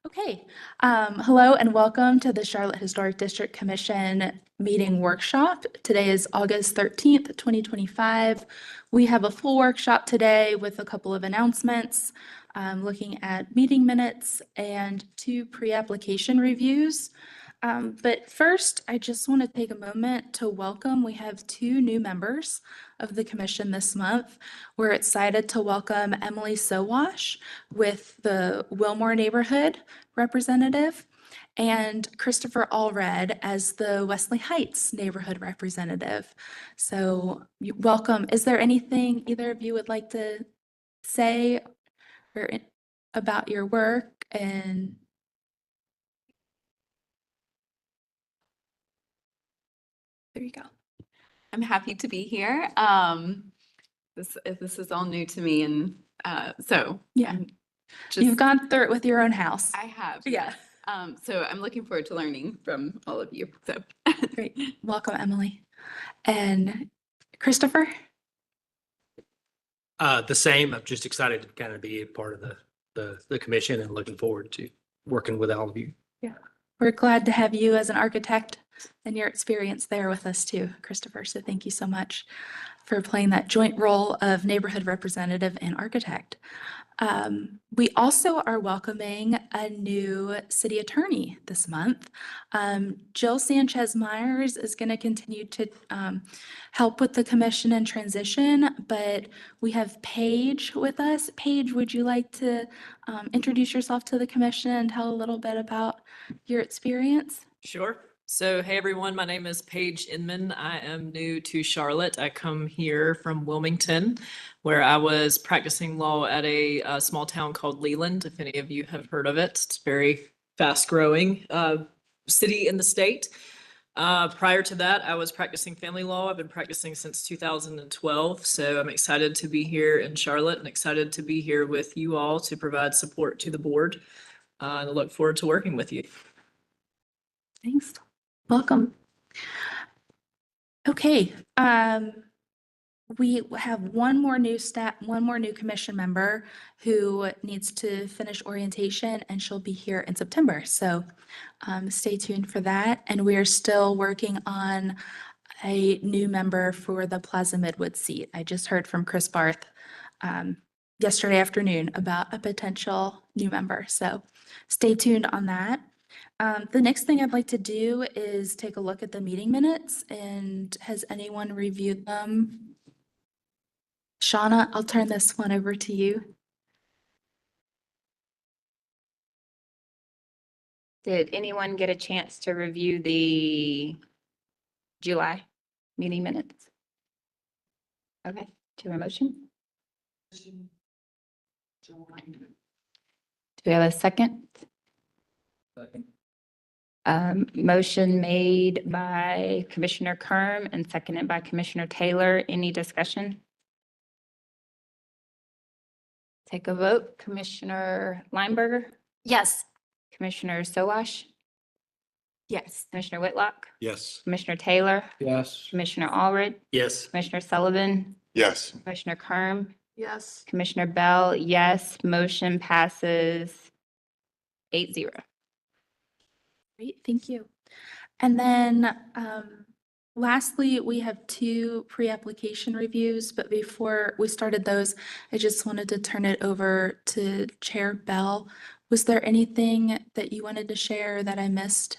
Okay, hello and welcome to the Charlotte Historic District Commission meeting workshop. Today is August 13th, 2025. We have a full workshop today with a couple of announcements, looking at meeting minutes and 2 pre-application reviews. But first, I just want to take a moment to welcome, we have 2 new members of the commission this month. We're excited to welcome Emily Sowash with the Wilmore neighborhood representative and Christopher Allred as the Wesley Heights neighborhood representative. So welcome. Is there anything either of you would like to say or about your work? And there you go. I'm happy to be here. This is all new to me, and so Yeah. I'm You've gone through it with your own house. I have. Yeah. So I'm looking forward to learning from all of you. So Great. Welcome, Emily. And Christopher? The same. I'm just excited to kind of be a part of the commission and looking forward to working with all of you. Yeah. We're glad to have you as an architect and your experience there with us too, Christopher. So thank you so much for playing that joint role of neighborhood representative and architect. We also are welcoming a new city attorney this month. Jill Sanchez Myers is going to continue to help with the commission and transition, but we have Paige with us. Paige, would you like to introduce yourself to the commission and tell a little bit about your experience? Sure. So, hey everyone, my name is Paige Inman. I am new to Charlotte. I come here from Wilmington, where I was practicing law at a small town called Leland, if any of you have heard of it. It's a very fast-growing city in the state. Prior to that, I was practicing family law. I've been practicing since 2012, so I'm excited to be here in Charlotte and excited to be here with you all to provide support to the board. And I look forward to working with you. Thanks. Welcome. Okay, we have one more new commission member who needs to finish orientation, and she'll be here in September. So stay tuned for that. And we are still working on a new member for the Plaza Midwood seat. I just heard from Chris Barth yesterday afternoon about a potential new member. So stay tuned on that. The next thing I'd like to do is take a look at the meeting minutes, and has anyone reviewed them? Shauna, I'll turn this one over to you. Did anyone get a chance to review the July meeting minutes? Okay, to a motion? Do we have a second? Motion made by Commissioner Kerm and seconded by Commissioner Taylor. Any discussion? Take a vote. Commissioner Lineberger, yes, Commissioner Sowash, yes, Commissioner Whitlock, Yes. Commissioner Taylor, Yes. Commissioner Allred, Yes. Commissioner Sullivan, Yes. Commissioner Kerm, yes. Commissioner Bell, yes. Motion passes 8-0. Great, thank you. And then lastly, we have 2 pre-application reviews, but before we started those, I just wanted to turn it over to Chair Bell. Was there anything that you wanted to share that I missed?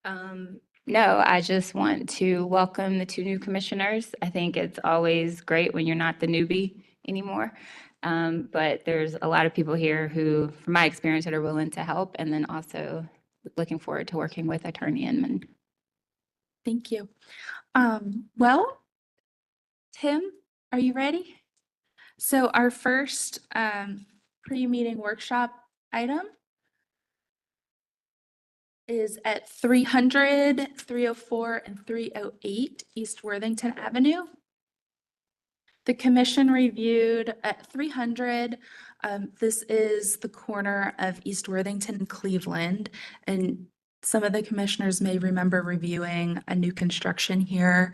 No, I just want to welcome the 2 new commissioners. I think it's always great when you're not the newbie anymore. But there's a lot of people here who, from my experience, that are willing to help, and then also looking forward to working with Attorney Inman. Thank you. Well, Tim, are you ready? So our first pre-meeting workshop item is at 300, 304, and 308 East Worthington Avenue. The commission reviewed at 300. This is the corner of East Worthington and Cleveland. And some of the commissioners may remember reviewing a new construction here.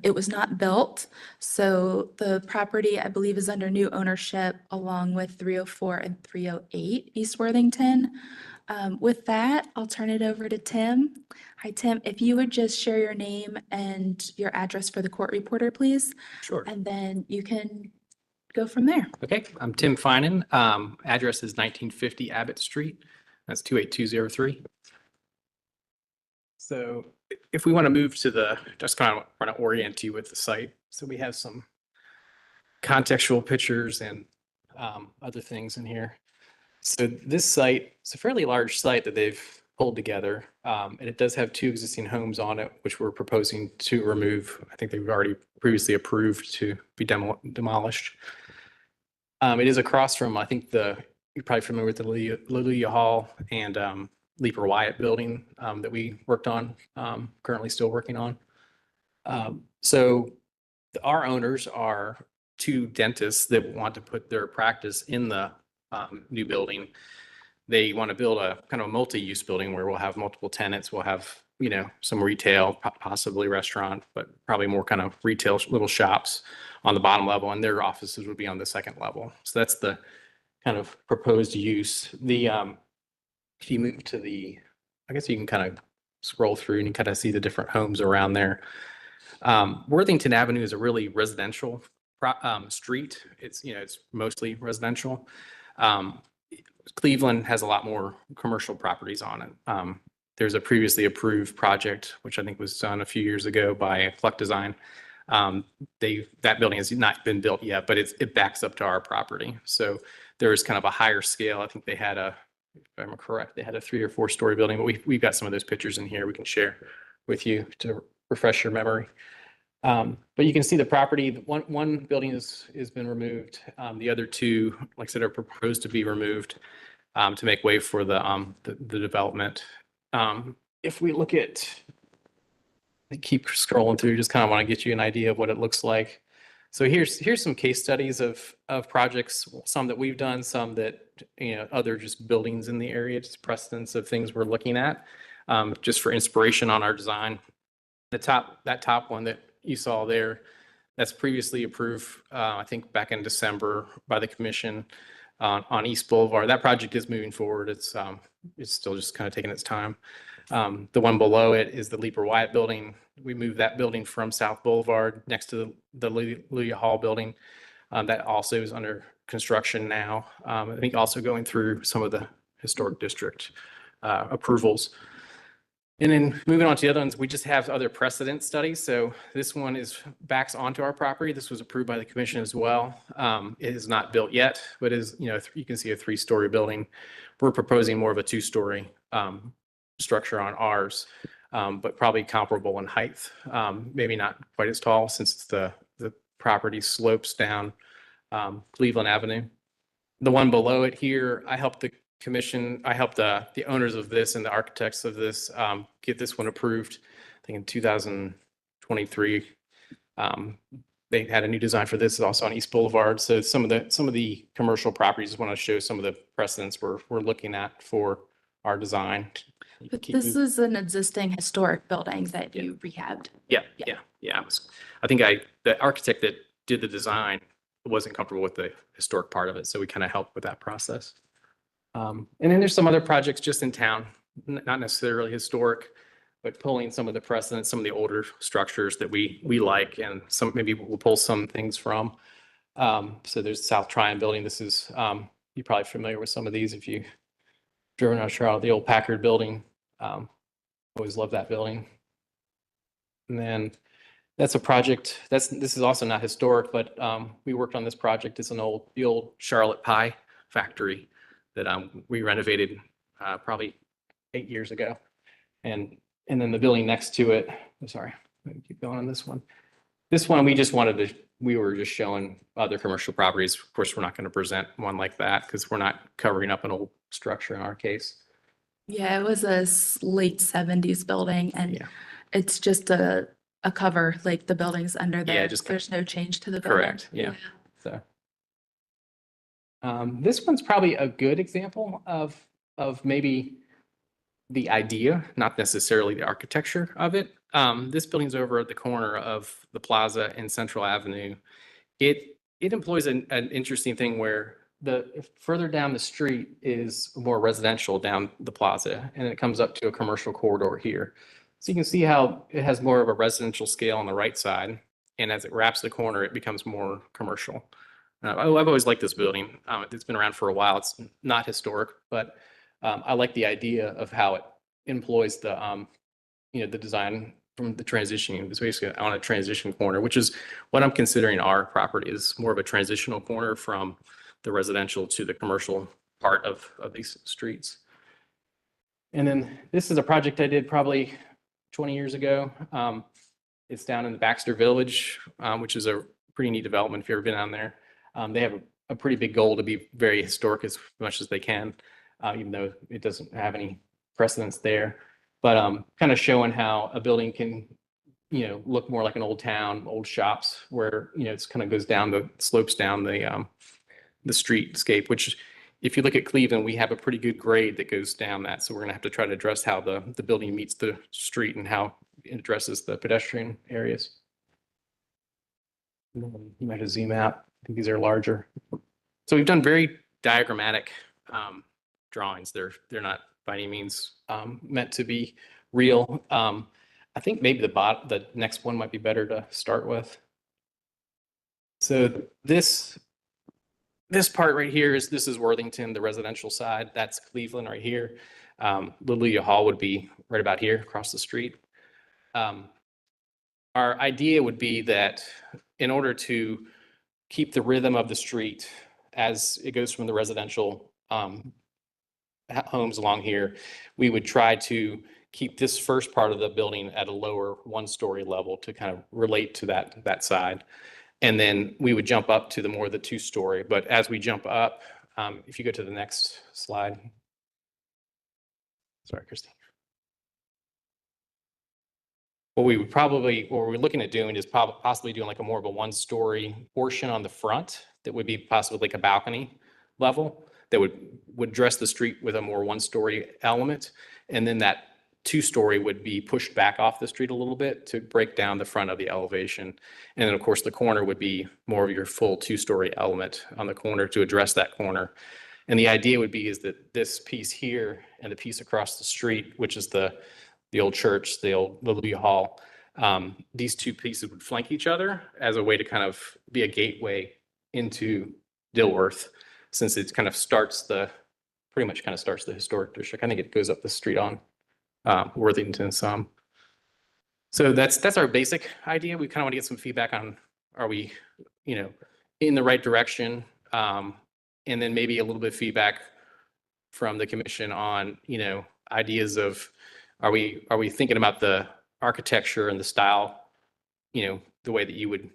It was not built, so the property, I believe, is under new ownership along with 304 and 308 East Worthington. With that, I'll turn it over to Tim. Hi, Tim. If you would just share your name and your address for the court reporter, please, Sure. and then you can go from there. Okay, I'm Tim Finan. Address is 1950 Abbott Street. That's 28203. So if we want to move to just kind of want to orient you with the site. So we have some contextual pictures and other things in here. So this site, it's a fairly large site that they've pulled together. And it does have 2 existing homes on it, which we're proposing to remove. I think they've already previously approved to be demolished. It is across from, I think you're probably familiar with the Lilia Hall and Leaper Wyatt building that we worked on, currently still working on. So our owners are 2 dentists that want to put their practice in the new building. They want to build a kind of a multi-use building where we'll have multiple tenants. We'll have, some retail, possibly restaurant, but probably more kind of retail little shops on the bottom level, and their offices would be on the second level. So that's the kind of proposed use. If you move to I guess you can kind of scroll through and you kind of see the different homes around there. Worthington Avenue is a really residential street. It's mostly residential. Cleveland has a lot more commercial properties on it. There's a previously approved project, which I think was done a few years ago by Fleck Design. That building has not been built yet, but it backs up to our property. So there's kind of a higher scale. I think they had if I'm correct, they had a 3 or 4 story building, but we've got some of those pictures in here we can share with you to refresh your memory. But you can see the property. One building has been removed. The other 2, like I said, are proposed to be removed to make way for the development. If we look at, I keep scrolling through, just kind of want to get you an idea of what it looks like. So here's some case studies of projects, some that we've done, some that other just buildings in the area, just precedents of things we're looking at, just for inspiration on our design. That top one that you saw there, that's previously approved, I think back in December by the commission on East Boulevard. That project is moving forward. It's still just kind of taking its time. The one below it is the Leaper Wyatt building. We moved that building from South Boulevard next to the Lilia Hall building. That also is under construction now. I think also going through some of the historic district approvals. And then moving on to the other ones, we just have other precedent studies. So this one backs onto our property. This was approved by the commission as well. It is not built yet, but is, you can see a 3-story building. We're proposing more of a 2-story structure on ours, but probably comparable in height. Maybe not quite as tall since the property slopes down Cleveland Avenue. The one below it here, I helped the owners of this and the architects of this get this one approved. I think in 2023, they had a new design for this. It's also on East Boulevard. So some of the commercial properties, want to show some of the precedents we're looking at for our design. But this is an existing historic building that you rehabbed. Yeah. I think the architect that did the design wasn't comfortable with the historic part of it, so we kind of helped with that process. And then there's some other projects just in town, not necessarily historic, but pulling some of the precedents, some of the older structures that we like, and maybe we'll pull some things from. So there's South Tryon building. This is, you're probably familiar with some of these if you've driven out of Charlotte, the old Packard building. Always loved that building. And then that's a project, this is also not historic, but we worked on this project. It's the old Charlotte Pie factory that we renovated probably 8 years ago. And then the building next to it, I'm sorry, let me keep going on this one. This one, we were just showing other commercial properties. Of course, we're not going to present one like that because we're not covering up an old structure in our case. Yeah, it was a late 70s building, and Yeah. it's just a cover, like the building's under there. just- There's no change to the building. Correct, yeah. So this one's probably a good example of maybe the idea, not necessarily the architecture of it. This building's over at the corner of the plaza and Central Avenue. It employs an interesting thing where the further down the street is more residential down the plaza, and it comes up to a commercial corridor here. So you can see how it has more of a residential scale on the right side, and as it wraps the corner, it becomes more commercial. I've always liked this building. It's been around for a while. It's not historic, but I like the idea of how it employs the the design from the transition. It's basically on a transition corner, which is what I'm considering our property is more of a transitional corner from the residential to the commercial part of these streets. And then this is a project I did probably 20 years ago. It's down in the Baxter Village, which is a pretty neat development if you've ever been down there. They have a pretty big goal to be very historic as much as they can, even though it doesn't have any precedence there. But kind of showing how a building can, look more like an old town, old shops, where it's kind of goes down the slopes down the streetscape. Which, if you look at Cleveland, we have a pretty good grade that goes down that. So we're gonna have to try to address how the building meets the street and how it addresses the pedestrian areas. You might have zoom out. I think these are larger. So we've done very diagrammatic drawings. They're not by any means meant to be real. I think maybe the next one might be better to start with. So this part right here this is Worthington, the residential side. That's Cleveland right here. Lilia Hall would be right about here across the street. Our idea would be that in order to keep the rhythm of the street as it goes from the residential homes along here, we would try to keep this first part of the building at a lower one-story level to kind of relate to that side. And then we would jump up to the two-story. But as we jump up, if you go to the next slide. Sorry, Christine. What we're looking at doing is possibly doing like a more of a one-story portion on the front that would be possibly like a balcony level that would dress the street with a more one-story element. And then that two-story would be pushed back off the street a little bit to break down the front of the elevation. And then of course the corner would be more of your full two-story element on the corner to address that corner. And the idea would be is that this piece here and the piece across the street, which is the old church, the old Lilia Hall, these two pieces would flank each other as a way to kind of be a gateway into Dilworth, since it kind of pretty much starts the historic district. I think it goes up the street on Worthington some. So that's our basic idea. We kind of want to get some feedback on, are we, in the right direction? And then maybe a little bit of feedback from the commission on, ideas of, are we thinking about the architecture and the style, the way that you would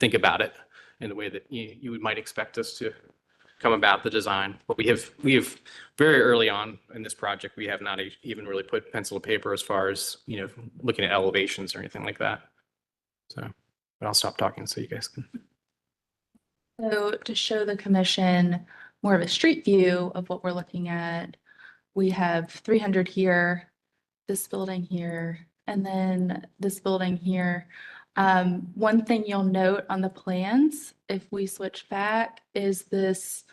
think about it and the way that you might expect us to come about the design. But we have very early on in this project, we have not even really put pencil to paper as far as, looking at elevations or anything like that. So, but I'll stop talking so you guys can. So to show the commission more of a street view of what we're looking at, we have 300 here, this building here, and then this building here. One thing you'll note on the plans, if we switch back, is this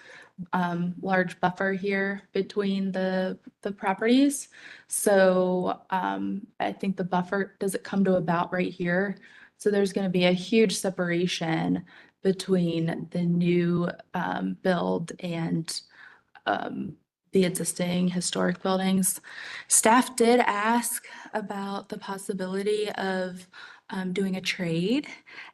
large buffer here between the properties. So I think the buffer, does it come to about right here? So there's going to be a huge separation between the new build and the existing historic buildings. Staff did ask about the possibility of doing a trade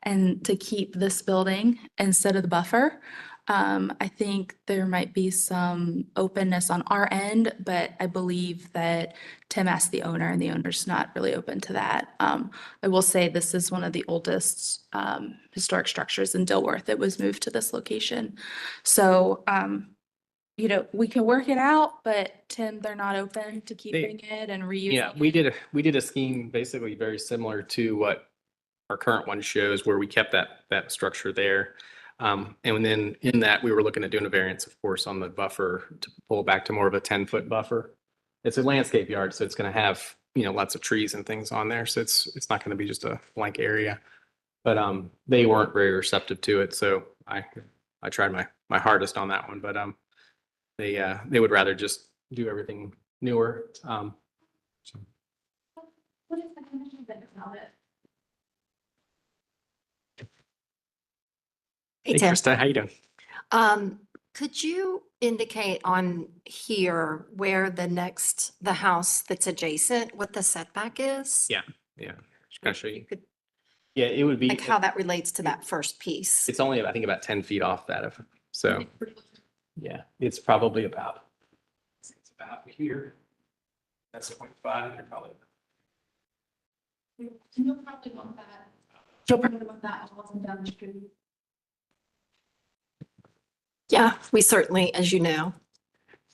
and to keep this building instead of the buffer. I think there might be some openness on our end, but I believe that Tim asked the owner and the owner's not really open to that. I will say this is one of the oldest historic structures in Dilworth that was moved to this location. So, we can work it out, but Tim, they're not open to keeping it and reusing. Yeah, we did a scheme basically very similar to what our current one shows, where we kept that structure there. And then in that, we were looking at doing a variance, of course, on the buffer to pull back to more of a 10-foot buffer. It's a landscape yard, so it's going to have, lots of trees and things on there. So it's not going to be just a blank area. But they weren't very receptive to it, so I tried my hardest on that one. But they would rather just do everything newer. So What is the commission think about it? Hey, Hey, Tim. Krista, how you doing? Could you indicate on here where the house that's adjacent, what the setback is? Yeah. Just gonna show you. Could- Yeah, it would be. Like how that relates to that first piece? It's only, I think, about 10 feet off that of, so, yeah, it's probably about here. That's 0.5, you're probably. You'll probably want that. You'll probably want that walking down the street. Yeah, we certainly, as you know.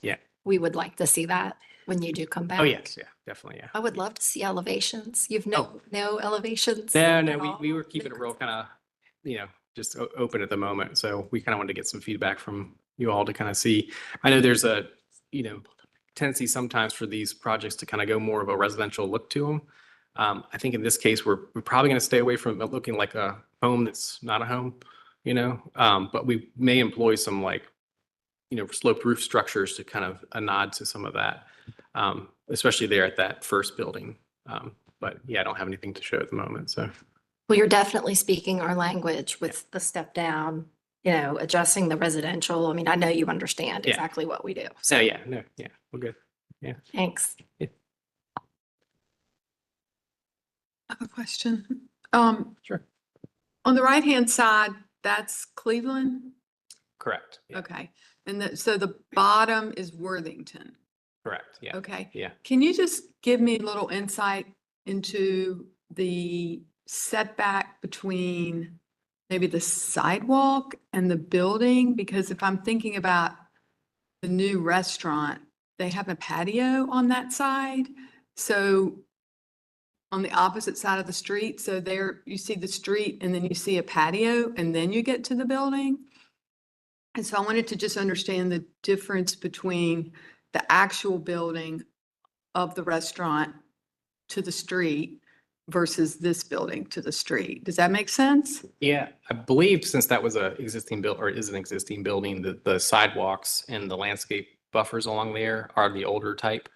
Yeah. We would like to see that when you do come back. Oh, yes, yeah, definitely, yeah. I would love to see elevations. You've no elevations? No, at we all? were keeping it real kind of, just open at the moment. So we kind of wanted to get some feedback from you all to kind of see. I know there's a, tendency sometimes for these projects to kind of go more of a residential look to them. I think in this case, we're probably going to stay away from it looking like a home that's not a home, but we may employ some sloped roof structures to kind of a nod to some of that, especially there at that first building. But yeah, I don't have anything to show at the moment, so. Well, you're definitely speaking our language with the step down, adjusting the residential. I mean, I know you understand Yeah. exactly what we do. So yeah, no, yeah, we're good. Thanks. I have a question. Sure. On the right-hand side, that's Cleveland? Correct. Yeah, Okay. And so the bottom is Worthington. correct. Yeah. Okay. Yeah. Can you just give me a little insight into the setback between maybe the sidewalk and the building? Because if I'm thinking about the new restaurant, they have a patio on that side. So on the opposite side of the street, so there you see the street and then you see a patio and then you get to the building. And so I wanted to just understand the difference between the actual building of the restaurant to the street versus this building to the street. Does that make sense? Yeah, I believe since that was a existing build or is an existing building, the sidewalks and the landscape buffers along there are the older type.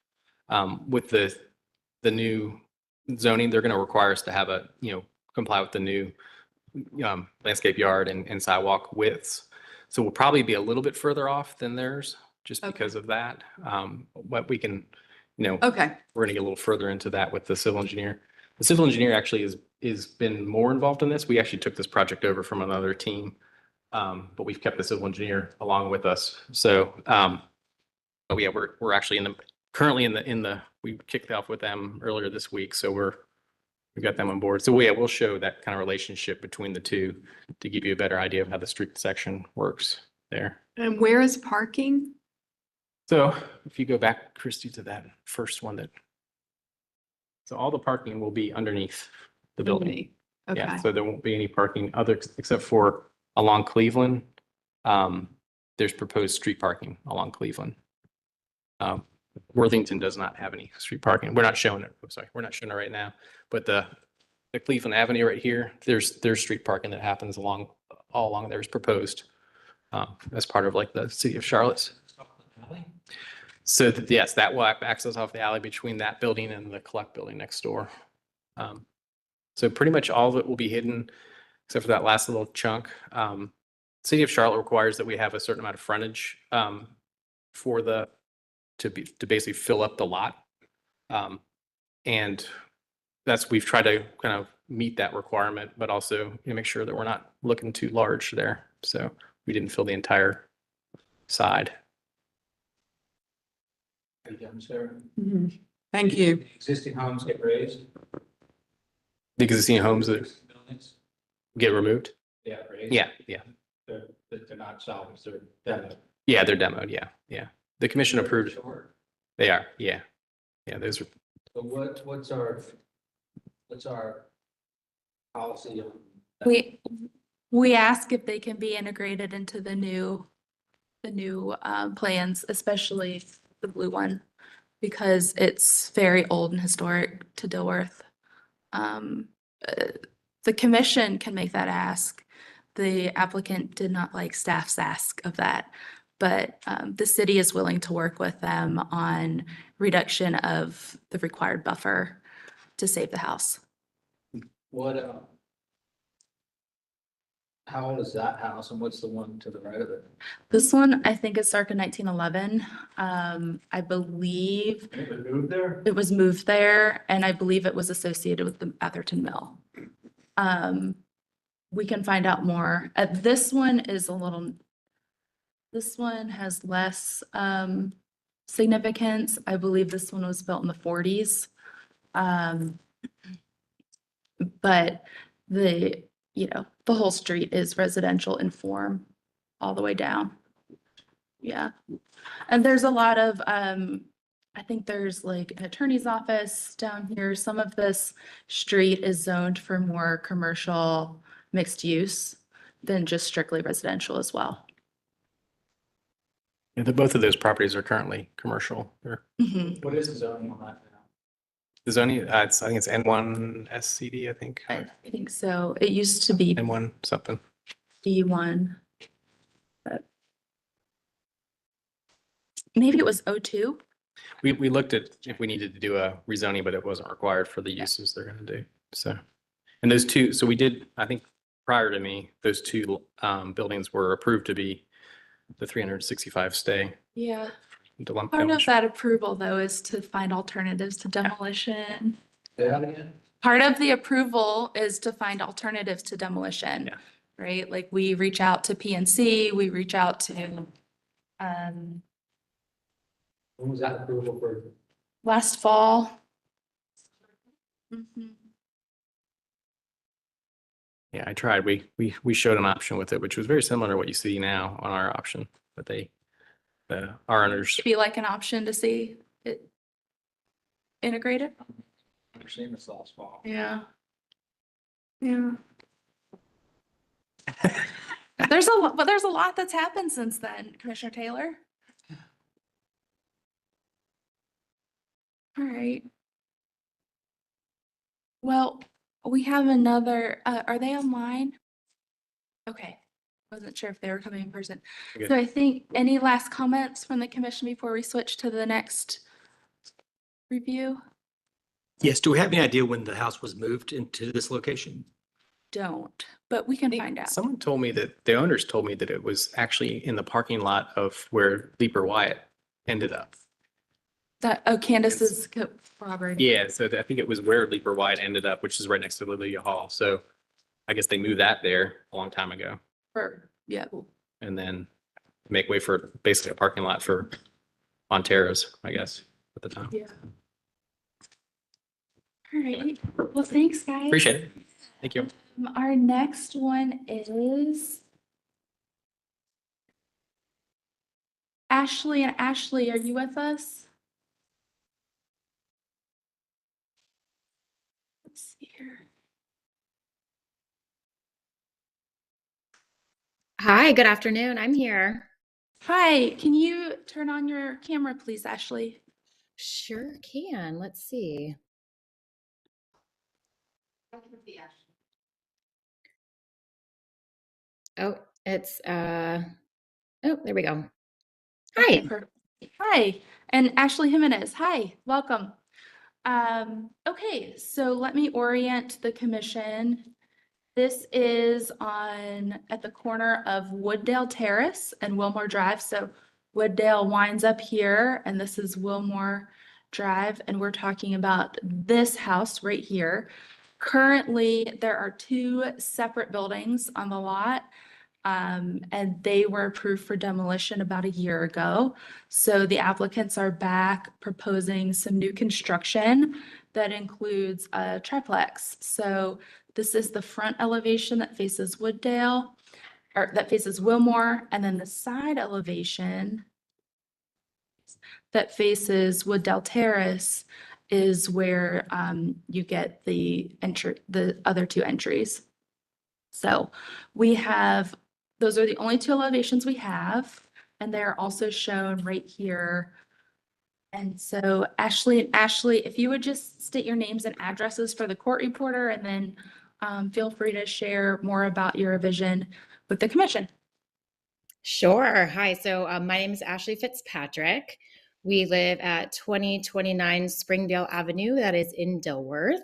With the new zoning, they're going to require us to have comply with the new landscape yard and sidewalk widths. So we'll probably be a little bit further off than theirs just Okay. because of that. But we can, Okay, we're going to get a little further into that with the civil engineer. The civil engineer actually is been more involved in this. We actually took this project over from another team. But we've kept the civil engineer along with us. So, but yeah, we're actually currently in the, we kicked off with them earlier this week. So we've got them on board. So yeah, we'll show that kind of relationship between the two to give you a better idea of how the street section works there. and where is parking? So if you go back, Christy, to that first one so all the parking will be underneath the building. Okay, Yeah, so there won't be any parking except for along Cleveland. There's proposed street parking along Cleveland. Worthington does not have any street parking. We're not showing it. I'm sorry, we're not showing it right now. But the Cleveland Avenue right here, there's street parking that happens all along there is proposed as part of the city of Charlotte's. So yes, that will access off the alley between that building and the Collect building next door. So pretty much all of it will be hidden except for that last little chunk. City of Charlotte requires that we have a certain amount of frontage to basically fill up the lot. And we've tried to kind of meet that requirement, but also make sure that we're not looking too large there. So we didn't fill the entire side. Are you done, Sarah? Mhm. Thank you. Existing homes get raised? The existing homes that Buildings? get removed? Yeah, raised? Yeah. They're not salvaged, they're demoed. Yeah, they're demoed. Yeah. The commission approved. Sure. They are. Yeah. Those are. So what's our policy on? that? We ask if they can be integrated into the new plans, especially the blue one. because it's very old and historic to Dilworth. The commission can make that ask. The applicant did not like staff's ask of that, but the city is willing to work with them on reduction of the required buffer to save the house. What, how old is that house and what's the one to the right of it? This one, I think is circa 1911. I believe It was moved there? it was moved there, and I believe it was associated with the Atherton Mill. We can find out more. This one is this one has less significance. I believe this one was built in the 40s. But the whole street is residential in form all the way down. Yeah. And there's a lot of, I think there's like an attorney's office down here. Some of this street is zoned for more commercial mixed use than just strictly residential as well. Yeah, both of those properties are currently commercial. Mhm. What is the zoning on that now? The zoning, I think it's N1 SCD, I think. I think so. It used to be N1 something. D1. But maybe it was O2. We looked at if we needed to do a rezoning, but it wasn't required for the uses they're gonna do. So, and those two, so we did, I think prior to me, those two buildings were approved to be the 365 stay. Yeah. Demolition. Part of that approval, though, is to find alternatives to demolition. Say that again? Part of the approval is to find alternatives to demolition, Yeah. right? Like we reach out to PNC, we reach out to, When was that approval for? last fall. Mhm. Yeah, I tried. We showed an option with it, which was very similar to what you see now on our option, but our owners. Be like an option to see it integrated. I've seen this last fall. Yeah. Yeah. There's a lot that's happened since then, Commissioner Taylor. All right. Well, we have another, are they online? Okay, wasn't sure if they were coming in person. Okay. So I think, any last comments from the commission before we switch to the next review? Yes, do we have any idea when the house was moved into this location? Don't, but we can find out. Someone told me that the owners told me that it was actually in the parking lot of where Leaper Wyatt ended up. Candace's corroborating. Yeah, so I think it was where Leaper Wyatt ended up, which is right next to Lilia Hall. So I guess they moved that there a long time ago Yeah. and then make way for basically a parking lot for Montero's, I guess, at the time. Yeah. All right. Well, thanks, guys. Appreciate it. Thank you. Our next one is Ashley. And Ashley, are you with us? Let's see here. Hi, good afternoon. I'm here. Hi, can you turn on your camera, please, Ashley? Sure can. Let's see. Oh, it's oh, there we go. Hi. Perfect. Hi, and Ashley Jimenez. Hi, welcome. Okay, so let me orient the commission. This is at the corner of Wooddale Terrace and Wilmore Drive. So Wooddale winds up here, and this is Wilmore Drive, and we're talking about this house right here. Currently, there are two separate buildings on the lot, and they were approved for demolition about a year ago. So the applicants are back proposing some new construction that includes a triplex. So this is the front elevation that faces Wooddale, or that faces Wilmore, and then the side elevation that faces Wooddale Terrace is where you get the other two entries. So those are the only two elevations we have, and they're also shown right here And so Ashley, if you would just state your names and addresses for the court reporter, and then feel free to share more about your vision with the commission. Sure. Hi. So my name is Ashley Fitzpatrick. We live at 2029 Springdale Avenue, that is in Dilworth.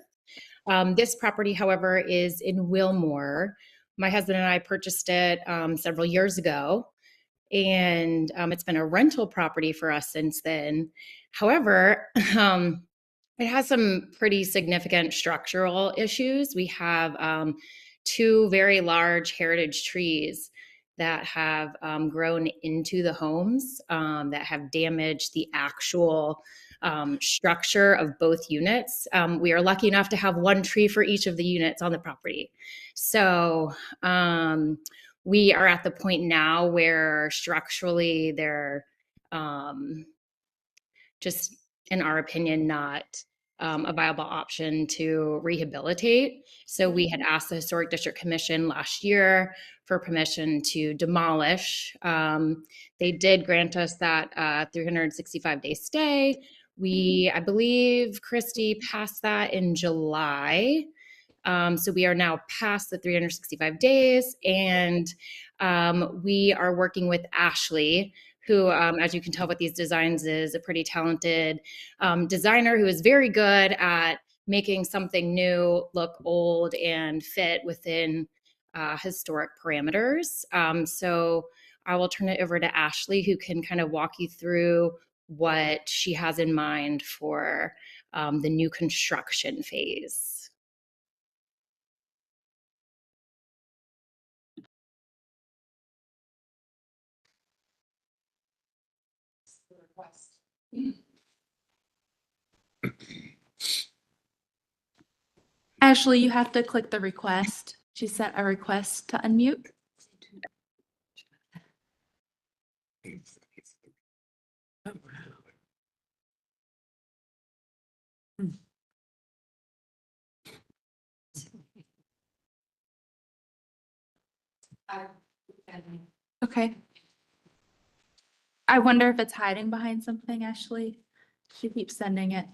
This property, however, is in Wilmore. My husband and I purchased it several years ago, and it's been a rental property for us since then. However, it has some pretty significant structural issues. We have two very large heritage trees that have grown into the homes that have damaged the actual structure of both units. We are lucky enough to have one tree for each of the units on the property. So we are at the point now where structurally they're just, in our opinion, not a viable option to rehabilitate. So we had asked the Historic District Commission last year for permission to demolish. They did grant us that 365-day stay. I believe, Christy passed that in July. So we are now past the 365 days, and we are working with Ashley, who, as you can tell with these designs, is a pretty talented designer who is very good at making something new look old and fit within historic parameters. So I will turn it over to Ashley, who can kind of walk you through what she has in mind for the new construction phase. Ashley, you have to click the request. She sent a request to unmute. Okay. I wonder if it's hiding behind something, Ashley. She keeps sending it.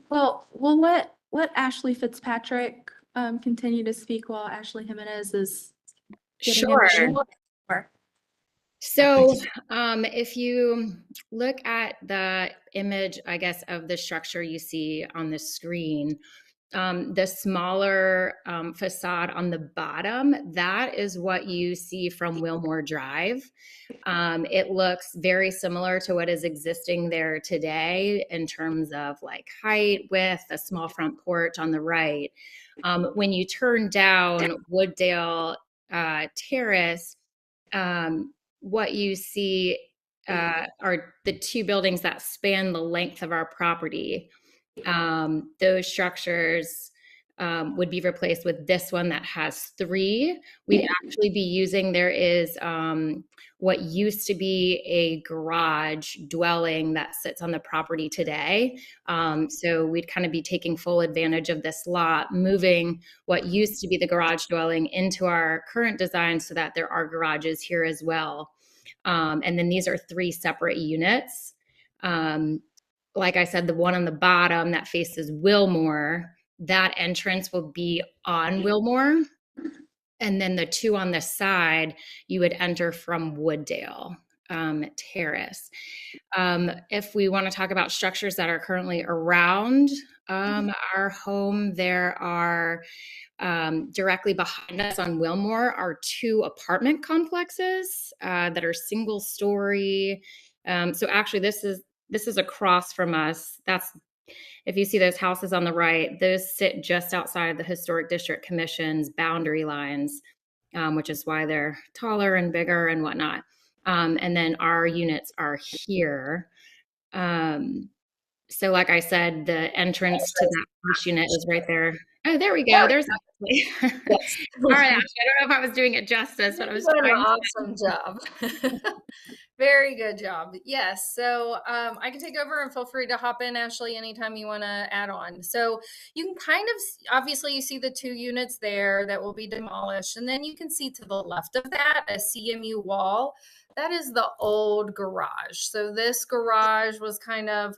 Well, we'll let Ashley Fitzpatrick continue to speak while Ashley Jimenez is getting Sure. into it. So if you look at the image, I guess, of the structure you see on the screen, the smaller facade on the bottom, that is what you see from Wilmore Drive. It looks very similar to what is existing there today in terms of like height, width, a small front porch on the right. When you turn down Wooddale Terrace, what you see are the two buildings that span the length of our property. Those structures would be replaced with this one that has three. We'd actually be using, there is what used to be a garage dwelling that sits on the property today. So we'd kind of be taking full advantage of this lot, moving what used to be the garage dwelling into our current design so that there are garages here as well. And then these are three separate units. Like I said, the one on the bottom that faces Wilmore, that entrance will be on Wilmore. And then the two on the side, you would enter from Wooddale Terrace. If we want to talk about structures that are currently around our home, there are directly behind us on Wilmore are two apartment complexes that are single story. So actually this is across from us. If you see those houses on the right, those sit just outside the Historic District Commission's boundary lines, which is why they're taller and bigger and whatnot. And then our units are here. So like I said, the entrance to that first unit is right there Oh, there we go. There's Ashley. All right, Ashley, I don't know if I was doing it justice, but I was You're doing trying an to. awesome job. Very good job. Yes. So I can take over and feel free to hop in, Ashley, anytime you want to add on. So you can kind of, obviously you see the 2 units there that will be demolished. And then you can see to the left of that, a CMU wall. That is the old garage. So this garage was kind of,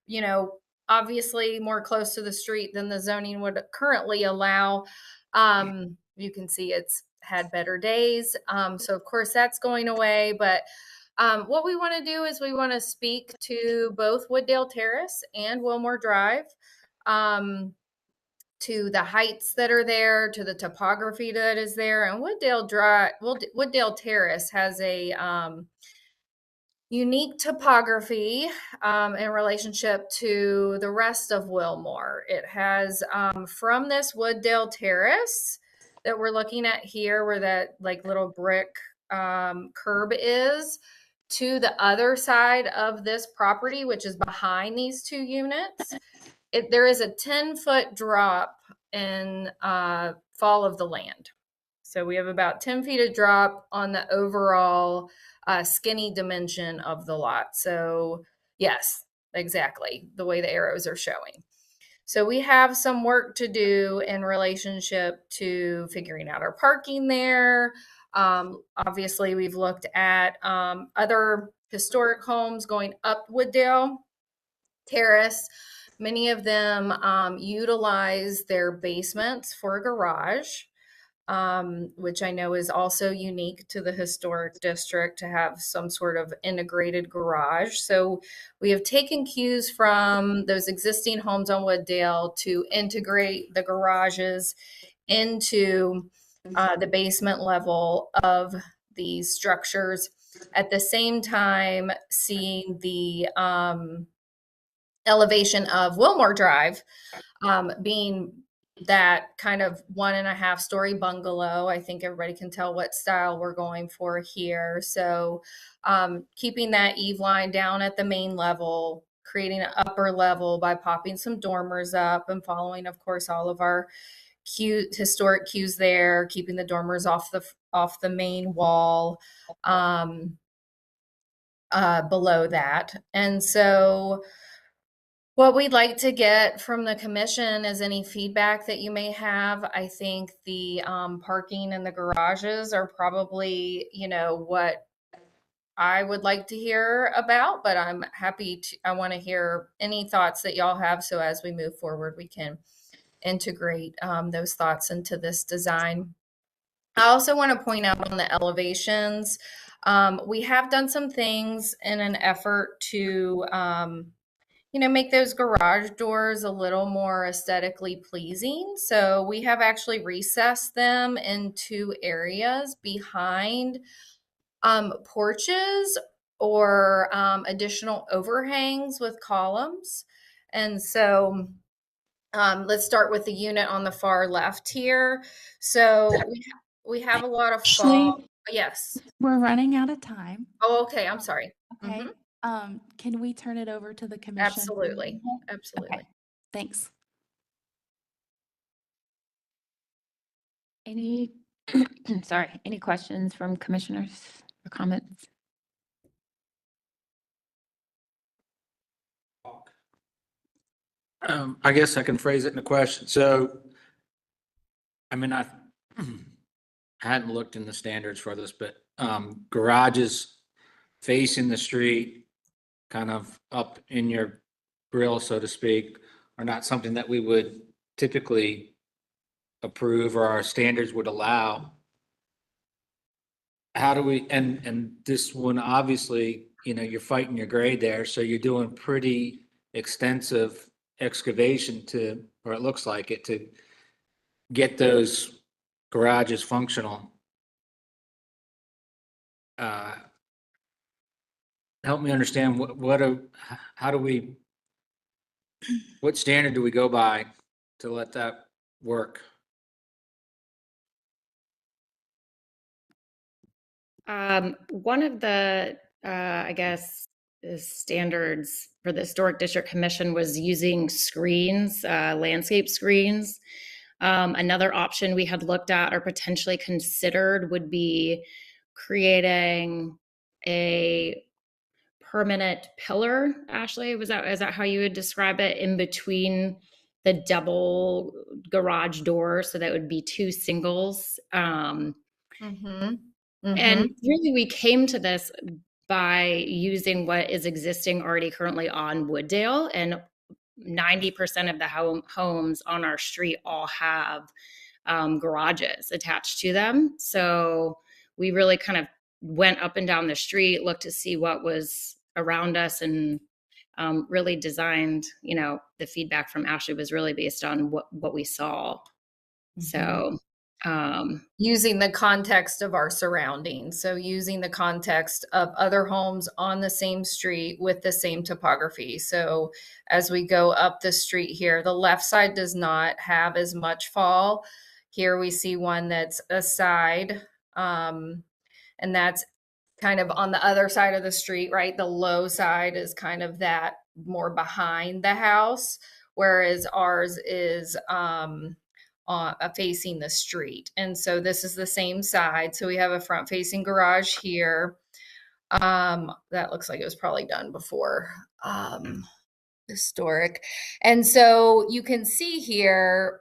you know, obviously more close to the street than the zoning would currently allow. You can see it's had better days. So of course that's going away, but what we want to do is we want to speak to both Wooddale Terrace and Wilmore Drive, to the heights that are there, to the topography that is there. And Wooddale Terrace has a unique topography in relationship to the rest of Wilmore. It has from this Wooddale Terrace that we're looking at here, where that like little brick curb is, to the other side of this property, which is behind these 2 units. There is a 10-foot drop in fall of the land. So we have about 10 feet of drop on the overall skinny dimension of the lot. So yes, exactly the way the arrows are showing. So we have some work to do in relationship to figuring out our parking there. Obviously, we've looked at other historic homes going up Wooddale Terrace. Many of them utilize their basements for a garage, which I know is also unique to the historic district to have some sort of integrated garage. So we have taken cues from those existing homes on Wooddale to integrate the garages into the basement level of these structures. At the same time, seeing the elevation of Wilmore Drive being that kind of 1.5-story bungalow. I think everybody can tell what style we're going for here. So keeping that eave line down at the main level, creating an upper level by popping some dormers up and following, of course, all of our historic cues there, keeping the dormers off the main wall below that. And so what we'd like to get from the commission is any feedback that you may have. I think the parking and the garages are probably, what I would like to hear about, but I'm happy to, I want to hear any thoughts that y'all have. So as we move forward, we can integrate those thoughts into this design. I also want to point out on the elevations, we have done some things in an effort to, make those garage doors a little more aesthetically pleasing. So we have actually recessed them into areas behind porches or additional overhangs with columns. And so let's start with the unit on the far left here. So we have a lot of fall. Yes. We're running out of time. Oh, okay. I'm sorry. Okay. Can we turn it over to the commission? Absolutely. Absolutely. Okay. Thanks. Any questions from commissioners or comments? I guess I can phrase it in a question. So, I mean, I hadn't looked in the standards for this, but garages facing the street, kind of up in your grill, so to speak, are not something that we would typically approve or our standards would allow. How do we, and this one, obviously, you're fighting your grade there, so you're doing pretty extensive excavation or it looks like it, to get those garages functional. Help me understand what standard do we go by to let that work? One of the, I guess, standards for the Historic District Commission was using screens, landscape screens. Another option we had looked at or potentially considered would be creating a permanent pillar. Ashley, is that how you would describe it, in between the double garage doors, so that would be two singles. Mm-hmm. And really, we came to this by using what is existing already currently on Wooddale, and 90% of the homes on our street all have garages attached to them. So we really kind of went up and down the street, looked to see what was around us, and really designed, the feedback from Ashley was really based on what we saw. So using the context of our surroundings. So using the context of other homes on the same street with the same topography. So as we go up the street here, the left side does not have as much fall. Here we see one that's a side, and that's kind of on the other side of the street, right? The low side is kind of that more behind the house, whereas ours is facing the street. And so this is the same side. So we have a front facing garage here. That looks like it was probably done before historic. And so you can see here,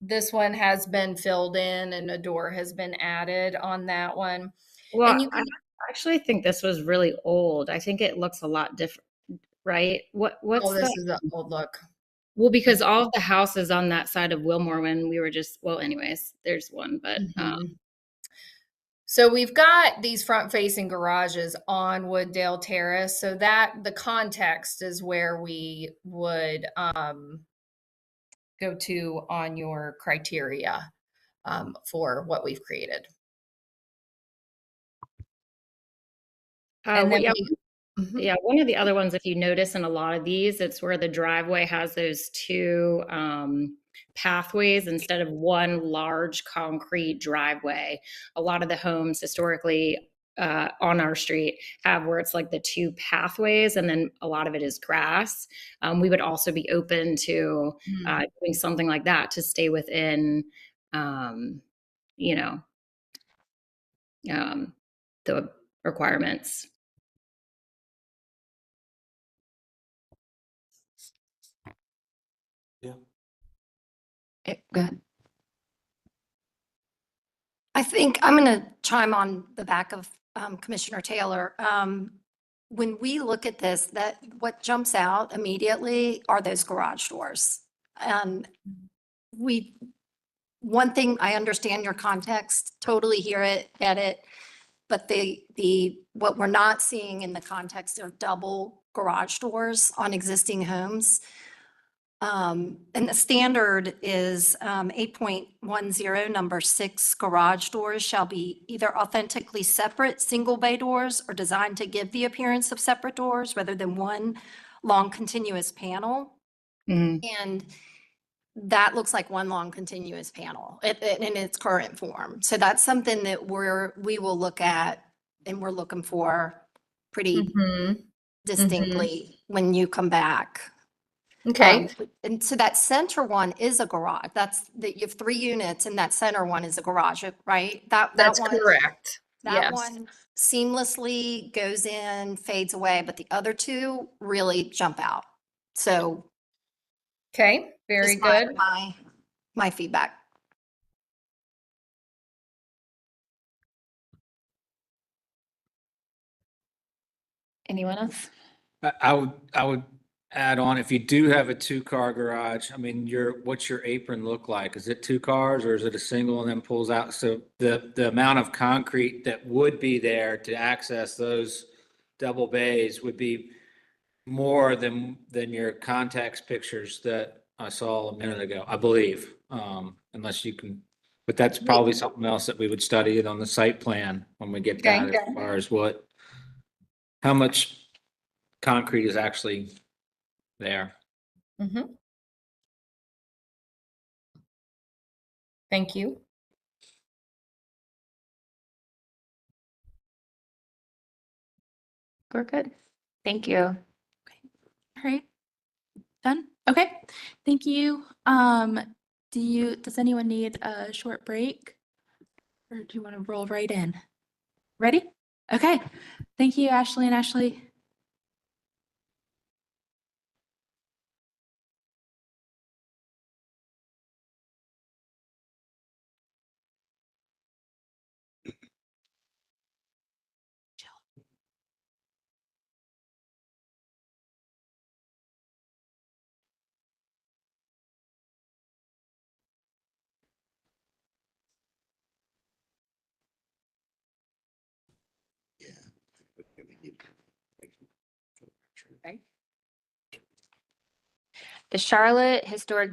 this one has been filled in and a door has been added on that one. well, And you I can, actually think this was really old. I think it looks a lot different, right? What's oh, this the is an old look. Well, because all of the houses on that side of Wilmore, when we were anyways, there's one, but So we've got these front facing garages on Wooddale Terrace. So that the context is where we would go to on your criteria for what we've created. And then yeah, one of the other ones, if you notice in a lot of these, it's where the driveway has those two pathways instead of one large concrete driveway. A lot of the homes historically on our street have where it's like the two pathways, and then a lot of it is grass. We would also be open to doing something like that to stay within, the requirements. Go ahead. I think I'm going to chime on the back of Commissioner Taylor. When we look at this, that what jumps out immediately are those garage doors. And one thing, I understand your context, totally hear it, get it. But what we're not seeing in the context of double garage doors on existing homes. And the standard is 8.10, number 6, garage doors shall be either authentically separate single bay doors or designed to give the appearance of separate doors rather than one long continuous panel. And that looks like one long continuous panel in its current form. So that's something that we will look at, and we're looking for pretty distinctly when you come back. Okay. And so that center one is a garage. You have 3 units, and that center one is a garage, right? That's correct. That one seamlessly goes in, fades away, but the other 2 really jump out. So. Okay, very just good. My feedback. Anyone else? I would add on, if you do have a 2-car garage, I mean, what's your apron look like? Is it 2 cars or is it a single and then pulls out? So the amount of concrete that would be there to access those double bays would be more than your context pictures that I saw a minute ago, I believe, unless you can, but that's probably something else that we would study on the site plan when we get down as far as how much concrete is actually there. Thank you. We're good. Thank you. All right. Done? Okay. Thank you. Does anyone need a short break? Or do you want to roll right in? Ready? Okay. Thank you, Ashley and Ashley. The Charlotte Historic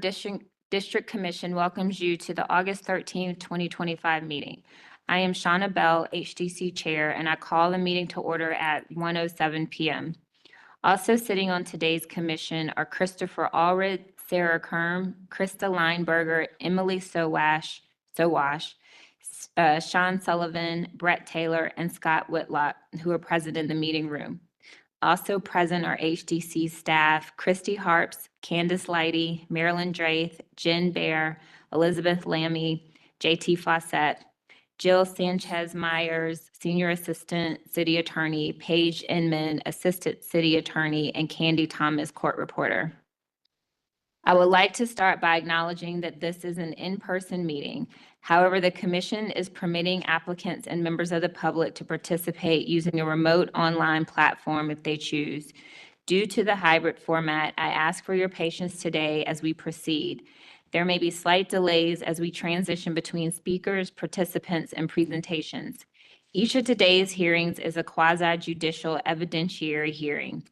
District Commission welcomes you to the August 13th, 2025 meeting. I am Shauna Bell, HDC Chair, and I call the meeting to order at 1:07 p.m. Also sitting on today's commission are Christopher Allred, Sarah Kerm, Krista Lineberger, Emily Sowash, Sean Sullivan, Brett Taylor, and Scott Whitlock, who are present in the meeting room. Also present are HDC staff, Christy Harps, Candace Leidy, Marilyn Draith, Jen Bear, Elizabeth Lammy, JT Fawcett, Jill Sanchez Myers, Senior Assistant City Attorney, Paige Inman, Assistant City Attorney, and Candy Thomas, Court Reporter. I would like to start by acknowledging that this is an in-person meeting. However, the commission is permitting applicants and members of the public to participate using a remote online platform if they choose. Due to the hybrid format, I ask for your patience today as we proceed. There may be slight delays as we transition between speakers, participants, and presentations. Each of today's hearings is a quasi-judicial evidentiary hearing.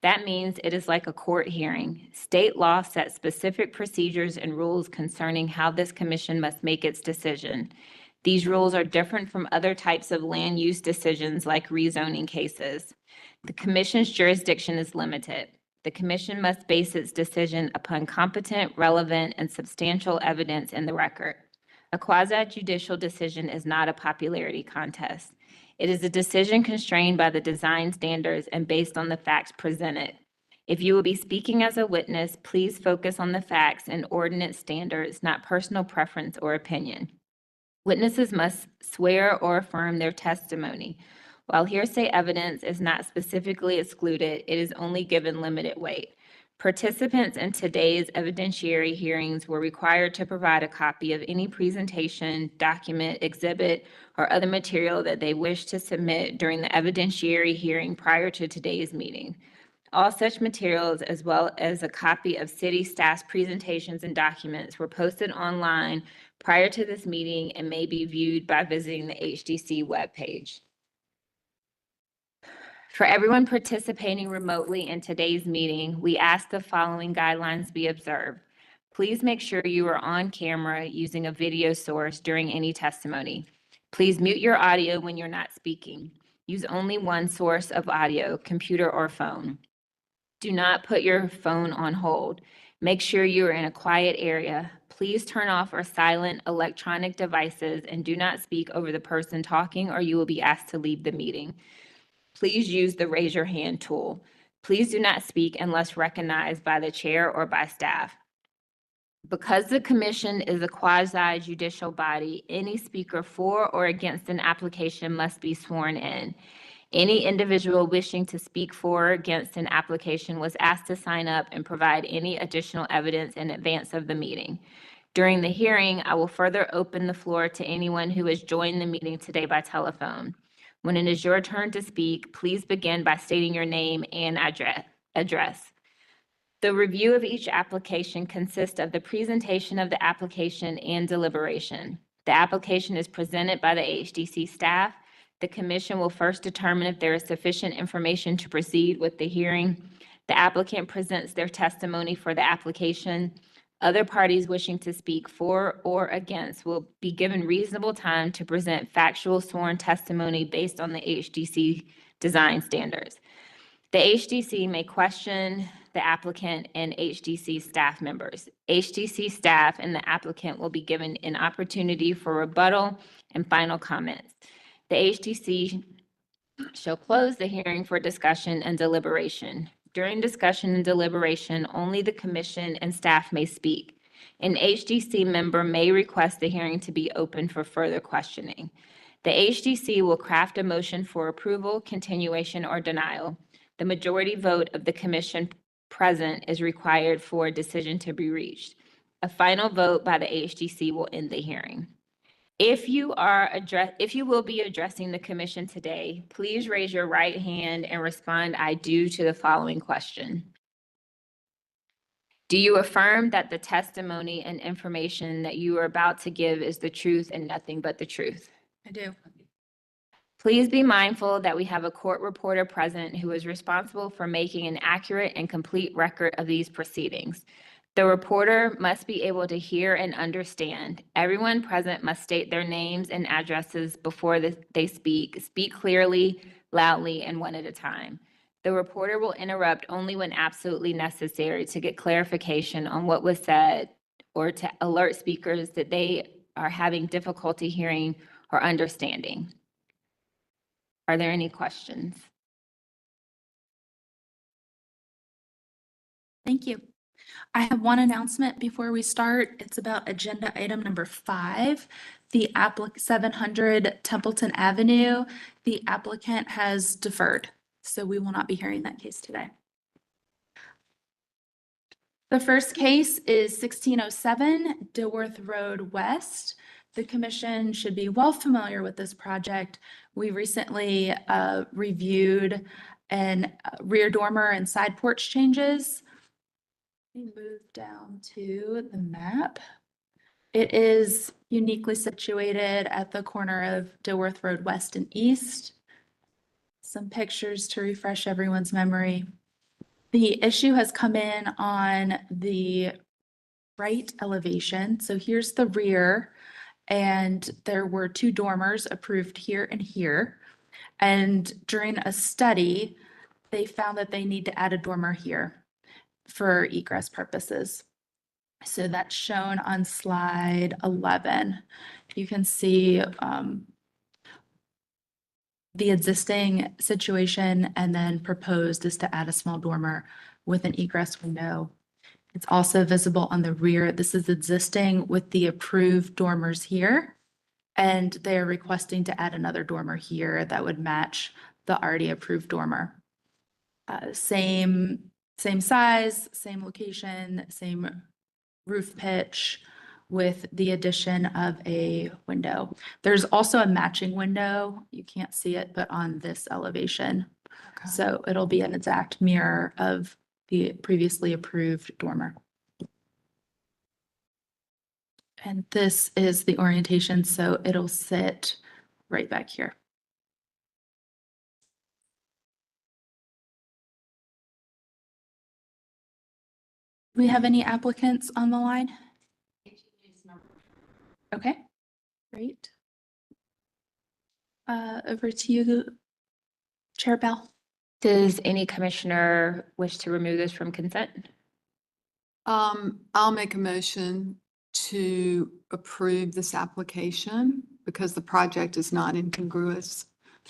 That means it is like a court hearing. State law sets specific procedures and rules concerning how this commission must make its decision. These rules are different from other types of land use decisions like rezoning cases. The commission's jurisdiction is limited. The commission must base its decision upon competent, relevant, and substantial evidence in the record. A quasi-judicial decision is not a popularity contest. It is a decision constrained by the design standards and based on the facts presented. If you will be speaking as a witness, please focus on the facts and ordinance standards, not personal preference or opinion. Witnesses must swear or affirm their testimony. While hearsay evidence is not specifically excluded, it is only given limited weight. Participants in today's evidentiary hearings were required to provide a copy of any presentation, document, exhibit, or other material that they wish to submit during the evidentiary hearing prior to today's meeting. All such materials, as well as a copy of city staff's presentations and documents, were posted online prior to this meeting and may be viewed by visiting the HDC webpage. For everyone participating remotely in today's meeting, we ask the following guidelines be observed. Please make sure you are on camera using a video source during any testimony. Please mute your audio when you're not speaking. Use only one source of audio, computer or phone. Do not put your phone on hold. Make sure you are in a quiet area. Please turn off or silent electronic devices and do not speak over the person talking or you will be asked to leave the meeting. Please use the raise your hand tool. Please do not speak unless recognized by the chair or by staff. Because the commission is a quasi-judicial body, any speaker for or against an application must be sworn in. Any individual wishing to speak for or against an application was asked to sign up and provide any additional evidence in advance of the meeting. During the hearing, I will further open the floor to anyone who has joined the meeting today by telephone. When it is your turn to speak, please begin by stating your name and address. The review of each application consists of the presentation of the application and deliberation. The application is presented by the HDC staff. The commission will first determine if there is sufficient information to proceed with the hearing. The applicant presents their testimony for the application. Other parties wishing to speak for or against will be given reasonable time to present factual sworn testimony based on the HDC design standards. The HDC may question the applicant and HDC staff members. HDC staff and the applicant will be given an opportunity for rebuttal and final comments. The HDC shall close the hearing for discussion and deliberation. During discussion and deliberation, only the commission and staff may speak. An HDC member may request the hearing to be open for further questioning. The HDC will craft a motion for approval, continuation, or denial. The majority vote of the commission present is required for a decision to be reached. A final vote by the HDC will end the hearing. If you will be addressing the commission today, please raise your right hand and respond, "I do," to the following question. Do you affirm that the testimony and information that you are about to give is the truth and nothing but the truth? I do. Please be mindful that we have a court reporter present who is responsible for making an accurate and complete record of these proceedings. The reporter must be able to hear and understand. Everyone present must state their names and addresses before they speak. Speak clearly, loudly, and one at a time. The reporter will interrupt only when absolutely necessary to get clarification on what was said or to alert speakers that they are having difficulty hearing or understanding. Are there any questions? Thank you. I have one announcement before we start. It's about agenda item number 5, the 700 Templeton Avenue. The applicant has deferred, so we will not be hearing that case today. The first case is 1607 Dilworth Road West. The commission should be well familiar with this project. We recently reviewed rear dormer and side porch changes. We move down to the map. It is uniquely situated at the corner of Dilworth Road West and East. Some pictures to refresh everyone's memory. The issue has come in on the right elevation. So here's the rear, and there were 2 dormers approved here and here. And during a study, they found that they need to add a dormer here for egress purposes. So that's shown on slide 11. You can see the existing situation, and then proposed is to add a small dormer with an egress window. It's also visible on the rear. This is existing with the approved dormers here, and they're requesting to add another dormer here that would match the already approved dormer. Same size, same location, same roof pitch, with the addition of a window. There's also a matching window. You can't see it, but on this elevation. Okay. So it'll be an exact mirror of the previously approved dormer. And this is the orientation, so it'll sit right back here. Do we have any applicants on the line? Okay, great. Over to you, Chair Bell. Does any commissioner wish to remove this from consent? I'll make a motion to approve this application because the project is not incongruous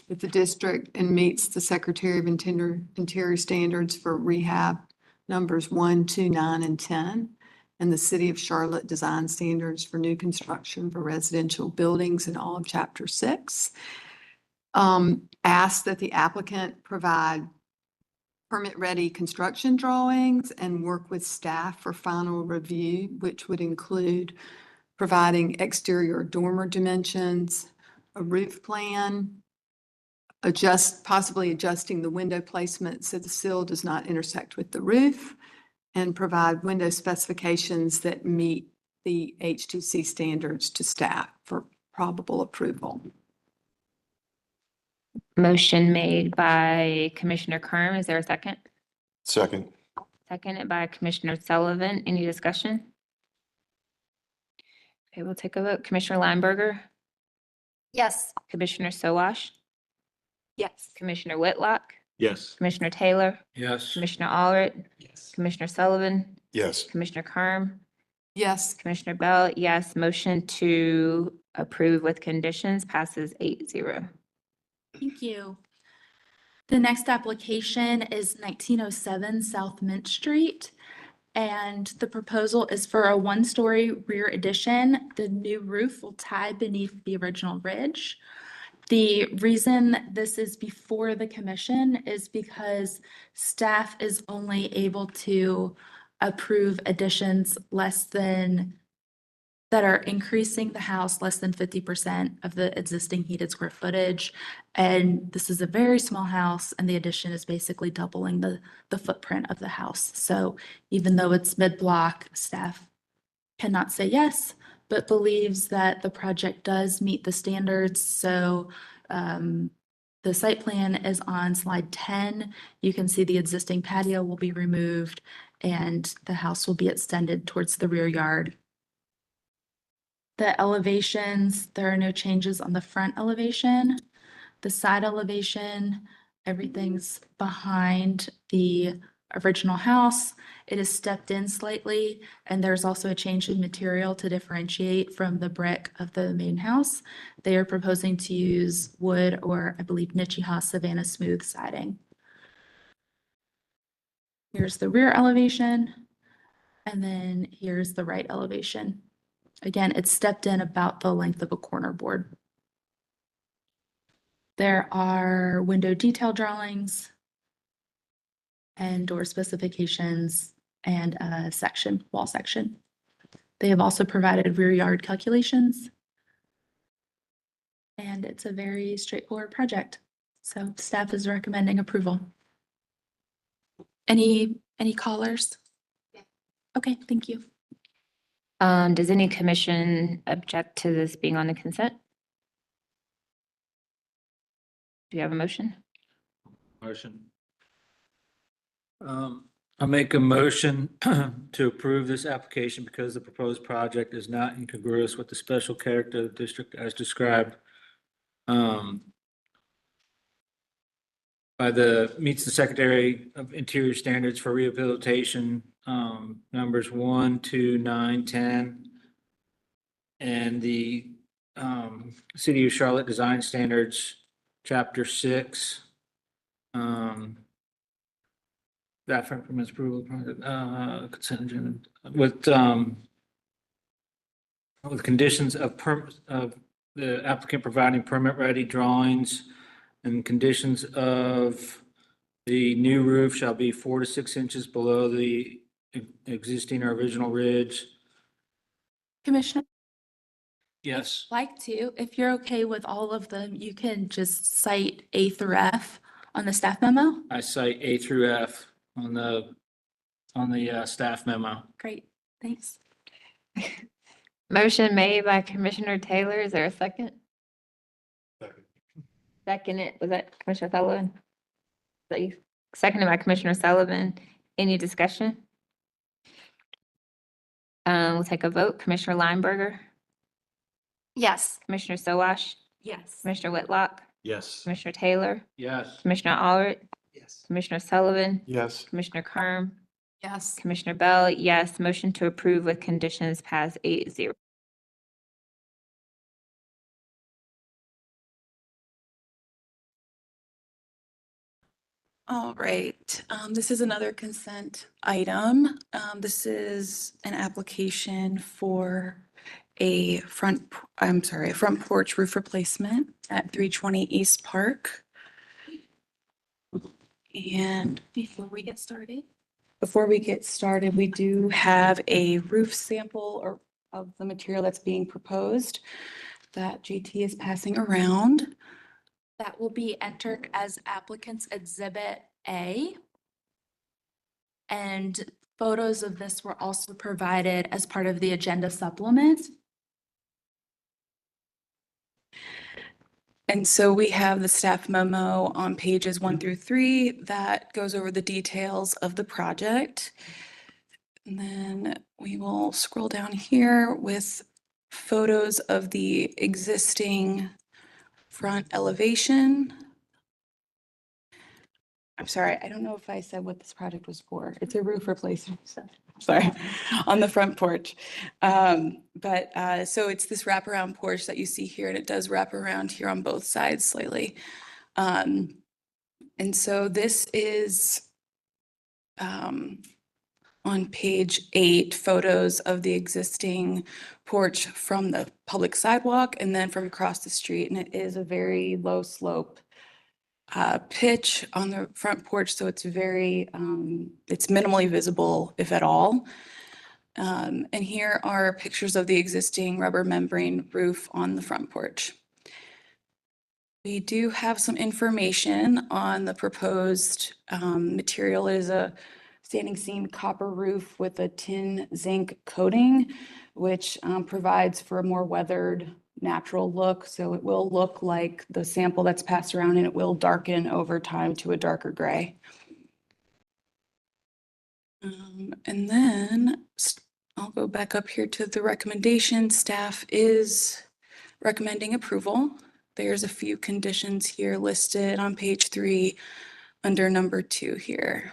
with the district and meets the Secretary of Interior standards for rehab numbers 1, 2, 9, and 10, and the City of Charlotte design standards for new construction for residential buildings in all of Chapter 6. Ask that the applicant provide permit-ready construction drawings and work with staff for final review, which would include providing exterior dormer dimensions, a roof plan, possibly adjusting the window placement so the sill does not intersect with the roof, and provide window specifications that meet the HTC standards to staff for probable approval. Motion made by Commissioner Kern. Is there a second? Second. Seconded by Commissioner Sullivan. Any discussion? Okay, we'll take a vote. Commissioner Lineberger, Yes. Commissioner Sowash, Yes. Commissioner Whitlock, Yes. Commissioner Taylor, Yes. Commissioner Allred, Yes. Commissioner Sullivan, Yes. Commissioner Kern, Yes. Commissioner Bell, yes. Motion to approve with conditions passes 8-0. Thank you. The next application is 1907 South Mint Street. And the proposal is for a one-story rear addition. The new roof will tie beneath the original ridge. The reason this is before the commission is because staff is only able to approve additions that are increasing the house less than 50% of the existing heated square footage. And this is a very small house, and the addition is basically doubling the footprint of the house. So even though it's mid-block, staff cannot say yes, but believes that the project does meet the standards. So the site plan is on slide 10. You can see the existing patio will be removed and the house will be extended towards the rear yard. The elevations, there are no changes on the front elevation. The side elevation, everything's behind the original house. It is stepped in slightly, and there's also a change in material to differentiate from the brick of the main house. They are proposing to use wood or, I believe, Nichiha Savannah Smooth siding. Here's the rear elevation, and then here's the right elevation. Again, it's stepped in about the length of a corner board. There are window detail drawings and door specifications and a section, wall section. They have also provided rear yard calculations. And it's a very straightforward project. So staff is recommending approval. Any callers? Yeah. Okay, thank you. Does any commission object to this being on the consent? Do you have a motion? Motion. I make a motion to approve this application because the proposed project is not incongruous with the special character of the district as described. Meets the Secretary of Interior standards for rehabilitation, numbers 1, 2, 9, 10. And the City of Charlotte Design Standards, Chapter 6. That for permits approval project, consent agenda with conditions of the applicant providing permit-ready drawings and conditions of the new roof shall be 4 to 6 inches below the existing or original ridge. Commissioner, Yes. like to, if you're okay with all of them, you can just cite A through F on the staff memo. I cite A through F on the staff memo. Great, thanks. Motion made by Commissioner Taylor. Is there a second? Second, was that Commissioner Sullivan? Is that you? Seconded by Commissioner Sullivan. Any discussion? We'll take a vote. Commissioner Lineberger, Yes. Commissioner Sowash, Yes. Commissioner Whitlock, Yes. Commissioner Taylor, Yes. Commissioner Allred, Yes. Commissioner Sullivan, Yes. Commissioner Kerm, Yes. Commissioner Bell. Yes, motion to approve with conditions pass 8-0. All right, this is another consent item. This is an application for a front porch roof replacement at 320 East Park. And before we get started, we do have a roof sample of the material that's being proposed that JT is passing around. That will be entered as applicant's exhibit A. And photos of this were also provided as part of the agenda supplement. And so we have the staff memo on pages 1 through 3 that goes over the details of the project. And then we will scroll down here with photos of the existing front elevation. I'm sorry, I don't know if I said what this project was for. It's a roof replacement, so, sorry, on the front porch. So it's this wraparound porch that you see here, and it does wrap around here on both sides slightly. And so this is on page 8 photos of the existing porch from the public sidewalk and then from across the street. And it is a very low slope pitch on the front porch, so it's very, it's minimally visible, if at all. And here are pictures of the existing rubber membrane roof on the front porch. We do have some information on the proposed material. It is a standing seam copper roof with a tin zinc coating, which provides for a more weathered natural look. So it will look like the sample that's passed around, and it will darken over time to a darker gray. And then I'll go back up here to the recommendation. Staff is recommending approval. There's a few conditions here listed on page 3 under number 2 here.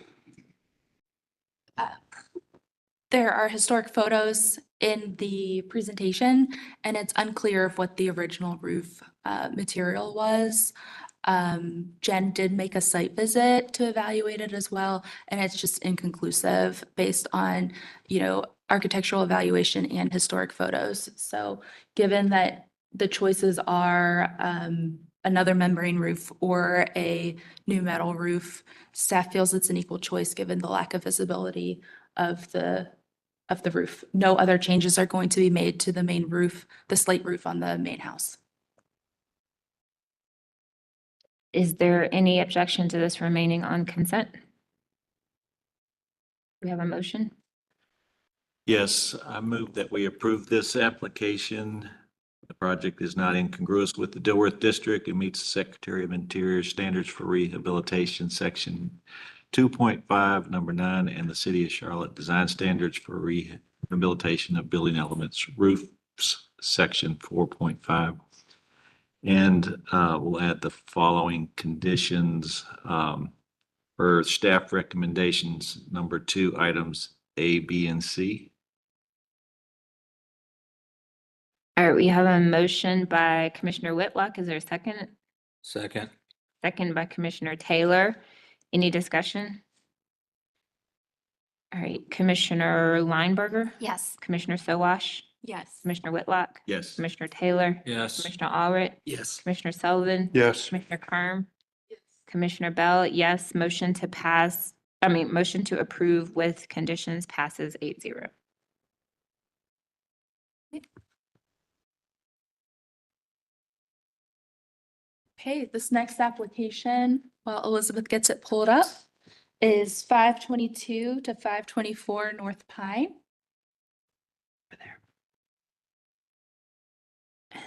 There are historic photos in the presentation, and it's unclear of what the original roof material was. Jen did make a site visit to evaluate it as well, and it's just inconclusive based on, architectural evaluation and historic photos. So given that the choices are another membrane roof or a new metal roof, staff feels it's an equal choice given the lack of visibility of the roof. No other changes are going to be made to the main roof, the slate roof on the main house. Is there any objection to this remaining on consent? We have a motion? Yes, I move that we approve this application. The project is not incongruous with the Dilworth District. It meets the Secretary of Interior standards for rehabilitation, section 2.5, number 9, and the City of Charlotte design standards for rehabilitation of building elements, roofs, section 4.5. And we'll add the following conditions for staff recommendations, number 2, items A, B, and C. All right, we have a motion by Commissioner Whitlock. Is there a second? Second. Second by Commissioner Taylor. Any discussion? All right, Commissioner Lineberger, Yes. Commissioner Sowash, Yes. Commissioner Whitlock, Yes. Commissioner Taylor, Yes. Commissioner Allred, Yes. Commissioner Sullivan, Yes. Commissioner Carm, Commissioner Bell, yes. Motion to approve with conditions passes 8-0. Okay, this next application, while Elizabeth gets it pulled up, is 522 to 524 North Pine. Over there. And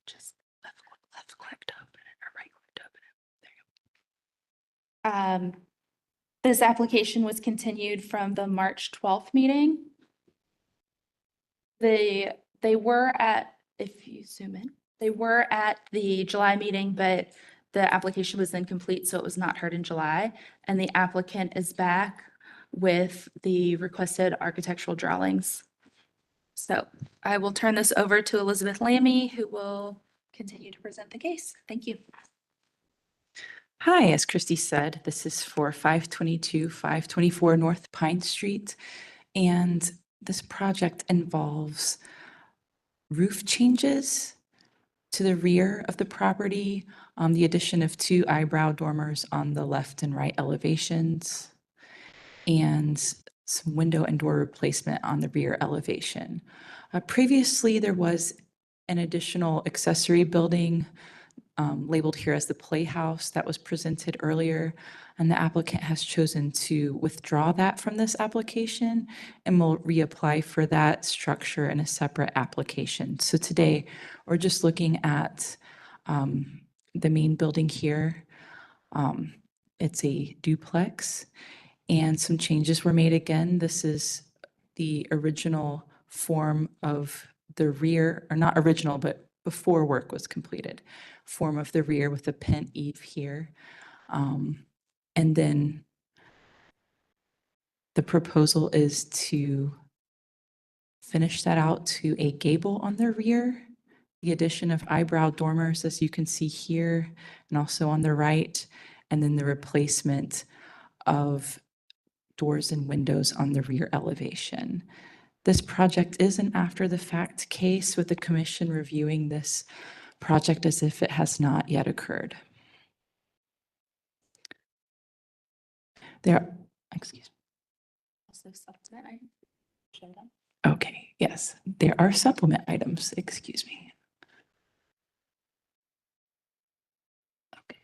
just left click to open it, or right click to open it. There you go. This application was continued from the March 12th meeting. They were at, if you zoom in, they were at the July meeting, but the application was incomplete, so it was not heard in July. And the applicant is back with the requested architectural drawings. So I will turn this over to Elizabeth Lammy, who will continue to present the case. Thank you. Hi, as Christy said, this is for 522, 524 North Pine Street. And this project involves roof changes to the rear of the property, the addition of 2 eyebrow dormers on the left and right elevations, and some window and door replacement on the rear elevation. Previously, there was an additional accessory building labeled here as the Playhouse that was presented earlier, and the applicant has chosen to withdraw that from this application and will reapply for that structure in a separate application. So today, we're just looking at the main building here. It's a duplex, and some changes were made again. This is the original form of the rear, or not original, but before work was completed, form of the rear with the pent eave here. And then the proposal is to finish that out to a gable on the rear, the addition of eyebrow dormers, as you can see here, and also on the right, and then the replacement of doors and windows on the rear elevation. This project is an after-the-fact case, with the commission reviewing this project as if it has not yet occurred. There, excuse me. Okay, yes, there are supplement items, excuse me. Okay.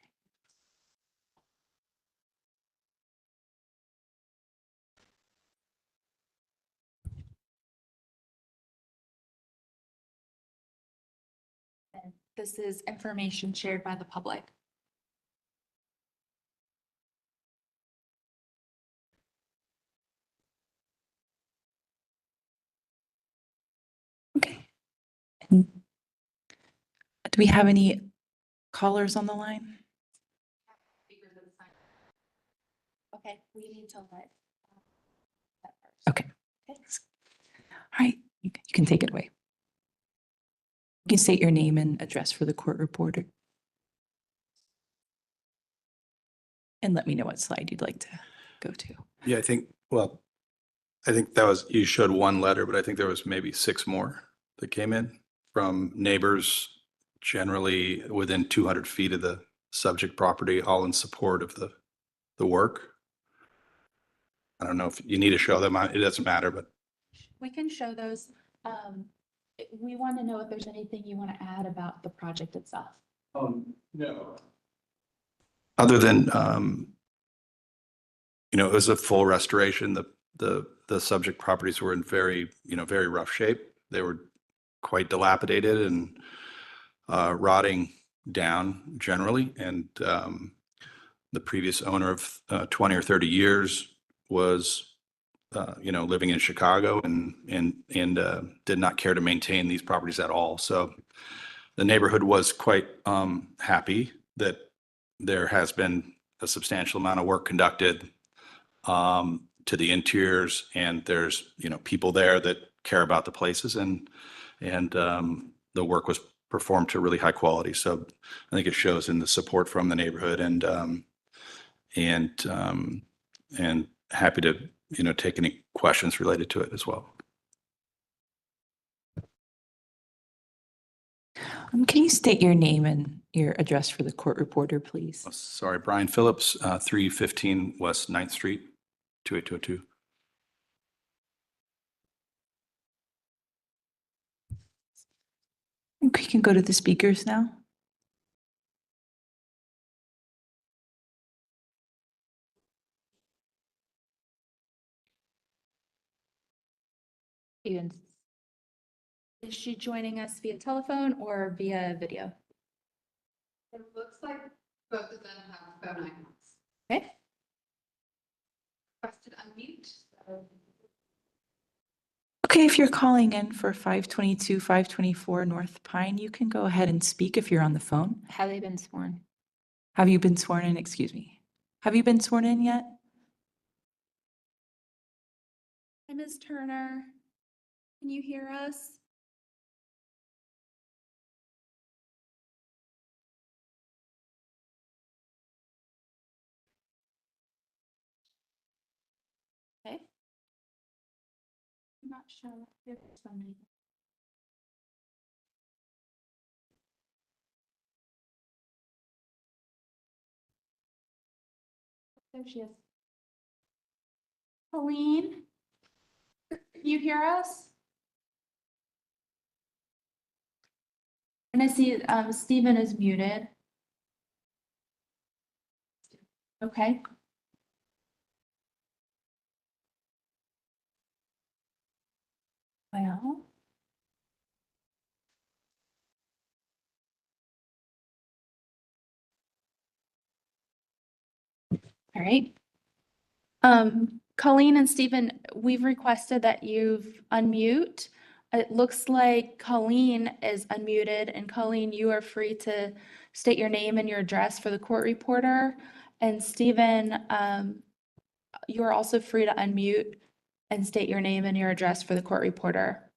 This is information shared by the public. Okay. And do we have any callers on the line? Okay, we need to let. Okay. All right, you can take it away. You can state your name and address for the court reporter. And let me know what slide you'd like to go to. Yeah, I think that was, you showed one letter, but I think there was maybe 6 more that came in from neighbors generally within 200 feet of the subject property, all in support of the work. I don't know if you need to show them, it doesn't matter, but We can show those. We want to know if there's anything you want to add about the project itself. no. Other than, it was a full restoration. The subject properties were in very rough shape. They were quite dilapidated and rotting down generally. And the previous owner of 20 or 30 years was, living in Chicago and did not care to maintain these properties at all. So the neighborhood was quite happy that there has been a substantial amount of work conducted to the interiors, and there's, people there that care about the places, and the work was performed to really high quality. So I think it shows in the support from the neighborhood, and happy to, take any questions related to it as well. Can you state your name and your address for the court reporter, please? Sorry, Brian Phillips, 315 West 9th Street, 28202. Okay, you can go to the speakers now. Is she joining us via telephone or via video? It looks like both of them have phone icons. Okay. Requested unmute. Okay, if you're calling in for 522, 524 North Pine, you can go ahead and speak if you're on the phone. Have they been sworn? Have you been sworn in? Excuse me. Have you been sworn in yet? Hi, Ms. Turner. Can you hear us? Okay. I'm not sure if there's so many. There she is. Colleen, can you hear us? And I see Stephen is muted. Okay. Well. All right. Colleen and Stephen, we've requested that you've unmute. It looks like Colleen is unmuted, and Colleen, you are free to state your name and your address for the court reporter. And Stephen, you are also free to unmute and state your name and your address for the court reporter.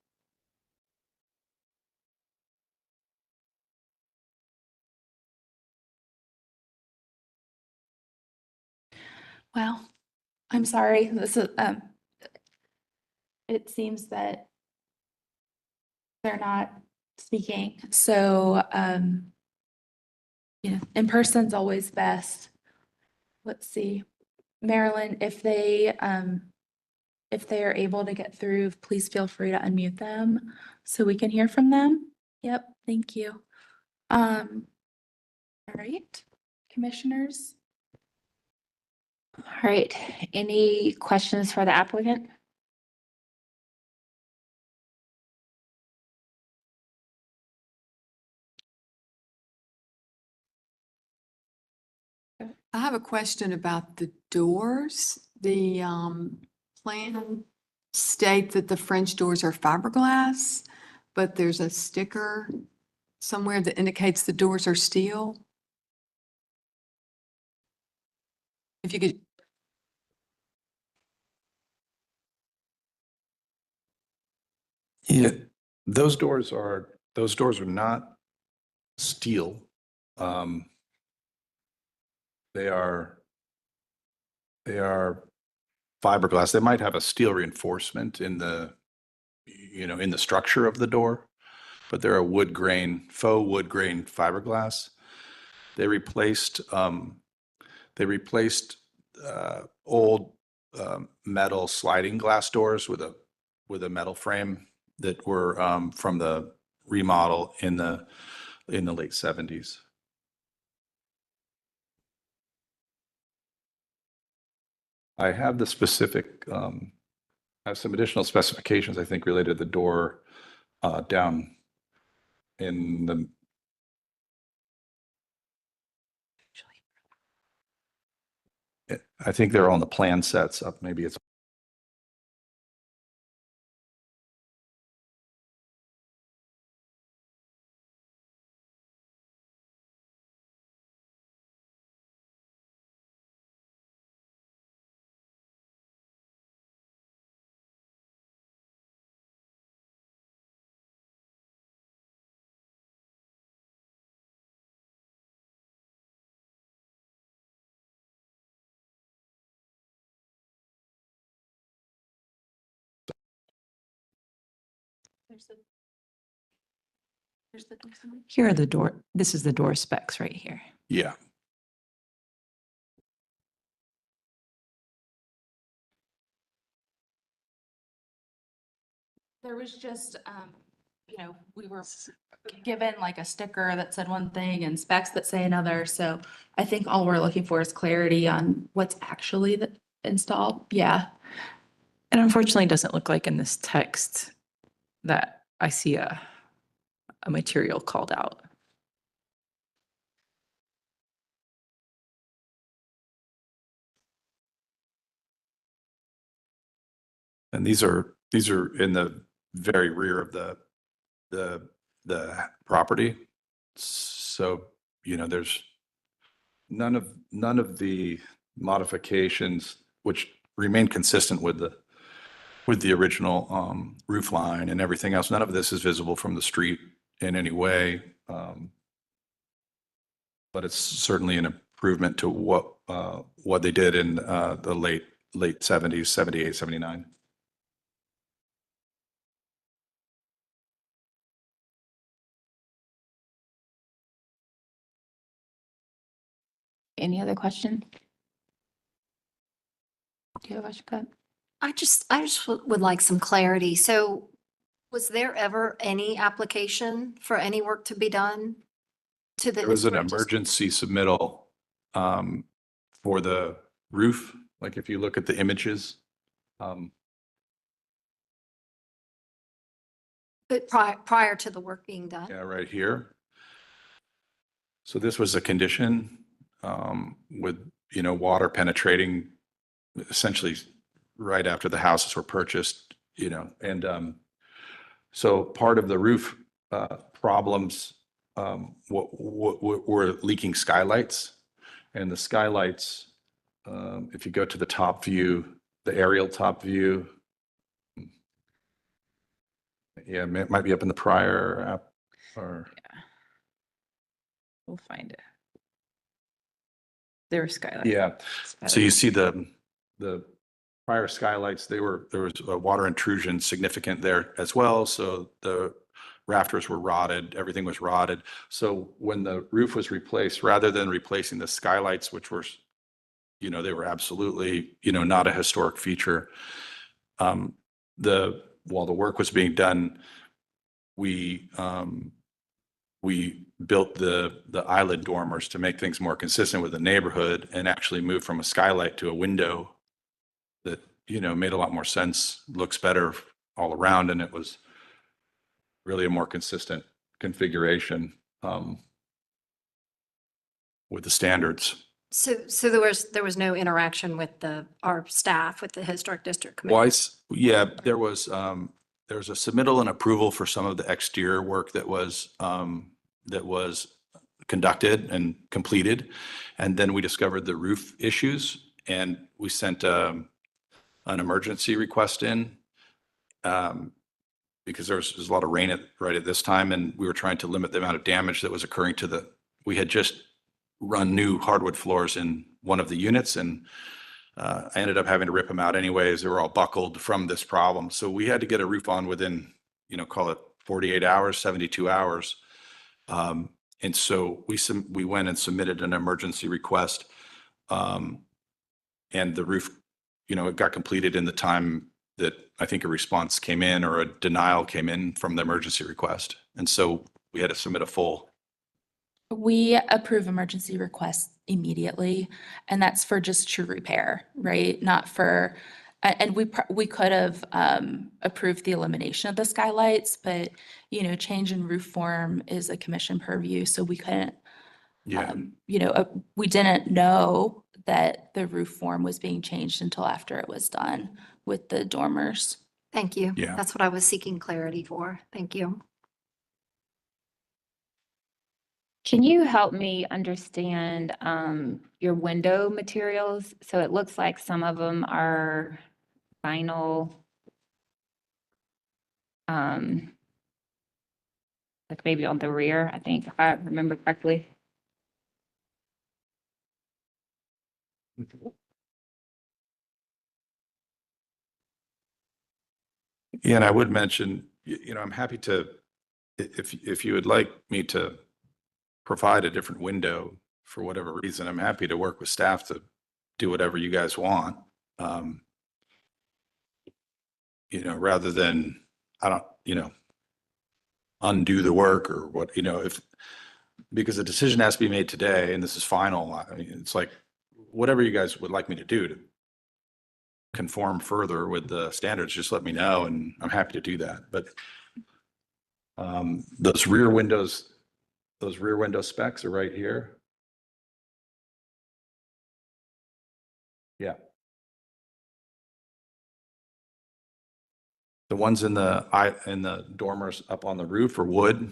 Well, I'm sorry, this is, it seems that they're not speaking, so, in person's always best. Let's see, Marilyn, if they are able to get through, please feel free to unmute them so we can hear from them. Yep, thank you. All right, commissioners. All right, any questions for the applicant? I have a question about the doors. The plan states that the French doors are fiberglass, but there's a sticker somewhere that indicates the doors are steel. If you could. Yeah, those doors are not steel. They are fiberglass. They might have a steel reinforcement in the, in the structure of the door, but they're a faux wood grain fiberglass. They replaced old metal sliding glass doors with a metal frame that were from the remodel in the late 70s. I have the specific, I have some additional specifications, I think, related to the door down in the. I think they're on the plan sets up. Maybe it's. Here are the door, this is the door specs right here. Yeah. There was just, we were given like a sticker that said one thing and specs that say another. So I think all we're looking for is clarity on what's actually installed. Yeah. And unfortunately, it doesn't look like in this text that I see a material called out. And these are in the very rear of the property. So, there's none of the modifications which remain consistent with the original roof line and everything else. None of this is visible from the street in any way. But it's certainly an improvement to what they did in the late 70s, 78, 79. Any other question? Do you have a question? I just would like some clarity. So was there ever any application for any work to be done to the? There was an historic district? emergency submittal for the roof. Like if you look at the images. But prior to the work being done? Yeah, right here. So this was a condition with, water penetrating essentially right after the houses were purchased, and so part of the roof problems were leaking skylights, and the skylights, if you go to the top view, the aerial top view, yeah, it might be up in the prior app or. Yeah. We'll find it. There are skylights. Yeah, so you see the prior skylights, there was a water intrusion significant there as well. So the rafters were rotted, everything was rotted. So when the roof was replaced, rather than replacing the skylights, which were, they were absolutely, not a historic feature. While the work was being done, we built the island dormers to make things more consistent with the neighborhood and actually moved from a skylight to a window that, made a lot more sense, looks better all around. And it was really a more consistent configuration with the standards. So there was no interaction with our staff, with the Historic District Commission? Yeah, there was a submittal and approval for some of the exterior work that was conducted and completed. And then we discovered the roof issues and we sent an emergency request in because there was a lot of rain right at this time, and we were trying to limit the amount of damage that was occurring we had just run new hardwood floors in one of the units, and I ended up having to rip them out anyways. They were all buckled from this problem. So we had to get a roof on within, call it 48 hours, 72 hours. And so we went and submitted an emergency request. And the roof, it got completed in the time that I think a response came in or a denial came in from the emergency request. And so we had to submit a full. We approve emergency requests immediately, and that's for just true repair, right? Not for, and we could have approved the elimination of the skylights, but, change in roof form is a commission purview, so we couldn't, we didn't know that the roof form was being changed until after it was done with the dormers. Thank you. Yeah. That's what I was seeking clarity for. Thank you. Can you help me understand your window materials? So it looks like some of them are vinyl, like maybe on the rear, I think, if I remember correctly. Yeah, and I would mention, I'm happy to, if you would like me to provide a different window for whatever reason, I'm happy to work with staff to do whatever you guys want. Rather than, undo the work or what, because the decision has to be made today and this is final. I mean, it's like, whatever you guys would like me to do to conform further with the standards, just let me know and I'm happy to do that. But those rear window specs are right here. Yeah. The ones in the dormers up on the roof are wood.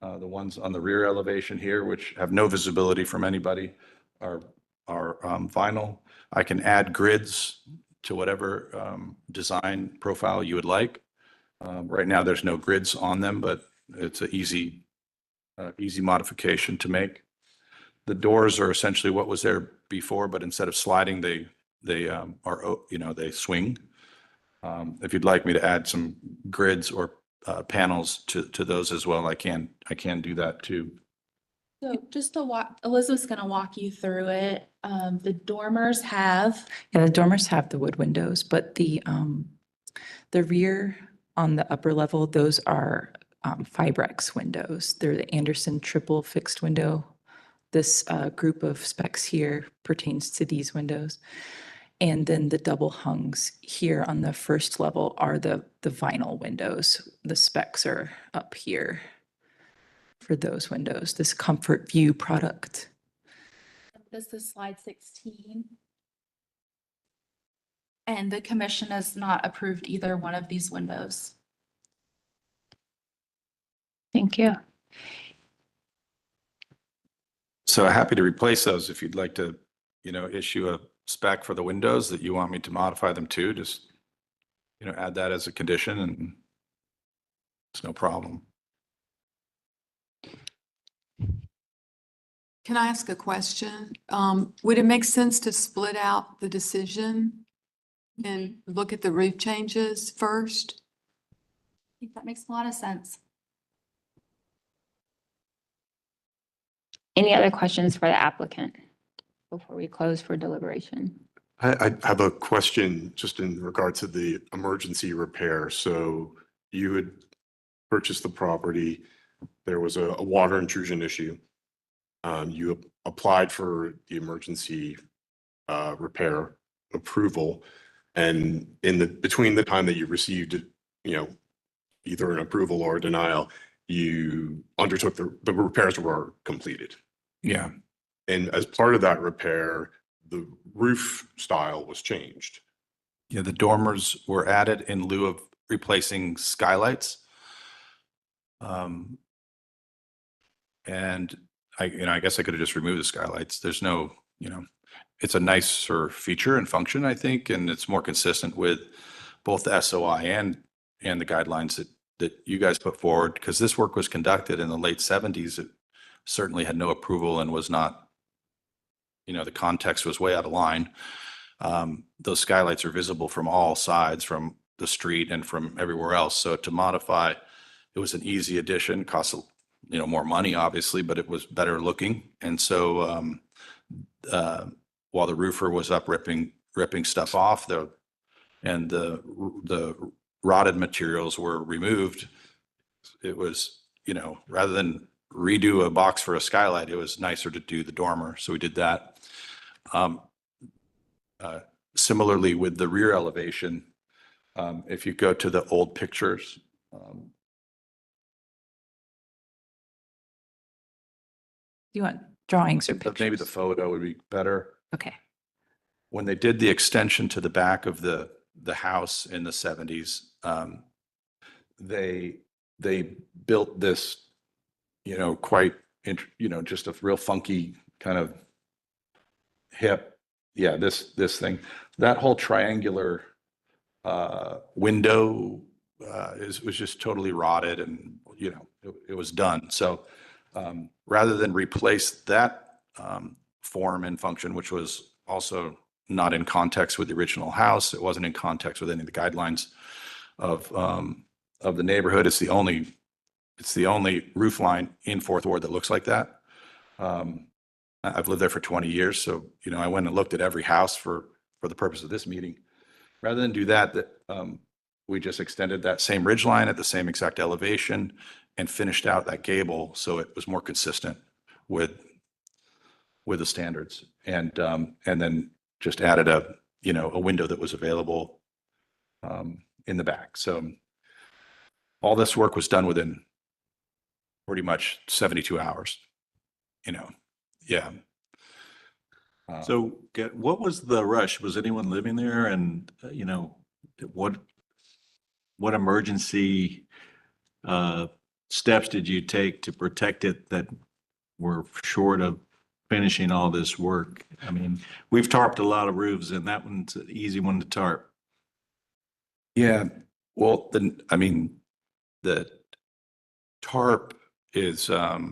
The ones on the rear elevation here, which have no visibility from anybody, are vinyl. I can add grids to whatever design profile you would like. Right now, there's no grids on them, but it's an easy modification to make. The doors are essentially what was there before, but instead of sliding, they swing. If you'd like me to add some grids or panels to those as well, I can do that too. So just to walk, Elizabeth's going to walk you through it. The dormers have. Yeah, the dormers have the wood windows, but the rear on the upper level, those are Fibrex windows. They're the Anderson triple fixed window. This group of specs here pertains to these windows. And then the double hungs here on the first level are the vinyl windows. The specs are up here for those windows, this Comfort View product. This is slide 16. And the commission has not approved either one of these windows. Thank you. So happy to replace those if you'd like to, issue a spec for the windows that you want me to modify them to, just, add that as a condition and it's no problem. Can I ask a question? Would it make sense to split out the decision and look at the roof changes first? I think that makes a lot of sense. Any other questions for the applicant before we close for deliberation? I have a question just in regard to the emergency repair. So you had purchased the property, there was a water intrusion issue. You applied for the emergency repair approval. And between the time that you received, either an approval or a denial, you undertook the repairs were completed. Yeah. And as part of that repair, the roof style was changed. Yeah, the dormers were added in lieu of replacing skylights. And I guess I could have just removed the skylights. There's no, it's a nicer feature and function, I think, and it's more consistent with both the SOI and the guidelines that you guys put forward, because this work was conducted in the late 70s. It certainly had no approval and was not, the context was way out of line. Those skylights are visible from all sides, from the street and from everywhere else. So to modify, it was an easy addition, cost more money, obviously, but it was better looking. And so while the roofer was up ripping stuff off, the rotted materials were removed. It was, rather than redo a box for a skylight, it was nicer to do the dormer. So we did that. Similarly with the rear elevation, if you go to the old pictures, Do you want drawings or pictures? maybe the photo would be better. Okay. When they did the extension to the back of the house in the 70s, they built this, quite, just a real funky kind of hip. Yeah, this thing, that whole triangular window was just totally rotted, and it was done. So rather than replace that form and function, which was also not in context with the original house, it wasn't in context with any of the guidelines of the neighborhood. It's the only roof line in Fourth Ward that looks like that. I've lived there for 20 years, so I went and looked at every house for the purpose of this meeting. Rather than do that, we just extended that same ridge line at the same exact elevation and finished out that gable so it was more consistent with the standards, and then just added a window that was available in the back. So all this work was done within pretty much 72 hours. Yeah. So what was the rush? Was anyone living there? And, what emergency steps did you take to protect it that were short of finishing all this work? I mean, we've tarped a lot of roofs, and that one's an easy one to tarp. Yeah. Well, the tarp is, that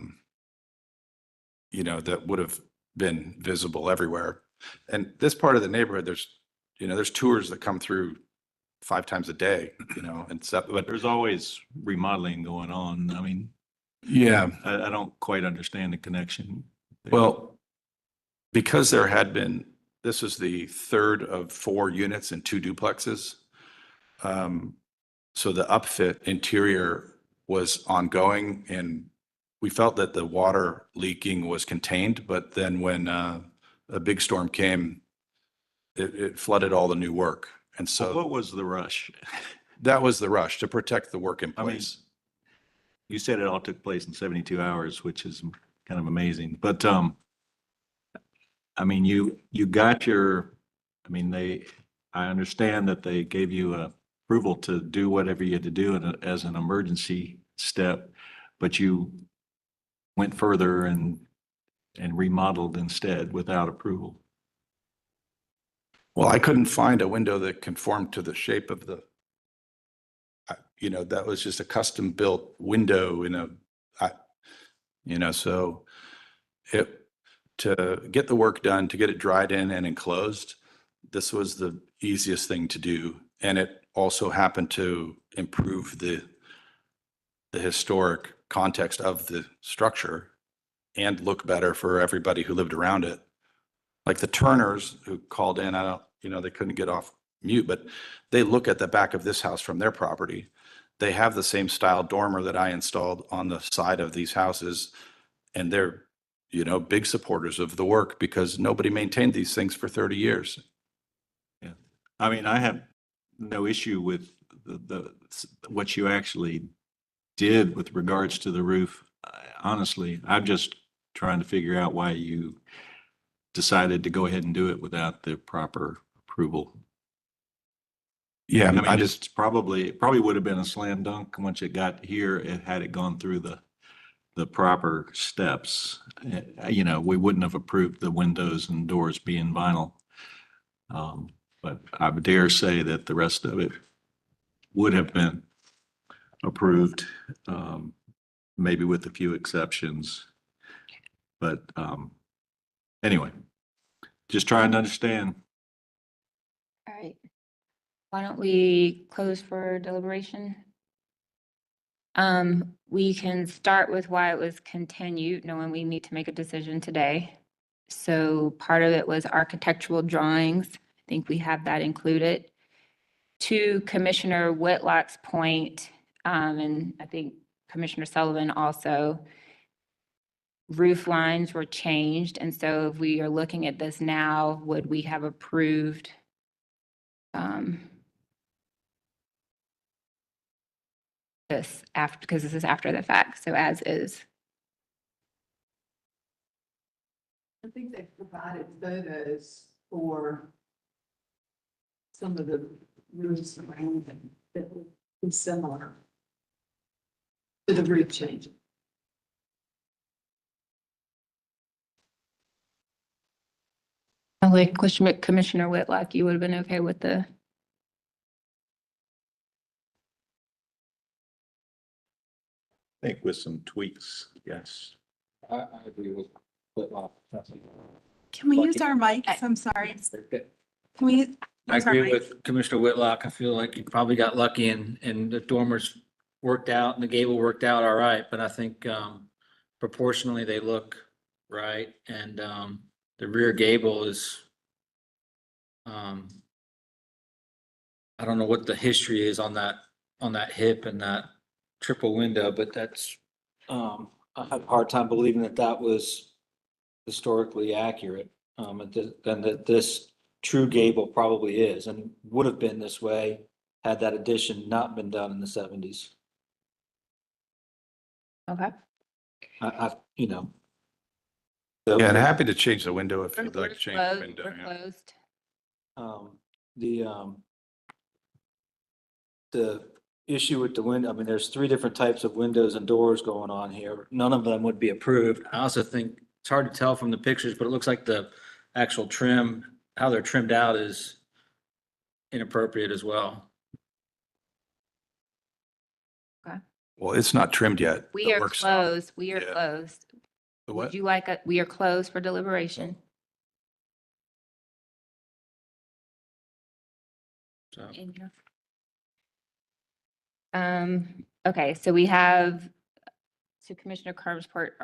would have been visible everywhere. And this part of the neighborhood, there's tours that come through 5 times a day, and stuff, but There's always remodeling going on. I mean, yeah. I don't quite understand the connection there. Well, because this is the third of 4 units and 2 duplexes. So the upfit interior was ongoing, and we felt that the water leaking was contained, but then when a big storm came, it flooded all the new work. And so What was the rush? that was the rush, to protect the work in I mean, place. You said it all took place in 72 hours, which is kind of amazing. But, you got I understand that they gave you approval to do whatever you had to do as an emergency step, but you went further and remodeled instead without approval. Well, I couldn't find a window that conformed to the shape of that was just a custom built window so to get the work done, to get it dried in and enclosed, this was the easiest thing to do. And it also happened to improve the historic context of the structure and look better for everybody who lived around it. Like the Turners who called in, they couldn't get off mute, but they look at the back of this house from their property. They have the same style dormer that I installed on the side of these houses. And they're, big supporters of the work because nobody maintained these things for 30 years. Yeah. I mean, I have no issue with what you actually did with regards to the roof. Honestly, I'm just trying to figure out why you decided to go ahead and do it without the proper approval. Yeah, I mean, it's probably would have been a slam dunk once it got here, had it gone through the proper steps. We wouldn't have approved the windows and doors being vinyl. But I would dare say that the rest of it would have been approved, maybe with a few exceptions. But anyway, just trying to understand. All right. Why don't we close for deliberation? We can start with why it was continued, knowing we need to make a decision today. So part of it was architectural drawings. I think we have that included. To Commissioner Whitlock's point, and I think Commissioner Sullivan also, roof lines were changed. And so if we are looking at this now, would we have approved this after, because this is after the fact, so as is. I think they provided photos for some of the roofs around them that would be similar to the roof change. Like Commissioner Whitlock, you would have been okay with the. I think with some tweaks, yes. I agree with Whitlock. Can we use our mics? I'm sorry. Can we? I use our agree mics? with Commissioner Whitlock. I feel like you probably got lucky and the dormers worked out and the gable worked out all right, but I think proportionally they look right. And the rear gable is, I don't know what the history is on that hip and that triple window, but that's, I have a hard time believing that was historically accurate. And that this true gable probably is and would have been this way had that addition not been done in the 70s. Okay. Yeah, and happy to change the window if you'd like to change the Closed, window. we're Yeah. closed. The issue with the window, I mean, there's 3 different types of windows and doors going on here. None of them would be approved. I also think it's hard to tell from the pictures, but it looks like the actual trim, how they're trimmed out is inappropriate as well. Well, it's not trimmed yet. We The are work's- closed. We are Yeah. closed. The Would what? you like we are closed for deliberation. So. In here. Okay, so we have, to Commissioner Carver's part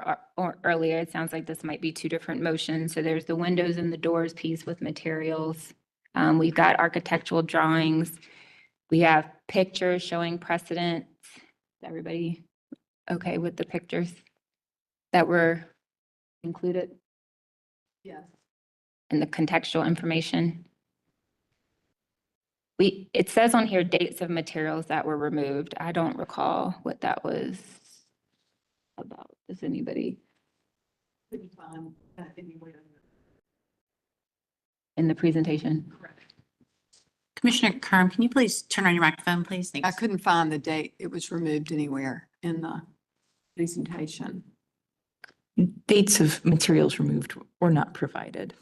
earlier, it sounds like this might be 2 different motions. So there's the windows and the doors piece with materials. We've got architectural drawings. We have pictures showing precedents. Is everybody okay with the pictures that were included Yes. in the contextual information? It says on here dates of materials that were removed. I don't recall what that was about. Does anybody Couldn't find that anywhere. in the presentation? Commissioner Kerm, can you please turn on your microphone, please? I Thanks. couldn't find the date it was removed anywhere in the presentation. Dates of materials removed were not provided.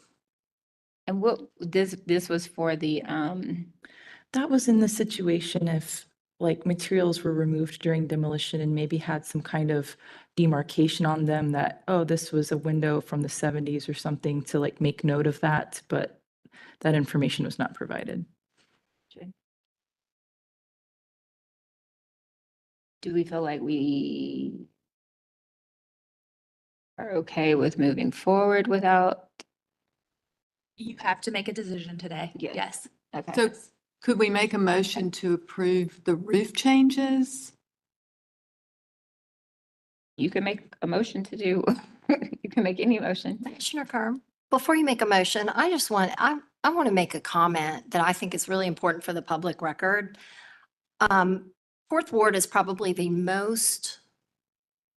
And what, this was for the, That was in the situation if like materials were removed during demolition and maybe had some kind of demarcation on them that, oh, this was a window from the 70s or something to like make note of that. But that information was not provided. Do we feel like we are okay with moving forward without? You have to make a decision today. Yes. Yes. Okay. So could we make a motion to approve the roof changes? You can make a motion to do, you can make any motion. Commissioner Kerm, before you make a motion, I want to make a comment that I think is really important for the public record. Fourth Ward is probably the most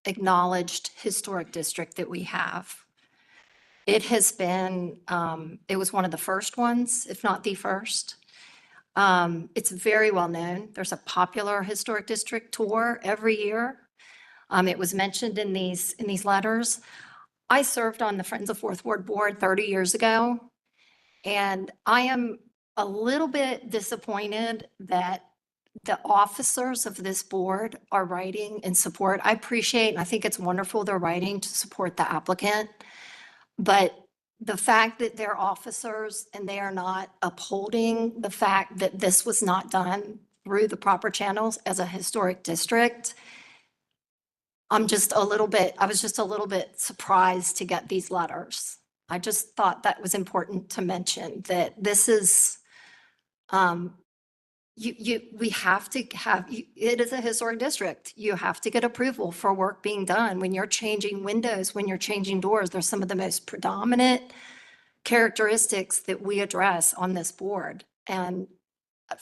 acknowledged historic district that we have. It has been, it was one of the first ones, if not the first. It's very well known. There's a popular historic district tour every year. It was mentioned in these letters. I served on the Friends of Fourth Ward Board 30 years ago, and I am a little bit disappointed that the officers of this board are writing in support. I appreciate, and I think it's wonderful they're writing to support the applicant. But the fact that they're officers and they are not upholding the fact that this was not done through the proper channels as a historic district, I was just a little bit surprised to get these letters. I just thought that was important to mention that this is, we have to have, it is a historic district. You have to get approval for work being done. When you're changing windows, when you're changing doors, they're some of the most predominant characteristics that we address on this board. And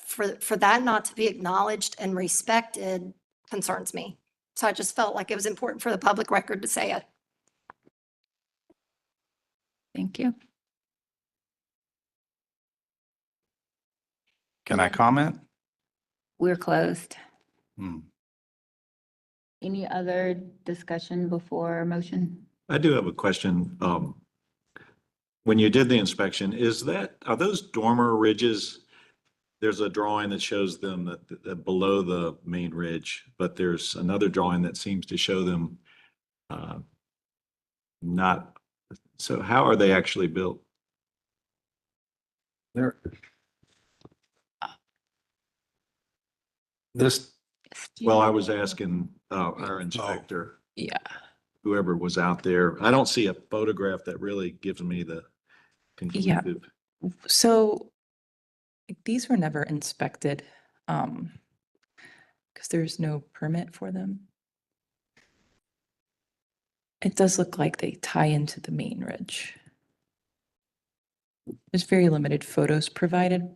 for that not to be acknowledged and respected concerns me. So I just felt like it was important for the public record to say it. Thank you. Can I comment? We're closed. Hmm. Any other discussion before motion? I do have a question. When you did the inspection, are those dormer ridges? There's a drawing that shows them that below the main ridge, but there's another drawing that seems to show them not. So how are they actually built? Well, I was asking our inspector. Yeah. Whoever was out there. I don't see a photograph that really gives me the Yeah. conclusive. So like, these were never inspected because there's no permit for them. It does look like they tie into the main ridge. There's very limited photos provided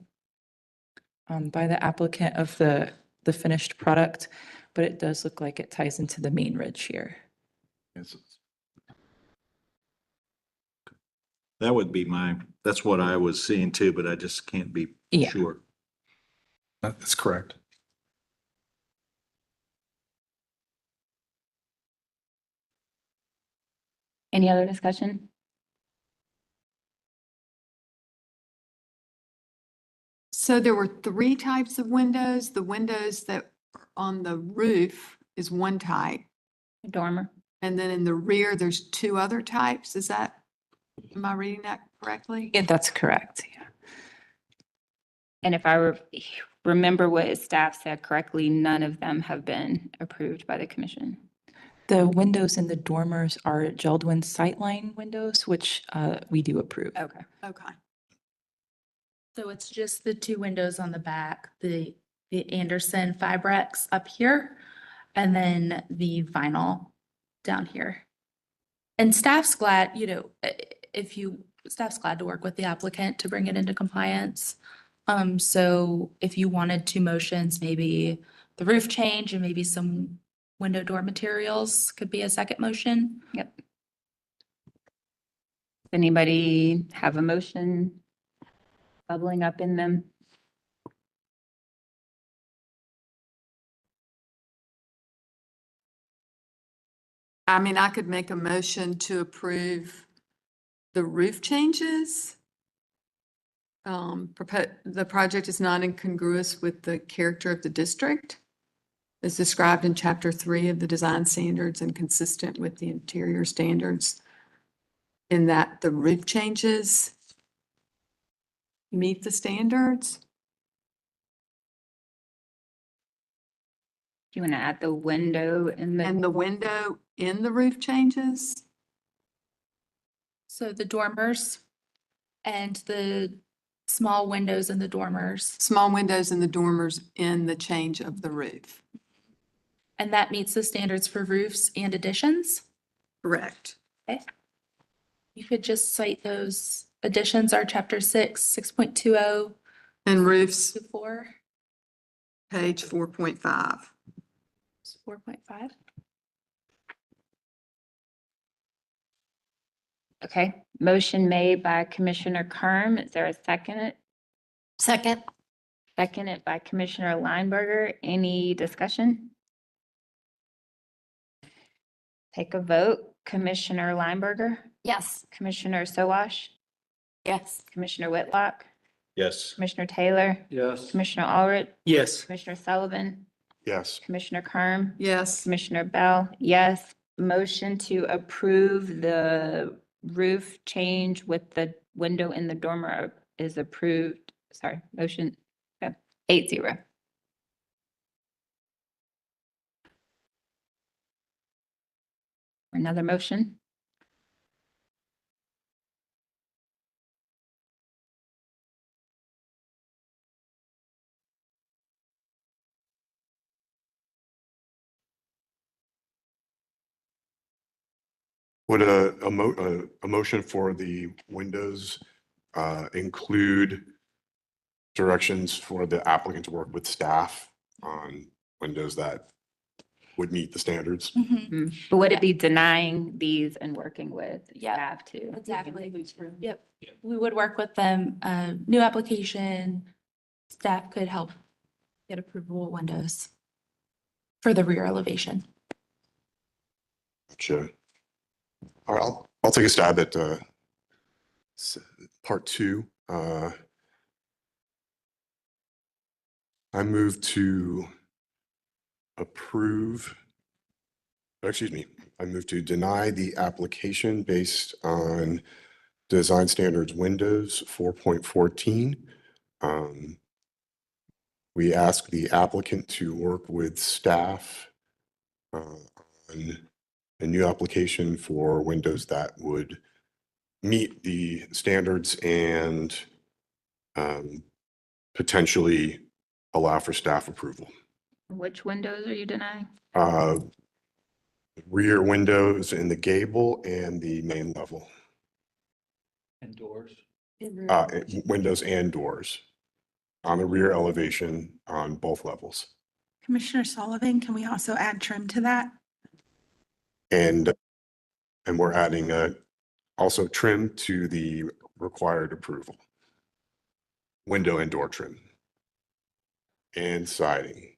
by the applicant of the finished product, but it does look like it ties into the main ridge here. That would be that's what I was seeing too, but I just can't be Yeah. sure. That's correct. Any other discussion? So there were 3 types of windows. The windows that are on the roof is one type. Dormer. And then in the rear, there's 2 other types. Am I reading that correctly? Yeah, that's correct. Yeah. And if I remember what staff said correctly, none of them have been approved by the commission. The windows in the dormers are Geldwin sightline windows, which we do approve. Okay. Okay. So it's just the 2 windows on the back, the Anderson Fibrex up here, and then the vinyl down here. And staff's glad, staff's glad to work with the applicant to bring it into compliance. So if you wanted 2 motions, maybe the roof change and maybe some window door materials could be a second motion. Yep. Anybody have a motion bubbling up in them? I mean, I could make a motion to approve the roof changes. The project is not incongruous with the character of the district as described in Chapter 3 of the design standards and consistent with the interior standards in that the roof changes meet the standards. Do you want to add the window in And the window in the roof changes? So the dormers and the small windows in the dormers, Small windows in the dormers in the change of the roof. and that meets the standards for roofs and additions. Correct. Okay. You could just cite those additions are chapter 6, 6.20 And roofs, to 4, page 4.5. 4.5. Okay, motion made by Commissioner Kerm. Is there a second? Second. Seconded by Commissioner Lineberger. Any discussion? Take a vote. Commissioner Lineberger, Yes. Commissioner Sowash, Yes. Commissioner Whitlock, Yes. Commissioner Taylor, Yes. Commissioner Allred, Yes. Commissioner Sullivan, Yes. Commissioner Kerm, Yes. Commissioner Bell. Yes. Motion to approve the roof change with the window in the dormer is approved. Sorry, motion 8-0. Another motion? Would a motion for the windows include directions for the applicant to work with staff on windows that would meet the standards? But would it be denying these and working with Yeah, staff too? exactly. Yep. We would work with them, new application, staff could help get approval of windows for the rear elevation. Gotcha. All right, I'll take a stab at part 2. I move to approve, excuse me, I move to deny the application based on Design Standards Windows 4.14. We ask the applicant to work with staff on a new application for windows that would meet the standards and potentially allow for staff approval. Which windows are you denying? Rear windows in the gable and the main level, And doors. windows and doors on the rear elevation on both levels. Commissioner Sullivan, can we also add trim to that? And we're adding also trim to the required approval. Window and door trim. And siding.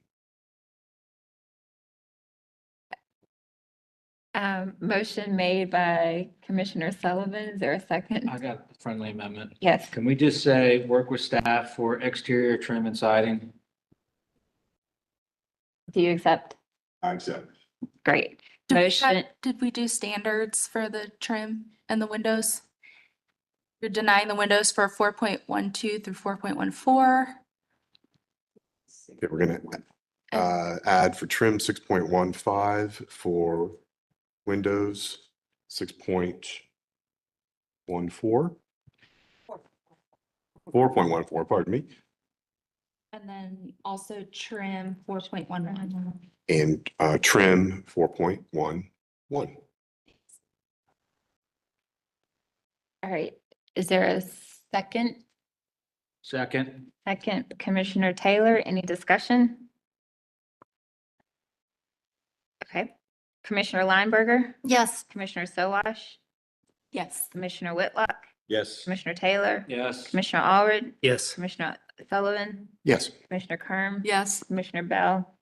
Motion made by Commissioner Sullivan. Is there a second? I got a friendly amendment. Yes. Can we just say, work with staff for exterior trim and siding? Do you accept? I accept. Great. Did we Motion, have- Did we do standards for the trim and the windows? You're denying the windows for 4.12 through 4.14. Okay, we're gonna add for trim 6.15, for windows 6.14. 4.14, pardon me, And then also trim 4.11. and trim 4.11. all right. Is there a second? Second. Second, Commissioner Taylor, any discussion? Okay. Commissioner Lineberger, Yes. Commissioner Sowash, Yes. Commissioner Whitlock, Yes. Commissioner Taylor, Yes. Commissioner Allred, Yes. Commissioner Sullivan, Yes. Commissioner Kerm. Yes. Commissioner Bell.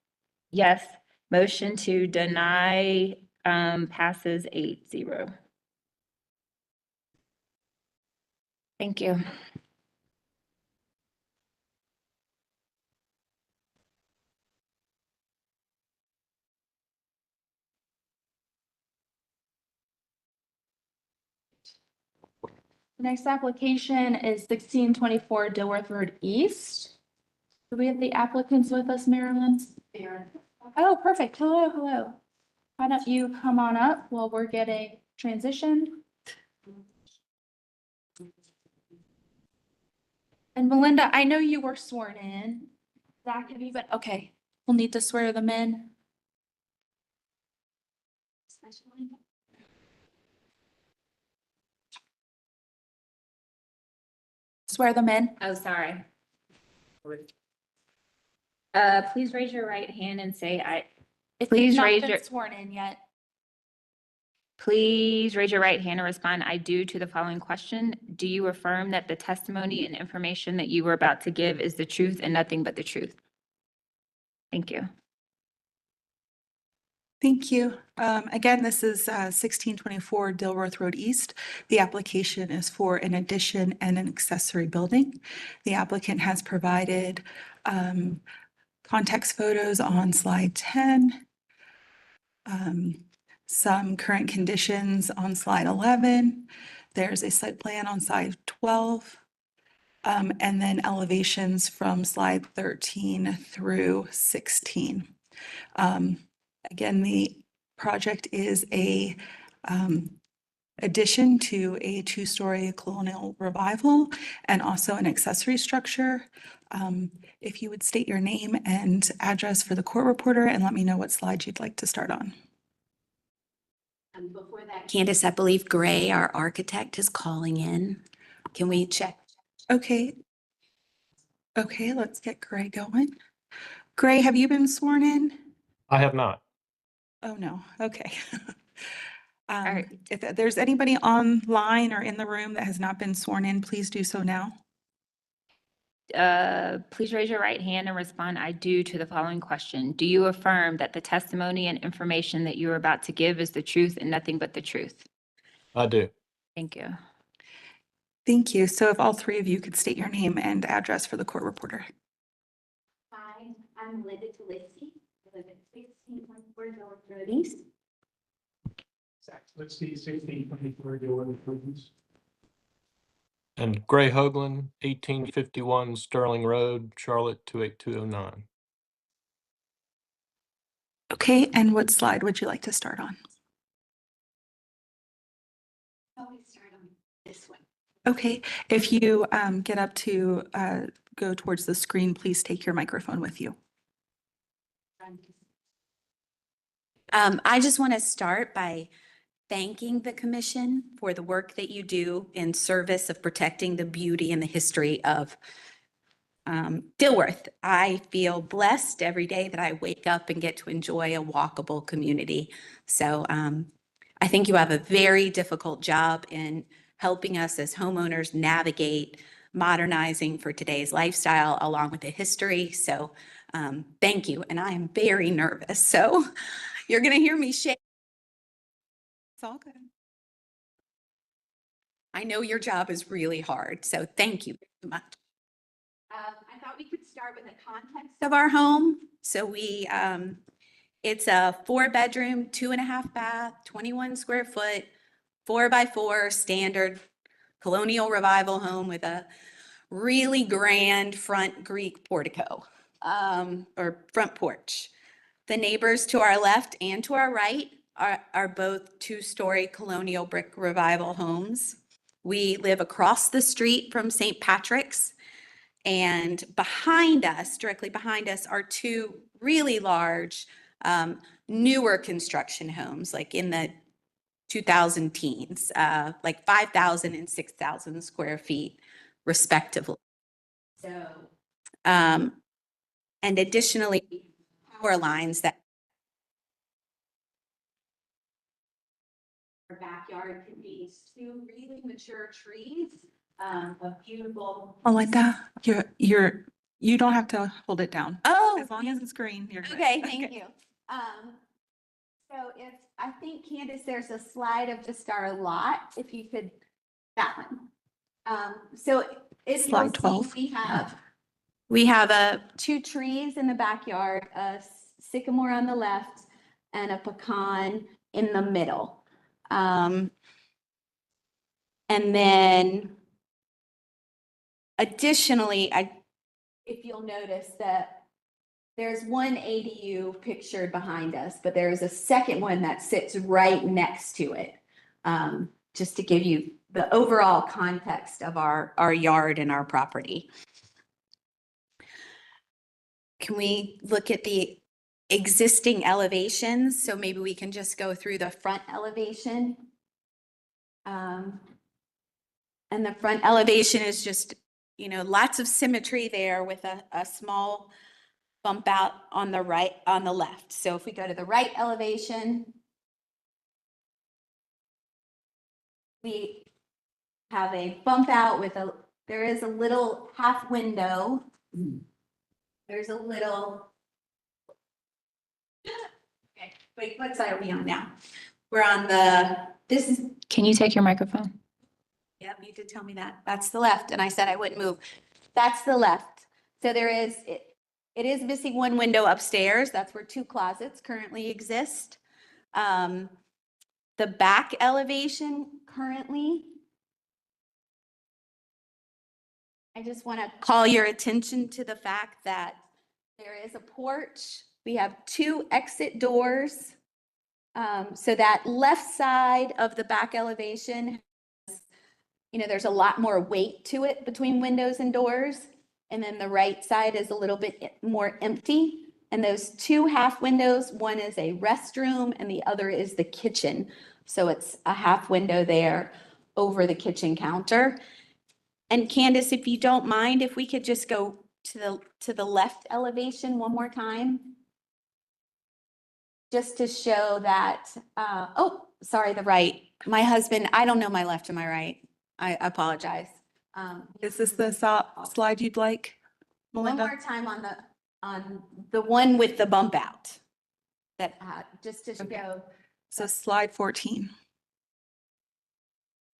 Yes. Motion to deny passes 8-0. Thank you. The next application is 1624 Dilworth Road East. Do we have the applicants with us, Marilyn? Oh, perfect. Hello, hello. Why don't you come on up while we're getting transitioned? And Melinda, I know you were sworn in. Zach, have you been? Okay, we'll need to swear them in. Swear them in. Oh, sorry. Please raise your right hand and say I. If Please you've not raise been your. sworn in yet. Please raise your right hand and respond, I do, to the following question. Do you affirm that the testimony and information that you were about to give is the truth and nothing but the truth? Thank you. Thank you. Again, this is 1624 Dilworth Road East. The application is for an addition and an accessory building. The applicant has provided context photos on slide 10. Some current conditions on slide 11. There's a site plan on slide 12. And then elevations from slide 13 through 16. Again, the project is a addition to a two-story colonial revival and also an accessory structure. If you would state your name and address for the court reporter and let me know what slide you'd like to start on. Before that, Candace, I believe Gray, our architect, is calling in. Can we check? Okay. Okay, let's get Gray going. Gray, have you been sworn in? I have not. Oh, no. Okay. If there's anybody online or in the room that has not been sworn in, please do so now. Please raise your right hand and respond, I do, to the following question. Do you affirm that the testimony and information that you are about to give is the truth and nothing but the truth? I do. Thank you. Thank you. So if all three of you could state your name and address for the court reporter. Hi, I'm Linda Talisky. I live at 1624 Dilworth Road East. Let's see, 1624 Dilworth Road East. And Gray Hoagland, 1851 Sterling Road, Charlotte 28209. Okay, and what slide would you like to start on? Always start on this one. Okay, if you get up to go towards the screen, please take your microphone with you. I just want to start by thanking the commission for the work that you do in service of protecting the beauty and the history of Dilworth. I feel blessed every day that I wake up and get to enjoy a walkable community. So I think you have a very difficult job in helping us as homeowners navigate modernizing for today's lifestyle along with the history. So thank you. And I am very nervous. So you're going to hear me shake. It's all good. I know your job is really hard, so thank you very much. I thought we could start with the context of our home. So it's a 4-bedroom, 2.5 bath, 21 square foot, 4x4 standard colonial revival home with a really grand front Greek portico or front porch. The neighbors to our left and to our right are both 2-story colonial brick revival homes. We live across the street from St. Patrick's, and behind us, directly behind us, are 2 really large, newer construction homes, like in the 2000 teens, like 5,000 and 6,000 square feet, respectively. So, and additionally, power lines that our backyard contains 2 really mature trees of beautiful. Melinda, you don't have to hold it down. Oh, as long as it's green, you're good. okay, thank you. So if I think Candace, there's a slide of just our lot. If you could, that one. So if Slide you'll 12. see, we have 2 trees in the backyard, a sycamore on the left and a pecan in the middle. And then additionally, if you'll notice that there's one ADU pictured behind us, but there is a second one that sits right next to it. Just to give you the overall context of our yard and our property. Can we look at the existing elevations? So maybe we can just go through the front elevation. And the front elevation is just, lots of symmetry there with a small bump out on the right, on the left. So if we go to the right elevation, we have a bump out with there is a little half window. There's a little, okay, wait, what side are we on now? We're on Can you take your microphone? Yep, you did tell me that. That's the left, and I said I wouldn't move. That's the left. So it is missing one window upstairs. That's where 2 closets currently exist. The back elevation currently, I just want to call your attention to the fact that there is a porch. We have 2 exit doors. So that left side of the back elevation, there's a lot more weight to it between windows and doors. And then the right side is a little bit more empty. And those 2 half windows, one is a restroom and the other is the kitchen. So it's a half window there over the kitchen counter. And Candace, if you don't mind, if we could just go to the left elevation one more time. Just to show that, sorry, the right. My husband, I don't know my left and my right. I apologize. Is this the slide you'd like, One Melinda? more time on the one with the bump out. That, just to show. So slide 14.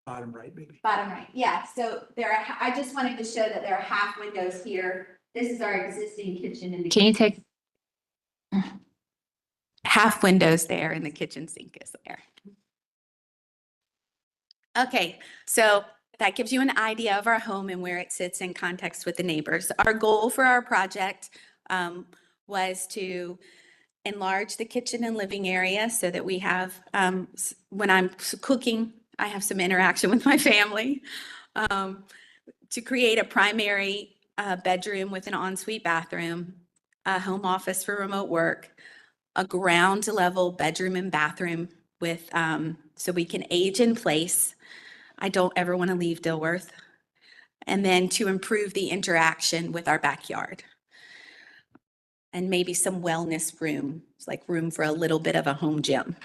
Bottom right, maybe. Bottom right, yeah, so I just wanted to show that there are half windows here. This is our existing kitchen and Can you take? half windows there and the kitchen sink is there. Okay, so that gives you an idea of our home and where it sits in context with the neighbors. Our goal for our project was to enlarge the kitchen and living area so that we have, when I'm cooking, I have some interaction with my family. To create a primary bedroom with an ensuite bathroom, a home office for remote work, a ground level bedroom and bathroom with, so we can age in place. I don't ever want to leave Dilworth. And then to improve the interaction with our backyard. And maybe some wellness room, like room for a little bit of a home gym.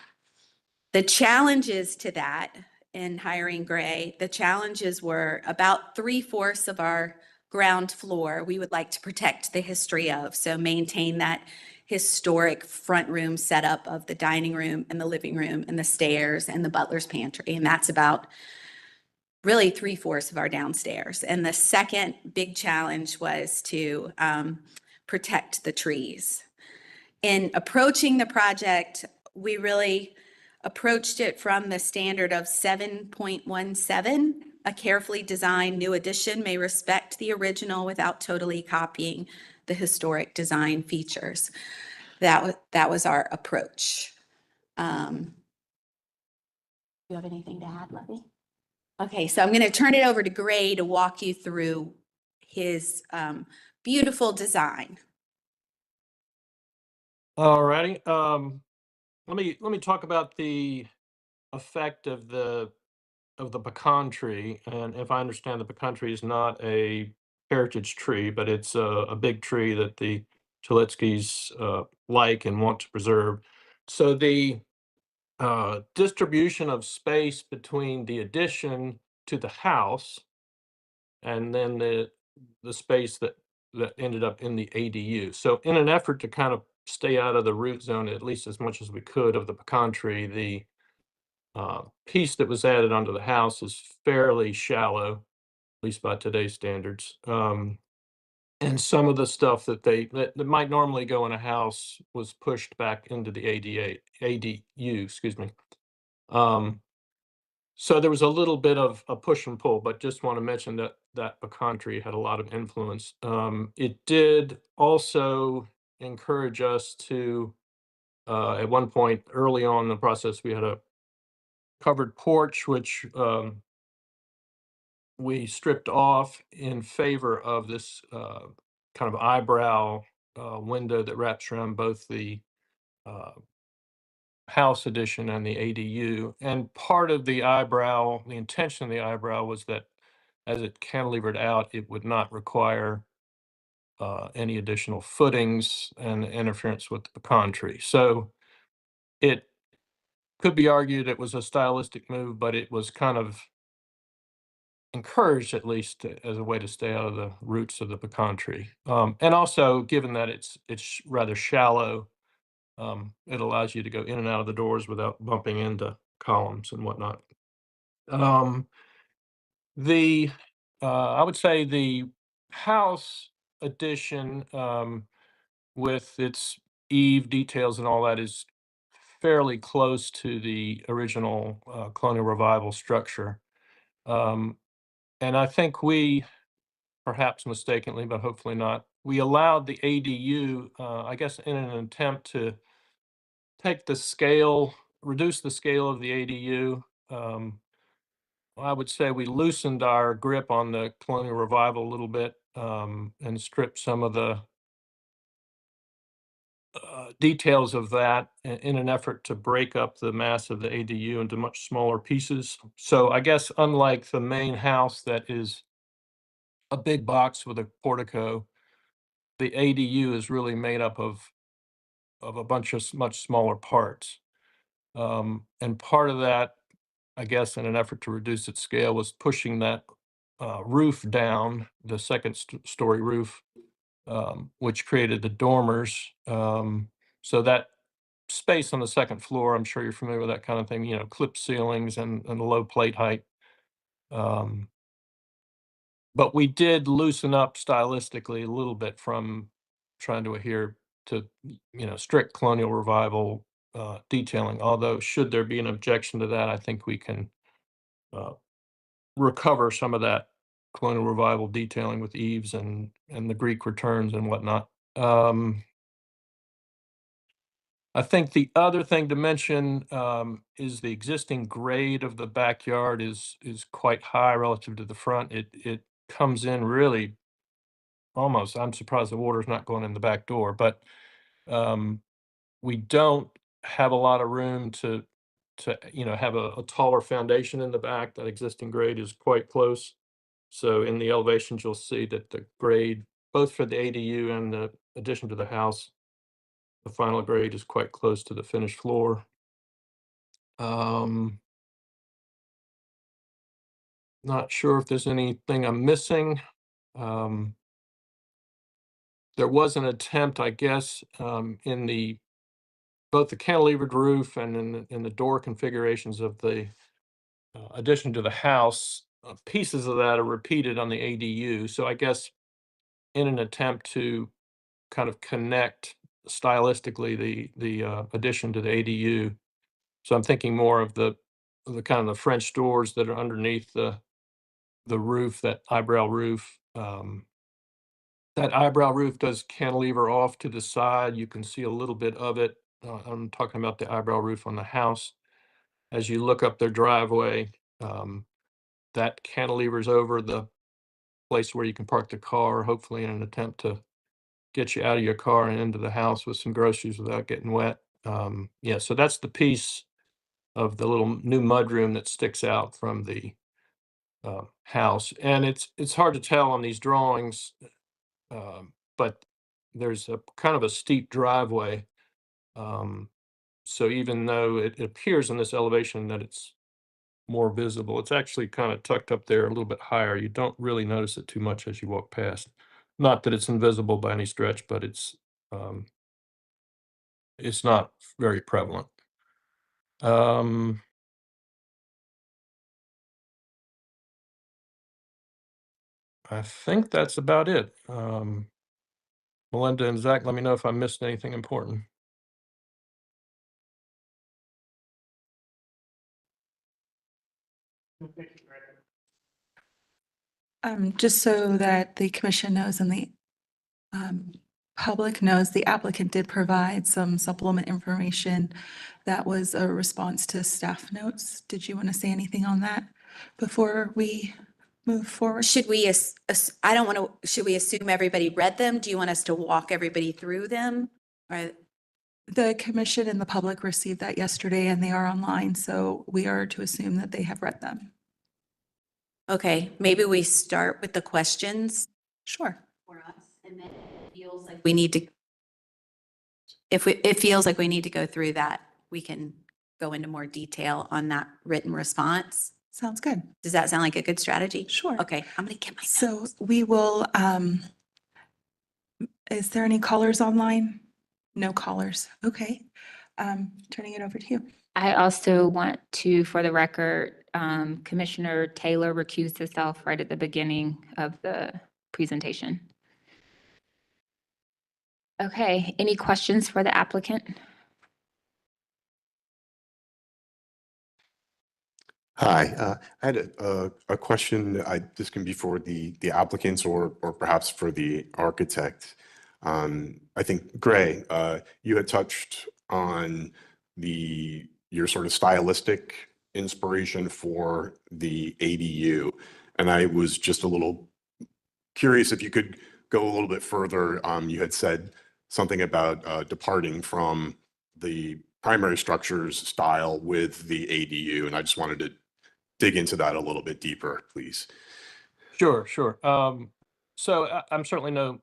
The challenges to that in hiring Gray, the challenges were about 3/4 of our ground floor we would like to protect the history of. So maintain that historic front room setup of the dining room and the living room and the stairs and the butler's pantry. And that's about really 3/4 of our downstairs. And the second big challenge was to protect the trees. In approaching the project, we really approached it from the standard of 7.17. A carefully designed new addition may respect the original without totally copying the historic design features. That was our approach. Do you have anything to add, Levy? Okay, so I'm going to turn it over to Gray to walk you through his beautiful design. Alrighty, let me talk about the effect of the pecan tree. And if I understand, the pecan tree is not a heritage tree, but it's a big tree that the Chalitskys like and want to preserve. So the distribution of space between the addition to the house and then the space that ended up in the ADU. So in an effort to kind of stay out of the root zone, at least as much as we could, of the pecan tree, the piece that was added onto the house is fairly shallow, at least by today's standards. And some of the stuff that might normally go in a house was pushed back into the ADU, excuse me. So there was a little bit of a push and pull, but just want to mention that that pecan tree had a lot of influence. It did also encourage us to, at one point early on in the process, we had a covered porch, which we stripped off in favor of this kind of eyebrow window that wraps around both the uh, house addition and the ADU. And part of the eyebrow, the intention of the eyebrow was that as it cantilevered out, it would not require any additional footings and interference with the pecan tree. So it could be argued it was a stylistic move, but it was kind of encouraged at least as a way to stay out of the roots of the pecan tree. And also, given that it's rather shallow, it allows you to go in and out of the doors without bumping into columns and whatnot. Um, the I would say the house addition with its eave details and all that is fairly close to the original colonial revival structure. Um, and I think we, perhaps mistakenly, but hopefully not, we allowed the ADU, I guess, in an attempt to take the scale, reduce the scale of the ADU. I would say we loosened our grip on the colonial revival a little bit and stripped some of the details of that in an effort to break up the mass of the ADU into much smaller pieces. So I guess unlike the main house that is a big box with a portico, the ADU is really made up of a bunch of much smaller parts. And part of that, I guess, in an effort to reduce its scale, was pushing that roof down, the second story roof, which created the dormers. So that space on the second floor, I'm sure you're familiar with that kind of thing, clip ceilings and low plate height. But we did loosen up stylistically a little bit from trying to adhere to, strict colonial revival detailing. Although, should there be an objection to that, I think we can uh, recover some of that colonial revival detailing with eaves and the Greek returns and whatnot. I think the other thing to mention is the existing grade of the backyard is quite high relative to the front. It comes in really almost. I'm surprised the water's not going in the back door, but um, we don't have a lot of room to have a taller foundation in the back. That existing grade is quite close. So in the elevations, you'll see that the grade, both for the ADU and the addition to the house, the final grade is quite close to the finished floor. Not sure if there's anything I'm missing. Um, there was an attempt, I guess, in the both the cantilevered roof and in the door configurations of the addition to the house. Pieces of that are repeated on the ADU. So I guess in an attempt to kind of connect stylistically the addition to the ADU. So I'm thinking more of the kind of the French doors that are underneath the roof, that eyebrow roof. That eyebrow roof does cantilever off to the side. You can see a little bit of it. I'm talking about the eyebrow roof on the house. As you look up their driveway, that cantilevers over the place where you can park the car, hopefully in an attempt to get you out of your car and into the house with some groceries without getting wet. Yeah, so that's the piece of the little new mudroom that sticks out from the house. And it's hard to tell on these drawings, but there's a kind of a steep driveway. So even though it appears in this elevation that it's more visible, it's actually kind of tucked up there a little bit higher. You don't really notice it too much as you walk past. Not that it's invisible by any stretch, but um, it's not very prevalent. I think that's about it. Melinda and Zach, let me know if I missed anything important. Just so that the commission knows and the public knows, the applicant did provide some supplement information that was a response to staff notes. Did you want to say anything on that before we move forward? Should we, I don't want to, should we assume everybody read them? Do you want us to walk everybody through them? Or The commission and the public received that yesterday and they are online, so we are to assume that they have read them. okay, maybe we start with the questions Sure. for us, and then it feels like we need to, if it feels like we need to go through that, we can go into more detail on that written response. Sounds good. Does that sound like a good strategy? Sure. Okay, I'm gonna get my So we will, is there any callers online? No callers. Okay. Turning it over to you. I also want to, for the record, Commissioner Taylor recused herself right at the beginning of the presentation. Okay, any questions for the applicant? Hi, I had a question. This can be for the applicants or perhaps for the architect. I think Gray, you had touched on your sort of stylistic inspiration for the ADU, and I was just a little curious if you could go a little bit further. You had said something about departing from the primary structures style with the ADU, and I just wanted to dig into that a little bit deeper, please. Sure, sure. So I'm certainly no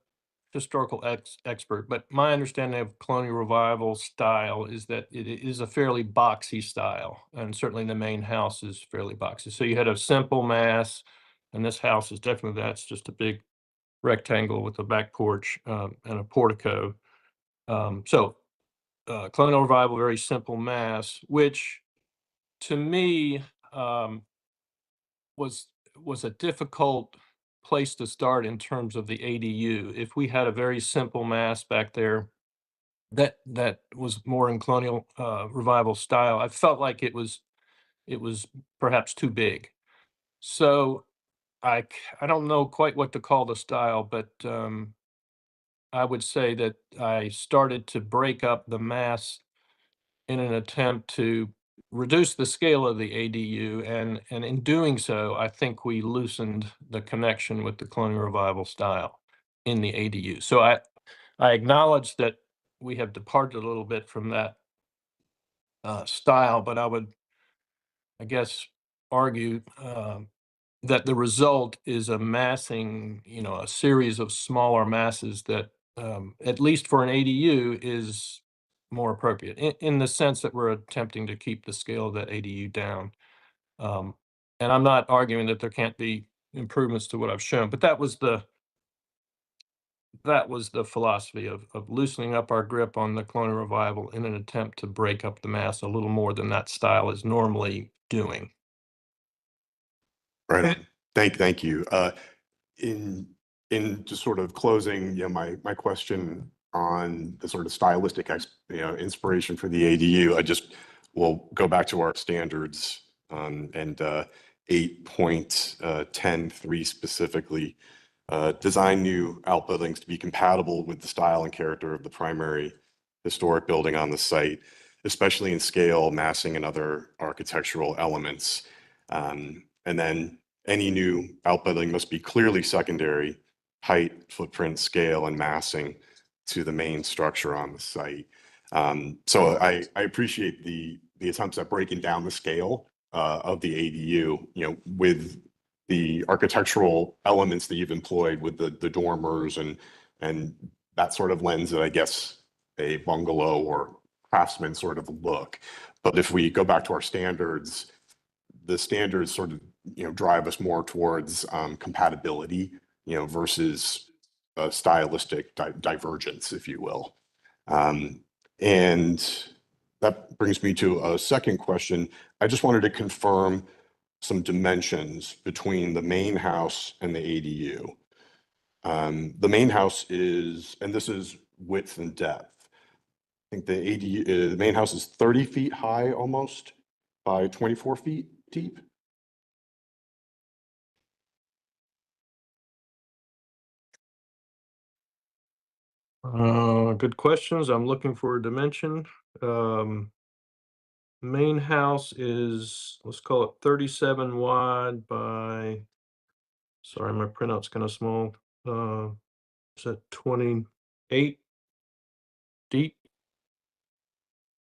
historical expert, but my understanding of colonial revival style is that it is a fairly boxy style, and certainly the main house is fairly boxy. So you had a simple mass, and this house is definitely that's just a big rectangle with a back porch and a portico. Colonial revival, very simple mass, which to me was a difficult place to start in terms of the ADU. If we had a very simple mass back there that was more in colonial revival style, I felt like it was perhaps too big. So I don't know quite what to call the style, but I would say that I started to break up the mass in an attempt to reduce the scale of the ADU, and in doing so, I think we loosened the connection with the colonial revival style in the ADU. So I acknowledge that we have departed a little bit from that style, but I would, I guess, argue that the result is a massing, a series of smaller masses that, at least for an ADU, is more appropriate in the sense that we're attempting to keep the scale of that ADU down. And I'm not arguing that there can't be improvements to what I've shown, but that was the philosophy of loosening up our grip on the colonial revival in an attempt to break up the mass a little more than that style is normally doing. Right on. Thank you. In just sort of closing, my question on the sort of stylistic, inspiration for the ADU, I just will go back to our standards and 8.10.3 specifically. Design new outbuildings to be compatible with the style and character of the primary historic building on the site, especially in scale, massing, and other architectural elements. And then any new outbuilding must be clearly secondary, height, footprint, scale, and massing to the main structure on the site. So I appreciate the attempts at breaking down the scale of the ADU, with the architectural elements that you've employed with the dormers and that sort of lens that I guess a bungalow or craftsman sort of look. But if we go back to our standards, the standards sort of drive us more towards compatibility, versus a stylistic divergence, if you will. And that brings me to a second question. I just wanted to confirm some dimensions between the main house and the ADU. The main house is, and this is width and depth. I think the ADU, the main house is 30 feet high almost by 24 feet deep. Good questions. I'm looking for a dimension. Main house is, let's call it 37 wide by, sorry, my printout's kind of small. Is that 28 deep?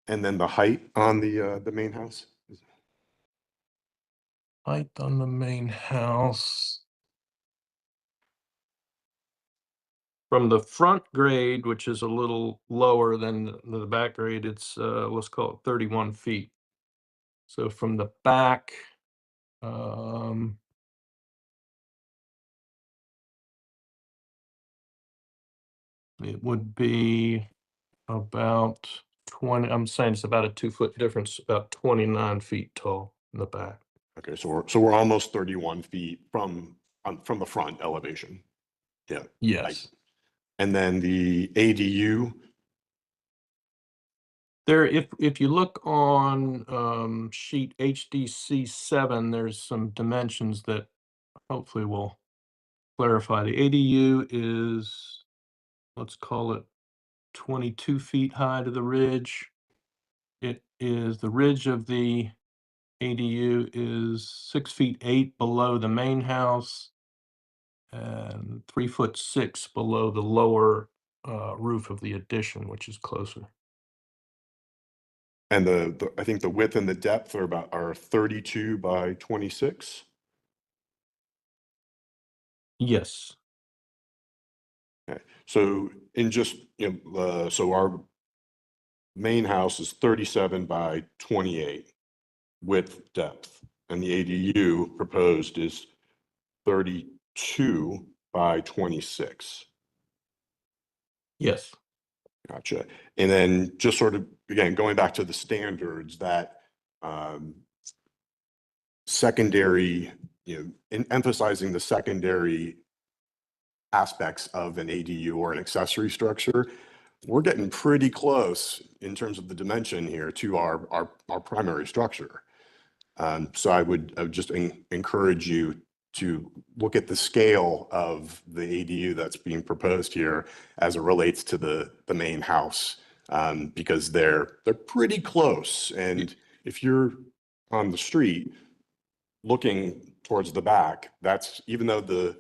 And then the height on the main house? Height on the main house. From the front grade, which is a little lower than the back grade, it's, let's call it 31 feet. So from the back, it would be about 20, I'm saying it's about a 2-foot difference, about 29 feet tall in the back. Okay, so we're almost 31 feet from the front elevation. Yeah. Yes. And then the ADU, There, if you look on sheet HDC 7, there's some dimensions that hopefully will clarify. The ADU is, let's call it 22 feet high to the ridge. It is, the ridge of the ADU is 6 feet 8 below the main house and 3'6" below the lower roof of the addition, which is closer. and I think the width and the depth are 32 by 26. Yes. Okay, so so our main house is 37 by 28 width depth, and the ADU proposed is 32 by 26. Yes. Gotcha. And then just sort of, again, going back to the standards, that secondary, emphasizing the secondary aspects of an ADU or an accessory structure, we're getting pretty close in terms of the dimension here to our primary structure. So I would just encourage you to look at the scale of the ADU that's being proposed here as it relates to the main house, because they're pretty close. And if you're on the street looking towards the back, that's, even though the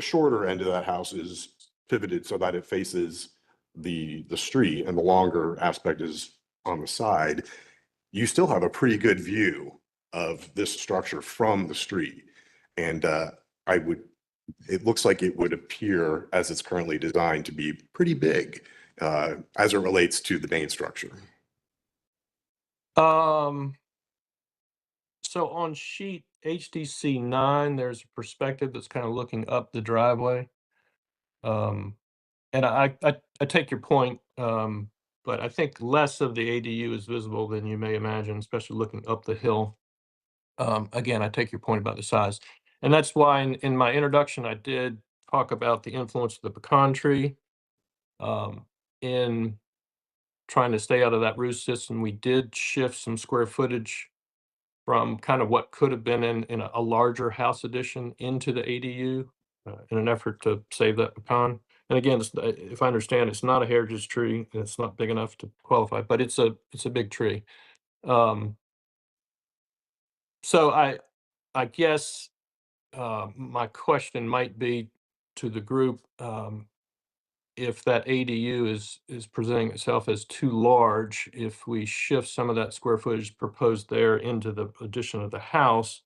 shorter end of that house is pivoted so that it faces the street and the longer aspect is on the side, you still have a pretty good view of this structure from the street. And it looks like it would appear, as it's currently designed, to be pretty big as it relates to the main structure. So on sheet HDC 9, there's a perspective that's kind of looking up the driveway. And I take your point, but I think less of the ADU is visible than you may imagine, especially looking up the hill. Again, I take your point about the size. And that's why in my introduction, I did talk about the influence of the pecan tree. In trying to stay out of that root system, we did shift some square footage from kind of what could have been in a larger house addition into the ADU in an effort to save that pecan. And again, if I understand, it's not a heritage tree and it's not big enough to qualify, but it's a big tree. So I guess my question might be to the group, if that ADU is presenting itself as too large, if we shift some of that square footage proposed there into the addition of the house,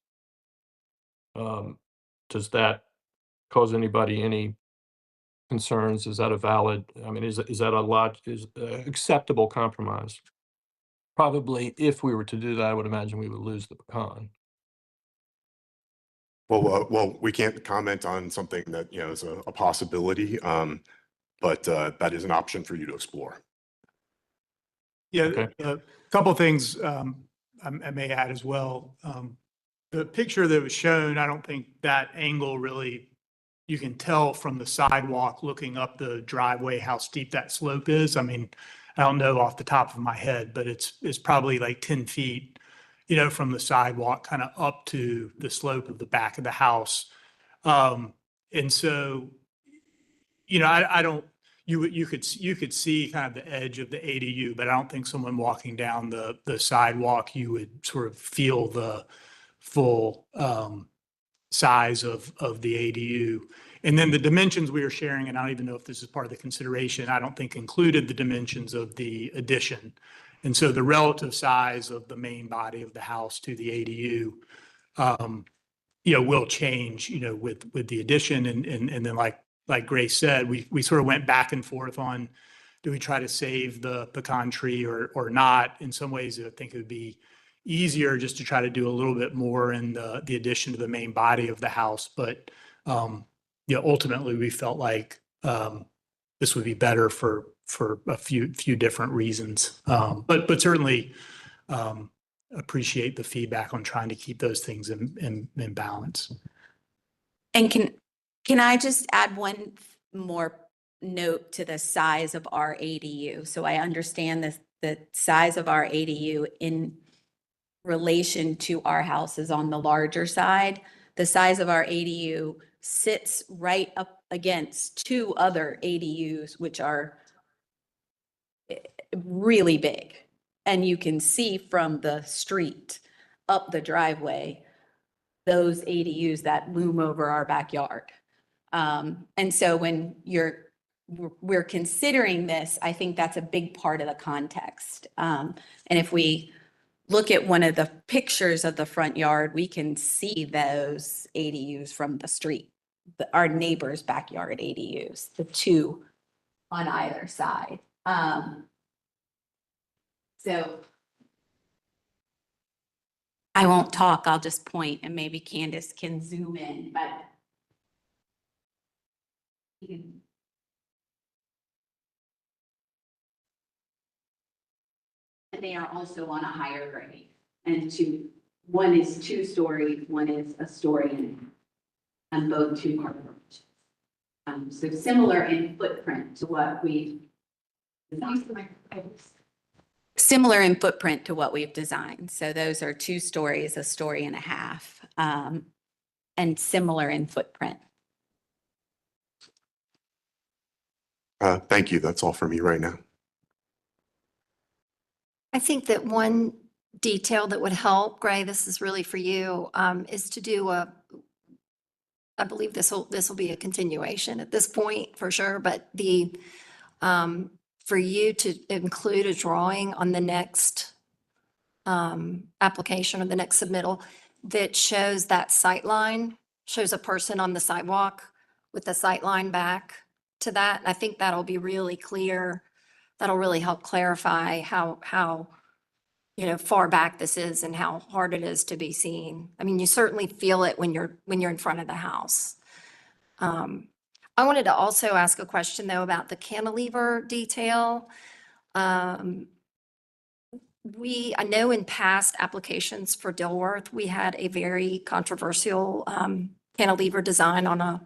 does that cause anybody any concerns? Is that a valid, I mean, is that acceptable compromise? Probably, if we were to do that, I would imagine we would lose the pecan. Well, we can't comment on something that, is a possibility, but that is an option for you to explore. Yeah, Okay. a couple of things I may add as well. The picture that was shown, I don't think that angle really, you can tell from the sidewalk looking up the driveway how steep that slope is. I mean, I don't know off the top of my head, but it's probably like 10 feet, from the sidewalk kind of up to the slope of the back of the house. And so, I don't, you could see kind of the edge of the ADU, but I don't think someone walking down the sidewalk, you would sort of feel the full size of the ADU. And then the dimensions we were sharing, and I don't even know if this is part of the consideration, I don't think included the dimensions of the addition. And so the relative size of the main body of the house to the ADU, will change, with the addition. And then like Grace said, we sort of went back and forth on, do we try to save the pecan tree or not? In some ways, I think it would be easier just to try to do a little bit more in the addition to the main body of the house. But, ultimately we felt like, this would be better for a few different reasons. But certainly, appreciate the feedback on trying to keep those things in balance. And can I just add one more note to the size of our ADU? So I understand the size of our ADU in relation to our houses on the larger side. The size of our ADU sits right up against two other ADUs, which are really big. And you can see from the street up the driveway, those ADUs that loom over our backyard. And so when we're considering this, I think that's a big part of the context. And if we look at one of the pictures of the front yard, we can see those ADUs from the street, our neighbor's backyard ADUs, the two on either side. So I won't talk, I'll just point, and maybe Candace can zoom in, but they are also on a higher grade. And one is 2 stories, one is a story, and both 2 are garages. So similar in footprint to what we've designed. So those are 2 stories, a story and a half, and similar in footprint. Thank you. That's all for me right now. I think that one detail that would help, Gray, this is really for you, is to do I believe this will be a continuation at this point for sure, but for you to include a drawing on the next application or the next submittal that shows that sight line, shows a person on the sidewalk with the sight line back to that. And I think that'll be really clear. That'll really help clarify how far back this is and how hard it is to be seen. I mean, you certainly feel it when you're in front of the house. I wanted to also ask a question though about the cantilever detail. I know in past applications for Dilworth, we had a very controversial cantilever design on a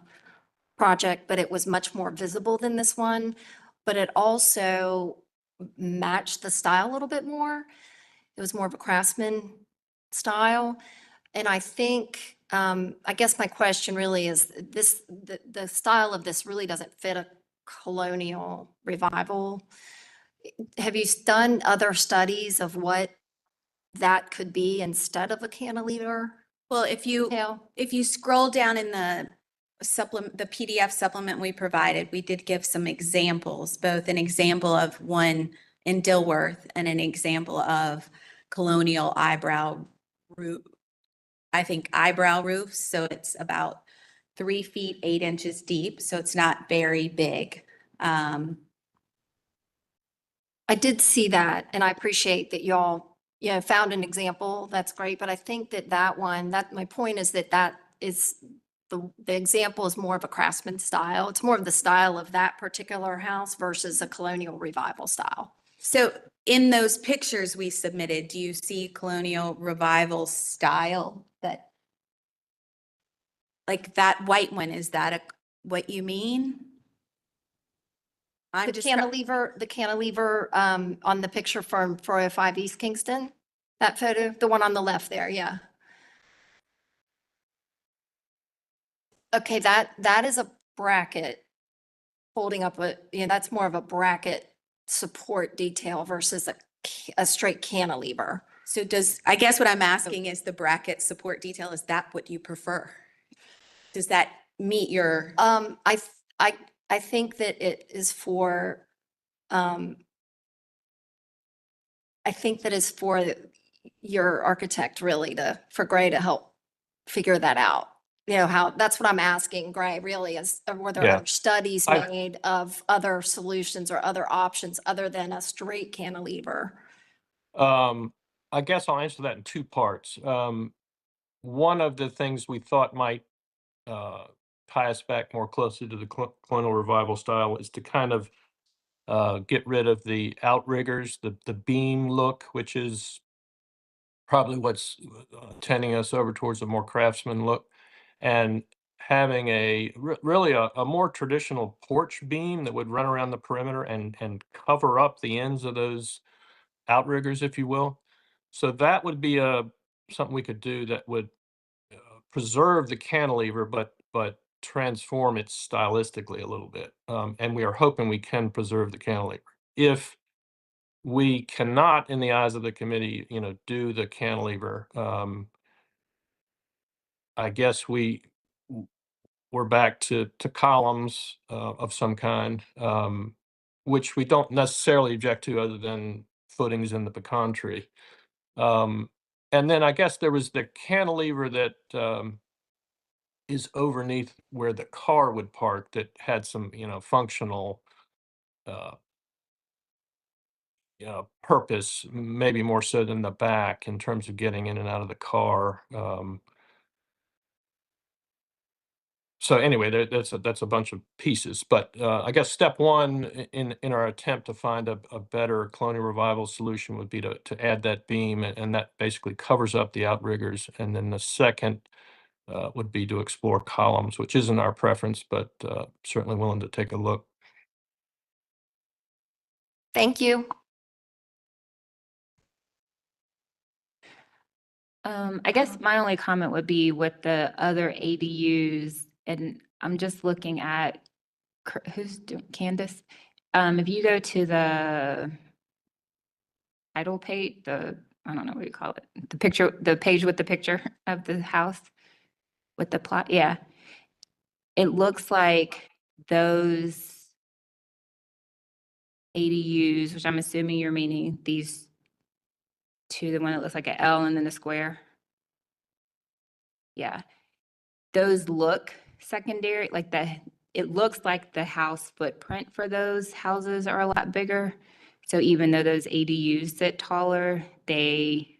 project, but it was much more visible than this one. But it also matched the style a little bit more. It was more of a craftsman style. And I think, I guess my question really is the style of this really doesn't fit a colonial revival. Have you done other studies of what that could be instead of a cantilever? Well, if you scroll down in the PDF supplement we provided, we did give some examples, both an example of one in Dilworth and an example of colonial eyebrow roof. I think eyebrow roofs, so it's about 3 feet 8 inches deep, so it's not very big. I did see that, and I appreciate that y'all found an example. That's great, but I think that my point is that is the example is more of a craftsman style. It's more of the style of that particular house versus a colonial revival style. So in those pictures we submitted, do you see colonial revival style like that white one? Is that what you mean? The cantilever on the picture from 405 East Kingston, that photo, the one on the left there, yeah. Okay, that is a bracket holding up that's more of a bracket support detail versus a straight cantilever. So I guess what I'm asking is the bracket support detail, is that what you prefer? Does that meet your? I think that it is for, I think that is for your architect really for Gray to help figure that out. That's what I'm asking Gray really is, were there Yeah. other studies I- made of other solutions or other options other than a straight cantilever? I guess I'll answer that in two parts. One of the things we thought might tie us back more closely to the colonial revival style is to kind of get rid of the outriggers, the beam look, which is probably what's tending us over towards a more craftsman look, and having really a more traditional porch beam that would run around the perimeter and cover up the ends of those outriggers, if you will. So that would be something we could do that would preserve the cantilever, but transform it stylistically a little bit. And we are hoping we can preserve the cantilever. If we cannot, in the eyes of the committee, do the cantilever, I guess we're back to columns of some kind, which we don't necessarily object to other than footings in the pecan tree. And then I guess there was the cantilever that is overneath where the car would park that had some, functional purpose, maybe more so than the back in terms of getting in and out of the car. So anyway, that's a bunch of pieces, but I guess step one in our attempt to find a better colonial revival solution would be to add that beam, and that basically covers up the outriggers. And then the second would be to explore columns, which isn't our preference, but certainly willing to take a look. Thank you. I guess my only comment would be with the other ADUs, and I'm just looking at, who's doing, Candace? If you go to the title page, I don't know what you call it, the page with the picture of the house with the plot, yeah. It looks like those ADUs, which I'm assuming you're meaning these two, the one that looks like an L and then a square. Yeah, those look secondary, like it looks like the house footprint for those houses are a lot bigger. So even though those ADUs sit taller, they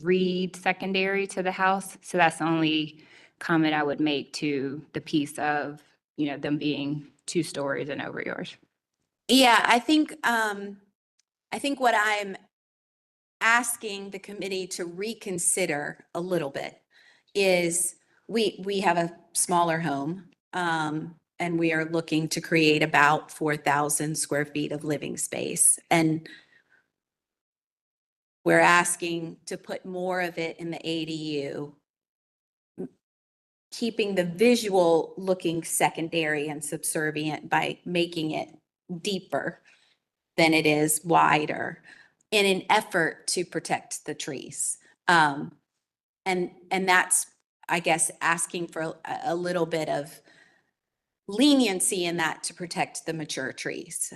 read secondary to the house. So that's the only comment I would make to the piece of, them being 2 stories and over yours. Yeah, I think what I'm asking the committee to reconsider a little bit is we have a smaller home, and we are looking to create about 4,000 square feet of living space. And we're asking to put more of it in the ADU, keeping the visual looking secondary and subservient by making it deeper than it is wider in an effort to protect the trees. And that's, I guess, asking for a little bit of leniency in that to protect the mature trees.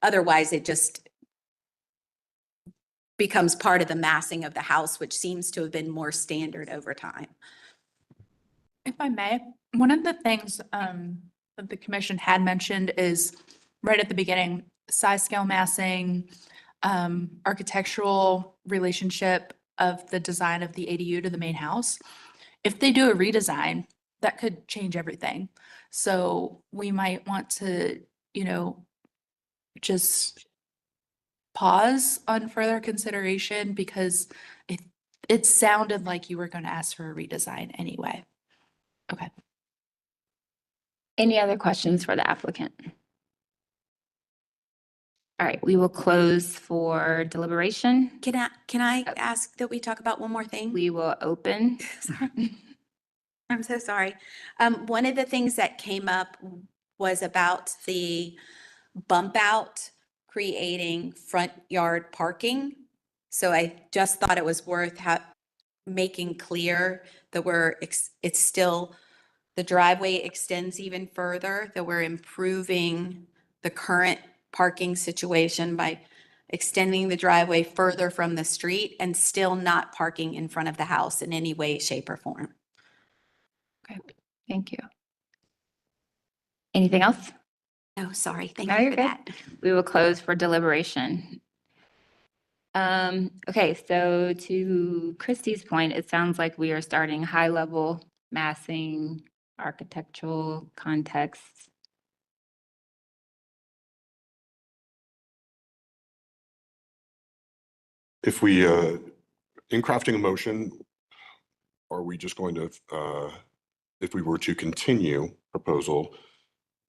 Otherwise, it just becomes part of the massing of the house, which seems to have been more standard over time. If I may, one of the things that the commission had mentioned is right at the beginning, size scale massing, architectural relationship of the design of the ADU to the main house. If they do a redesign, that could change everything. So we might want to, just pause on further consideration because it sounded like you were going to ask for a redesign anyway. Okay. Any other questions for the applicant? All right, we will close for deliberation. Can I ask that we talk about one more thing? We will open. I'm so sorry. One of the things that came up was about the bump out creating front yard parking. So I just thought it was worth making clear that it's still, the driveway extends even further, that we're improving the current parking situation by extending the driveway further from the street and still not parking in front of the house in any way, shape, or form. Okay, thank you. Anything else? No, sorry. Thank No, you you're for good. that. We will close for deliberation. Okay, so to Christie's point, it sounds like we are starting high-level massing, architectural contexts. If we, in crafting a motion, are we just going to, if we were to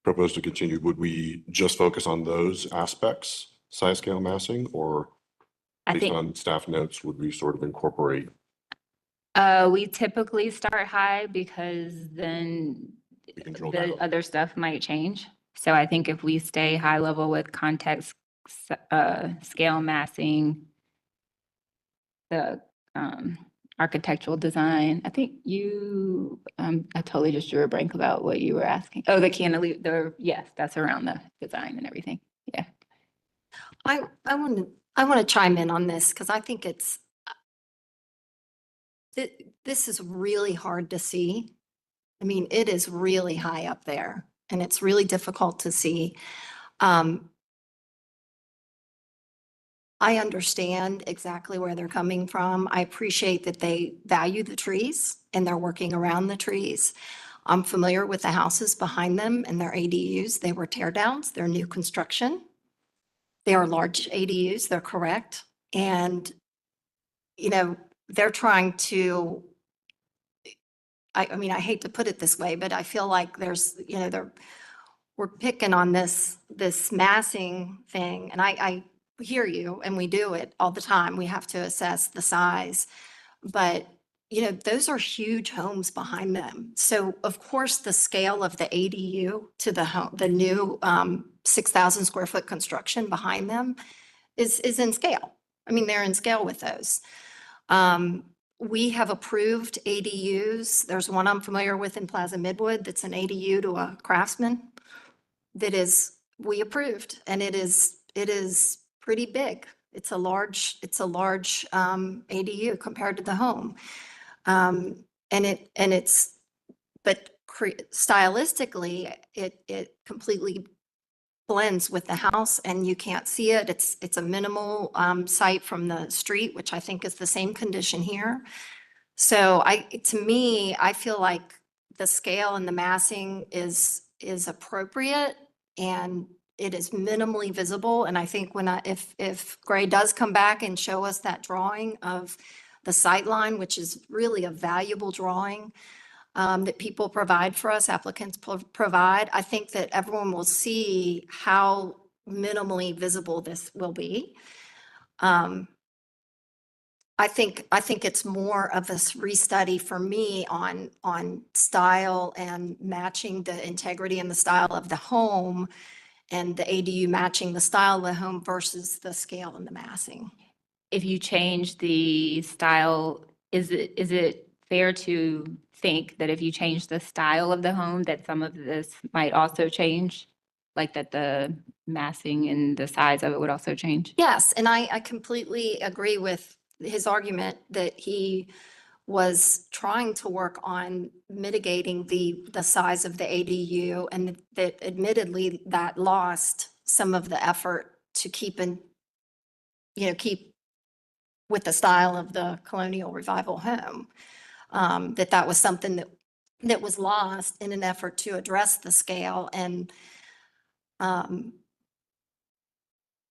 propose to continue, would we just focus on those aspects, size, scale, massing, or I based think on staff notes, would we sort of incorporate? we typically start high because then drill the down. other stuff might change. So I think if we stay high level with context, scale massing, the architectural design, I think I totally just drew a blank about what you were asking. Oh, the cantilever, yes, that's around the design and everything. Yeah. I want to chime in on this because I think this is really hard to see. I mean, it is really high up there and it's really difficult to see. I understand exactly where they're coming from. I appreciate that they value the trees and they're working around the trees. I'm familiar with the houses behind them and their ADUs. They were tear downs, they're new construction. They are large ADUs, they're correct. And, they're trying to, I mean, I hate to put it this way, but I feel like there's, we're picking on this massing thing. And I hear you, and we do it all the time. We have to assess the size, but those are huge homes behind them. So of course, the scale of the ADU to the home, the new 6,000 square foot construction behind them is in scale. I mean, they're in scale with those. We have approved ADUs. There's one I'm familiar with in Plaza Midwood that's an ADU to a Craftsman we approved, and it is pretty big. It's a large ADU compared to the home. But stylistically, it completely blends with the house and you can't see it. It's a minimal site from the street, which I think is the same condition here. So to me, I feel like the scale and the massing is appropriate and it is minimally visible. And I think if Gray does come back and show us that drawing of the sight line, which is really a valuable drawing that people provide for us, applicants provide, I think that everyone will see how minimally visible this will be. I think it's more of a restudy for me on style and matching the integrity and the style of the home and the ADU matching the style of the home versus the scale and the massing. If you change the style, is it fair to think that if you change the style of the home, that some of this might also change? Like that the massing and the size of it would also change? Yes, and I completely agree with his argument that he was trying to work on mitigating the size of the ADU, and that admittedly that lost some of the effort to keep with the style of the colonial revival home. That was something that was lost in an effort to address the scale. And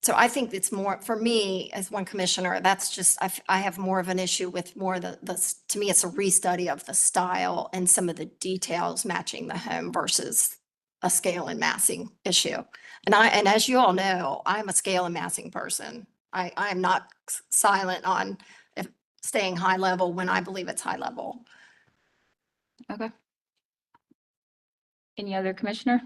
so I think it's more, for me, as one commissioner, that's just, I have more of an issue with more to me, it's a restudy of the style and some of the details matching the home versus a scale and massing issue. And as you all know, I'm a scale and massing person. I am not silent on staying high level when I believe it's high level. Okay. Any other commissioner?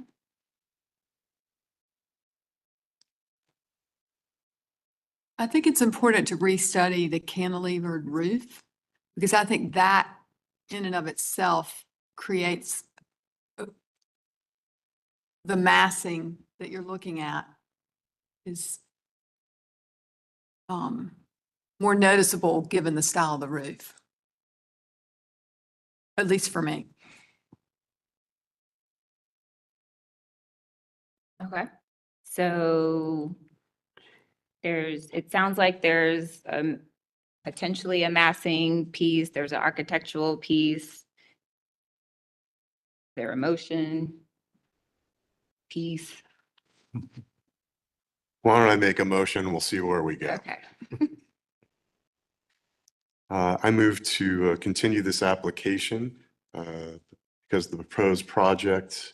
I think it's important to restudy the cantilevered roof because I think that in and of itself creates the massing that you're looking at is more noticeable given the style of the roof. At least for me. Okay. So it sounds like there's potentially a massing piece, there's an architectural piece, there a motion piece. Why don't I make a motion? We'll see where we go. Okay. I move to continue this application because the proposed project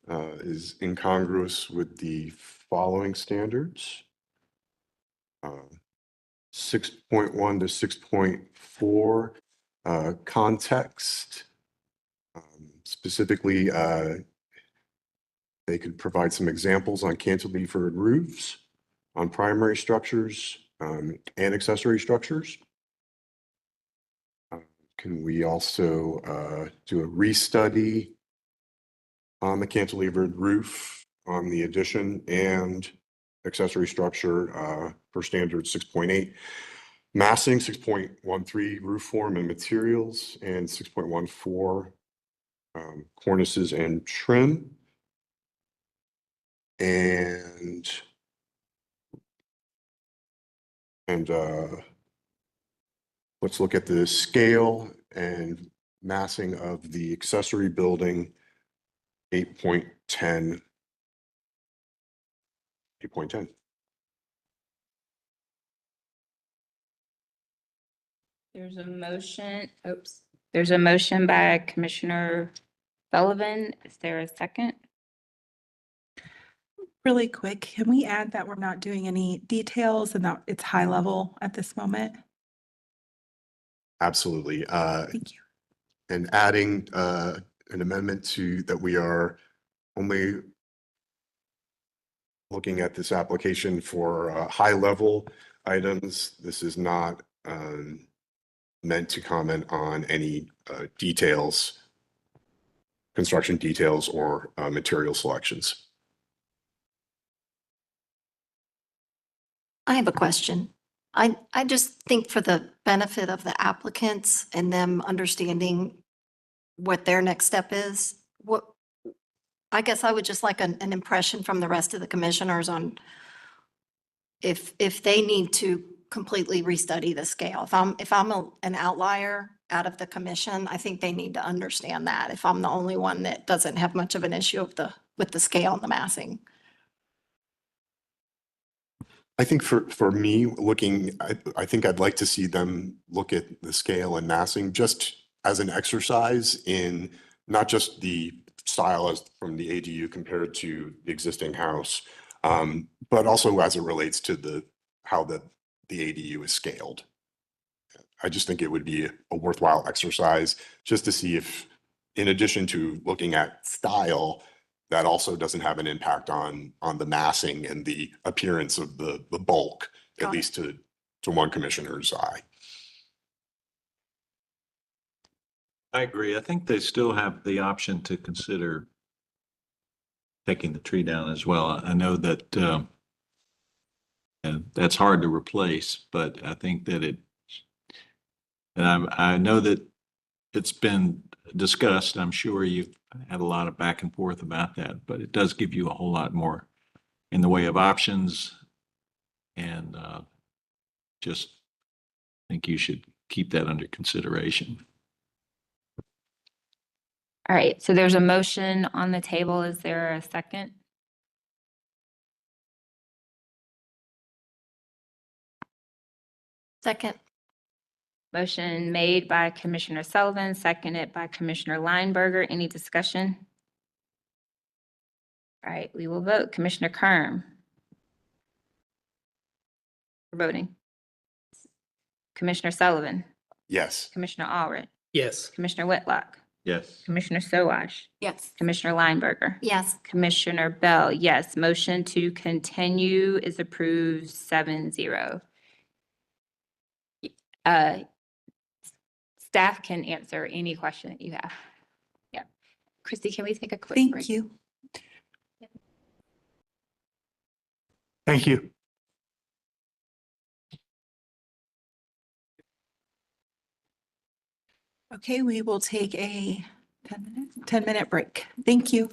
is incongruous with the following standards. 6.1 to 6.4 context. Specifically, they could provide some examples on cantilevered roofs, on primary structures, and accessory structures. Can we also do a restudy on the cantilevered roof on the addition and accessory structure for standard 6.8? Massing 6.13 roof form and materials, and 6.14 cornices and trim. And let's look at the scale and massing of the accessory building 8.10. 8.10. There's a motion, oops. There's a motion by Commissioner Sullivan. Is there a second? Really quick, can we add that we're not doing any details and that it's high level at this moment? Absolutely. Thank you. And adding an amendment to that we are only looking at this application for high level items. This is not meant to comment on any details, construction details or material selections. I have a question. I just think for the benefit of the applicants and them understanding what their next step is, I guess I would just like an impression from the rest of the commissioners on if they need to completely restudy the scale. If I'm an outlier out of the commission, I think they need to understand that. If I'm the only one that doesn't have much of an issue with the scale and the massing. I think for me, I think I'd like to see them look at the scale and massing just as an exercise in not just the style as from the ADU compared to the existing house, but also as it relates to how the ADU is scaled. I just think it would be a worthwhile exercise just to see if, in addition to looking at style, that also doesn't have an impact on the massing and the appearance of the bulk, at least to one commissioner's eye. I agree. I think they still have the option to consider taking the tree down as well. I know that and that's hard to replace, but I think that I know that it's been discussed. I'm sure you've had a lot of back and forth about that, but it does give you a whole lot more in the way of options. And just think you should keep that under consideration. All right, so there's a motion on the table. Is there a second? Second. Motion made by Commissioner Sullivan, seconded by Commissioner Lineberger. Any discussion? All right, we will vote. Commissioner Kerm. For voting. Commissioner Sullivan. Yes. Commissioner Allred. Yes. Commissioner Whitlock. Yes. Commissioner Soash, Yes. Commissioner Lineberger. Yes. Commissioner Bell, yes. Motion to continue is approved 7-0. Staff can answer any question that you have. Yeah. Christy, can we take a quick break? Thank you. Thank you. Okay, we will take a 10-minute break. Thank you.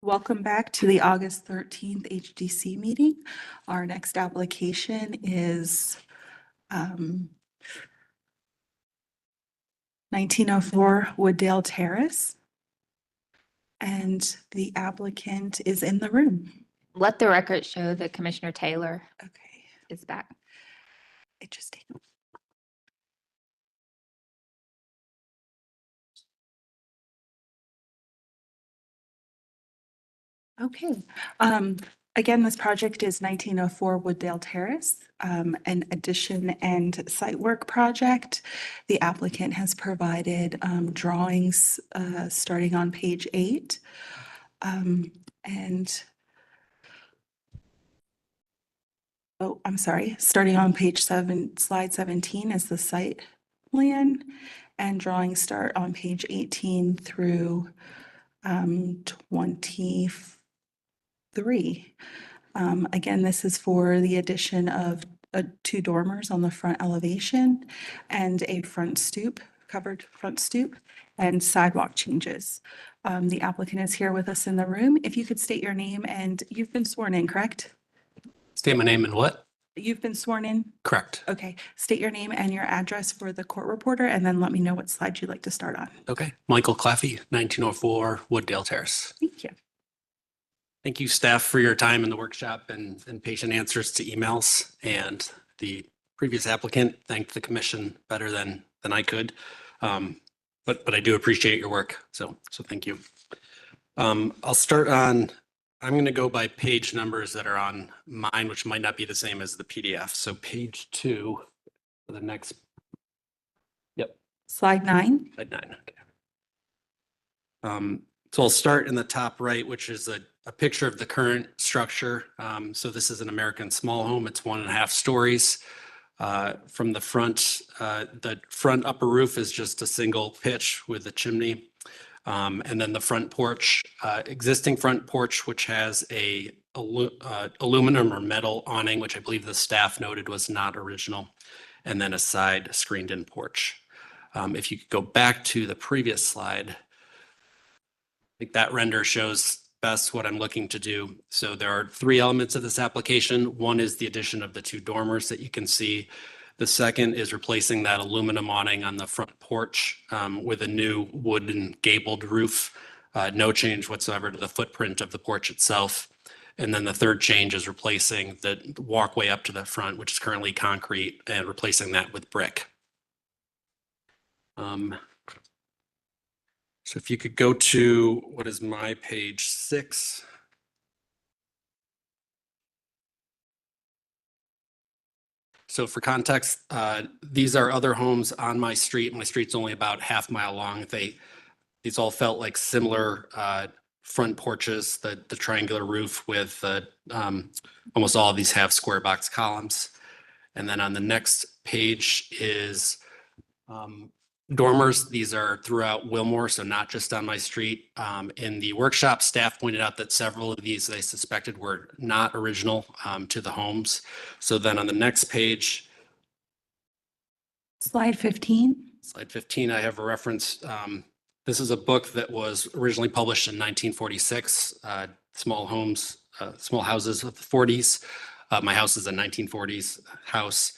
Welcome back to the August 13th HDC meeting. Our next application is 1904 Wooddale Terrace. And the applicant is in the room. Let the record show that Commissioner Taylor is back. It just take Okay. Again, this project is 1904 Wooddale Terrace, an addition and site work project. The applicant has provided drawings starting on page 8. I'm sorry, starting on page 7, slide 17 is the site plan, and drawings start on page 18 through 23. Again, this is for the addition of 2 dormers on the front elevation and a front stoop, covered front stoop, and sidewalk changes. The applicant is here with us in the room. If you could state your name, and you've been sworn in, correct? State my name and what? You've been sworn in? Correct. Okay, state your name and your address for the court reporter, and then let me know what slide you'd like to start on. Okay. Michael Claffey, 1904 Wooddale Terrace. Thank you. Thank you, staff, for your time in the workshop and patient answers to emails. And the previous applicant thanked the commission better than I could. But I do appreciate your work. So thank you. I'll start on, I'm going to go by page numbers that are on mine, which might not be the same as the PDF. So page 2 for the next. Yep. Slide 9. Slide 9. Okay. So I'll start in the top right, which is a picture of the current structure. So this is an American small home. It's 1.5 stories. From the front upper roof is just a single pitch with a chimney. And then the front porch, existing front porch, which has a aluminum or metal awning, which I believe the staff noted was not original, and then a side screened in porch. If you could go back to the previous slide, I think that render shows best what I'm looking to do. So there are 3 elements of this application. One is the addition of the 2 dormers that you can see. The second is replacing that aluminum awning on the front porch with a new wooden gabled roof. No change whatsoever to the footprint of the porch itself. And then the third change is replacing the walkway up to the front, which is currently concrete, and replacing that with brick. So if you could go to what is my page 6. So for context, these are other homes on my street. My street's only about half mile long. These all felt like similar front porches, the triangular roof with almost all of these have square box columns. And then on the next page is dormers. These are throughout Wilmore, so not just on my street. In the workshop, staff pointed out that several of these they suspected were not original to the homes. So then on the next page, Slide 15. Slide 15, I have a reference. This is a book that was originally published in 1946, Small Houses of the 40s. My house is a 1940s house.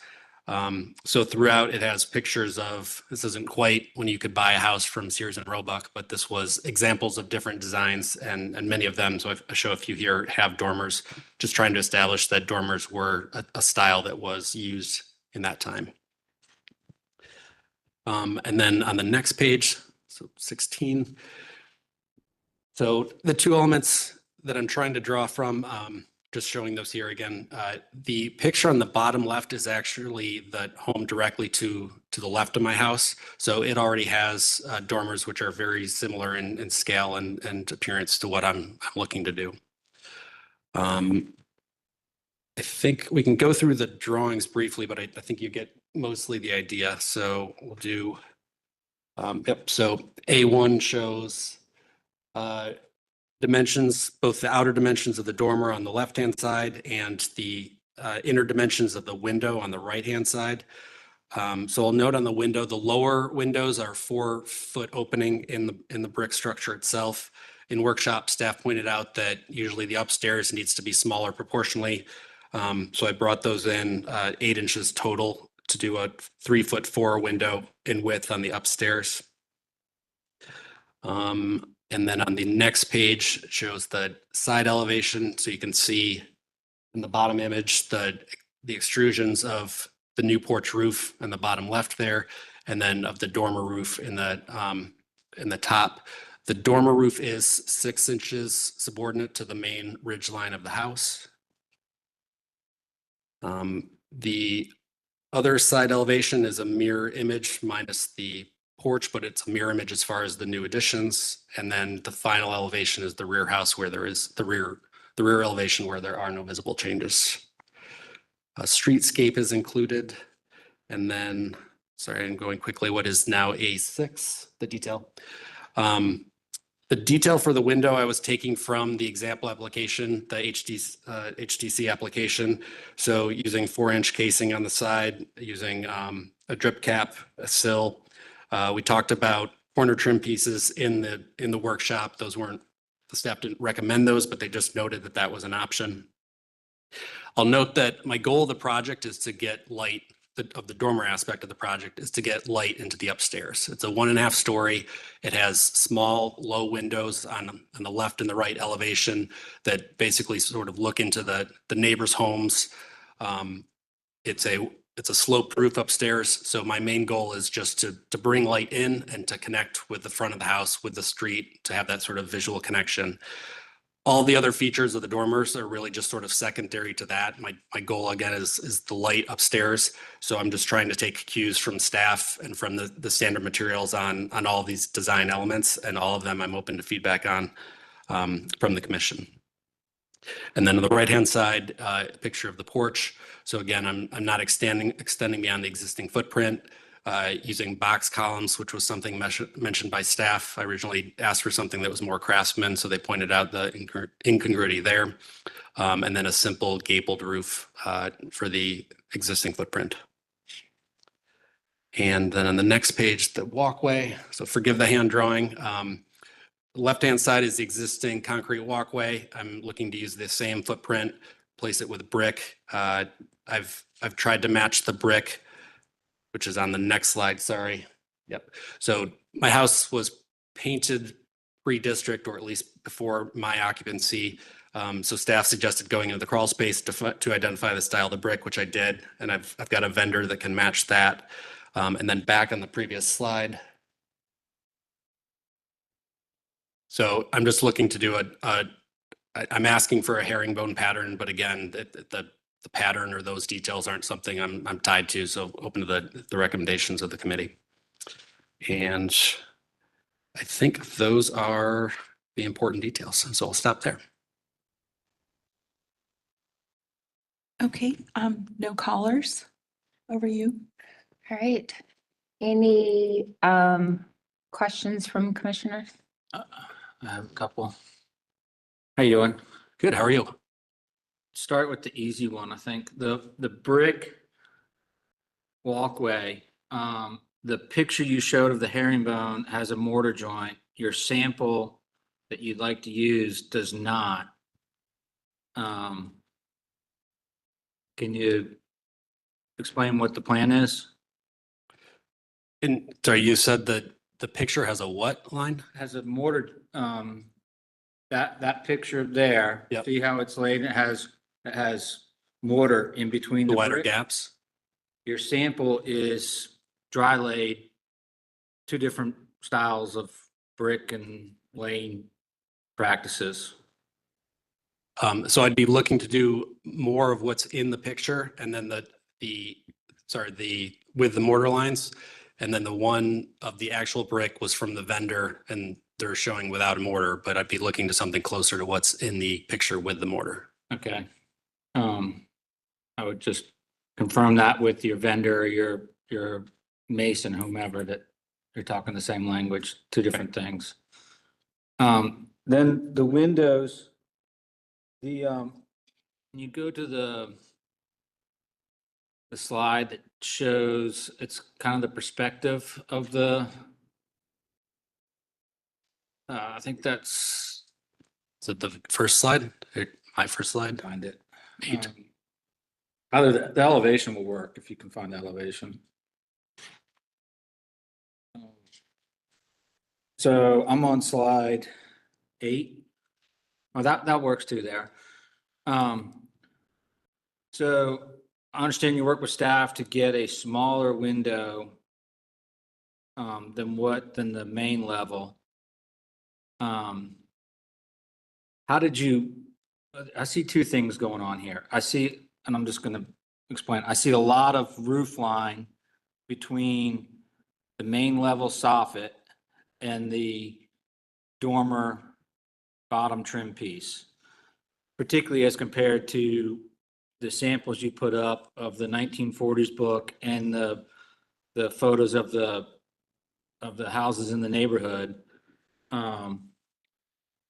So throughout it has pictures of, this isn't quite when you could buy a house from Sears and Roebuck, but this was examples of different designs, and many of them, so I show a few here, have dormers, just trying to establish that dormers were a style that was used in that time. And then on the next page, so 16. So the 2 elements that I'm trying to draw from, just showing those here again. The picture on the bottom left is actually the home directly to the left of my house. So it already has dormers, which are very similar in scale and appearance to what I'm looking to do. I think we can go through the drawings briefly, but I think you get mostly the idea. So we'll do, yep. So A1 shows dimensions, both the outer dimensions of the dormer on the left-hand side and the inner dimensions of the window on the right-hand side. So I'll note on the window, the lower windows are 4-foot opening in the brick structure itself. in workshop, staff pointed out that usually the upstairs needs to be smaller proportionally. So I brought those in 8 inches total to do a 3'4" window in width on the upstairs. And then on the next page, it shows the side elevation. So you can see in the bottom image, the extrusions of the new porch roof in the bottom left there, and then of the dormer roof in the top. The dormer roof is 6 inches subordinate to the main ridge line of the house. The other side elevation is a mirror image minus the porch, but it's a mirror image as far as the new additions. And then the final elevation is the rear house where there is the rear elevation where there are no visible changes. A streetscape is included. And then, sorry, I'm going quickly, what is now A6, the detail. The detail for the window I was taking from the example application, the HDC application. So using 4-inch casing on the side, using a drip cap, a sill. We talked about corner trim pieces in the workshop. Those weren't, the staff didn't recommend those, but they just noted that that was an option. I'll note that my goal of the project is to get light, of the dormer aspect of the project is to get light into the upstairs. It's a 1.5 story. It has small, low windows on the left and the right elevation that basically sort of look into the neighbors' homes. It's a slope roof upstairs. So my main goal is just to bring light in and to connect with the front of the house, with the street, to have that sort of visual connection. All the other features of the dormers are really just sort of secondary to that. My goal again is the light upstairs. So I'm just trying to take cues from staff and from the standard materials on all of these design elements, and all of them I'm open to feedback on from the commission. And then on the right-hand side, a picture of the porch. So again, I'm not extending beyond the existing footprint. Using box columns, which was something mentioned by staff. I originally asked for something that was more craftsman, so they pointed out the incongruity there. And then a simple gabled roof for the existing footprint. And then on the next page, the walkway. So forgive the hand drawing. Left-hand side is the existing concrete walkway. I'm looking to use the same footprint, place it with brick. I've tried to match the brick, which is on the next slide, sorry. Yep. So my house was painted pre-district, or at least before my occupancy. So staff suggested going into the crawl space to identify the style of the brick, which I did. And I've got a vendor that can match that. And then back on the previous slide. So I'm just looking to do I'm asking for a herringbone pattern, but again, the pattern or those details aren't something I'm tied to, so open to the recommendations of the committee. And I think those are the important details, so I'll stop there. Okay, no callers. Over you. All right. Any questions from commissioners? I have a couple. How you doing? Good, how are you? Start with the easy one. I think the brick walkway, the picture you showed of the herringbone has a mortar joint. Your sample that you'd like to use does not. Can you explain what the plan is? And sorry, you said that the picture has a what line? Has a mortar, that picture there. Yep. See how it's laid? It has mortar in between The the wider brick. gaps? Your sample is dry laid, 2 different styles of brick and laying practices. So I'd be looking to do more of what's in the picture, and then with the mortar lines. And then the one of the actual brick was from the vendor, and they're showing without a mortar, but I'd be looking to something closer to what's in the picture with the mortar. Okay. I would just confirm that with your vendor, or your mason, whomever, that you're talking the same language, 2 different things. Then the windows, when you go to the slide that shows, it's kind of the perspective of the, I think that's Is it the first slide? My first slide? Find it. Eight. Either the elevation will work if you can find the elevation. So I'm on slide 8. Oh, that works too there. So I understand you work with staff to get a smaller window than the main level. How did you, I see two things going on here. I see, and I'm just going to explain, I see a lot of roof line between the main level soffit and the dormer bottom trim piece, particularly as compared to the samples you put up of the 1940s book and the photos of the houses in the neighborhood.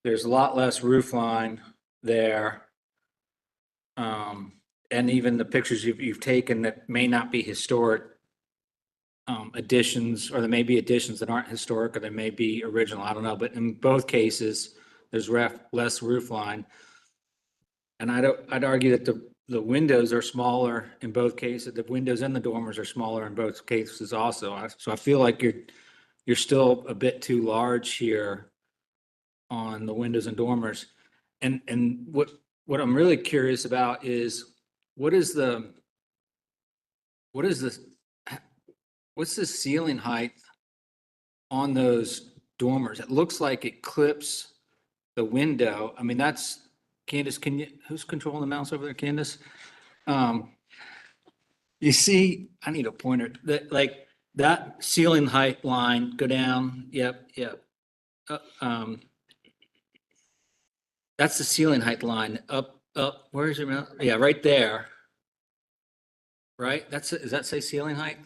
There's a lot less roof line there. And even the pictures you've taken that may not be historic additions, or there may be additions that aren't historic, or they may be original, I don't know. But in both cases, there's less roof line. And I'd argue that the windows are smaller in both cases. The windows and the dormers are smaller in both cases also. So I feel like you're still a bit too large here on the windows and dormers. And what I'm really curious about is what's the ceiling height on those dormers? It looks like it clips the window. I mean, that's Candace, who's controlling the mouse over there, Candace? You see, I need a pointer, like that ceiling height line, go down. Yep. That's the ceiling height line up. Where's your mouse? Yeah, right there. Right? Does that say ceiling height?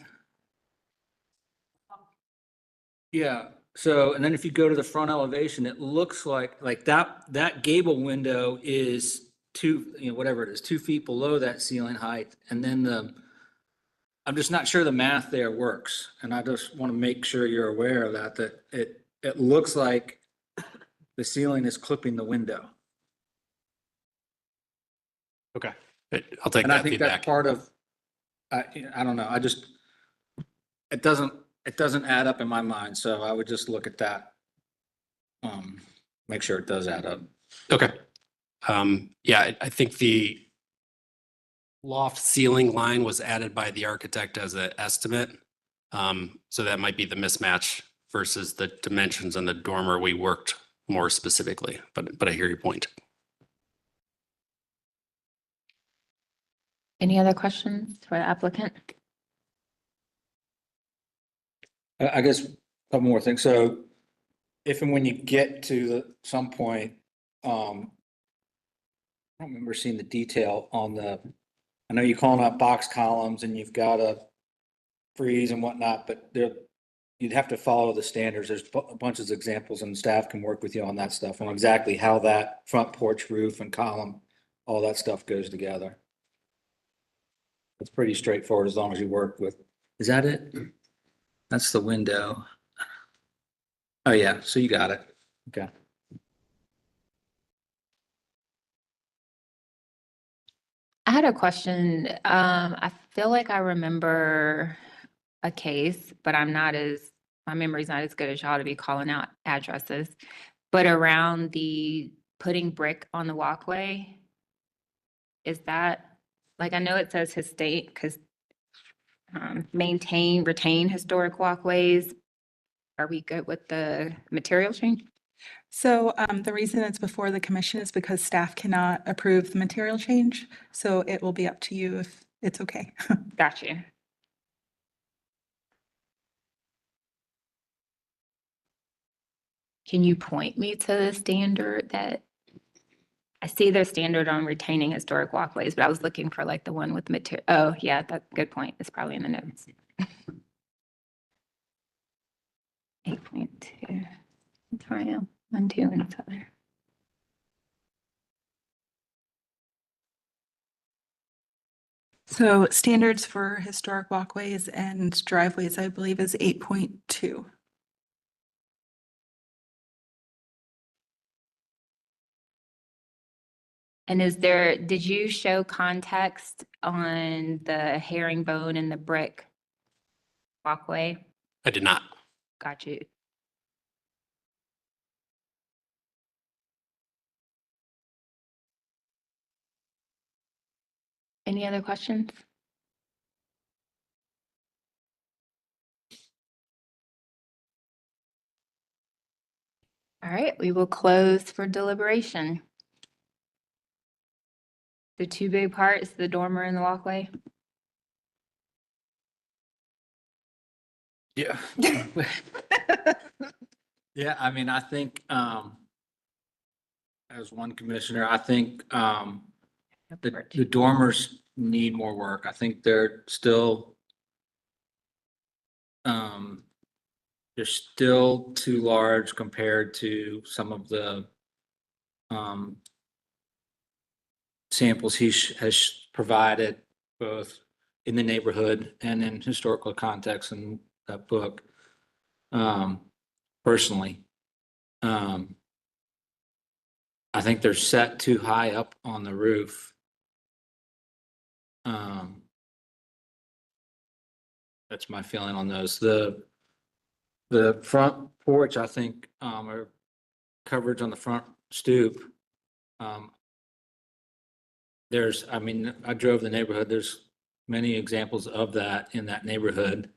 Yeah. So, and then if you go to the front elevation, it looks like that gable window is whatever it is, 2 feet below that ceiling height. And then I'm just not sure the math there works. And I just want to make sure you're aware of that it looks like the ceiling is clipping the window. Okay. I'll take And I that think that's feedback. part of, I don't know, it doesn't add up in my mind, so I would just look at that. Make sure it does add up. Okay. Yeah, I think the loft ceiling line was added by the architect as an estimate. So that might be the mismatch versus the dimensions on the dormer we worked more specifically, but I hear your point. Any other questions for the applicant? I guess a couple more things. So if and when you get to some point, I don't remember seeing the detail on I know you're calling out box columns and you've got a frieze and whatnot, but you'd have to follow the standards. There's a bunch of examples and staff can work with you on that stuff, on exactly how that front porch roof and column, all that stuff goes together. It's pretty straightforward as long as you work with, is that it? That's the window. Oh yeah, so you got it. Okay. I had a question. I feel like I remember a case, but my memory's not as good as y'all to be calling out addresses. But around the putting brick on the walkway, is that, like, I know it says because retain historic walkways. Are we good with the material change? So the reason it's before the commission is because staff cannot approve the material change. So it will be up to you if it's okay. Got you. Can you point me to the standard that, I see their standard on retaining historic walkways, but I was looking for like the one with material. Oh yeah, that's a good point. It's probably in the notes. 8.2. Sorry, 1, 2, and 7. So standards for historic walkways and driveways, I believe, is 8.2. And did you show context on the herringbone and the brick walkway? I did not. Got you. Any other questions? All right, we will close for deliberation. The two big parts, the dormer and the walkway. Yeah. Yeah, I mean, I think, as one commissioner, I think, the dormers need more work. I think they're still, they're still too large compared to some of the, samples he has provided both in the neighborhood and in historical context in that book. Personally, I think they're set too high up on the roof. That's my feeling on those. The front porch, I think, or coverage on the front stoop. I mean, I drove the neighborhood. There's many examples of that in that neighborhood.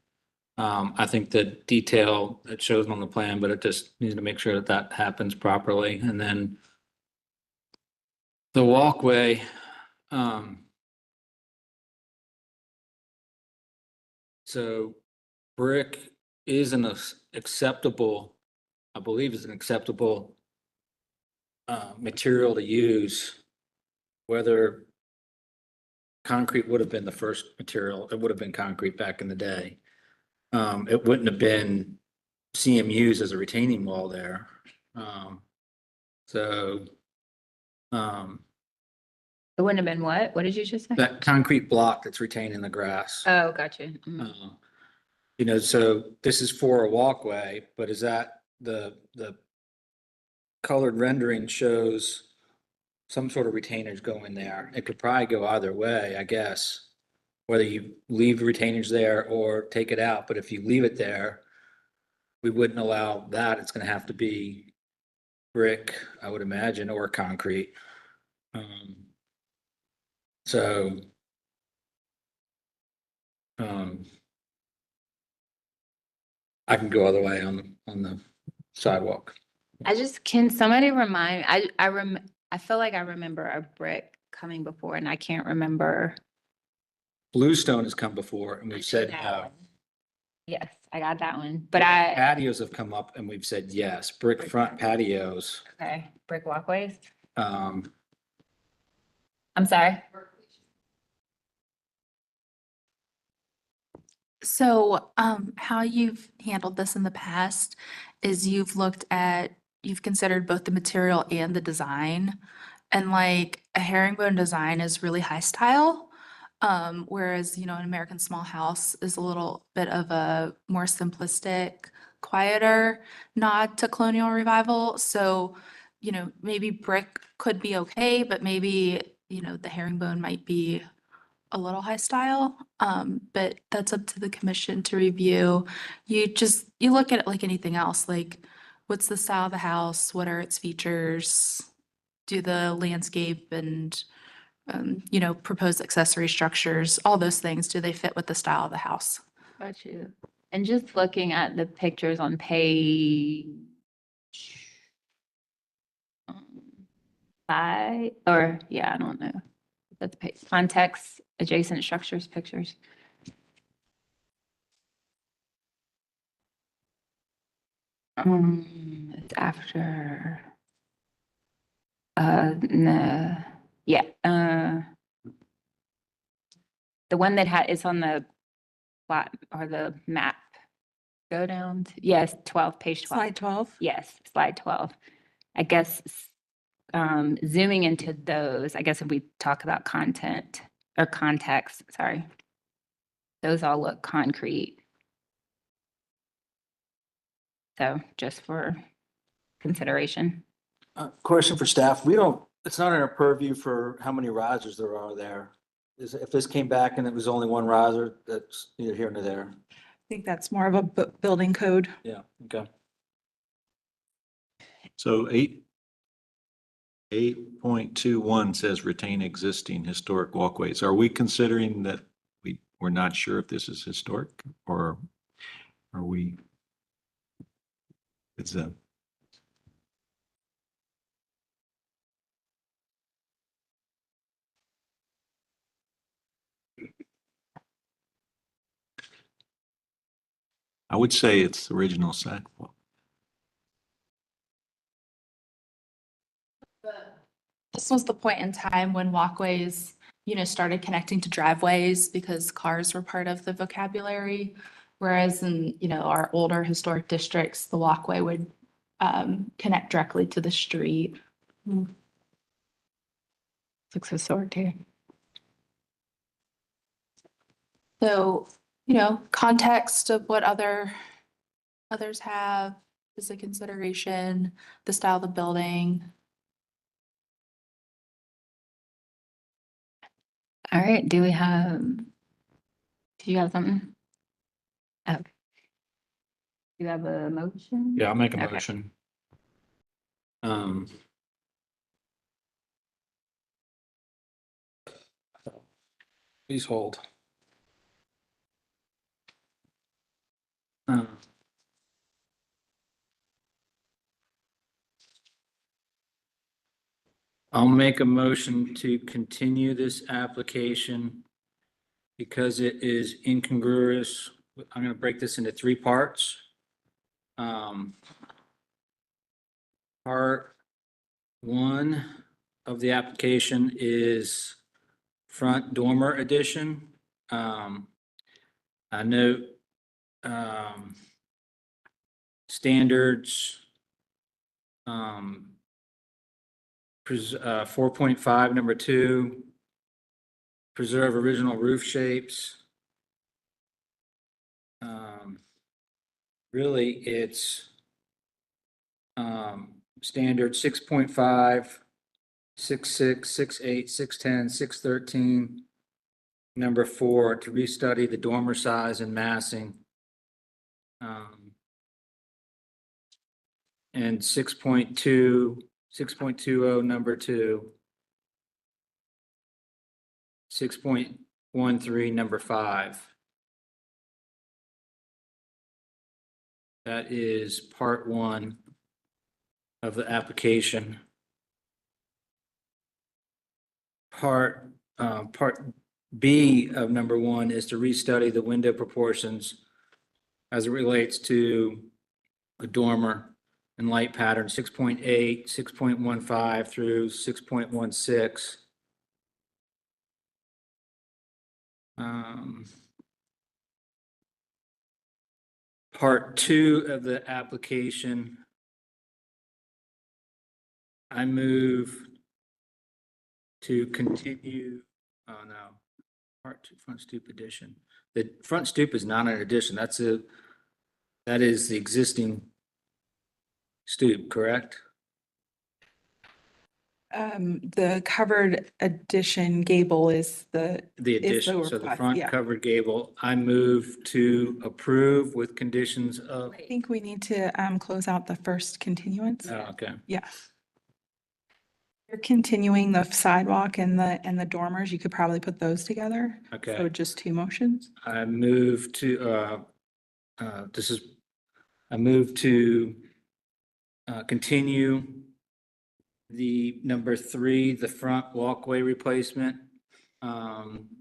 I think the detail that shows on the plan, but it just needs to make sure that that happens properly. And then the walkway, so brick is an acceptable, I believe is an acceptable material to use. Whether concrete would have been the first material, it would have been concrete back in the day. It wouldn't have been CMUs as a retaining wall there. It wouldn't have been what? What did you just say? That concrete block that's retained in the grass. Oh, gotcha. You know, so this is for a walkway, but is that the colored rendering shows some sort of retainers going there? It could probably go either way, I guess, whether you leave retainers there or take it out. But if you leave it there, we wouldn't allow that. It's going to have to be brick, I would imagine, or concrete. I can go other way on the sidewalk. Can somebody remind, I feel like I remember a brick coming before and I can't remember. Bluestone has come before and we've said no. Yes, I got that one, but Patios have come up and we've said yes. Brick front patios. Okay, brick walkways. Um, I'm sorry. So, how you've handled this in the past is you've considered both the material and the design. And like a herringbone design is really high style. Whereas, an American Small House is a little bit of a more simplistic, quieter nod to colonial revival. So, maybe brick could be okay, but maybe, the herringbone might be a little high style. But that's up to the commission to review. You look at it like anything else, like what's the style of the house? What are its features? Do the landscape and proposed accessory structures, all those things, do they fit with the style of the house? Got you. And just looking at the pictures on page 5, I don't know. That's page context, adjacent structures, pictures. It's after. No. Yeah, the one that it's on the plot or the map. Go down to, yes, 12, page 12. Slide 12? Yes, slide 12. I guess, zooming into those, I guess if we talk about content or context, sorry. Those all look concrete. So just for consideration. question for staff. We don't it's not in our purview for how many risers there are there. If this came back and it was only one riser, that's neither here nor there. I think that's more of a building code. Yeah, okay. So 8.21 says retain existing historic walkways. Are we considering that we're not sure if this is historic, or are we? It's a. I would say it's the original sidewalk. This was the point in time when walkways, started connecting to driveways because cars were part of the vocabulary. Whereas in, our older historic districts, the walkway would connect directly to the street. Looks historic here. So, context of what others have is a consideration, the style of the building. All right, do you have something? Oh. Do you have a motion? Yeah, I'll make a Okay. motion. Please hold. I'll make a motion to continue this application because it is incongruous. I'm going to break this into three parts. Part one of the application is front dormer addition. I note standards 4.5, number 2, preserve original roof shapes. Really, it's standard 6.5, 6.6, 6.8, 6.10, 6.13. Number 4, to restudy the dormer size and massing. And 6.2, 6.20, number 2. 6.13, number 5. That is part 1 of the application. Part B of number 1 is to restudy the window proportions as it relates to a dormer and light pattern 6.8, 6.15 through 6.16. Part 2 of the application, I move to continue, oh no, part 2, front stoop addition. The front stoop is not an addition, that is the existing stoop, correct? The covered addition gable is The addition, so the request, front yeah. covered gable, I move to approve with conditions of, I think we need to close out the first continuance. oh, okay. Yeah. You're continuing the sidewalk and the dormers. You could probably put those together. Okay. So just 2 motions. I move to, I move to continue the number 3, the front walkway replacement,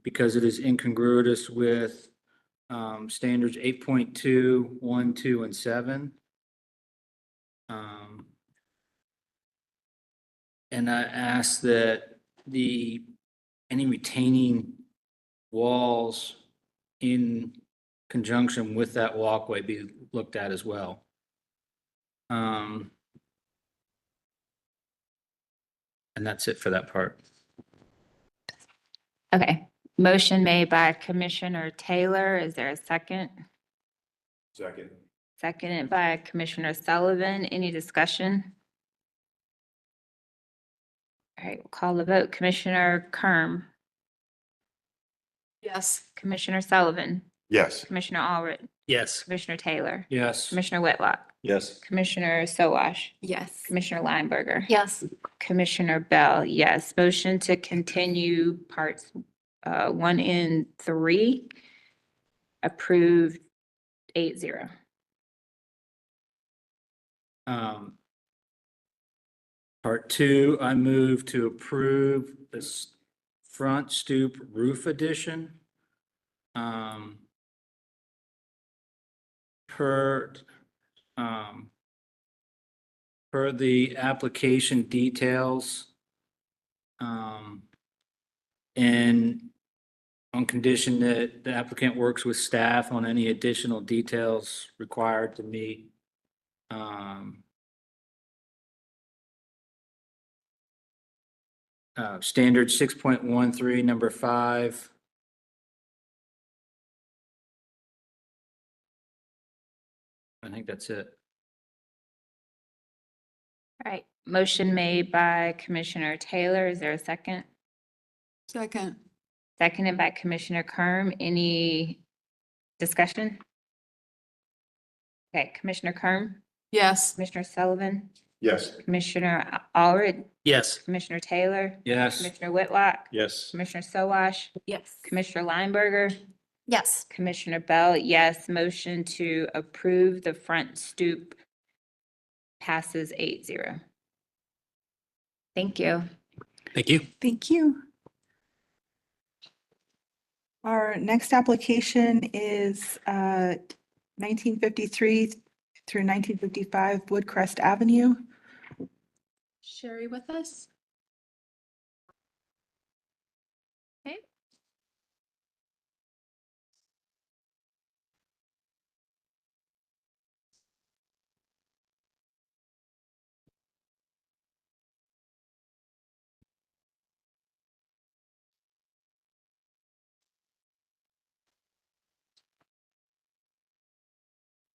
because it is incongruous with standards 8.2, 1, 2, and 7. And I ask that any retaining walls in conjunction with that walkway be looked at as well. And that's it for that part. Okay, motion made by Commissioner Taylor. Is there a second? Second. Seconded by Commissioner Sullivan. Any discussion? All right, we'll call the vote. Commissioner Kerm, Yes. Commissioner Sullivan, Yes. Commissioner Allred, Yes. Commissioner Taylor, Yes. Commissioner Whitlock, Yes. Commissioner Sowash, Yes. Commissioner Lineberger. Yes. Commissioner Bell, yes. Motion to continue parts 1 and 3. Approved 8-0. Part 2, I move to approve this front stoop roof addition. Per, per the application details. And on condition that the applicant works with staff on any additional details required to meet. Standard 6.13, number 5. I think that's it. All right, motion made by Commissioner Taylor. Is there a second? Second. Seconded by Commissioner Kerm. Any discussion? Okay, Commissioner Kerm, Yes. Commissioner Sullivan, Yes. Commissioner Allred, Yes. Commissioner Taylor, Yes. Commissioner Whitlock, Yes. Commissioner Sowash, Yes. Commissioner Lineberger, Yes. Commissioner Bell, yes. Motion to approve the front stoop passes 8-0. Thank you. Thank you. Thank you. Our next application is 1953 through 1955 Woodcrest Avenue. Sherry with us? Okay.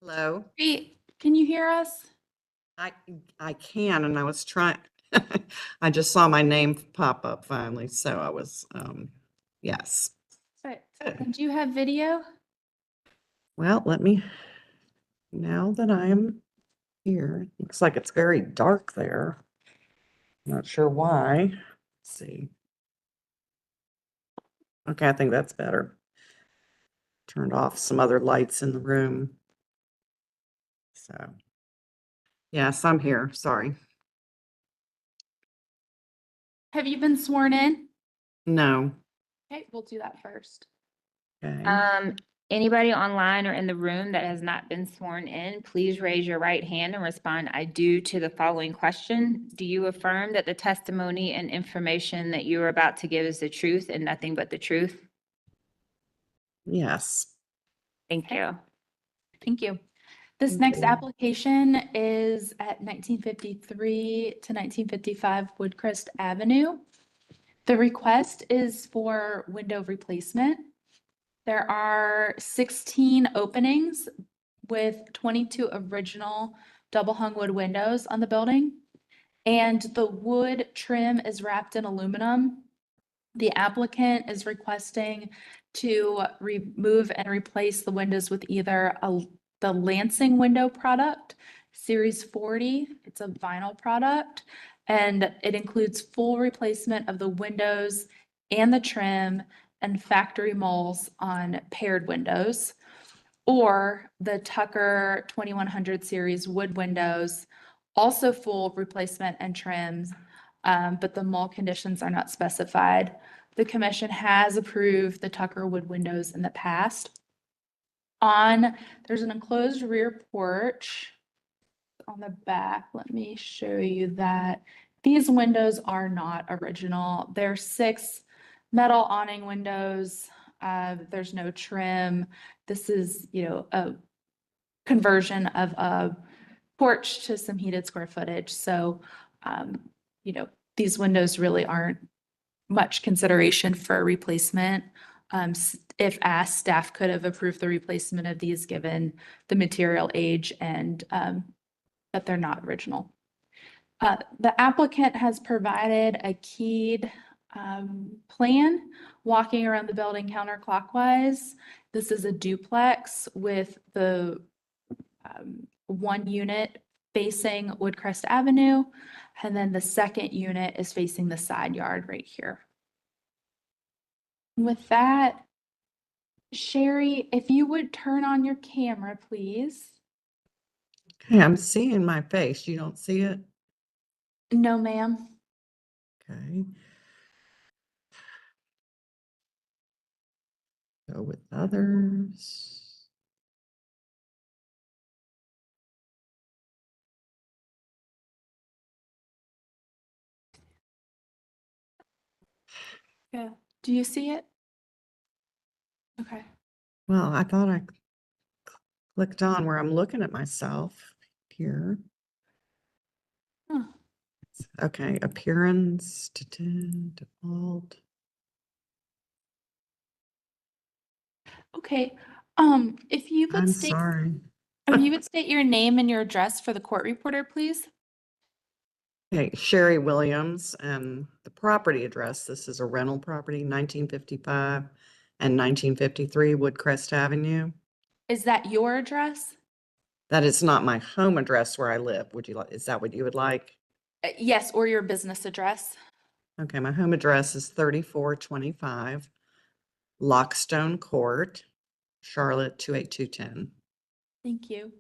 Hello, Great. Can you hear us? I can, and I was trying, I just saw my name pop up finally, so I was, yes. And do you have video? Well, let me, now that I'm here, looks like it's very dark there. Not sure why. Let's see. Okay, I think that's better. Turned off some other lights in the room. So, yes, I'm here, sorry. Have you been sworn in? No. Okay, we'll do that first. Okay. Anybody online or in the room that has not been sworn in, please raise your right hand and respond, I do, to the following question. Do you affirm that the testimony and information that you are about to give is the truth and nothing but the truth? Yes. Thank you. Thank you. This next application is at 1953 to 1955 Woodcrest Avenue. The request is for window replacement. There are 16 openings with 22 original double hung wood windows on the building. And the wood trim is wrapped in aluminum. The applicant is requesting to remove and replace the windows with either the Lansing window product, Series 40. It's a vinyl product, and it includes full replacement of the windows and the trim and factory moles on paired windows, or the Tucker 2100 series wood windows, also full replacement and trims, but the mole conditions are not specified. The commission has approved the Tucker wood windows in the past. There's an enclosed rear porch on the back. Let me show you that. These windows are not original. They're 6 metal awning windows. There's no trim. This is, a conversion of a porch to some heated square footage. So, these windows really aren't much consideration for replacement. If asked, staff could have approved the replacement of these given the material age and that they're not original. The applicant has provided a keyed plan walking around the building counterclockwise. This is a duplex with the one unit facing Woodcrest Avenue, and then the second unit is facing the side yard right here. With that, Sherry, if you would turn on your camera, please. Okay, I'm seeing my face. You don't see it? No, ma'am. Okay. Go with others. Yeah. Do you see it? Okay. Well, I thought I clicked on where I'm looking at myself here. Huh. Okay, appearance, default. Okay. If you would I'm state, sorry. if you would state your name and your address for the court reporter, please. Okay, Sherry Williams, and the property address, this is a rental property, 1955 and 1953 Woodcrest Avenue. Is that your address? That is not my home address where I live. Would you like, is that what you would like? Yes, or your business address. Okay, my home address is 3425 Lockstone Court, Charlotte 28210. Thank you.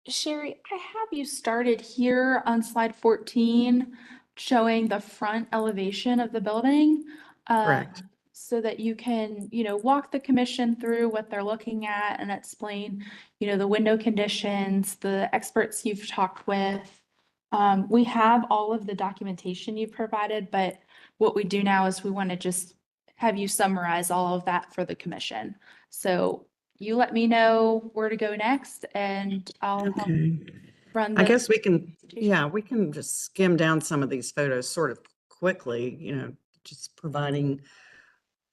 Sherry, I have you started here on slide 14, showing the front elevation of the building. Correct. So that you can, walk the commission through what they're looking at and explain, the window conditions, the experts you've talked with. We have all of the documentation you've provided, but what we do now is we want to just have you summarize all of that for the commission. So you let me know where to go next and I'll help Okay. run I the. guess we can just skim down some of these photos sort of quickly, just providing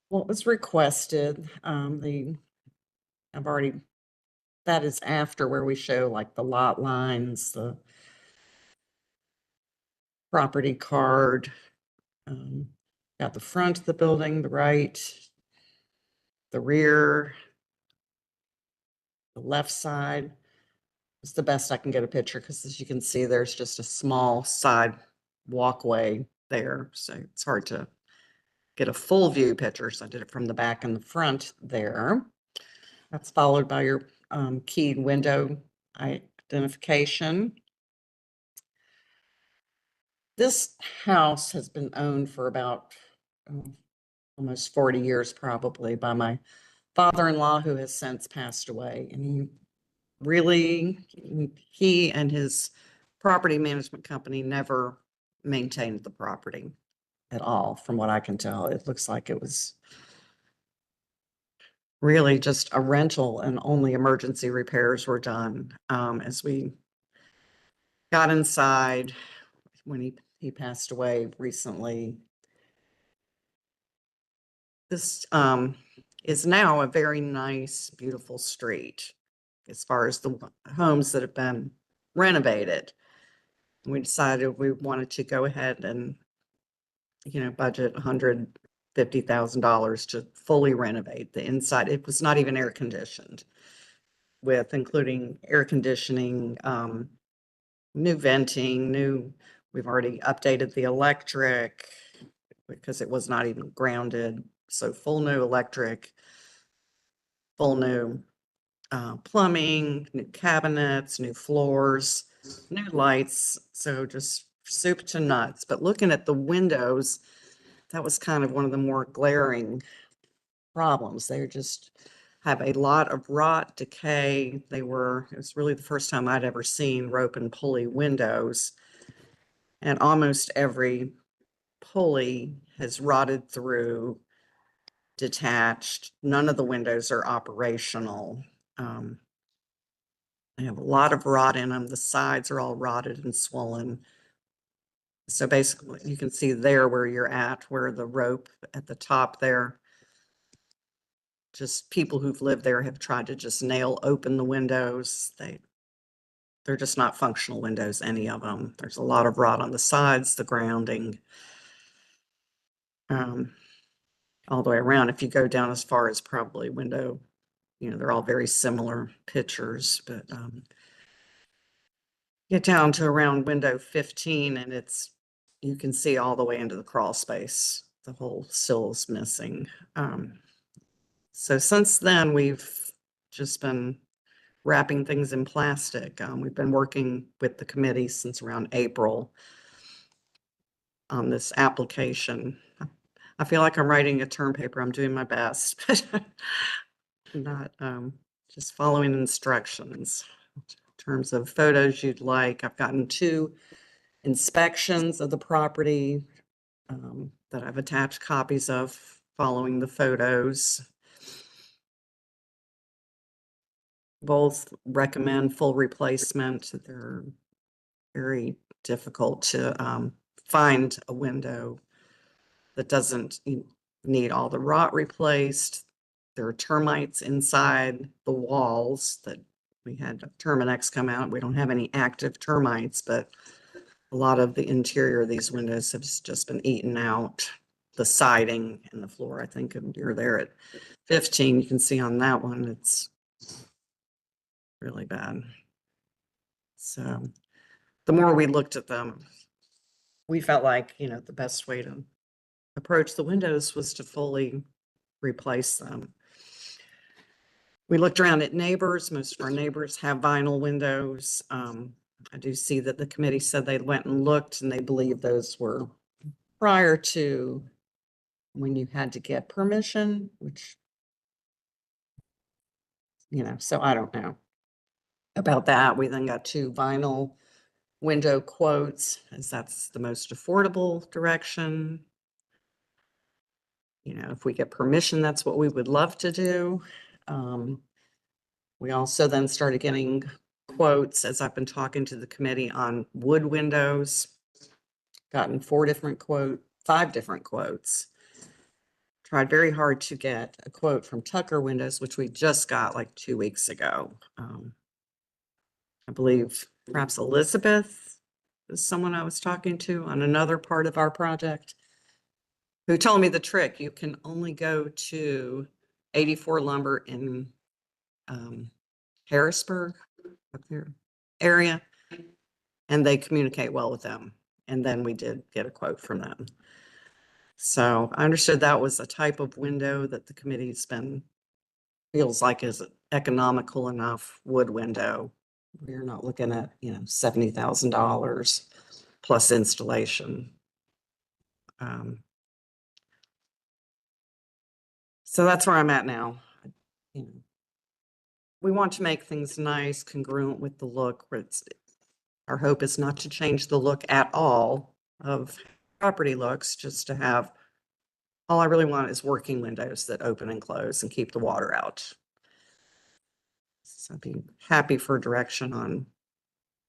what was requested. That is after where we show like the lot lines, the property card. Got the front of the building, the right, the rear, the left side. It's the best I can get a picture because as you can see, there's just a small side walkway there. So it's hard to get a full view picture. So I did it from the back and the front there. That's followed by your keyed window identification. This house has been owned for about almost 40 years probably by my father-in-law, who has since passed away. And he and his property management company never maintained the property at all, from what I can tell. It looks like it was really just a rental and only emergency repairs were done. As we got inside when he passed away recently, this is now a very nice, beautiful street as far as the homes that have been renovated. We decided we wanted to go ahead and, budget $150,000 to fully renovate the inside. It was not even air conditioned, with including air conditioning, new venting, we've already updated the electric because it was not even grounded. So full new electric, full new plumbing, new cabinets, new floors, new lights. So just soup to nuts. But looking at the windows, that was kind of one of the more glaring problems. They just have a lot of rot, decay. It was really the first time I'd ever seen rope and pulley windows. And almost every pulley has rotted through, detached. None of the windows are operational. They have a lot of rot in them. The sides are all rotted and swollen. So basically, you can see there where you're at, where the rope at the top there. Just people who've lived there have tried to just nail open the windows. they're just not functional windows, any of them. There's a lot of rot on the sides, the grounding. All the way around. If you go down as far as probably window, they're all very similar pictures, but get down to around window 15 and you can see all the way into the crawl space. The whole sill is missing. So since then, we've just been wrapping things in plastic. We've been working with the committee since around April on this application. I feel like I'm writing a term paper. I'm doing my best, but not just following instructions. In terms of photos you'd like, I've gotten 2 inspections of the property that I've attached copies of following the photos. Both recommend full replacement. They're very difficult to find a window that doesn't need all the rot replaced. There are termites inside the walls that we had Terminex come out. We don't have any active termites, but a lot of the interior of these windows have just been eaten out. The siding and the floor, I think you're there at 15. You can see on that one, it's really bad. So the more we looked at them, we felt like, the best way to approach the windows was to fully replace them. We looked around at neighbors. Most of our neighbors have vinyl windows. I do see that the committee said they went and looked and they believe those were prior to when you had to get permission, which, so I don't know about that. We then got 2 vinyl window quotes, as that's the most affordable direction. If we get permission, that's what we would love to do. We also then started getting quotes as I've been talking to the committee on wood windows. Gotten 5 different quotes. Tried very hard to get a quote from Tucker Windows, which we just got like 2 weeks ago. I believe perhaps Elizabeth is someone I was talking to on another part of our project, who told me the trick. You can only go to 84 Lumber in Harrisburg, up there area, and they communicate well with them. And then we did get a quote from them. So I understood that was a type of window that the committee's feels like is economical enough wood window. We're not looking at, $70,000 plus installation. So that's where I'm at now. We want to make things nice, congruent with the look. Our hope is not to change the look at all of property looks, just to have, all I really want is working windows that open and close and keep the water out. So I'd be happy for direction on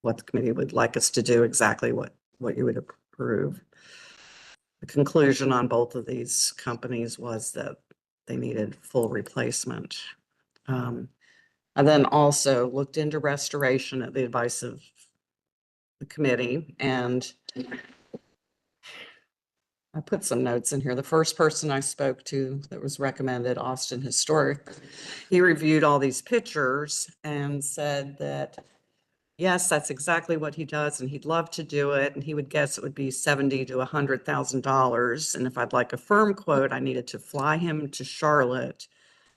what the committee would like us to do, exactly what you would approve. The conclusion on both of these companies was that they needed full replacement. I then also looked into restoration at the advice of the committee, and I put some notes in here. The first person I spoke to that was recommended, Austin Historic, he reviewed all these pictures and said that, yes, that's exactly what he does, and he'd love to do it, and he would guess it would be $70,000 to $100,000. And if I'd like a firm quote, I needed to fly him to Charlotte,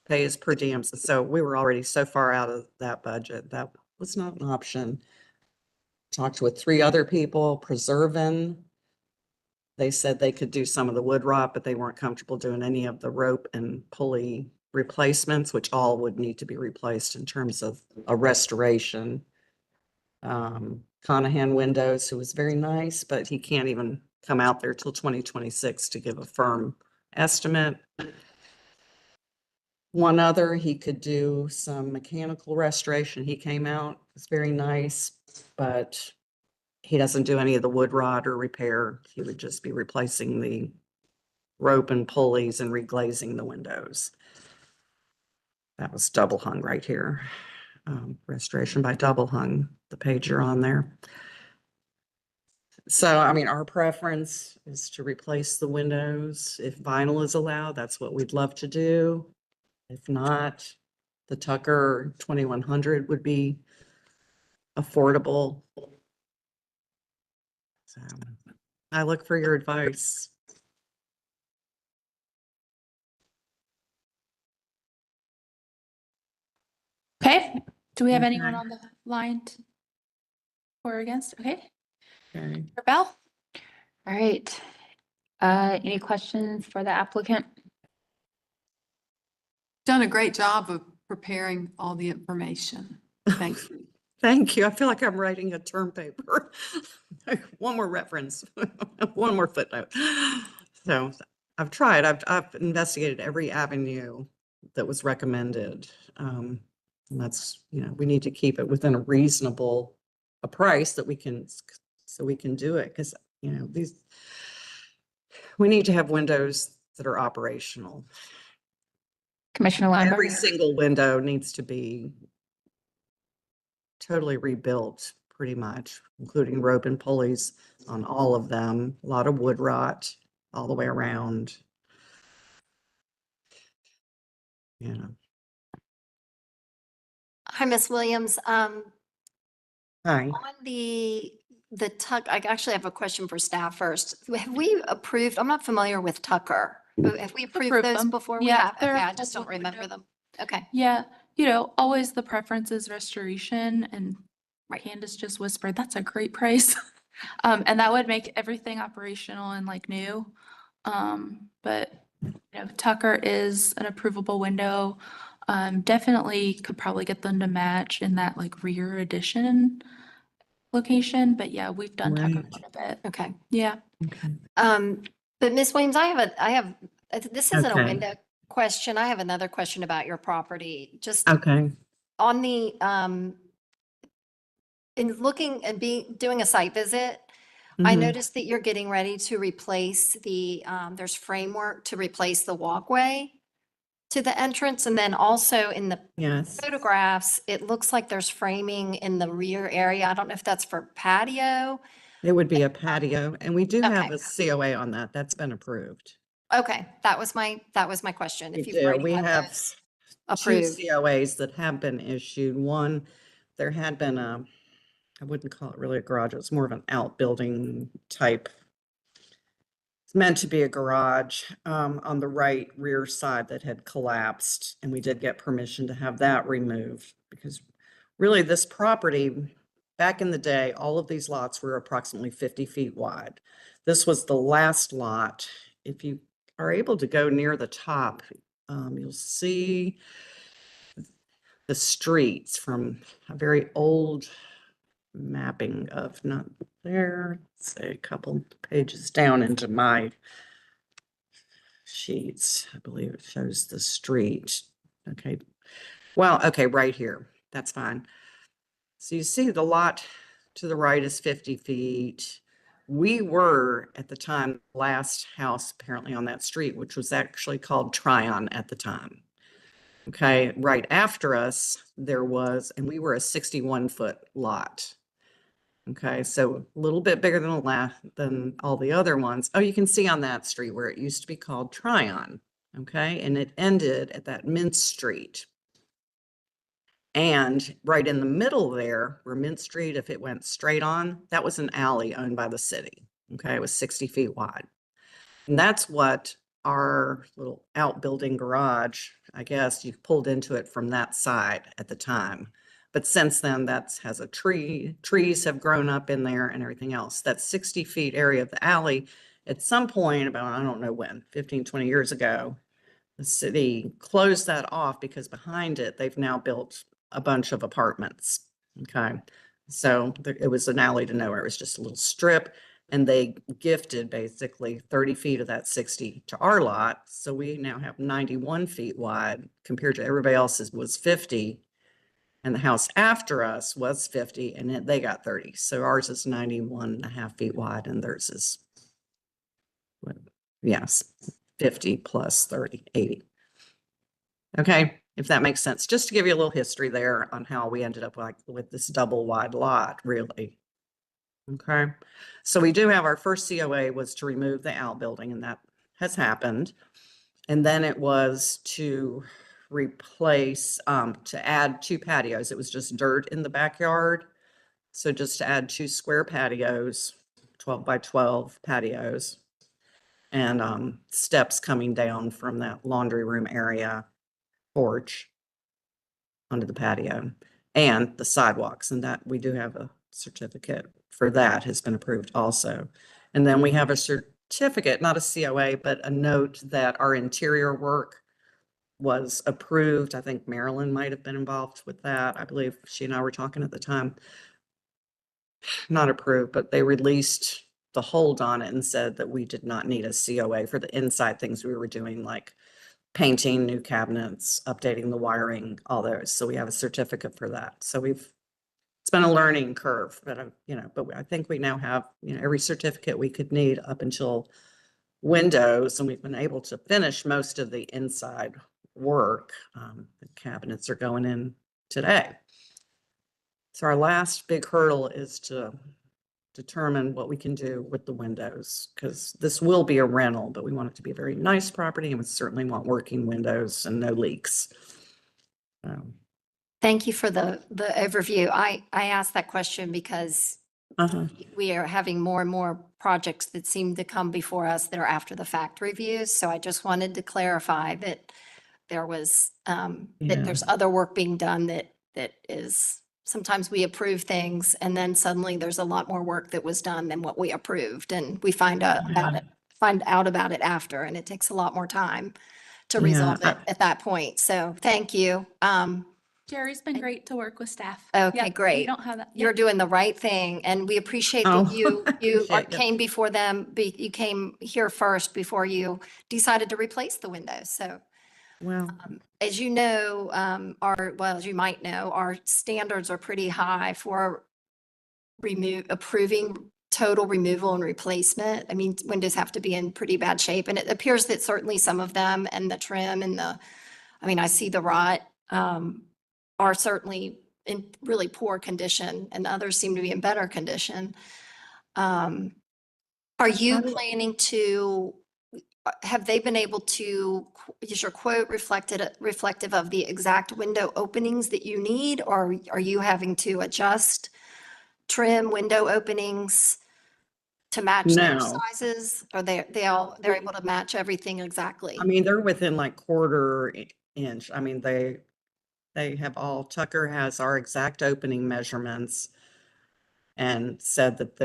pay his per diem. So we were already so far out of that budget. That was not an option. Talked with 3 other people, Preservin. They said they could do some of the wood rot, but they weren't comfortable doing any of the rope and pulley replacements, which all would need to be replaced in terms of a restoration. Conahan Windows, who was very nice, but he can't even come out there till 2026 to give a firm estimate. One other, he could do some mechanical restoration. He came out, it's very nice, but he doesn't do any of the wood rot or repair. He would just be replacing the rope and pulleys and reglazing the windows. That was Double Hung right here. Restoration by Double Hung. the page you're on there. So, I mean, our preference is to replace the windows. If vinyl is allowed, that's what we'd love to do. If not, the Tucker 2100 would be affordable. So I look for your advice. Okay, do we have Okay. anyone on the line for or against? Okay, Okay. Bell? All right. Any questions for the applicant? Done a great job of preparing all the information. Thank you. Thank you. I feel like I'm writing a term paper. One more reference, one more footnote. So I've tried, I've investigated every avenue that was recommended. And that's, you know, we need to keep it within a reasonable, a price that we can, so we can do it. Cause you know, we need to have windows that are operational. Commissioner Lineberg? Every single window needs to be totally rebuilt, pretty much, including rope and pulleys on all of them. A lot of wood rot all the way around. Yeah. Hi, Miss Williams. Hi. On the Tuck, I actually have a question for staff first. Have we approved, I'm not familiar with Tucker. Have we approved Approved those them. before? Yeah, We have, they're okay, a I just full don't remember window. them. Okay. Yeah, you know, always the preference is restoration, and Candace just whispered, that's a great price. And that would make everything operational and like new. But you know, Tucker is an approvable window. Definitely could probably get them to match in that like rear addition location, but yeah, we've done Tucker quite a bit. Okay. Yeah. But Miss Williams, this isn't a Okay. window question. I have another question about your property. Just Okay. on the, in looking and doing a site visit, I Mhm. noticed that you're getting ready to replace the, there's framework to replace the walkway to the entrance. And then also in the Yes. photographs, it looks like there's framing in the rear area. I don't know if that's for patio. It would be a patio, and we do have Okay. a COA on that. That's been approved. Okay, that was my question. We If you've do. already We had have those two approved. COAs that have been issued. One, there had been I wouldn't call it really a garage. It was more of an outbuilding type. It's meant to be a garage on the right rear side that had collapsed, and we did get permission to have that removed because really this property, back in the day, all of these lots were approximately 50 feet wide. This was the last lot. If you are able to go near the top, you'll see the streets from a very old mapping of, not there, say a couple pages down into my sheets. I believe it shows the street. Okay. Well, okay, right here. That's fine. So you see the lot to the right is 50 feet. We were at the time, last house apparently on that street, which was actually called Tryon at the time. Okay, right after us, there was, and we were a 61-foot lot. Okay, so a little bit bigger than all the other ones. Oh, you can see on that street where it used to be called Tryon. Okay, and it ended at that Mint Street. And right in the middle there, where Mint Street, if it went straight on, that was an alley owned by the city. Okay, it was 60 feet wide. And that's what our little outbuilding garage, I guess you pulled into it from that side at the time. But since then, that has a trees have grown up in there and everything else. That 60 feet area of the alley, at some point about, I don't know when, 15, 20 years ago, the city closed that off because behind it, they've now built a bunch of apartments. Okay. So it was an alley to nowhere. It was just a little strip. And they gifted basically 30 feet of that 60 to our lot. So we now have 91 feet wide compared to everybody else's was 50. And the house after us was 50 and they got 30. So ours is 91.5 feet wide and theirs is, yes, 50 plus 30, 80. Okay. if that makes sense, just to give you a little history there on how we ended up like with this double wide lot, really. Okay, so we do have our first COA was to remove the outbuilding, and that has happened. And then it was to replace, to add 2 patios. It was just dirt in the backyard. So just to add 2 square patios, 12 by 12 patios. And steps coming down from that laundry room area porch onto the patio, and the sidewalks, and that we do have a certificate for that has been approved also. And then we have a certificate, not a COA, but a note that our interior work was approved. I think Marilyn might have been involved with that. I believe she and I were talking at the time. Not approved, but they released the hold on it and said that we did not need a COA for the inside things we were doing, like painting new cabinets, updating the wiring, all those. So we have a certificate for that. So it's been a learning curve, but but I think we now have, every certificate we could need up until windows, and we've been able to finish most of the inside work. The cabinets are going in today. So our last big hurdle is to determine what we can do with the windows, because this will be a rental, but we want it to be a very nice property, and we certainly want working windows and no leaks. Thank you for the overview. I asked that question because we are having more and more projects that seem to come before us that are after the fact reviews. So I just wanted to clarify that there was, that there's other work being done that is, sometimes we approve things and then suddenly there's a lot more work that was done than what we approved. And we find out about it after, and it takes a lot more time to resolve it at that point. So thank you. Jerry's been great to work with staff. Okay, Yep, great. We don't have that. You're Yep. doing the right thing, and we appreciate that you Appreciate it. came before them. You came here first before you decided to replace the windows. So, well, as you know, as you might know, our standards are pretty high for approving total removal and replacement. I mean, windows have to be in pretty bad shape, and it appears that certainly some of them and the trim and I see the rot, are certainly in really poor condition, and others seem to be in better condition. Are you planning to, have they been able to, is your quote reflective of the exact window openings that you need, or are you having to adjust trim window openings to match their No. sizes? Or they're able to match everything exactly? I mean, they're within like quarter inch. I mean, they have Tucker has our exact opening measurements and said that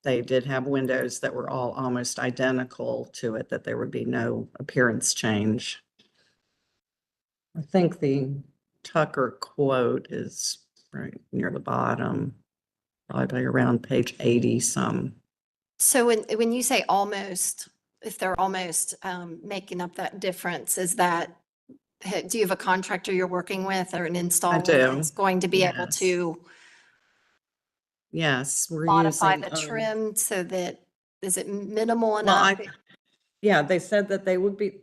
they did have windows that were all almost identical to it, that there would be no appearance change. I think the Tucker quote is right near the bottom, probably around page 80 some. So when you say almost, if they're almost making up that difference, is that, do you have a contractor you're working with or an installer that's going to be able to Yes, we're modify using, the trim so that, is it minimal enough? yeah, they said that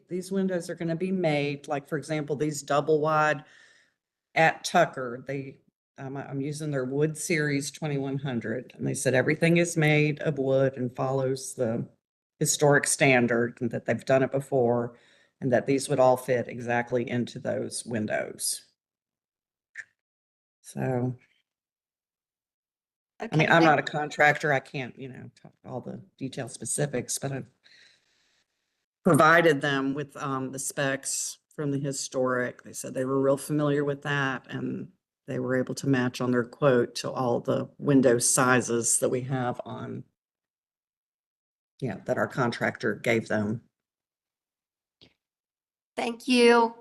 these windows are gonna be made, like, for example, these double wide at Tucker, I'm using their Wood Series 2100, and they said everything is made of wood and follows the historic standard, and that they've done it before, and that these would all fit exactly into those windows. So, I mean, I'm not a contractor. I can't, talk all the detailed specifics, but I've provided them with the specs from the historic. They said they were real familiar with that, and they were able to match on their quote to all the window sizes that we have on, that our contractor gave them. Thank you.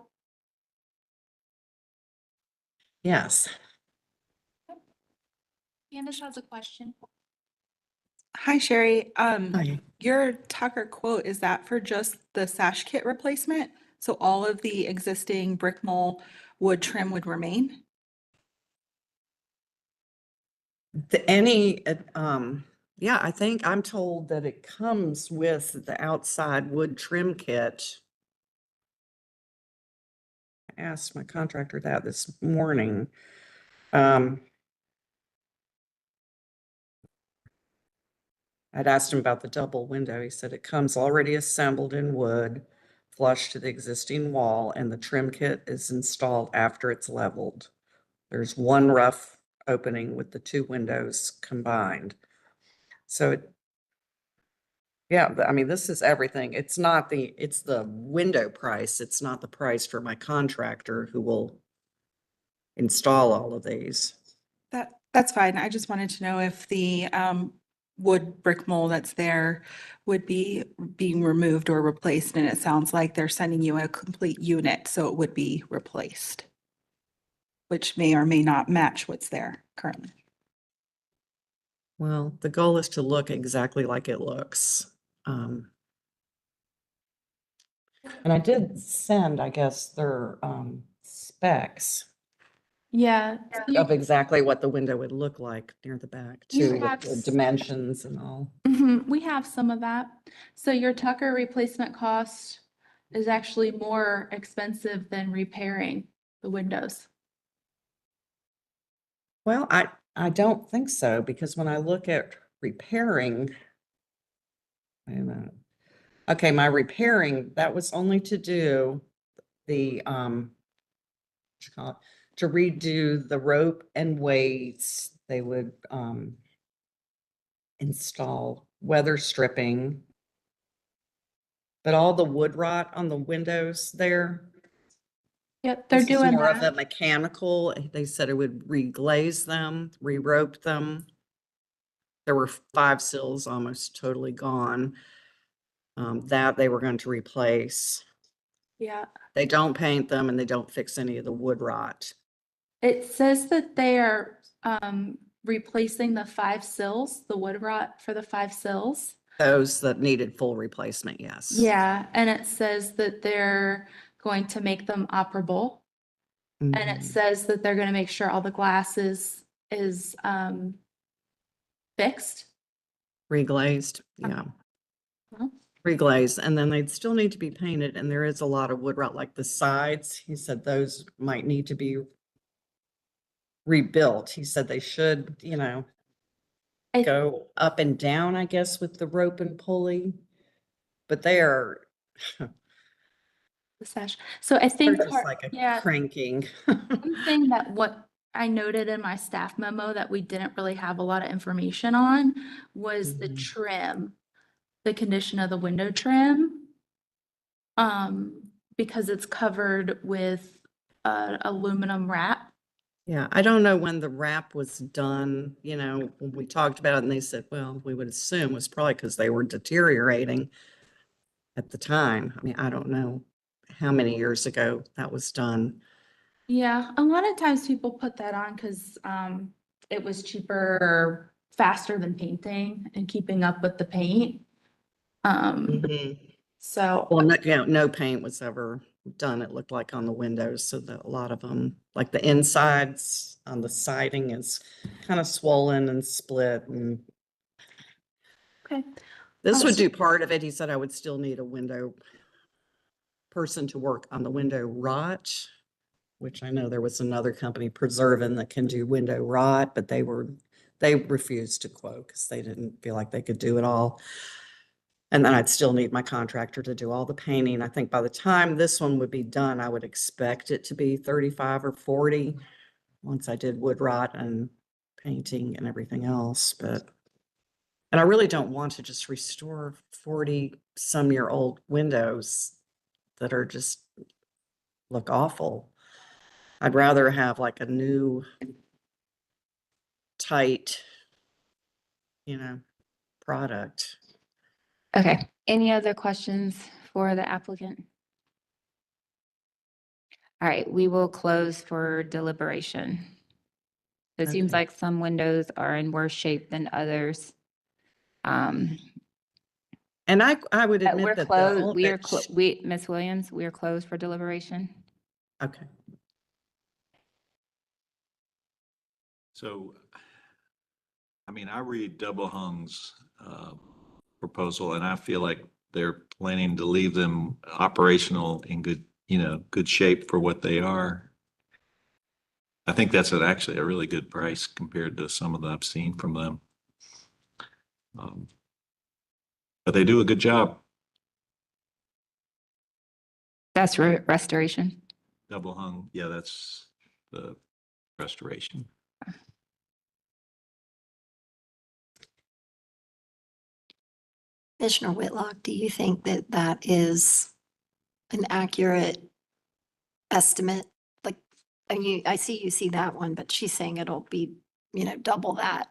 Yes. Candace has a question. Hi, Sherry. Hi. Your Tucker quote, is that for just the sash kit replacement? So all of the existing brick mold wood trim would remain? Yeah, I think I'm told that it comes with the outside wood trim kit. asked my contractor that this morning. I'd asked him about the double window. He said it comes already assembled in wood, flush to the existing wall, and the trim kit is installed after it's leveled. There's one rough opening with the two windows combined. So yeah, I mean, this is everything. It's the window price. It's not the price for my contractor who will install all of these. That's fine. I just wanted to know if the wood brick mold that's there would be being removed or replaced, and it sounds like they're sending you a complete unit, so it would be replaced, which may or may not match what's there currently. Well, the goal is to look exactly like it looks. And I did send, I guess, their specs Yeah. of exactly what the window would look like near the back You too, have with the dimensions and all. We have some of that. So your Tucker replacement cost is actually more expensive than repairing the windows. Well, I don't think so, because when I look at repairing, wait a minute. Okay, my repairing, that was only to do the, what you call it, to redo the rope and weights. They would, install weather stripping. But all the wood rot on the windows there. Yep, they're this is doing more of that. a mechanical. They said it would reglaze them, re-rope them. There were 5 sills almost totally gone. That they were going to replace. Yeah. They don't paint them and they don't fix any of the wood rot. It says that they are replacing the 5 sills, the wood rot for the 5 sills. Those that needed full replacement, yes. Yeah, and it says that they're going to make them operable. And it Mhm. says that they're gonna make sure all the glass is fixed. Reglazed, yeah. Uh-huh. Reglazed, and then they'd still need to be painted, and there is a lot of wood rot, like the sides. He said those might need to be rebuilt. He said they should, go up and down, I guess, with the rope and pulley. But they are The sash. So I they're think just part- like a yeah, cranking. one thing that what I noted in my staff memo that we didn't really have a lot of information on was the trim, the condition of the window trim. Because it's covered with aluminum wrap. Yeah, I don't know when the wrap was done, when we talked about it and they said, well, we would assume it was probably because they were deteriorating at the time. I mean, I don't know how many years ago that was done. Yeah, a lot of times people put that on because it was cheaper or faster than painting and keeping up with the paint. So Well, no paint was ever done, it looked like, on the windows, so that a lot of them, like the insides on the siding is kind of swollen and split and. Okay. This would do part of it. He said I would still need a window person to work on the window rot, which I know there was another company, Preservin, that can do window rot, but they refused to quote because they didn't feel like they could do it all. And then I'd still need my contractor to do all the painting. I think by the time this one would be done, I would expect it to be 35 or 40 once I did wood rot and painting and everything else. And I really don't want to just restore 40-some-year-old windows that are just look awful. I'd rather have like a new, tight, product. Okay, any other questions for the applicant? All right, we will close for deliberation. It seems Okay. like some windows are in worse shape than others. And I would We're admit that closed, Ms. Williams, we are closed for deliberation. Okay. So, I mean, I read Double Hung's proposal and I feel like they're planning to leave them operational in good good shape for what they are. I think that's actually a really good price compared to some of that I've seen from them. But they do a good job. That's restoration. Double hung, yeah, that's the restoration. Commissioner Whitlock, do you think that that is an accurate estimate? Like, I see you see that one, but she's saying it'll be, double that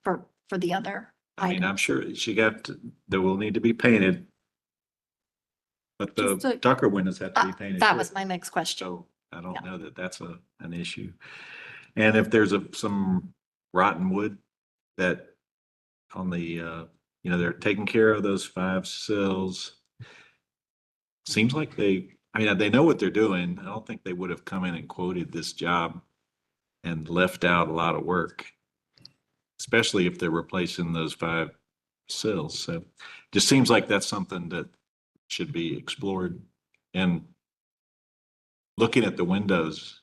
for the other I mean, item. I'm sure they will need to be painted. But the Just to- Ducker windows have to be painted. That too. was my next question. So I don't know that that's an issue. And if there's some rotten wood that on the, they're taking care of those 5 sills. Seems like they know what they're doing. I don't think they would have come in and quoted this job and left out a lot of work, especially if they're replacing those 5 sills. So just seems like that's something that should be explored. And looking at the windows,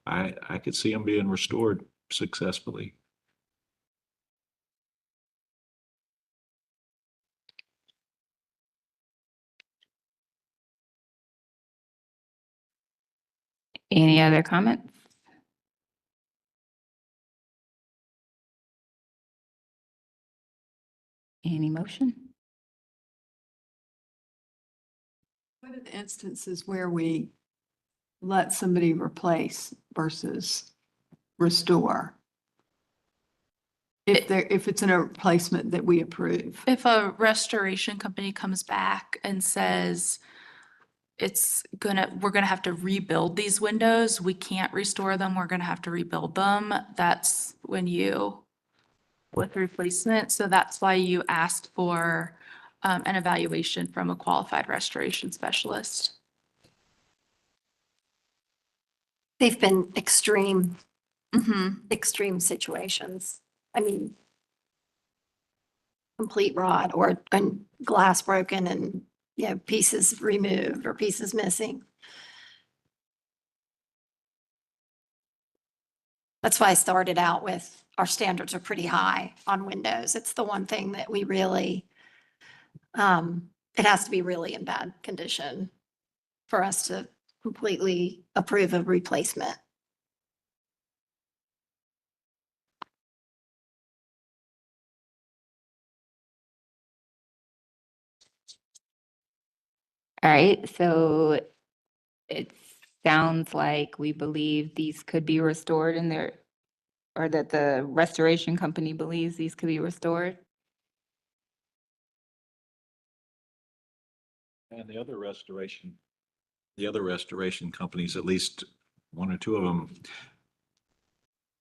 I could see them being restored successfully. Any other comments? Any motion? What are the instances where we let somebody replace versus restore? If it's in a replacement that we approve. If a restoration company comes back and says we're gonna have to rebuild these windows, we can't restore them, we're gonna have to rebuild them, that's when with replacement, so that's why you asked for an evaluation from a qualified restoration specialist. They've been extreme Mm-hmm. situations. I mean, complete rot or glass broken and, pieces removed or pieces missing. That's why I started out with our standards are pretty high on windows. It's the one thing that we really, it has to be really in bad condition for us to completely approve of replacement. All right, so it sounds like we believe these could be restored or that the restoration company believes these could be restored. And the other restoration companies, at least 1 or 2 of them,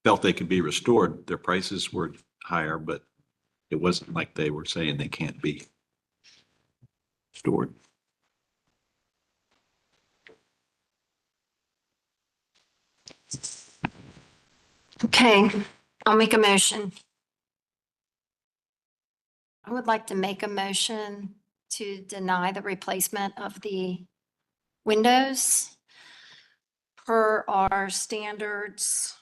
felt they could be restored. Their prices were higher, but it wasn't like they were saying they can't be restored. Okay, I'll make a motion. I would like to make a motion to deny the replacement of the windows per our standards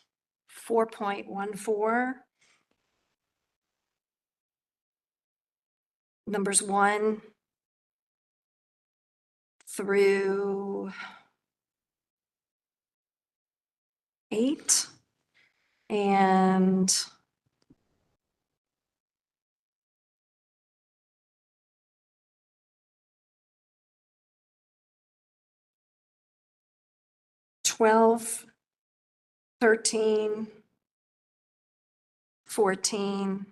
4.14. Numbers 1 through 8. And twelve, 13, 14,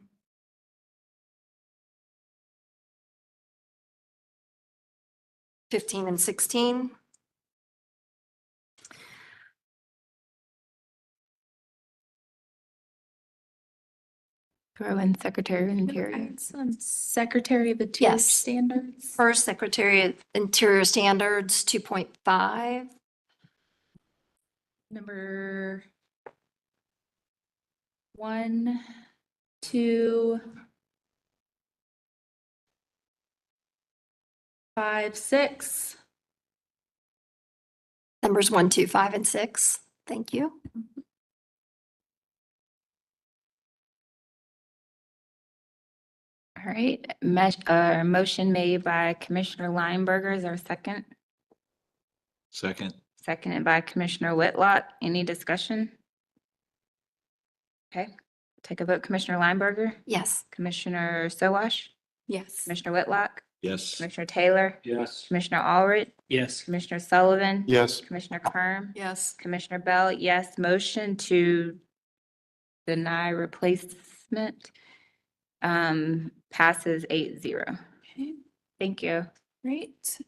15, and 16. Throw in Secretary of Interior. Secretary of Interior Yes. standards. First, Secretary of Interior Standards 2.5. Number 1, 2, 5, 6, Numbers 1, 2, 5, and 6. Thank you. All right, motion made by Commissioner Lineberger. Is there a second? Second. Seconded by Commissioner Whitlock. Any discussion? Okay, take a vote. Commissioner Lineberger? Yes. Commissioner Sowash? Yes. Commissioner Whitlock? Yes. Commissioner Taylor? Yes. Commissioner Allred? Yes. Commissioner Sullivan? Yes. Commissioner Kerm? Yes. Commissioner Bell? Yes. Motion to deny replacement passes 8-0. Okay, Thank you. great.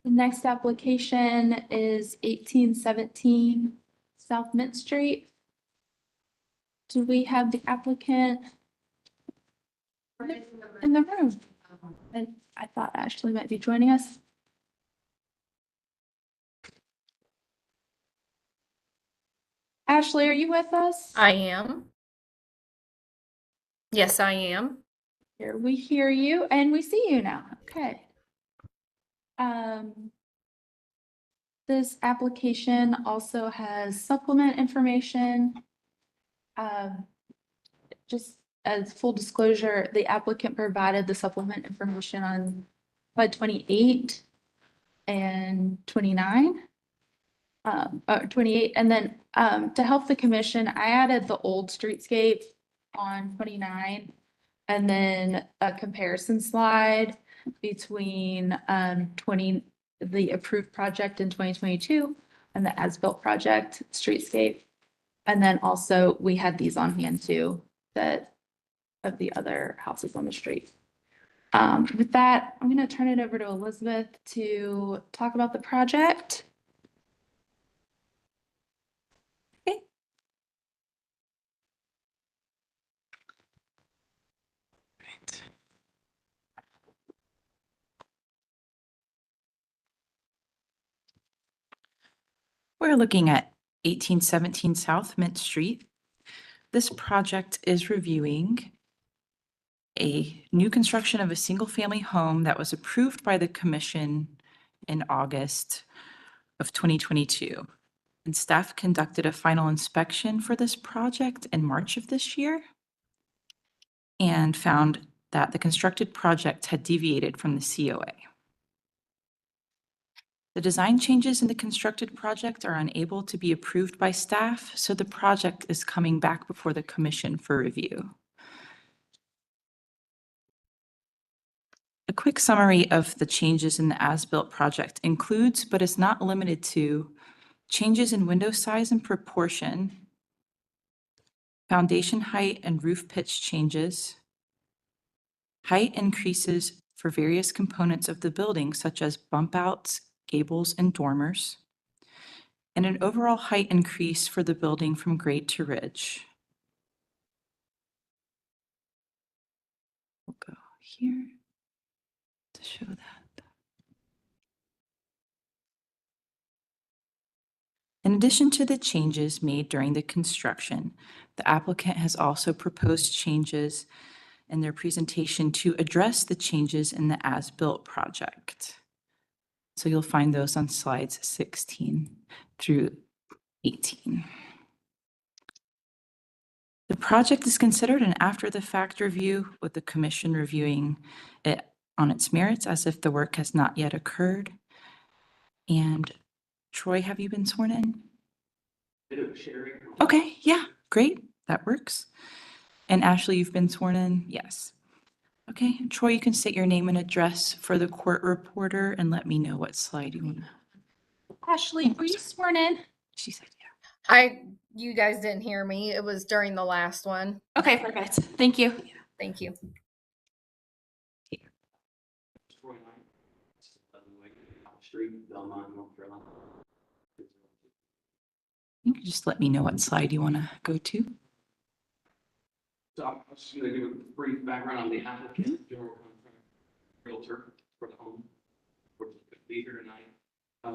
The next application is 1817 South Mint Street. Do we have the applicant in the room? I thought Ashley might be joining us. Ashley, are you with us? I am. Yes, I am. Here, we hear you and we see you now. Okay. This application also has supplement information. Just as full disclosure, the applicant provided the supplement information on slide 28 and 29. 28, and then to help the commission, I added the old streetscape on 29, and then a comparison slide between the approved project in 2022 and the as-built project streetscape. And then also we had these on hand too, that of the other houses on the street. With that, I'm going to turn it over to Elizabeth to talk about the project. We're looking at 1817 South Mint Street. This project is reviewing a new construction of a single-family home that was approved by the commission in August of 2022. And staff conducted a final inspection for this project in March of this year and found that the constructed project had deviated from the COA. The design changes in the constructed project are unable to be approved by staff, so the project is coming back before the commission for review. A quick summary of the changes in the as-built project includes, but is not limited to, changes in window size and proportion, foundation height and roof pitch changes, height increases for various components of the building, such as bump outs, gables, and dormers, and an overall height increase for the building from grade to ridge. We'll go here to show that. In addition to the changes made during the construction, the applicant has also proposed changes in their presentation to address the changes in the as-built project. So you'll find those on slides 16 through 18. The project is considered an after-the-fact review, with the commission reviewing it on its merits as if the work has not yet occurred. And Troy, have you been sworn in? Okay, yeah, great, that works. And Ashley, you've been sworn in? Yes. Okay, Troy, you can state your name and address for the court reporter and let me know what slide you want to. Ashley, were you sworn in? She said, yeah. You guys didn't hear me. It was during the last one. Okay, perfect. Thank you. Thank you. You can just let me know what slide you want to go to. So I'm just going to give a brief background on the applicant, general contractor, realtor for the home, which could be here tonight.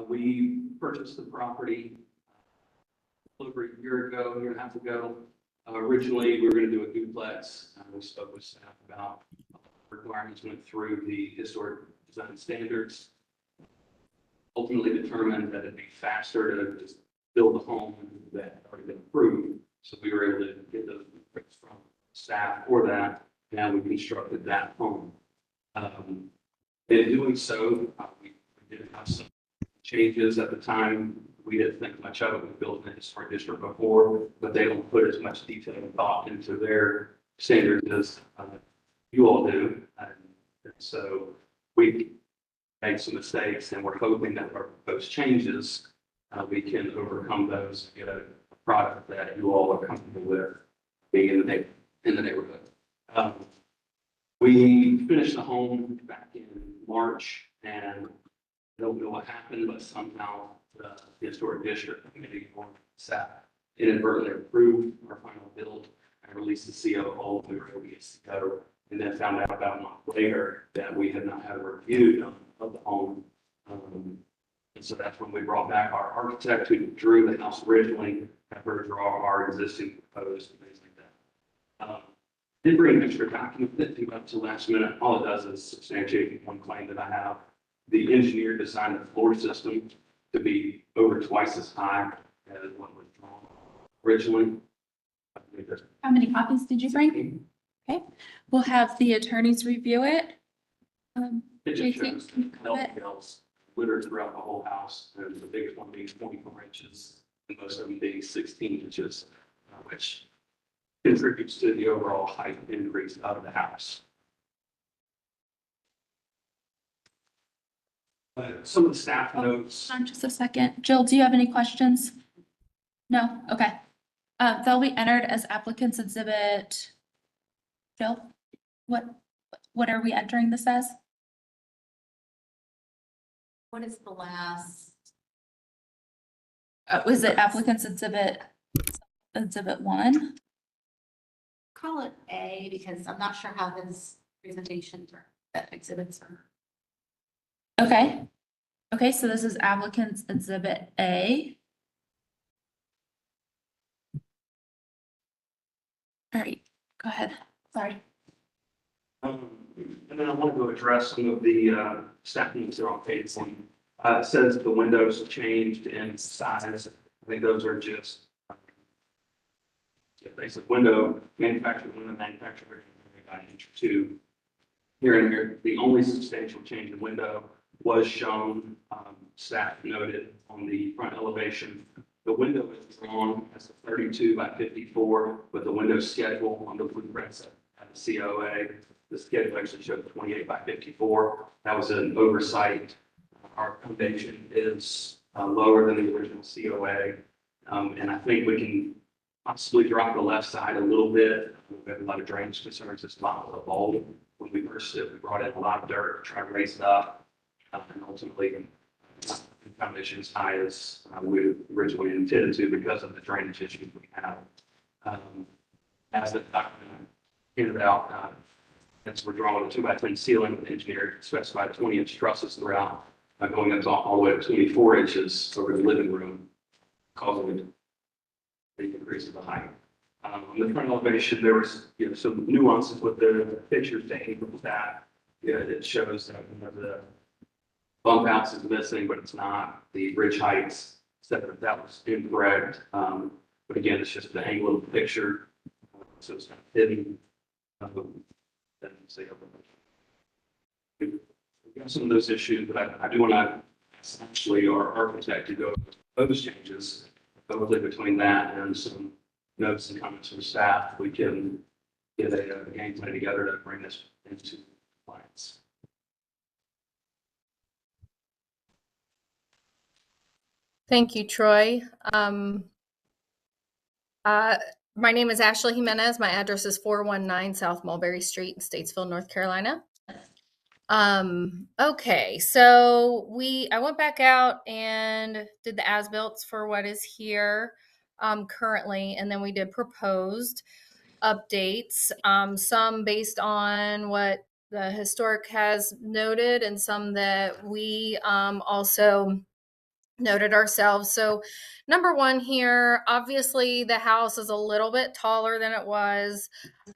We purchased the property over a year and a half ago. Originally, we were going to do a duplex. We spoke with staff about requirements, went through the historic design standards. ultimately determined that it'd be faster to just build a home that had already been approved. So we were able to get those blueprints from staff for that. Now we constructed that home. In doing so, we did have some changes at the time. We didn't think much of it. We built in a historic district before, but they don't put as much detail and thought into their standards as you all do. And so we made some mistakes, and we're hoping that our proposed changes, we can overcome those and get a product that you all are comfortable with being in the neighborhood. We finished the home back in March, and I don't know what happened, but somehow the historic district committee or staff inadvertently approved our final build and released the CO. We were able to get CO, and then found out about a month later that we had not had a review of the home. And so that's when we brought back our architect who drew the house originally, had her draw our existing proposed and things like that. Did bring an extra document that came up to last minute. All it does is substantiate one claim that I have. The engineer designed the floor system to be over twice as high as what was drawn originally. How many copies did you bring? Okay, we'll have the attorneys review it. It just JT, shows can you the have it? details littered throughout the whole house, and the biggest one being 24 inches, and most of them being 16 inches, which contributes to the overall height increase out of the house. Some of the staff notes. Hold on just a second. Jill, do you have any questions? No? Okay. They'll be entered as applicants exhibit. Jill, what are we entering this as? What is the last? Was it applicants exhibit 1? Call it A because I'm not sure how his presentations or exhibits are. Okay. Okay, so this is applicants exhibit A. All right, go ahead. Sorry. And then I want to address some of the staff notes that are on page 1. It says the windows changed in size. I think those are just basic window manufactured by an inch or 2. Here and here, the only substantial change in window was shown, staff noted on the front elevation. The window is drawn as a 32 by 54, but the window schedule on the blueprints at the COA, the schedule actually showed 28 by 54. That was an oversight. Our foundation is lower than the original COA, and I think we can possibly drop the left side a little bit. We have a lot of drainage concerns. It's not a bowl. When we first did, we brought in a lot of dirt to try to raise it up, and ultimately the foundation as high as we originally intended to because of the drainage issues we have. As the document pointed out, as we're drawing a 2x10 ceiling, the engineer specified 20-inch trusses throughout, going up to all the way to 24 inches over the living room, causing the increase of the height. On the front elevation, there was some nuances with the pictures taken from that. It shows that the bump outs is missing, but it's not. The ridge heights said that was incorrect. But again, it's just the angle of the picture, so it's kind of hidden. We've got some of those issues, but I do want to actually our architect to go over those changes. Hopefully between that and some notes and comments from staff, we can get a game plan together to bring this into compliance. Thank you, Troy. My name is Ashley Jimenez. My address is 419 South Mulberry Street in Statesville, North Carolina. Okay, so I went back out and did the as-built for what is here currently, and then we did proposed updates, some based on what the historic has noted and some that we also noted ourselves. So number one here, obviously the house is a little bit taller than it was.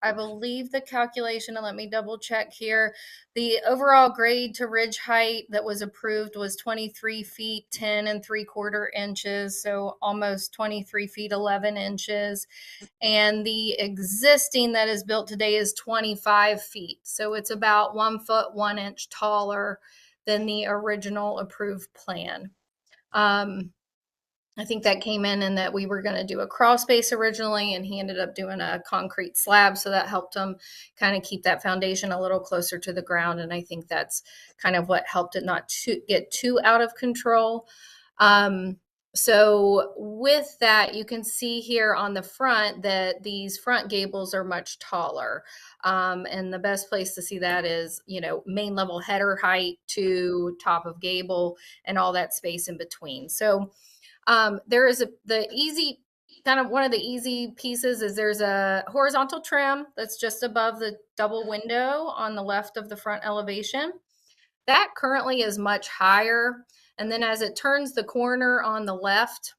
I believe the calculation, and let me double check here. The overall grade to ridge height that was approved was 23 feet, 10 3/4 inches. So almost 23 feet, 11 inches. And the existing that is built today is 25 feet. So it's about 1 foot, 1 inch taller than the original approved plan. I think that came in and that we were going to do a crawl space originally, and he ended up doing a concrete slab. So that helped him kind of keep that foundation a little closer to the ground. And I think that's kind of what helped it not to get too out of control. So with that, you can see here on the front that these front gables are much taller. And the best place to see that is, you know, main level header height to top of gable and all that space in between. So there is the easy, kind of one of the easy pieces is there's a horizontal trim that's just above the double window on the left of the front elevation. That currently is much higher. And then as it turns the corner on the left,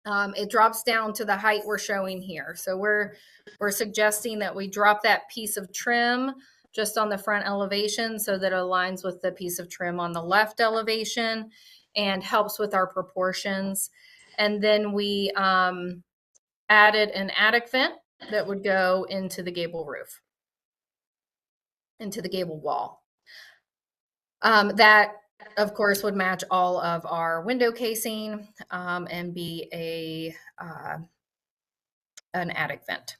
it drops down to the height we're showing here. So we're suggesting that we drop that piece of trim just on the front elevation so that it aligns with the piece of trim on the left elevation and helps with our proportions. And then we added an attic vent that would go into the gable roof, into the gable wall. That, of course, would match all of our window casing and be an attic vent.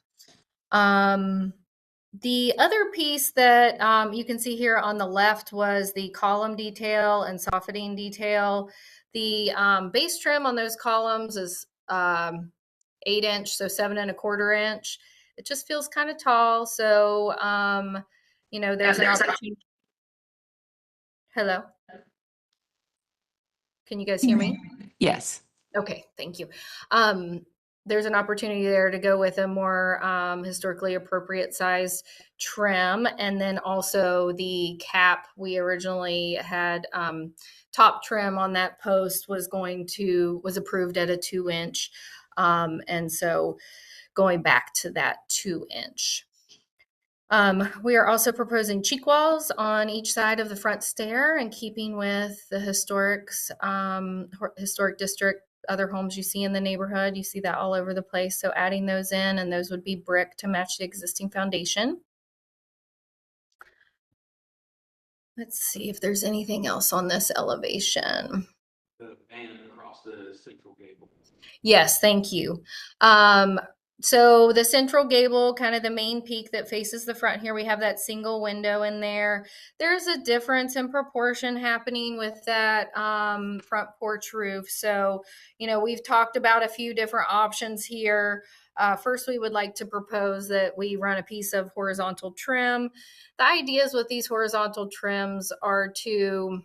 The other piece that you can see here on the left was the column detail and soffitting detail. The base trim on those columns is 8 inch, so 7 1/4 inch. It just feels kind of tall. So, you know, there's an opportunity. Hello. Can you guys hear me? Yes. Okay, thank you. There's an opportunity there to go with a more historically appropriate size trim. And then also the cap, we originally had top trim on that post was approved at a 2 inch. And so going back to that 2 inch. We are also proposing cheek walls on each side of the front stair in keeping with the historic district, other homes you see in the neighborhood. You see that all over the place. So adding those in, and those would be brick to match the existing foundation. Let's see if there's anything else on this elevation. The band across the central gable. Yes, thank you. So the central gable, kind of the main peak that faces the front here, we have that single window in there. There's a difference in proportion happening with that front porch roof. So, you know, we've talked about a few different options here. First, we would like to propose that we run a piece of horizontal trim. The ideas with these horizontal trims are to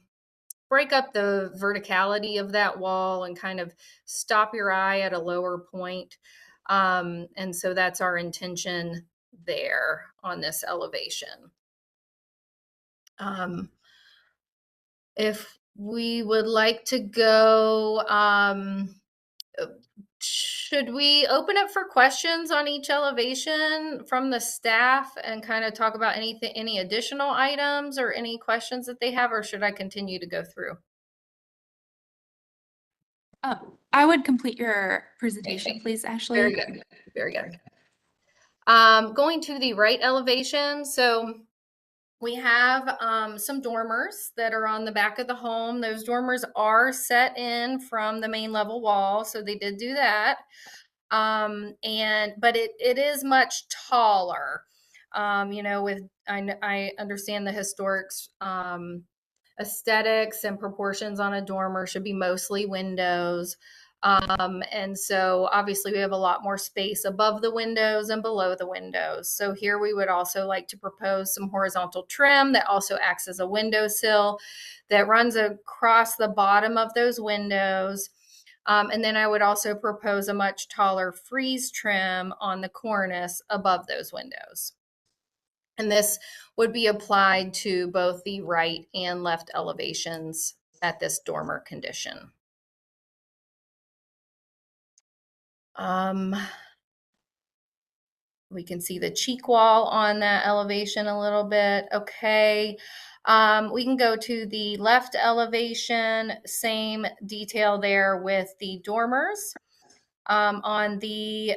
break up the verticality of that wall and kind of stop your eye at a lower point. And so that's our intention there on this elevation. If we would like to go, should we open up for questions on each elevation from the staff and kind of talk about any additional items or any questions that they have, or should I continue to go through? I would complete your presentation, please, Ashley. Very good. Very good. Going to the right elevation. So we have some dormers that are on the back of the home. Those dormers are set in from the main level wall. So they did do that. But it is much taller. You know, I understand the historics, aesthetics and proportions on a dormer should be mostly windows. And so obviously we have a lot more space above the windows and below the windows. So here we would also like to propose some horizontal trim that also acts as a windowsill that runs across the bottom of those windows. And then I would also propose a much taller frieze trim on the cornice above those windows. And this would be applied to both the right and left elevations at this dormer condition. We can see the cheek wall on that elevation a little bit. Okay. We can go to the left elevation, same detail there with the dormers. On the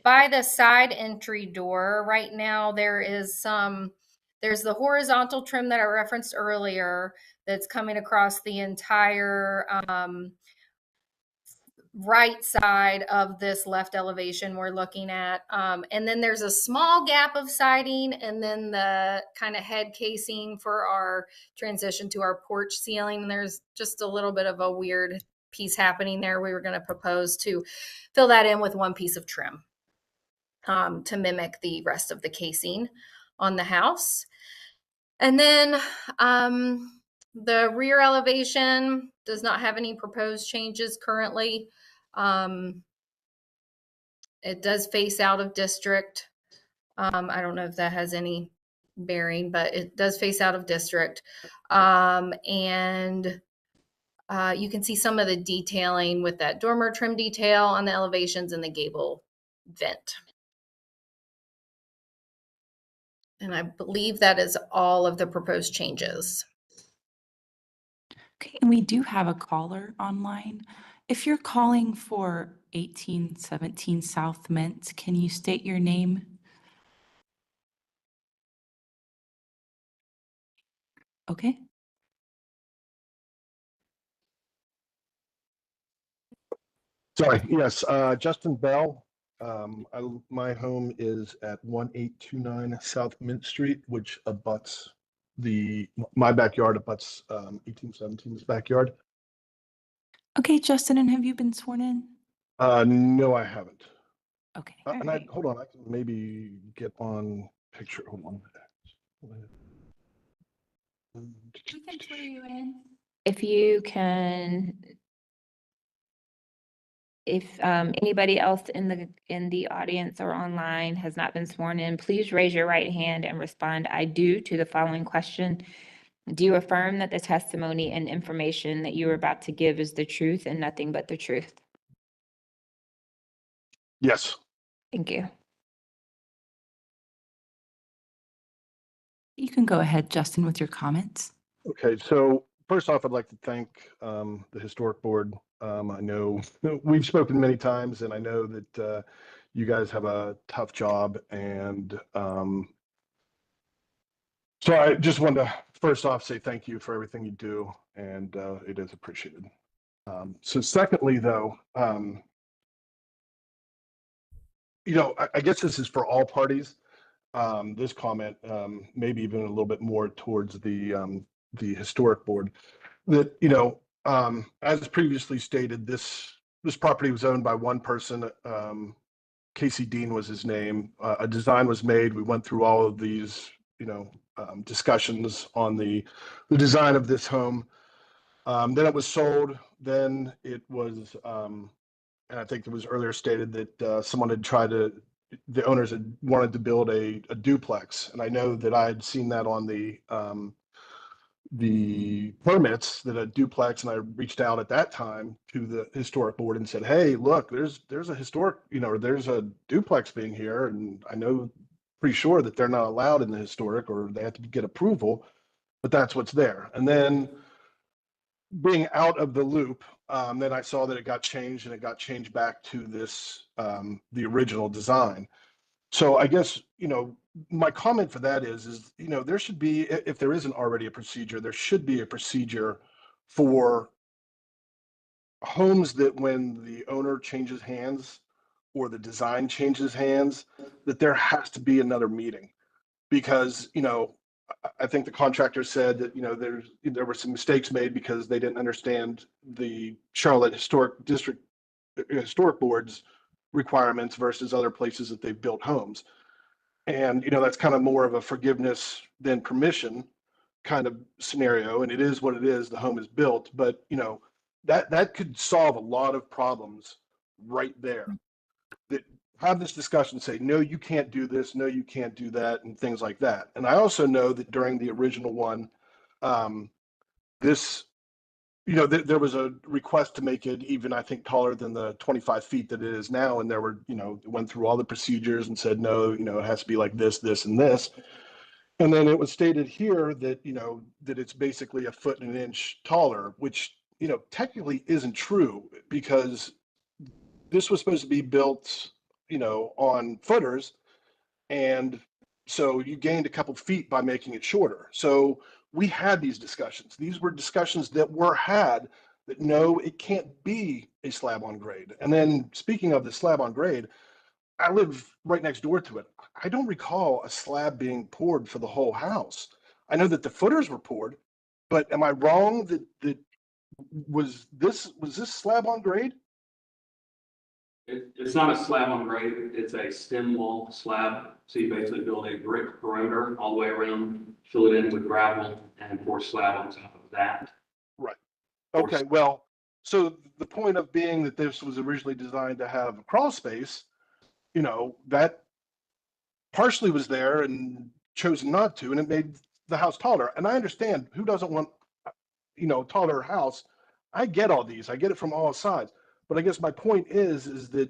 by the side entry door right now, there's the horizontal trim that I referenced earlier that's coming across the entire right side of this left elevation we're looking at. And then there's a small gap of siding and then the kind of head casing for our transition to our porch ceiling. And there's just a little bit of a weird piece happening there. We were going to propose to fill that in with one piece of trim to mimic the rest of the casing on the house. And then the rear elevation does not have any proposed changes currently. It does face out of district. I don't know if that has any bearing, but it does face out of district. And you can see some of the detailing with that dormer trim detail on the elevations and the gable vent. And I believe that is all of the proposed changes. Okay, and we do have a caller online. If you're calling for 1817 South Mint, can you state your name? Okay. Sorry, yes, Justin Bell. My home is at 1829 South Mint Street, which abuts my backyard abuts 1817's backyard. Okay, Justin, and have you been sworn in? No, I haven't. Okay. And hold on, I can maybe get on picture. Hold on. We can swear you in. If you can, if anybody else in the audience or online has not been sworn in, please raise your right hand and respond "I do" to the following question. Do you affirm that the testimony and information that you are about to give is the truth and nothing but the truth? Yes. Thank you. You can go ahead, Justin, with your comments. Okay, so first off, I'd like to thank the Historic Board. I know we've spoken many times, and I know that you guys have a tough job. And so I just wanted to first off say thank you for everything you do, and it is appreciated. So secondly, though, I guess this is for all parties. This comment, maybe even a little bit more towards the Historic Board, that as previously stated, this property was owned by one person. Casey Dean was his name. A design was made. We went through all of these discussions on the design of this home. Then it was sold. Then it was, and I think it was earlier stated that someone had the owners had wanted to build a duplex. And I know that I had seen that on the permits, that a duplex, and I reached out at that time to the Historic Board and said, hey, look, there's a historic, there's a duplex being here. And I know pretty sure that they're not allowed in the historic, or they have to get approval, but that's what's there. And then being out of the loop, then I saw that it got changed, and it got changed back to this, the original design. So I guess, my comment for that is, there should be, if there isn't already a procedure, there should be a procedure for homes that when the owner changes hands or the design changes hands, that there has to be another meeting. Because, I think the contractor said that, there were some mistakes made because they didn't understand the Charlotte Historic Board's requirements versus other places that they've built homes. And, that's kind of more of a forgiveness than permission kind of scenario. And it is what it is. The home is built, but that could solve a lot of problems right there. That have this discussion, say, no, you can't do this, no, you can't do that, and things like that. And I also know that during the original one, this you know, there was a request to make it even, I think, taller than the 25 feet that it is now. And there were, you know, it went through all the procedures and said, no, you know, it has to be like this, this, and this. And then it was stated here that, you know, that it's basically a foot and an inch taller, which, you know, technically isn't true because this was supposed to be built, you know, on footers. And so you gained a couple feet by making it shorter. So we had these discussions. These were discussions that were had that no, it can't be a slab on grade. And then speaking of the slab on grade, I live right next door to it. I don't recall a slab being poured for the whole house. I know that the footers were poured, but am I wrong that was this slab on grade? It's not a slab on grade, it's a stem wall slab. So you basically build a brick perimeter all the way around, fill it in with gravel and pour slab on top of that. Right. Okay, well, so the point of being that this was originally designed to have a crawl space, you know, that partially was there and chosen not to, and it made the house taller. And I understand who doesn't want, you know, taller house. I get all these, I get it from all sides. But I guess my point is that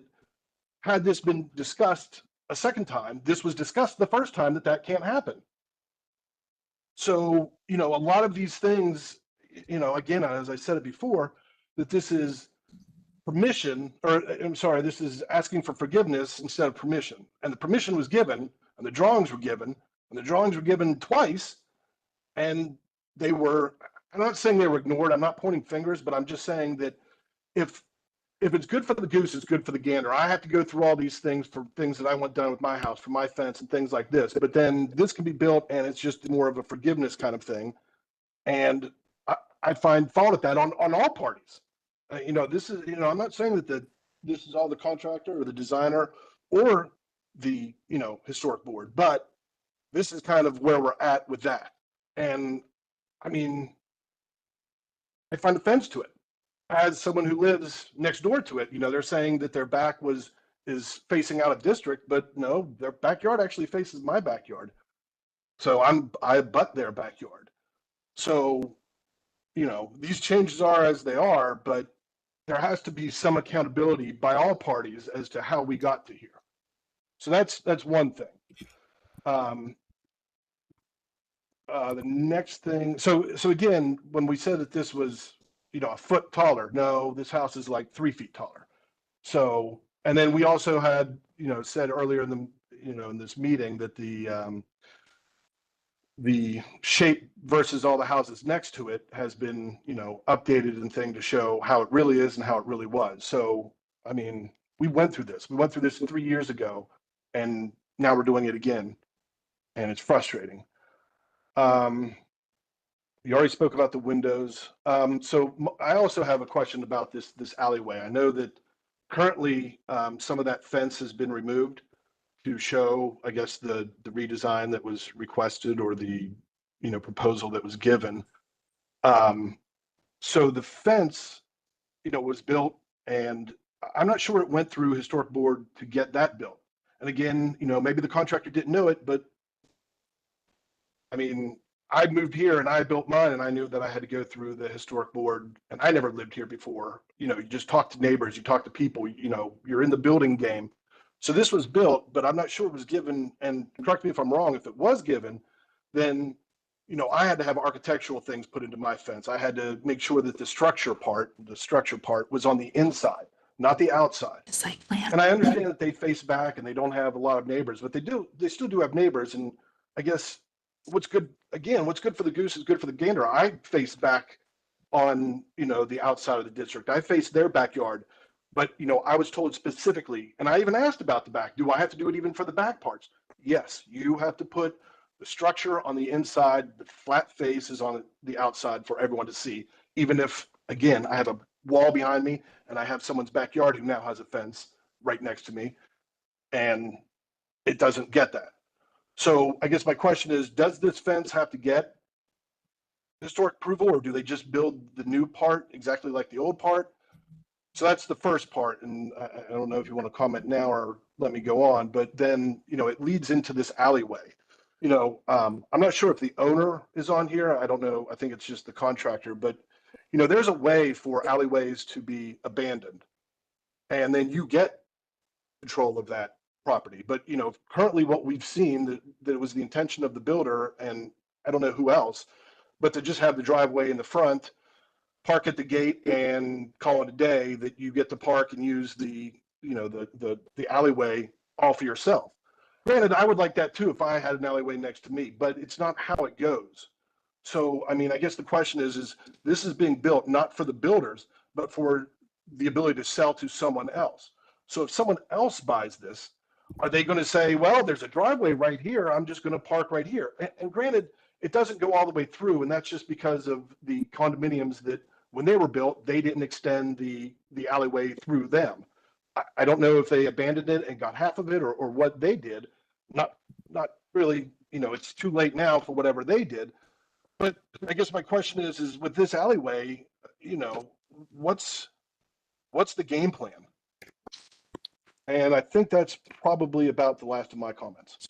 had this been discussed a second time, this was discussed the first time that can't happen. So, you know, a lot of these things, you know, again, as I said it before, that this is permission, or I'm sorry, this is asking for forgiveness instead of permission. And the permission was given, and the drawings were given, and the drawings were given twice, and they were, I'm not saying they were ignored, I'm not pointing fingers, but I'm just saying that if it's good for the goose, it's good for the gander. I have to go through all these things for things that I want done with my house, for my fence and things like this. But then this can be built and it's just more of a forgiveness kind of thing. And I find fault at that on all parties. You know, this is, you know, I'm not saying that this is all the contractor or the designer or the, you know, historic board, but this is kind of where we're at with that. And I mean, I find offense to it. As someone who lives next door to it, you know, they're saying that their back is facing out of district, but no, their backyard actually faces my backyard. So I abut their backyard. So, you know, these changes are as they are, but there has to be some accountability by all parties as to how we got to here. So that's one thing. The next thing, so again, when we said that this was, you know, a foot taller, no, this house is like 3 feet taller. So, and then we also had, you know, said earlier in the, you know, in this meeting that the shape versus all the houses next to it has been, you know, updated and thing to show how it really is and how it really was. So, I mean, we went through this 3 years ago, and now we're doing it again, and it's frustrating. You already spoke about the windows. So I also have a question about this alleyway. I know that currently some of that fence has been removed to show, I guess, the redesign that was requested or the, you know, proposal that was given. So the fence, you know, was built, and I'm not sure it went through historic board to get that built. And again, you know, maybe the contractor didn't know it, but I mean, I moved here and I built mine, and I knew that I had to go through the historic board, and I never lived here before. You know, you just talk to neighbors, you talk to people, you know, you're in the building game. So this was built, but I'm not sure it was given, and correct me if I'm wrong, if it was given, then, you know, I had to have architectural things put into my fence. I had to make sure that the structure part was on the inside, not the outside. And I understand that they face back and they don't have a lot of neighbors, but they still do have neighbors. And I guess what's good for the goose is good for the gander. I face back on, you know, the outside of the district. I face their backyard, but, you know, I was told specifically, and I even asked about the back, do I have to do it even for the back parts? Yes, you have to put the structure on the inside, the flat face is on the outside for everyone to see, even if, again, I have a wall behind me and I have someone's backyard who now has a fence right next to me, and it doesn't get that. So I guess my question is, does this fence have to get historic approval, or do they just build the new part exactly like the old part? So that's the first part. And I don't know if you want to comment now or let me go on, but then, you know, it leads into this alleyway. You know, I'm not sure if the owner is on here. I don't know. I think it's just the contractor, but, you know, there's a way for alleyways to be abandoned. And then you get control of that property. But, you know, currently what we've seen that it was the intention of the builder, and I don't know who else, but to just have the driveway in the front, park at the gate and call it a day, that you get to park and use the, you know, the alleyway all for yourself. Granted, I would like that too if I had an alleyway next to me, but it's not how it goes. So, I mean, I guess the question is this is being built not for the builders, but for the ability to sell to someone else. So if someone else buys this, are they going to say, well, there's a driveway right here, I'm just going to park right here? And granted, it doesn't go all the way through, and that's just because of the condominiums that when they were built, they didn't extend the alleyway through them. I don't know if they abandoned it and got half of it or what they did. Not really, you know, it's too late now for whatever they did. But I guess my question is with this alleyway, you know, what's the game plan? And I think that's probably about the last of my comments.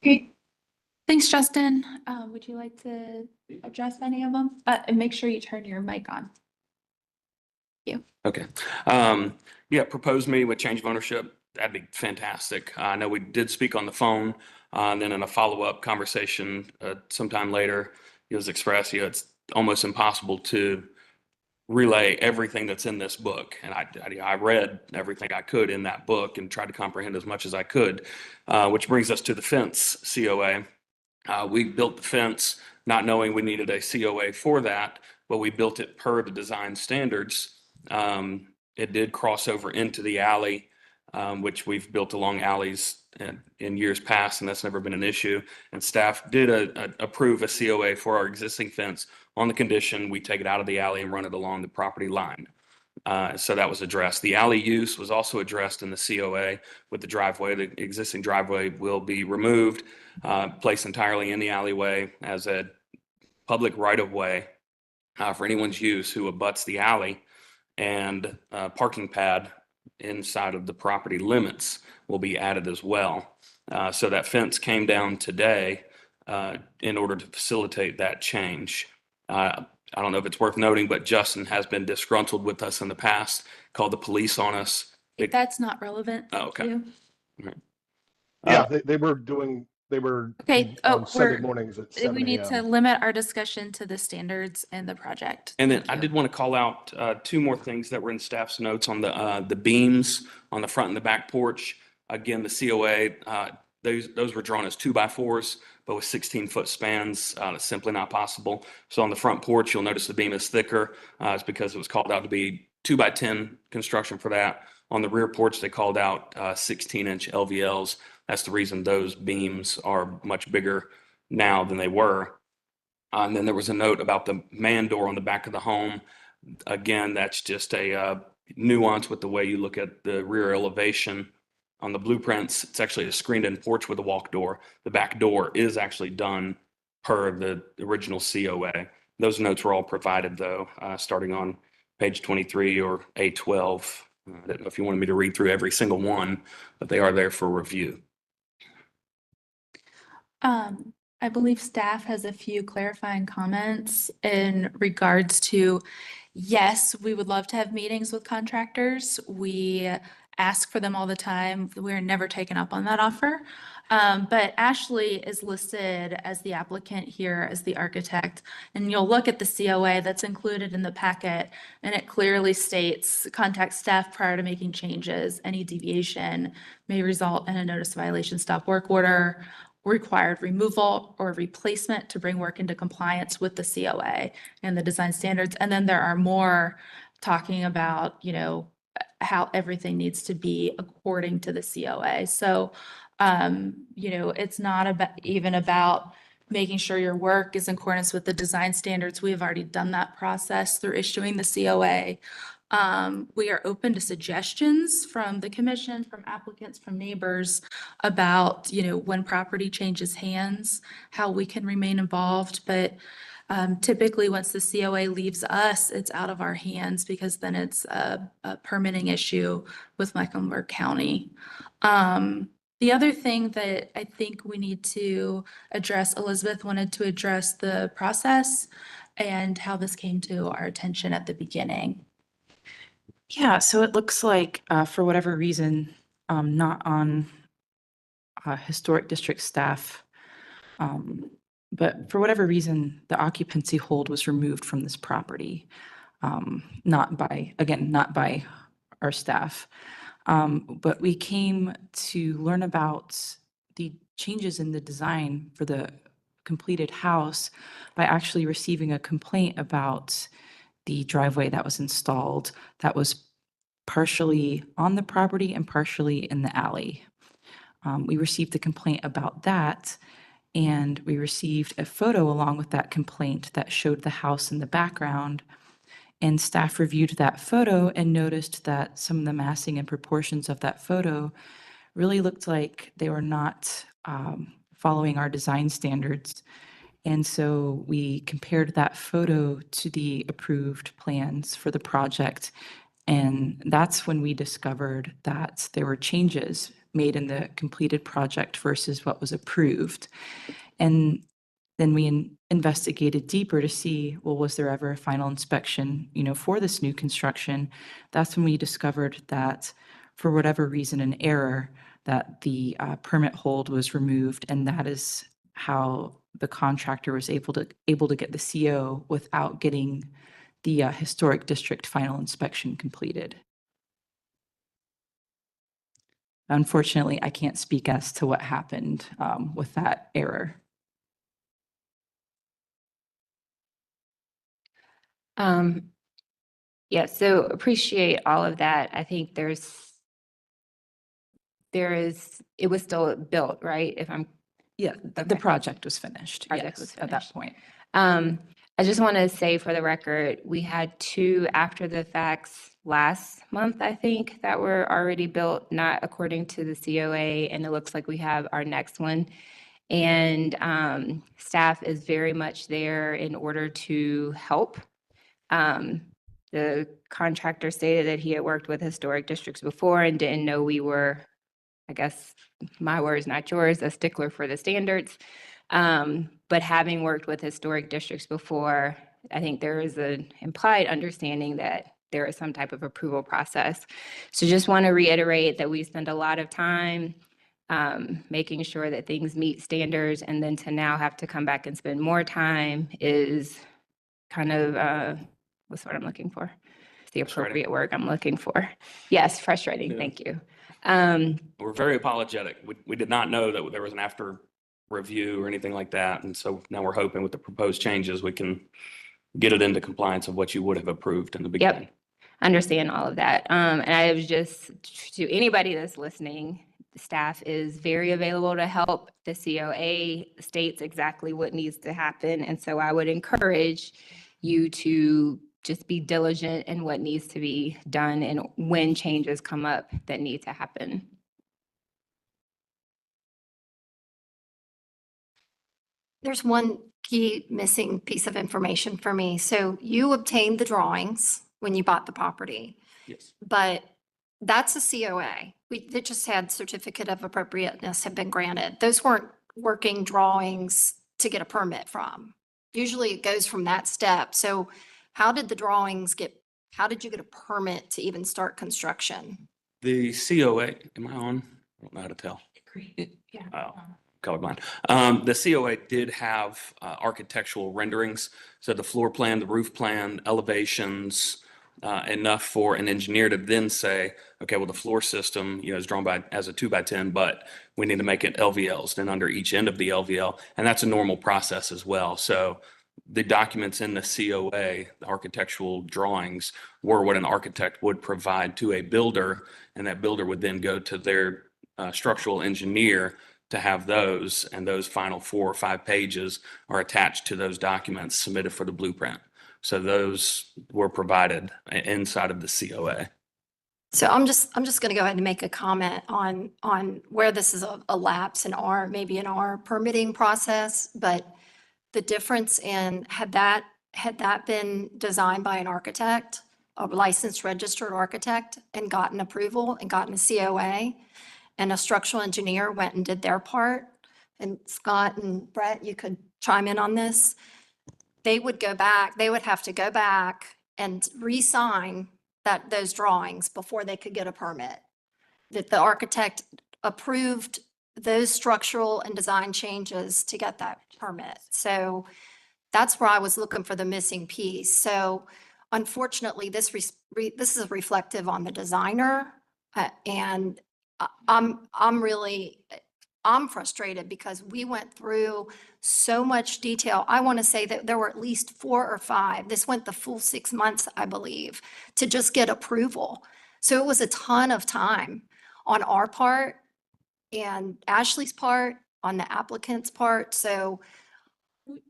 Great. Thanks, Justin. Would you like to address any of them? And make sure you turn your mic on. Okay. Yeah, proposed meeting with change of ownership. That'd be fantastic. I know we did speak on the phone, and then in a follow-up conversation sometime later, it was expressed, you know, it's almost impossible to relay everything that's in this book. And I read everything I could in that book and tried to comprehend as much as I could, which brings us to the fence COA. We built the fence not knowing we needed a COA for that, but we built it per the design standards. It did cross over into the alley, which we've built along alleys in years past, and that's never been an issue. And staff did approve a COA for our existing fence on the condition we take it out of the alley and run it along the property line. So that was addressed. The alley use was also addressed in the COA with the driveway. The existing driveway will be removed, placed entirely in the alleyway as a public right-of-way for anyone's use who abuts the alley, and parking pad inside of the property limits will be added as well. So that fence came down today in order to facilitate that change. I don't know if it's worth noting, but Justin has been disgruntled with us in the past, called the police on us. That's not relevant. Oh, okay. to you. Right. Yeah, they were Okay. on Sunday mornings at 7 We need to a.m. limit our discussion to the standards and the project. And then I did want to call out two more things that were in staff's notes on the beams on the front and the back porch. Again, the COA, those were drawn as 2x4s, but with 16-foot spans, it's simply not possible. So on the front porch, you'll notice the beam is thicker. It's because it was called out to be 2x10 construction for that. On the rear porch, they called out 16-inch LVLs. That's the reason those beams are much bigger now than they were. And then there was a note about the man door on the back of the home. Again, that's just a nuance with the way you look at the rear elevation. On the blueprints, it's actually a screened-in porch with a walk door. The back door is actually done per the original COA. Those notes were all provided, though, starting on page 23 or A12. I don't know if you wanted me to read through every single one, but they are there for review. I believe staff has a few clarifying comments in regards to, yes, we would love to have meetings with contractors. We ask for them all the time. We're never taken up on that offer. But Ashley is listed as the applicant here as the architect. And you'll look at the COA that's included in the packet, and it clearly states contact staff prior to making changes. Any deviation may result in a notice of violation stop work order, required removal or replacement to bring work into compliance with the COA and the design standards. And then there are more talking about, you know, how everything needs to be according to the COA. So, you know, it's not even about making sure your work is in accordance with the design standards. We have already done that process through issuing the COA. We are open to suggestions from the commission, from applicants, from neighbors about, you know, when property changes hands, how we can remain involved. But typically, once the COA leaves us, it's out of our hands because then it's a permitting issue with Mecklenburg County. The other thing that I think we need to address, Elizabeth wanted to address the process and how this came to our attention at the beginning. Yeah, so it looks like, for whatever reason, not on historic district staff, but for whatever reason, the occupancy hold was removed from this property. Not by our staff. But we came to learn about the changes in the design for the completed house by actually receiving a complaint about the driveway that was installed that was partially on the property and partially in the alley. We received a complaint about that, and we received a photo along with that complaint that showed the house in the background. And staff reviewed that photo and noticed that some of the massing and proportions of that photo really looked like they were not following our design standards. And so we compared that photo to the approved plans for the project. And that's when we discovered that there were changes made in the completed project versus what was approved. And then we investigated deeper to see, well, was there ever a final inspection, for this new construction? That's when we discovered that for whatever reason, an error, that the permit hold was removed, and that is how the contractor was able to get the CO without getting the historic district final inspection completed. Unfortunately, I can't speak as to what happened with that error. Yeah, so appreciate all of that. I think it was still built, right? Yeah, the project was finished. Project was Yes, at that point. I just want to say for the record, we had 2 after the facts last month, I think, that were already built, not according to the COA, and it looks like we have our next one. And staff is very much there in order to help. The contractor stated that he had worked with historic districts before and didn't know we were, I guess, my words, not yours, a stickler for the standards. But having worked with historic districts before, I think there is an implied understanding that there is some type of approval process. So just want to reiterate that we spend a lot of time making sure that things meet standards, and then to now have to come back and spend more time is kind of, what's what I'm looking for? It's the appropriate word I'm looking for. Yes, frustrating. Yeah. Thank you. We're very apologetic. We did not know that there was an after review or anything like that. And so now we're hoping with the proposed changes, we can get it into compliance of what you would have approved in the beginning. Yep, understand all of that. And I was just, to anybody that's listening, the staff is very available to help. The COA states exactly what needs to happen. And so I would encourage you to just be diligent in what needs to be done and when changes come up that need to happen. There's one key missing piece of information for me. So you obtained the drawings when you bought the property, Yes. but that's a COA. They just had certificate of appropriateness have been granted. Those weren't working drawings to get a permit from. Usually it goes from that step. So how did you get a permit to even start construction? The COA, am I on? I don't know how to tell. Yeah. Oh, colorblind. The COA did have architectural renderings. So the floor plan, the roof plan, elevations, enough for an engineer to then say, okay, well, the floor system, is drawn as a 2x10, but we need to make it LVLs, then under each end of the LVL. And that's a normal process as well. So the documents in the COA, the architectural drawings, were what an architect would provide to a builder, and that builder would then go to their structural engineer to have those, and those final 4 or 5 pages are attached to those documents submitted for the blueprint. So those were provided inside of the COA. So I'm just going to go ahead and make a comment on where this is a lapse in maybe in our permitting process, but the difference in had that been designed by an architect, a licensed registered architect, and gotten approval and gotten a COA, and a structural engineer went and did their part, and Scott and Brett, you could chime in on this, they would have to go back and re-sign those drawings before they could get a permit. That the architect approved those structural and design changes to get that permit. So that's where I was looking for the missing piece. So unfortunately, this is reflective on the designer. And I'm frustrated because we went through so much detail. I want to say that there were at least 4 or 5. This went the full 6 months, I believe, to just get approval. So it was a ton of time on our part and Ashley's part, on the applicant's part. So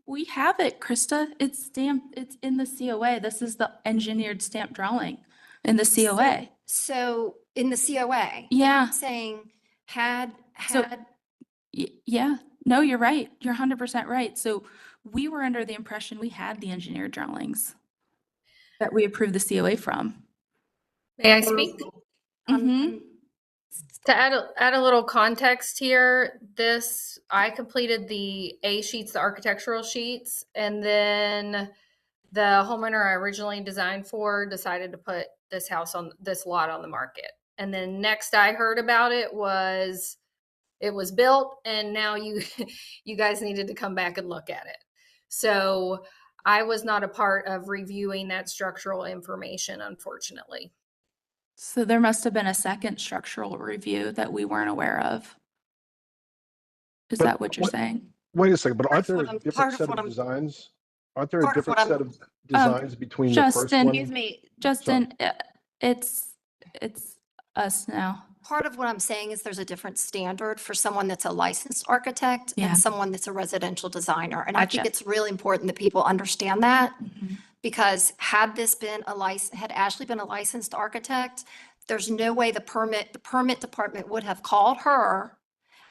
We have it, Krista. It's stamped, it's in the COA. This is the engineered stamp drawing in the COA. So in the COA. Yeah. Saying had. Yeah, no, you're right. You're 100% right. So we were under the impression we had the engineered drawings that we approved the COA from. May I speak? Mm-hmm. To add a little context here, I completed the A sheets, the architectural sheets, and then the homeowner I originally designed for decided to put this lot on the market. And then next I heard about it was built, and now you guys needed to come back and look at it. So I was not a part of reviewing that structural information, unfortunately. So there must have been a second structural review that we weren't aware of. Is that what you're saying? Wait a second, but aren't there a part different of set what of I'm- designs? Aren't there a part of different what set I'm- of designs between the first Justin, one? Justin, it's us now. Part of what I'm saying is there's a different standard for someone that's a licensed architect Yeah. and someone that's a residential designer. And I think Gotcha. it's really important that people understand that, Mhm. because had Ashley been a licensed architect, there's no way the permit department would have called her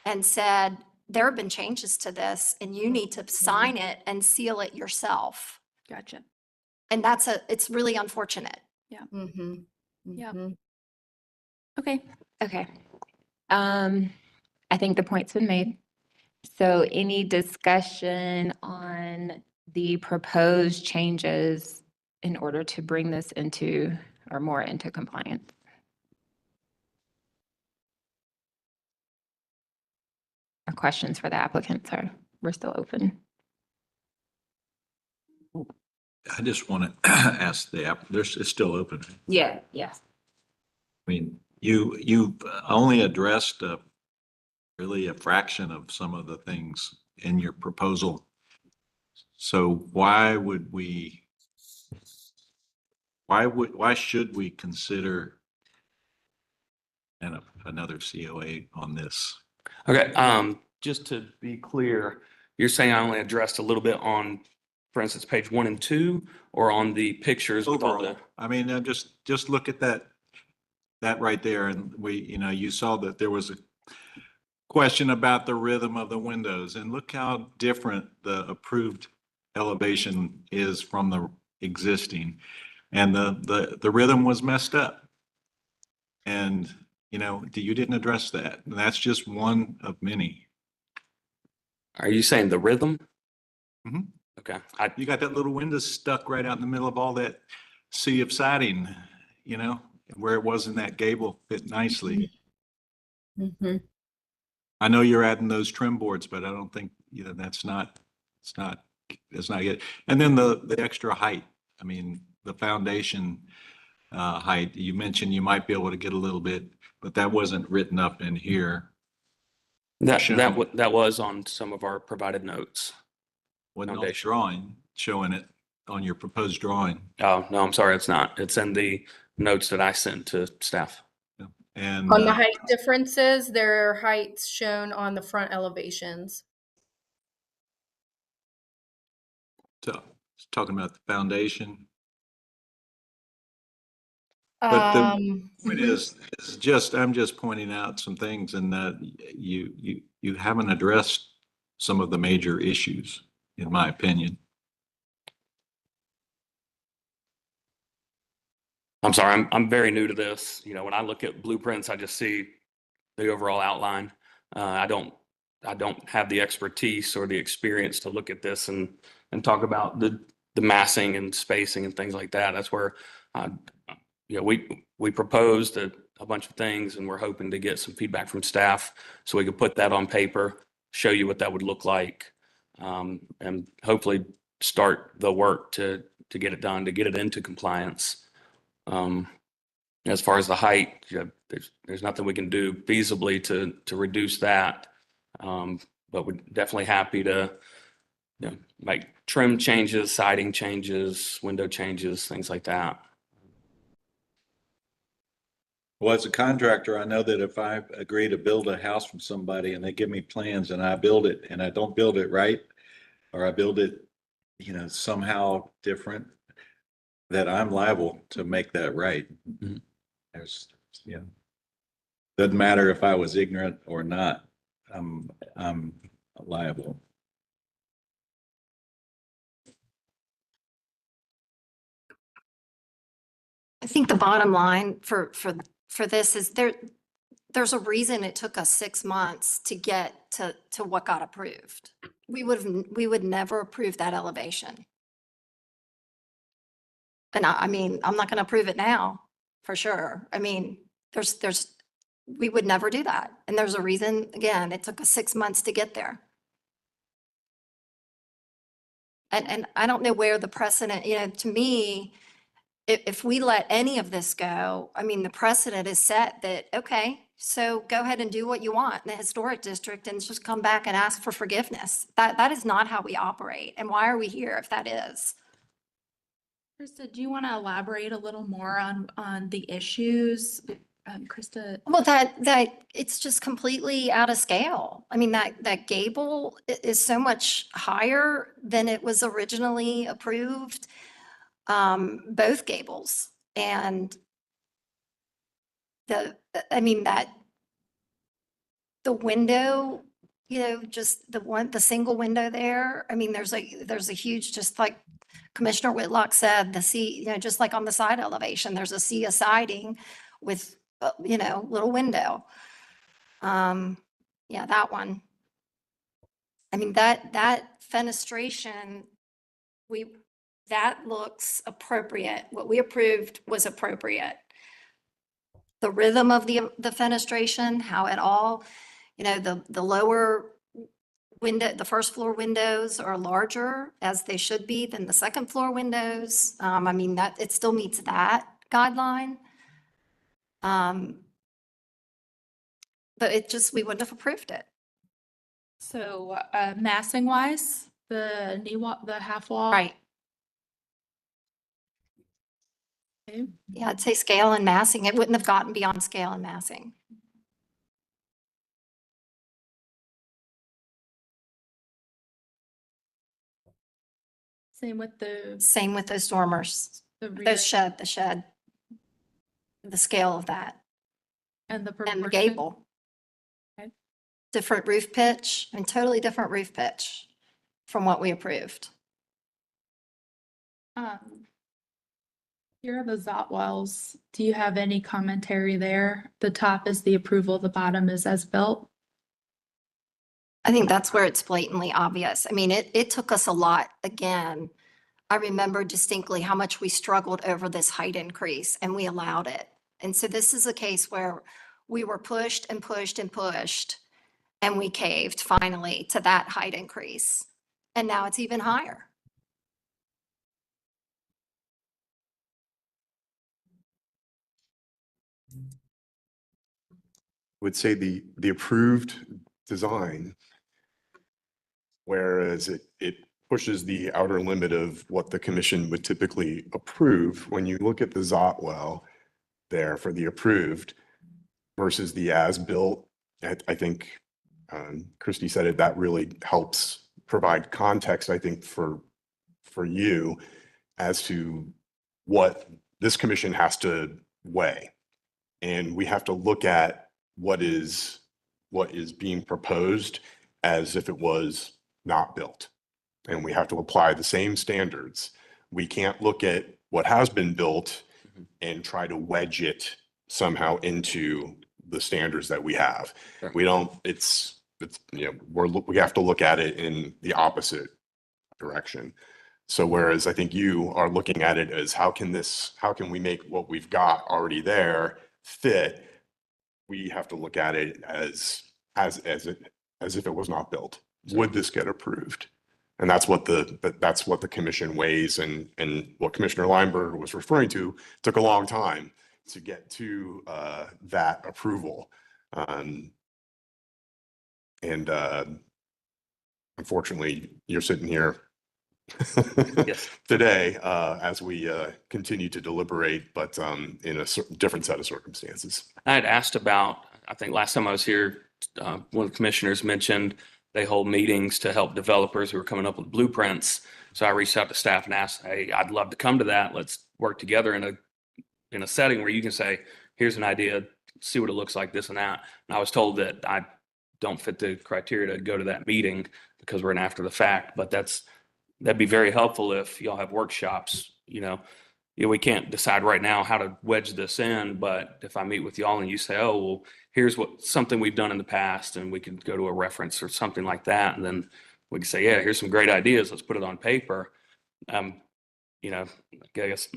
and said, there have been changes to this and you need to sign it and seal it yourself. Gotcha. And it's really unfortunate. Yeah. Mm-hmm. Yeah. Mm-hmm. Okay. Okay. I think the point's been made. So any discussion on the proposed changes in order to bring this into or more into compliance? Or questions for the applicants we're still open. I just want to ask it's still open. Yeah, yes. I mean, you only addressed really a fraction of some of the things in your proposal. So why should we consider another COA on this? Okay, just to be clear, you're saying I only addressed a little bit on, for instance, page 1 and 2, or on the pictures with all the. Overall, I mean, just look at that right there, and you saw that there was a question about the rhythm of the windows, and look how different the approved elevation is from the existing, and the rhythm was messed up. And you didn't address that. And that's just one of many. Are you saying the rhythm? Mhm. Okay. You got that little window stuck right out in the middle of all that sea of siding, where it wasn't that gable fit nicely. Mm-hmm. I know you're adding those trim boards, but I don't think, it's not good. And then the extra height, I mean, the foundation height, you mentioned you might be able to get a little bit, but that wasn't written up in here. That was on some of our provided notes. Wasn't on the drawing showing it on your proposed drawing. Oh, no, I'm sorry, it's not. It's in the notes that I sent to staff. And On the height differences, there are heights shown on the front elevations. talking about the foundation. But the point is just, I'm just pointing out some things, and that you haven't addressed some of the major issues, in my opinion. I'm sorry, I'm very new to this. When I look at blueprints, I just see the overall outline. I don't have the expertise or the experience to look at this and talk about the massing and spacing and things like that. That's where, we proposed a bunch of things, and we're hoping to get some feedback from staff so we could put that on paper, show you what that would look like, and hopefully start the work to get it done, to get it into compliance. As far as the height, there's nothing we can do feasibly to reduce that. But we're definitely happy to make trim changes, siding changes, window changes, things like that. Well, as a contractor, I know that if I agree to build a house from somebody and they give me plans and I build it and I don't build it right, or I build it, somehow different, that I'm liable to make that right. Mm-hmm. Doesn't matter if I was ignorant or not, I'm liable. I think the bottom line for this is there's a reason it took us 6 months to get to what got approved. We would never approve that elevation. And I mean, I'm not going to approve it now for sure. I mean, we would never do that. And there's a reason, again, it took us 6 months to get there. And I don't know where the precedent, to me, if we let any of this go, I mean, the precedent is set that, okay, so go ahead and do what you want in the historic district and just come back and ask for forgiveness. That is not how we operate. And why are we here if that is? Krista, do you want to elaborate a little more on the issues? Krista? Well, that it's just completely out of scale. I mean, that gable is so much higher than it was originally approved. Both gables, and the window, just the single window there. I mean, there's a huge, just like Commissioner Whitlock said, just like on the side elevation, there's a sea of siding with, little window. Yeah, that one. I mean, that fenestration, that looks appropriate. What we approved was appropriate. The rhythm of the fenestration, how it all, the lower window, the first floor windows are larger as they should be than the second floor windows. I mean, that it still meets that guideline. But we wouldn't have approved it. So massing wise, the knee wall, the half wall. Right. Okay. Yeah, I'd say scale and massing. It wouldn't have gotten beyond scale and massing. Same with those dormers, the shed, the scale of that. And the gable. Okay. Different roof pitch, and totally different roof pitch from what we approved. Here are the Zott wells. Do you have any commentary there? The top is the approval, the bottom is as built. I think that's where it's blatantly obvious. I mean, it took us a lot. Again, I remember distinctly how much we struggled over this height increase, and we allowed it. And so this is a case where we were pushed and pushed and pushed, and we caved finally to that height increase. And now it's even higher. Would say the approved design, whereas it pushes the outer limit of what the commission would typically approve. When you look at the Zott well there for the approved versus the as-built, I think Christy said it, that really helps provide context, I think, for you as to what this commission has to weigh. And we have to look at what is being proposed as if it was not built. And we have to apply the same standards. We can't look at what has been built and try to wedge it somehow into the standards that we have. We don't, it's, you know, we have to look at it in the opposite direction. So whereas I think you are looking at it as how can we make what we've got already there fit? We have to look at it as if it was not built. Would this get approved? And that's what the commission weighs, and what Commissioner Lineberg was referring to took a long time to get to that approval. Unfortunately, you're sitting here today as we continue to deliberate, but in a different set of circumstances. I had asked about, I think last time I was here, one of the commissioners mentioned they hold meetings to help developers who are coming up with blueprints. So I reached out to staff and asked, hey, I'd love to come to that. Let's work together in a setting where you can say, here's an idea, see what it looks like, this and that. And I was told that I don't fit the criteria to go to that meeting because we're an after the fact, but that'd be very helpful if y'all have workshops. We can't decide right now how to wedge this in, but if I meet with y'all and you say, oh, well, here's something we've done in the past, and we can go to a reference or something like that. And then we can say, yeah, here's some great ideas. Let's put it on paper. I guess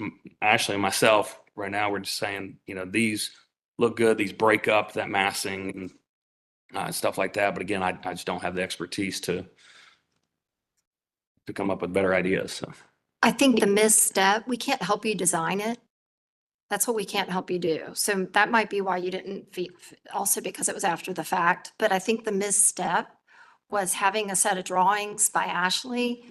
Ashley and myself right now, we're just saying, these look good. These break up that massing and stuff like that. But again, I just don't have the expertise to come up with better ideas. So I think the misstep, we can't help you design it. That's what we can't help you do. So that might be why you didn't also because it was after the fact. But I think the misstep was having a set of drawings by Ashley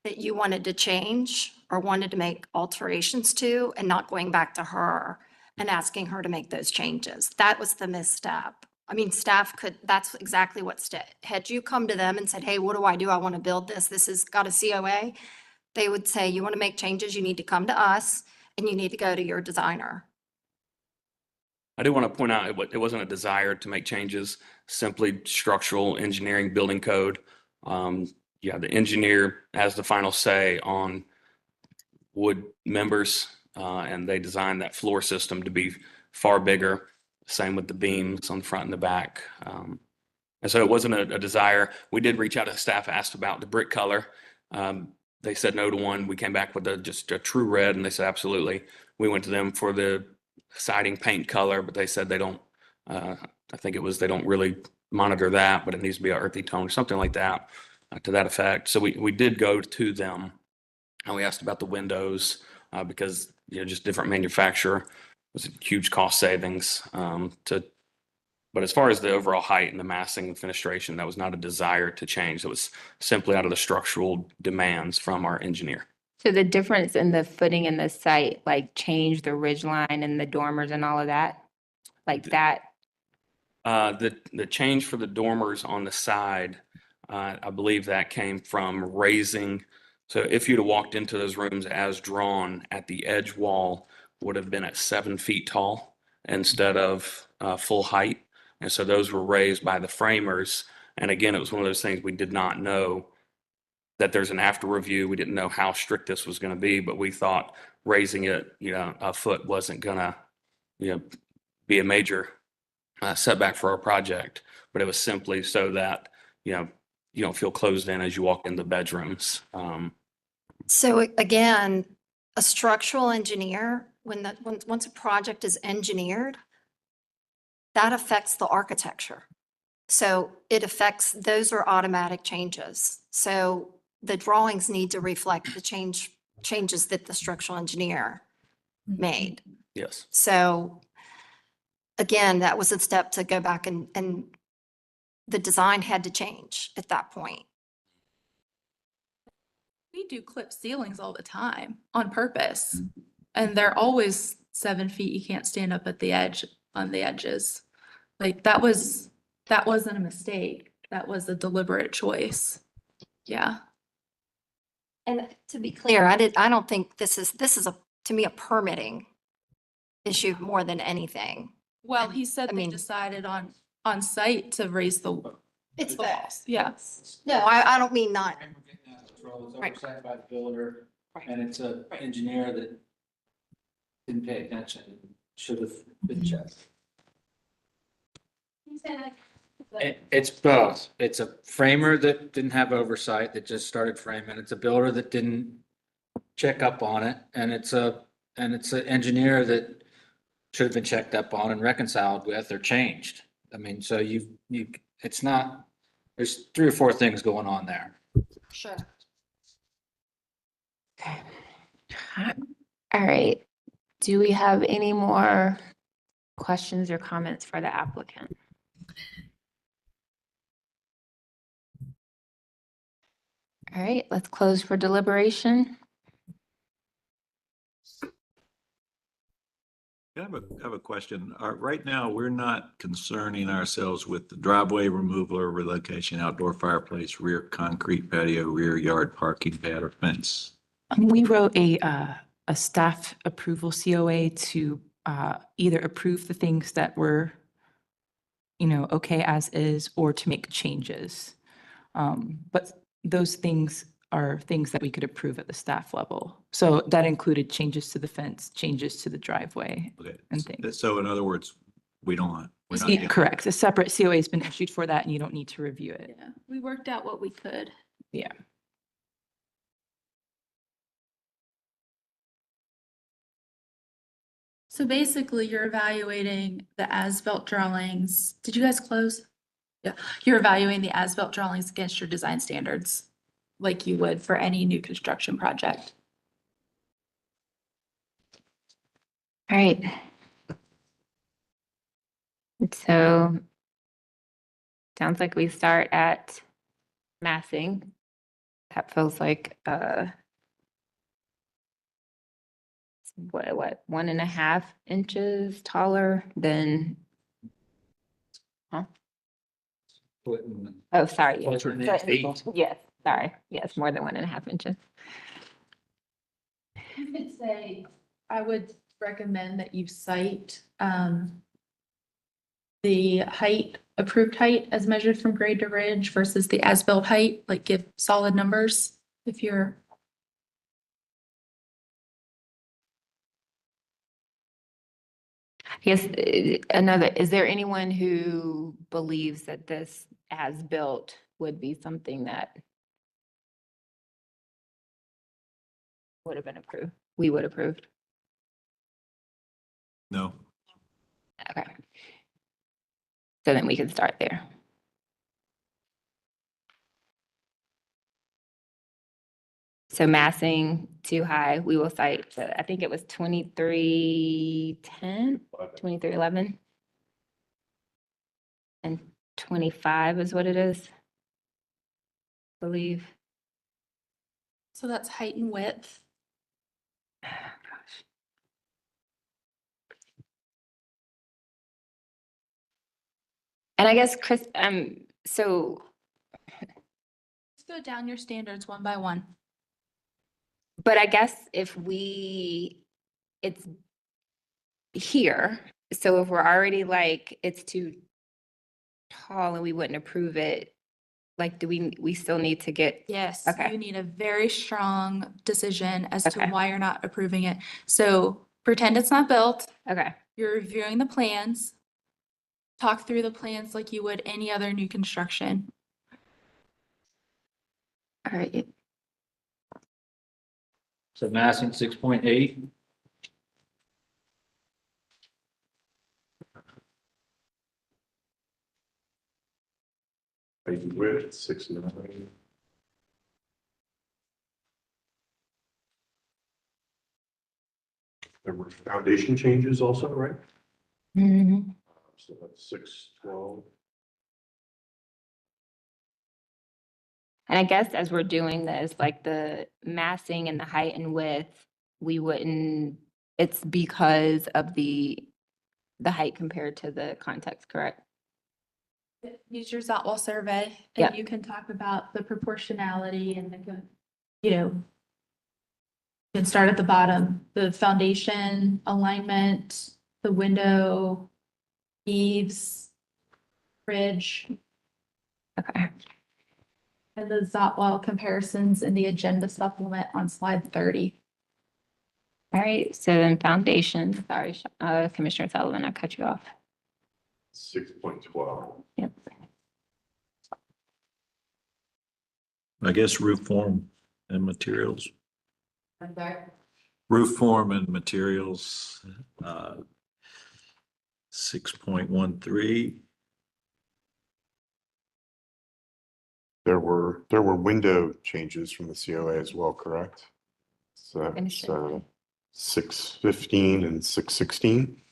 that you wanted to change or wanted to make alterations to, and not going back to her and asking her to make those changes. That was the misstep. I mean, staff that's exactly what had you come to them and said, hey, what do? I want to build this. This has got a COA. They would say, you want to make changes, you need to come to us and you need to go to your designer. I do want to point out it wasn't a desire to make changes, simply structural engineering, building code. The engineer has the final say on wood members, and they designed that floor system to be far bigger. Same with the beams on the front and the back. And so it wasn't a desire. We did reach out to staff, asked about the brick color. They said no to one. We came back with just a true red, and they said absolutely. We went to them for the siding paint color, but they said they don't, I think it was, they don't really monitor that, but it needs to be an earthy tone or something like that, to that effect. So we did go to them, and we asked about the windows, because, just different manufacturer was a huge cost savings, but as far as the overall height and the massing and fenestration, that was not a desire to change. It was simply out of the structural demands from our engineer. So the difference in the footing in the site, like change the ridge line and the dormers and all of that, like that? The change for the dormers on the side, I believe that came from raising. So if you'd have walked into those rooms as drawn, at the edge wall would have been at 7 feet tall instead of full height. And so those were raised by the framers. And again, it was one of those things we did not know that there's an after review. We didn't know how strict this was going to be, but we thought raising it, a foot wasn't going to, be a major setback for our project. But it was simply so that, you don't feel closed in as you walk in the bedrooms. So again, a structural engineer, once a project is engineered, that affects the architecture. So it affects, those are automatic changes. So the drawings need to reflect the changes that the structural engineer made. Yes. So again, that was a step to go back and the design had to change at that point. We do clip ceilings all the time on purpose, and they're always 7 feet. You can't stand up at the edge on the edges. Like that wasn't a mistake. That was a deliberate choice. Yeah. And to be clear, I don't think this is to me a permitting issue more than anything. Well, he said they decided on site to raise the walls. Yeah. No, I don't mean not. It's oversight by the builder, and it's an engineer that didn't pay attention, should have been checked. It's both. It's a framer that didn't have oversight, that just started framing. It's a builder that didn't check up on it. And it's an engineer that should have been checked up on and reconciled with or changed. I mean, so it's not, there's 3 or 4 things going on there. Sure. All right. Do we have any more questions or comments for the applicant? All right, let's close for deliberation. I have a question. Right now, we're not concerning ourselves with the driveway removal or relocation, outdoor fireplace, rear concrete patio, rear yard parking pad or fence. We wrote a staff approval COA to either approve the things that were, okay as is, or to make changes. But those things are things that we could approve at the staff level. So that included changes to the fence, changes to the driveway, and things. So in other words, we're not. Correct. A separate COA has been issued for that, and you don't need to review it. Yeah, we worked out what we could. Yeah. So basically, you're evaluating the as-built drawings. Did you guys close? Yeah, you're evaluating the as-built drawings against your design standards, like you would for any new construction project. All right. So sounds like we start at massing. That feels like what 1.5 inches taller than oh, sorry. Yes. Closer to 8 feet. Yes, sorry. Yes, more than 1.5 inches. You could say, I would recommend that you cite the height, approved height as measured from grade to ridge versus the as-built height, like give solid numbers if you're. Yes, is there anyone who believes that this as-built would be something that would have been approved? We would approved? No. Okay. So then we can start there. So massing too high, we will cite, I think it was 2310, 2311. And 25 is what it is, I believe. So that's height and width. And I guess, Chris, so. Let's go down your standards one by one. But I guess if it's here, so if we're already like, it's too tall and we wouldn't approve it, like, do we still need to get? Yes, Okay. you need a very strong decision as to why you're not approving it. So pretend it's not built. Okay. You're reviewing the plans. Talk through the plans like you would any other new construction. All right. So massing 6.8. Width 6.9. There were foundation changes also, right? Mm-hmm. So that's 6.12. And I guess as we're doing this, like the massing and the height and width, we wouldn't, it's because of the height compared to the context, correct? Use your Zotwall survey Yep. and you can talk about the proportionality and the, you can start at the bottom, the foundation, alignment, the window, eaves, bridge. Okay. And the Zotwall comparisons in the agenda supplement on slide 30. All right, so then foundation, sorry, Commissioner Sullivan, I cut you off. 6.12. Yep. I guess roof form and materials. Roof form and materials, 6.13. There were window changes from the COA as well, correct? So it's 615 and 616.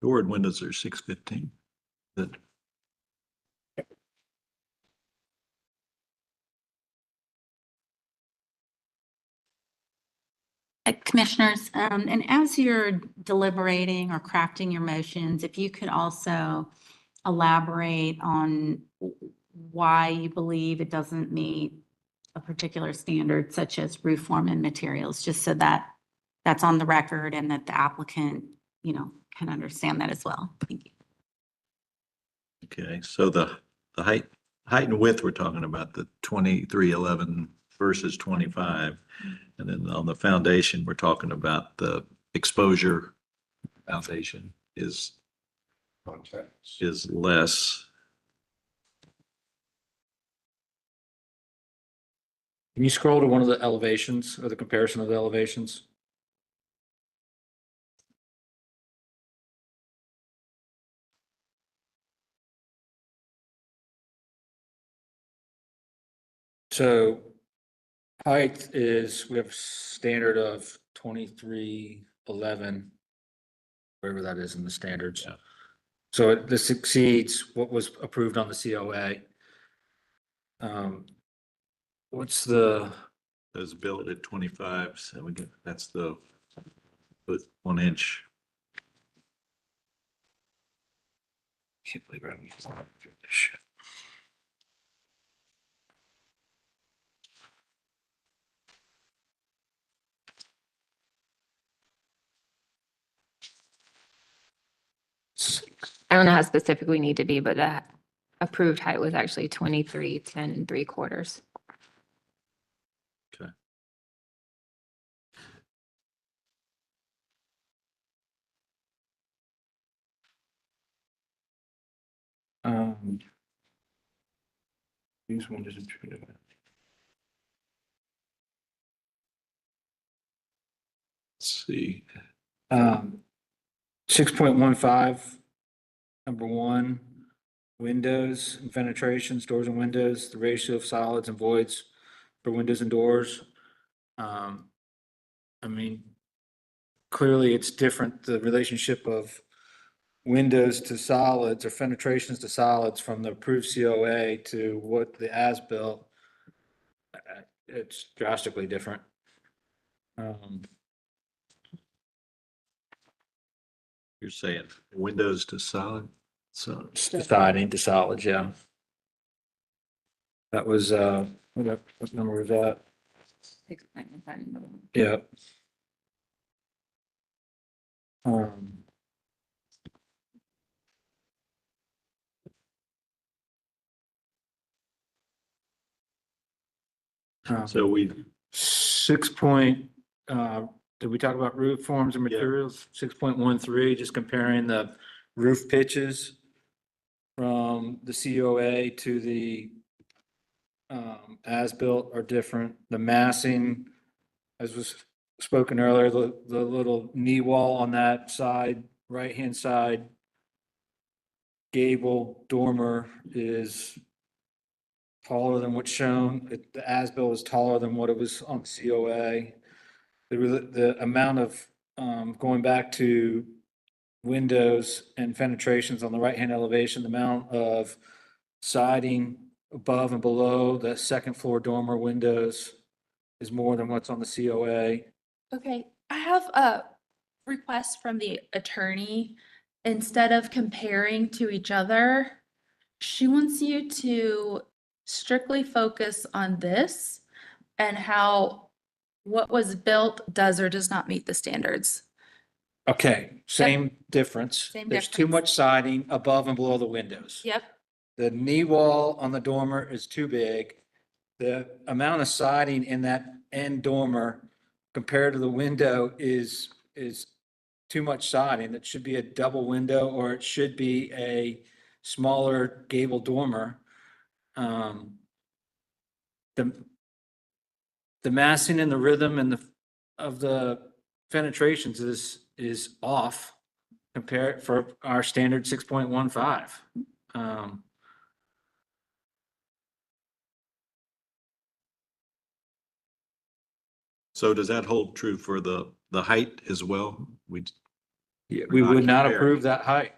Door and windows are 615. Good. Commissioners, and as you're deliberating or crafting your motions, if you could also elaborate on why you believe it doesn't meet a particular standard such as roof form and materials, just so that that's on the record and that the applicant, can understand that as well. Thank you. Okay, so the height and width, we're talking about the 2311 versus 25. And then on the foundation, we're talking about the exposure foundation is less. Can you scroll to one of the elevations or the comparison of the elevations? So height is, we have standard of 2311, wherever that is in the standards. So this exceeds what was approved on the COA. What's the? Those built at 25, so we get, that's the 1 inch. Can't believe I'm using this shit. I don't know how specific we need to be, but the approved height was actually 23, 10 and 3/4. Okay. These windows are treated. Let's see. 6.15, number 1, windows and penetrations, doors and windows, the ratio of solids and voids for windows and doors. I mean, clearly it's different, the relationship of windows to solids or penetrations to solids from the approved COA to what the as-built. It's drastically different. You're saying windows to solid? So Siding to solids, yeah. That was, what number was that? 6.15. Yeah. So we 6 point, did we talk about roof forms and materials? 6.13, just comparing the roof pitches from the COA to the as-built are different. The massing, as was spoken earlier, the little knee wall on that side, right-hand side gable dormer is taller than what's shown. The as-built is taller than what it was on COA. The amount of, going back to windows and penetrations on the right-hand elevation, the amount of siding above and below the second floor dormer windows is more than what's on the COA. Okay, I have a request from the attorney. Instead of comparing to each other, she wants you to strictly focus on this and how what was built does or does not meet the standards. Okay, same difference. Same There's too much siding above and below the windows. Yep. The knee wall on the dormer is too big. the amount of siding in that end dormer compared to the window is too much siding. It should be a double window, or it should be a smaller gable dormer. The massing and the rhythm and of the penetrations is off compared for our standard 6.15. So does that hold true for the height as well? We would not approve that height.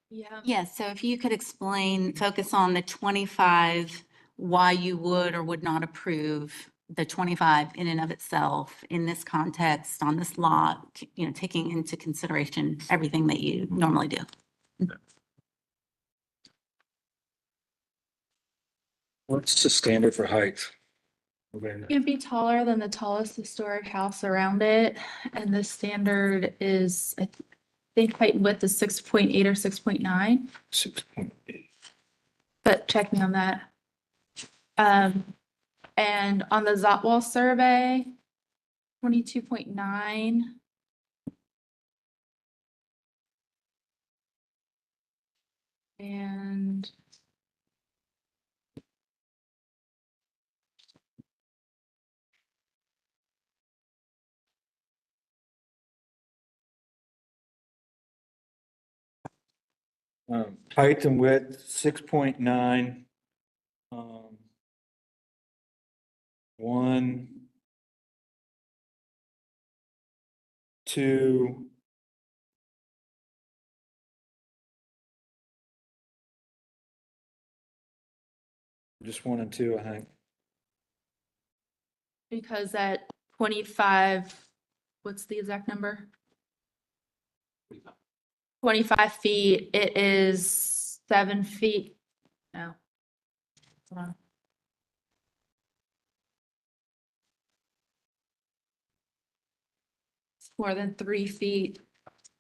Yeah. Yes, so if you could explain, focus on the 25, why you would or would not approve the 25 in and of itself in this context, on this lot, you know, taking into consideration everything that you normally do. What's the standard for height? It'd be taller than the tallest historic house around it, and the standard is, I think height and width is 6.8 or 6.9. 6.8. But check me on that. And on the Zotwall survey, 22.9. And Height and width, 6.9. 1, 2. Just 1 and 2, I think. because at 25, what's the exact number? 25 feet, it is 7 feet. No. Hold on. It's more than 3 feet,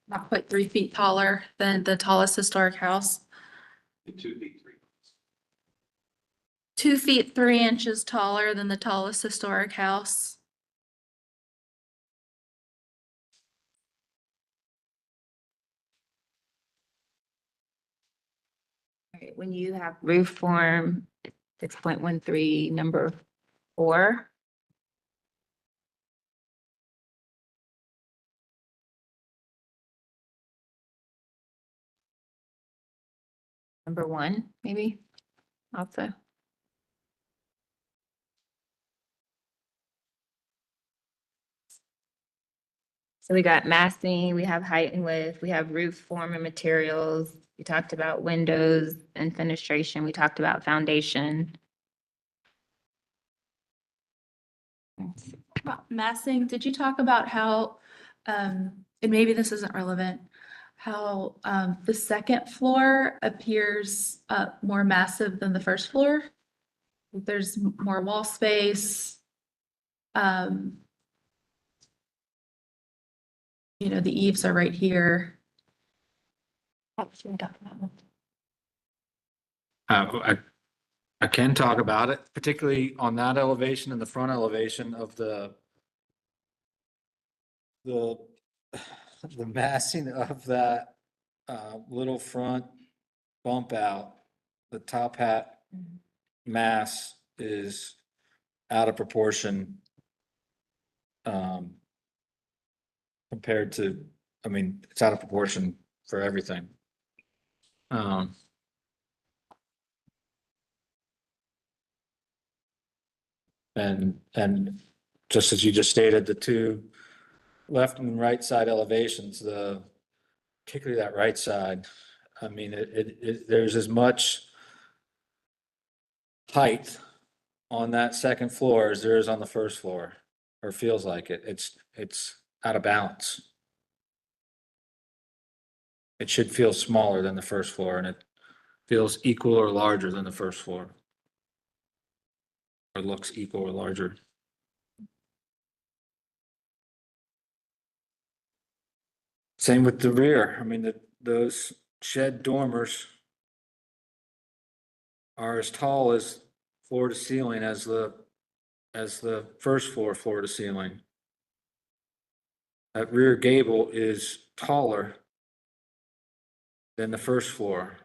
not quite 3 feet taller than the tallest historic house. 2 feet 3. 2 feet 3 inches taller than the tallest historic house. Right, when you have roof form, 6.13, number 4. Number 1, maybe, also. So we got massing, we have height and width, we have roof form and materials. We talked about windows and fenestration. We talked about foundation. About massing, did you talk about how, and maybe this isn't relevant, how the second floor appears more massive than the first floor? There's more wall space. You know, the eaves are right here. I can talk about it, particularly on that elevation and the front elevation of the massing of that little front bump out. The top hat mass is out of proportion compared to, I mean, it's out of proportion for everything. And just as you just stated, the two left and right side elevations, particularly that right side, I mean, there's as much height on that second floor as there is on the first floor, or feels like it. It's out of balance. It should feel smaller than the first floor, and it feels equal or larger than the first floor. Or looks equal or larger. Same with the rear. I mean, those shed dormers are as tall as floor to ceiling as the first floor to ceiling. That rear gable is taller than the first floor.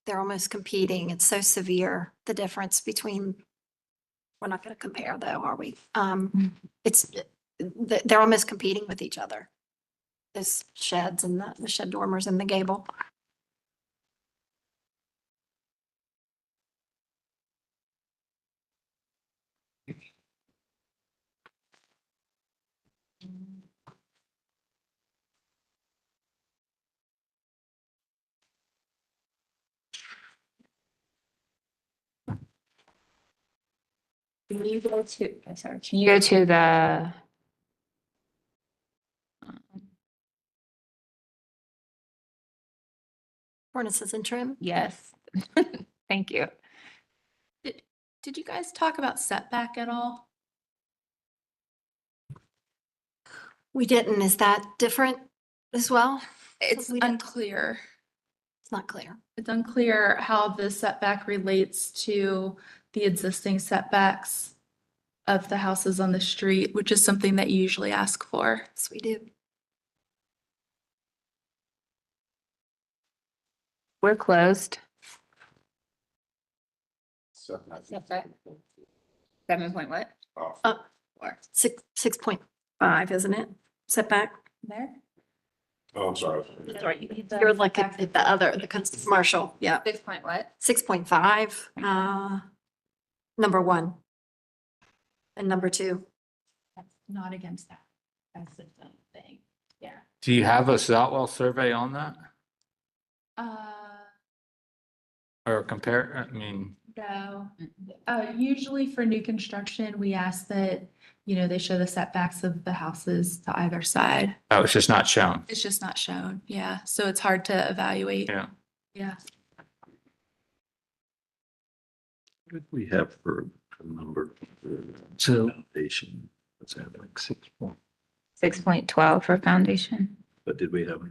They're almost competing. It's so severe, the difference between, we're not going to compare though, are we? It's, they're almost competing with each other. Those sheds and the shed dormers and the gable. Can you go to, I'm sorry, can you go to the Cornices and trim? yes. Thank you. Did you guys talk about setback at all? We didn't. Is that different as well? It's unclear. It's not clear. It's unclear how the setback relates to the existing setbacks of the houses on the street, which is something that you usually ask for. Yes, we do. We're closed. Setback. 7 point what? Or 6.5, isn't it? Setback. There? Oh, I'm sorry. You're like at the other, the commercial, yeah. 6 point what? 6.5, number 1. And number 2. That's not against that. That's the thing. Yeah. Do you have a Southwell survey on that? Or compare, I mean, No. Usually for new construction, we ask that, you know, they show the setbacks of the houses to either side. oh, it's just not shown. It's just not shown. Yeah. So it's hard to evaluate. Yeah. Yeah. What did we have for a number? So- Foundation, what's that, like 6.12 for foundation. but did we have?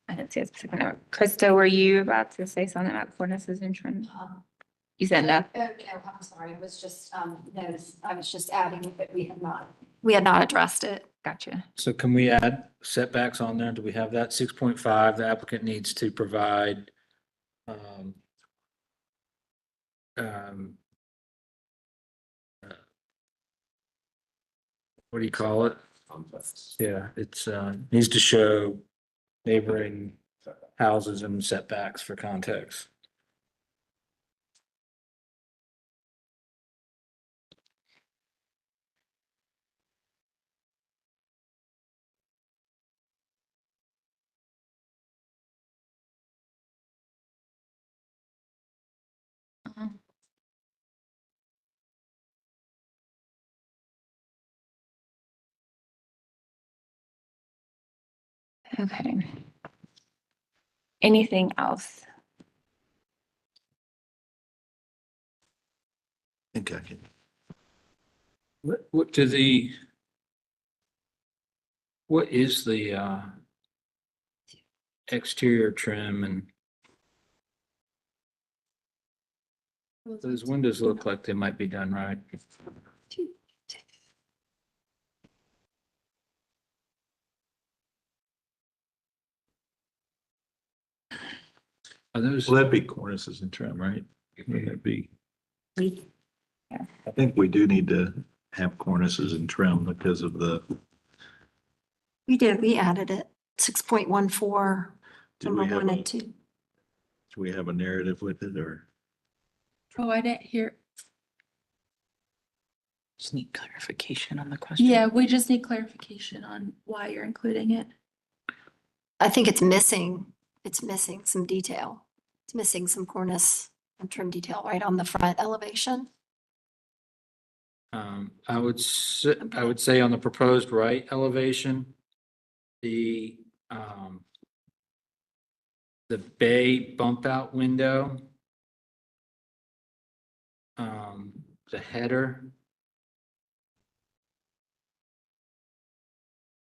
I didn't see a specific number. Krista, were you about to say something about cornices and trim? You said no. No, I'm sorry. It was just, I was just adding that we had not addressed it. Gotcha. So can we add setbacks on there? Do we have that? 6.5, the applicant needs to provide what do you call it? Yeah, it's needs to show neighboring houses and setbacks for context. Okay. Anything else? I think I can. What is the exterior trim and those windows look like they might be done right? Are those? Well, that'd be cornices and trim, right? Wouldn't that be? Yeah. I think we do need to have cornices and trim because of the. We did, we added it. 6.14, Do number we have 1 a, and 2. do we have a narrative with it or? Oh, I didn't hear. Just need clarification on the question. Yeah, we just need clarification on why you're including it. I think it's missing some detail. It's missing some cornice and trim detail right on the front elevation. I would say on the proposed right elevation, the bay bump out window, the header,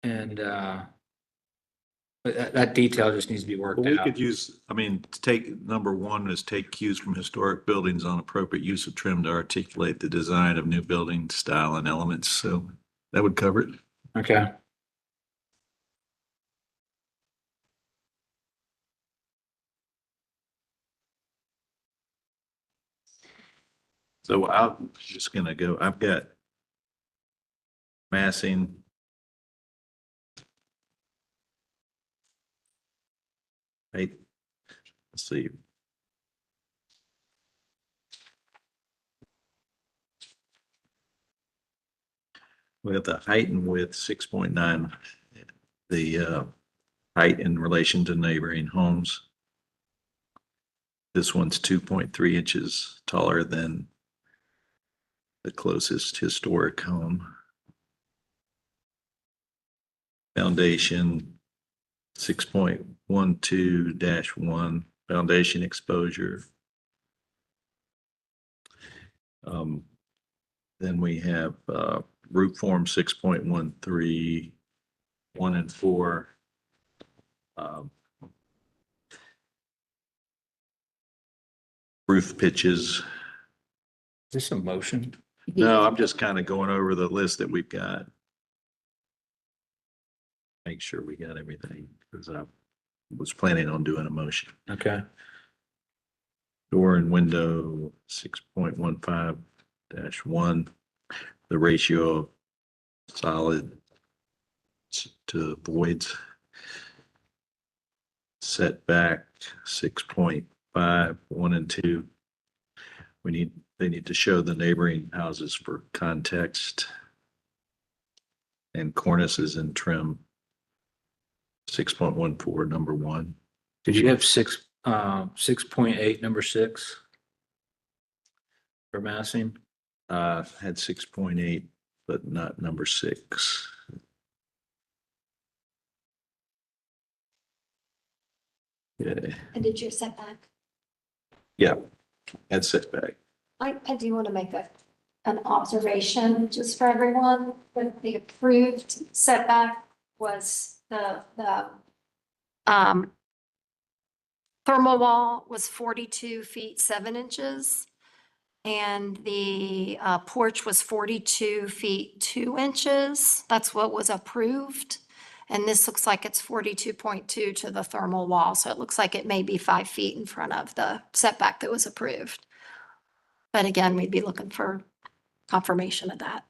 and But that detail just needs to be worked Well, we out. could use, I mean, to take, number one is take cues from historic buildings on appropriate use of trim to articulate the design of new building style and elements. So that would cover it. Okay. So I'm just gonna go, I've got massing. Right, let's see. We have the height and width, 6.9, the height in relation to neighboring homes. This one's 2.3 inches taller than the closest historic home. Foundation, 6.12-1, foundation exposure. Then we have roof form 6.13, 1 and 4. Roof pitches. Is this a motion? No, I'm just kind of going over the list that we've got. Make sure we got everything, because I was planning on doing a motion. Okay. Door and window, 6.15-1, the ratio of solid to voids. Setback, 6.5, 1 and 2. They need to show the neighboring houses for context. And cornices and trim, 6.14, number 1. Did you have 6.8, number 6 for massing? Had 6.8, but not number 6. Yeah, And did your setback? yeah, had setback. I do want to make an observation just for everyone. The approved setback was the thermal wall was 42 feet 7 inches. And the porch was 42 feet 2 inches. That's what was approved. And this looks like it's 42.2 to the thermal wall. So it looks like it may be 5 feet in front of the setback that was approved. But again, we'd be looking for confirmation of that.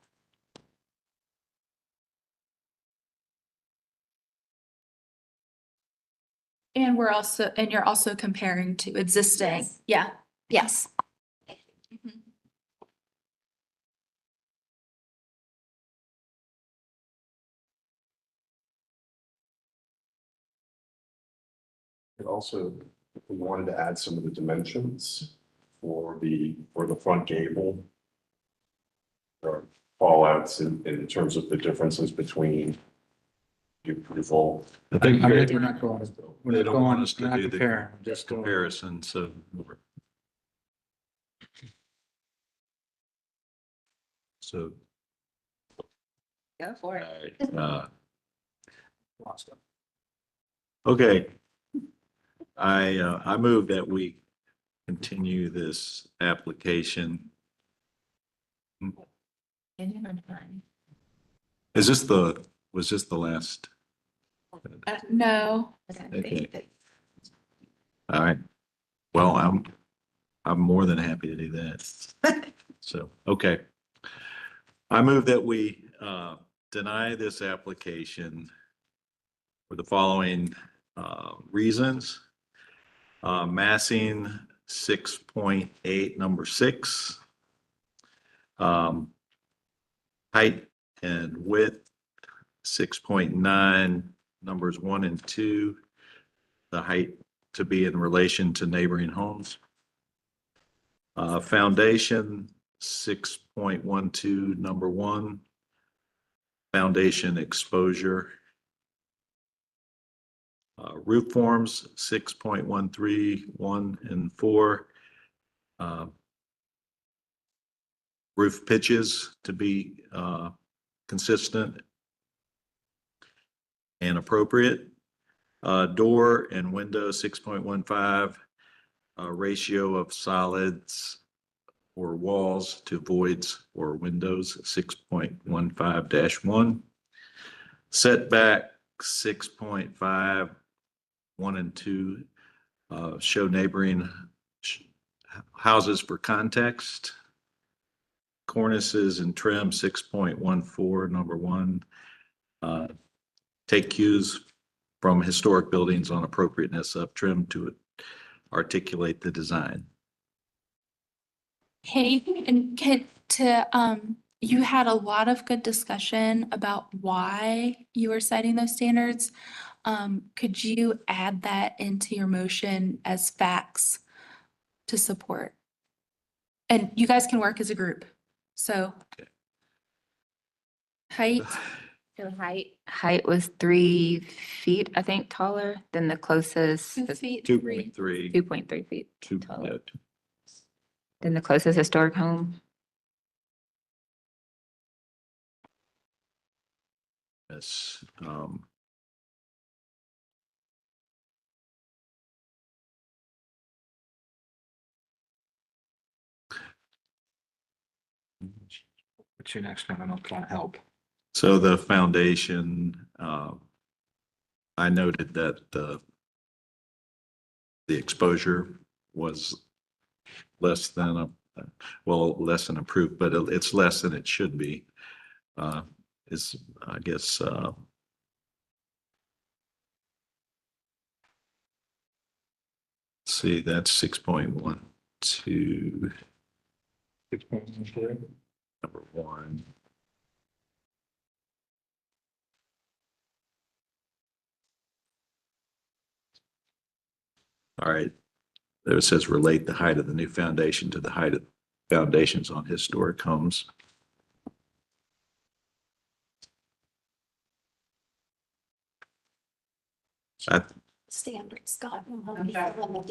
And you're also comparing to existing. Yes. Yeah. Yes. Also, we wanted to add some of the dimensions for the front gable. There are fallouts in terms of the differences between the approval. I think I mean, they we're not going, they don't want us we're to not do the comparing, just going. comparison, so. So. Go for it. Okay. I move that we continue this application. Was this the last? No. Okay. All right. Well, I'm more than happy to do that. So, okay. I move that we deny this application for the following reasons. Massing 6.8, number 6. Height and width 6.9, numbers 1 and 2. The height to be in relation to neighboring homes. Foundation 6.12, number 1. Foundation exposure. Roof forms 6.13, 1 and 4. Roof pitches to be consistent and appropriate. Door and window, 6.15. Ratio of solids or walls to voids or windows, 6.15-1. Setback, 6.5, 1 and 2. Show neighboring houses for context. Cornices and trim, 6.14, number 1. Take cues from historic buildings on appropriateness of trim to articulate the design. Hey, and you had a lot of good discussion about why you were setting those standards. Could you add that into your motion as facts to support? And you guys can work as a group, so. Height, So height was 3 feet, I think, taller than the closest. 2 feet, 2.3. 2.3 feet Two, taller yeah, than the closest historic home. yes. What's your next one? I'll try to help. So the foundation, I noted that the exposure was less than less than approved, but it's less than it should be. Is, I guess, see, that's 6.12. 6.13. Number 1. All right. There it says relate the height of the new foundation to the height of foundations on historic homes. Standard, Scott.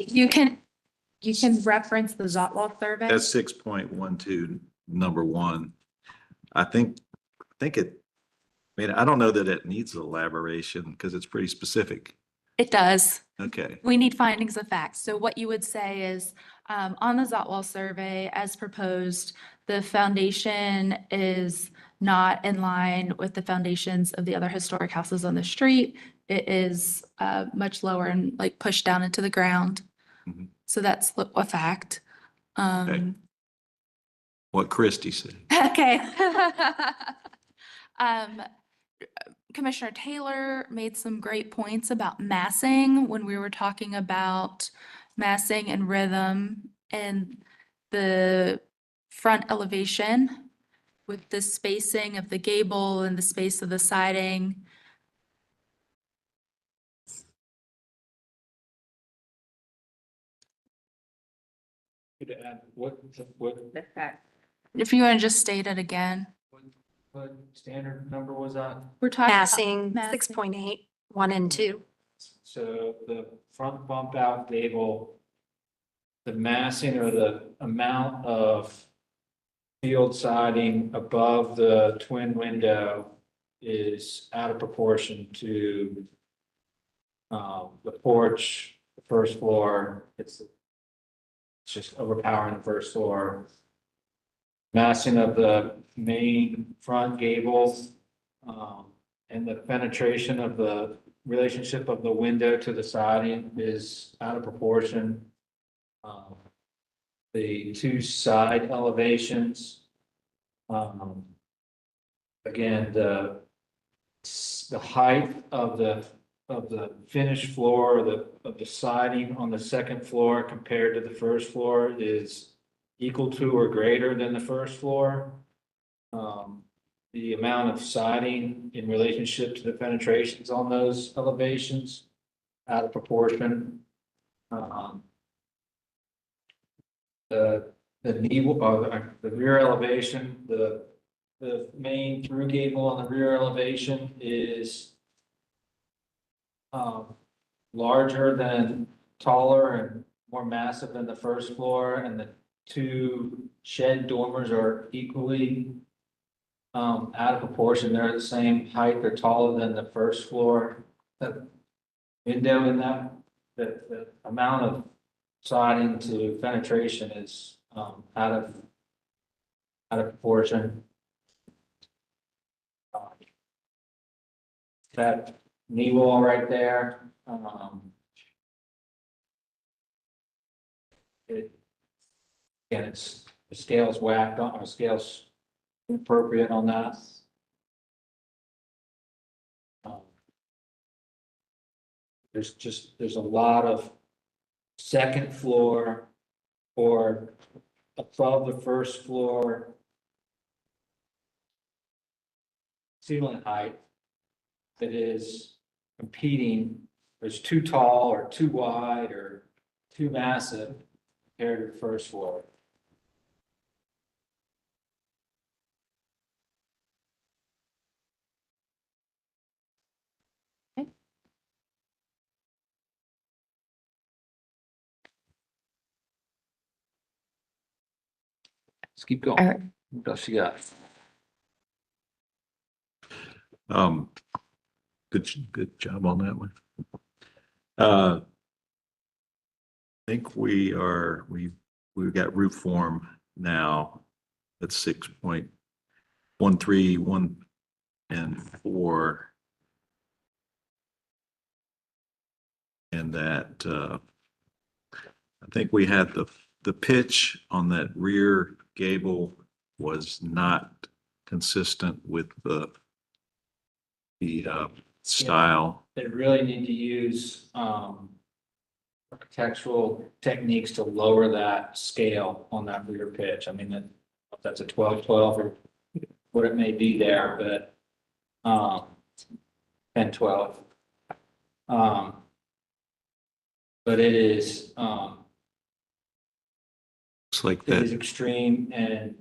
you can reference the Zotwall survey. That's 6.12, number 1. I think it, I mean, I don't know that it needs elaboration because it's pretty specific. It does. Okay. We need findings of facts. So what you would say is, on the Zotwall survey as proposed, the foundation is not in line with the foundations of the other historic houses on the street. It is much lower and like pushed down into the ground. Mhm. So that's a fact. What Christie said. Okay. Commissioner Taylor made some great points about massing when we were talking about massing and rhythm and the front elevation with the spacing of the gable and the space of the siding. Could add what The fact. If you want to just state it again. what standard number was that? We're talking about Massing, massing. 6.8, 1 and 2. So the front bump out gable, the massing or the amount of field siding above the twin window is out of proportion to the porch, the first floor. It's just overpowering the first floor. Massing of the main front gables, and the penetration of the relationship of the window to the siding is out of proportion. The 2 side elevations, again, the height of the finished floor, of the siding on the second floor compared to the first floor is equal to or greater than the first floor. The amount of siding in relationship to the penetrations on those elevations out of proportion. The knee, the rear elevation, the main through gable on the rear elevation is larger than, taller and more massive than the first floor, and the 2 shed dormers are equally out of proportion. They're the same height, they're taller than the first floor. window in that, the amount of siding to penetration is, out of proportion. That knee wall right there, it's, the scale's whacked on, or scale's inappropriate on that. There's a lot of second floor or above the first floor ceiling height that is competing, is too tall or too wide or too massive compared to the first floor. Let's keep going. All right. What else you got? Good job on that one. I think we've got roof form now. That's 6.131 and 4. And that, I think we had the pitch on that rear gable was not consistent with the style. They really need to use, architectural techniques to lower that scale on that rear pitch. I mean, that's a 12-12 or what it may be there, but 10-12. But it is, It's like it is that. extreme and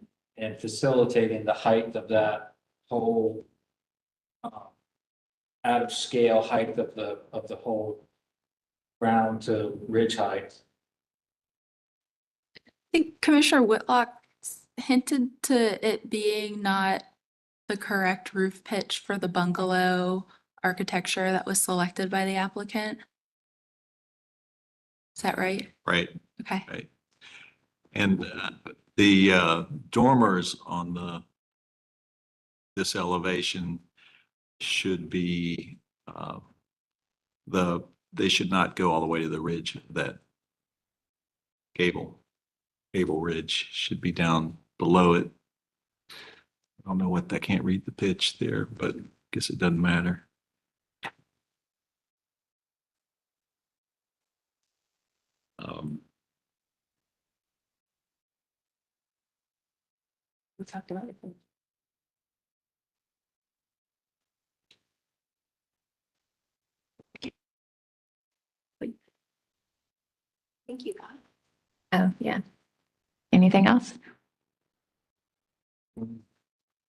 facilitating the height of that whole out of scale height of the whole ground to ridge height. I think Commissioner Whitlock hinted to it being not the correct roof pitch for the bungalow architecture that was selected by the applicant. Is that right? Right. Okay. Right. And the dormers on this elevation should be they should not go all the way to the ridge. That gable ridge should be down below it. I don't know what, I can't read the pitch there, but I guess it doesn't matter. We talked about it. Thank you, God. Oh, yeah. Anything else?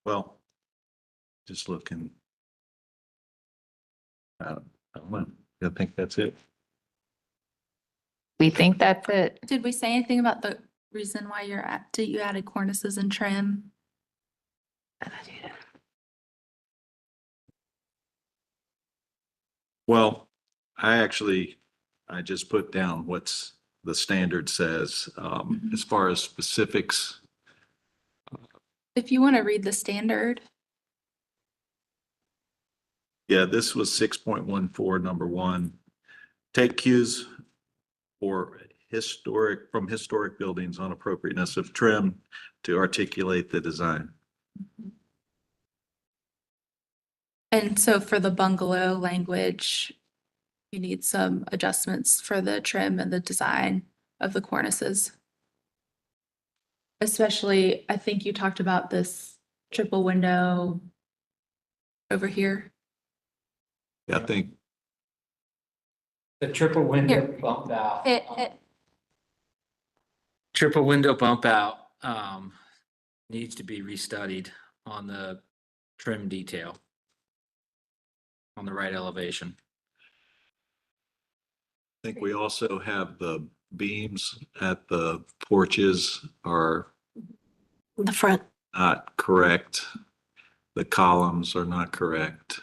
Well, just looking. I don't know. I think that's it. We think that's it. Did we say anything about the reason why you added cornices and trim? Well, I just put down what's the standard says, as far as specifics. If you want to read the standard. Yeah, this was 6.14, number 1. Take cues from historic buildings on appropriateness of trim to articulate the design. And so for the bungalow language, you need some adjustments for the trim and the design of the cornices. Especially, I think you talked about this triple window over here. Yeah, I think The triple window Here. bump out. Triple window bump out needs to be restudied on the trim detail on the right elevation. I think we also have the beams at the porches are The front. not correct. The columns are not correct.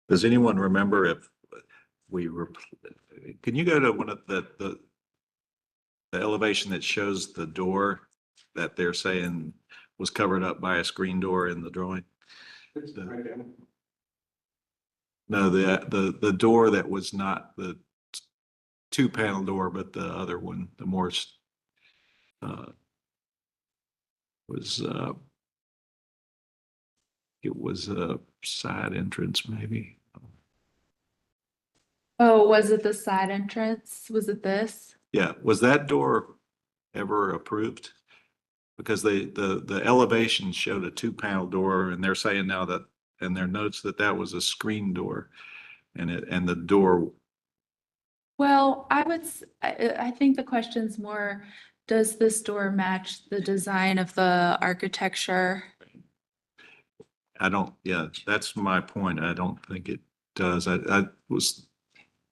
Does anyone remember if we were, can you go to one of the elevation that shows the door that they're saying was covered up by a screen door in the drawing? No, the door that was not the two-panel door, but the other one, the more was it was a side entrance maybe. Oh, was it the side entrance? Was it this? Yeah, was that door ever approved? Because the elevation showed a two-panel door, and they're saying now that, in their notes, that that was a screen door. And the door, Well, I think the question's more, does this door match the design of the architecture? I don't, yeah, that's my point. I don't think it does.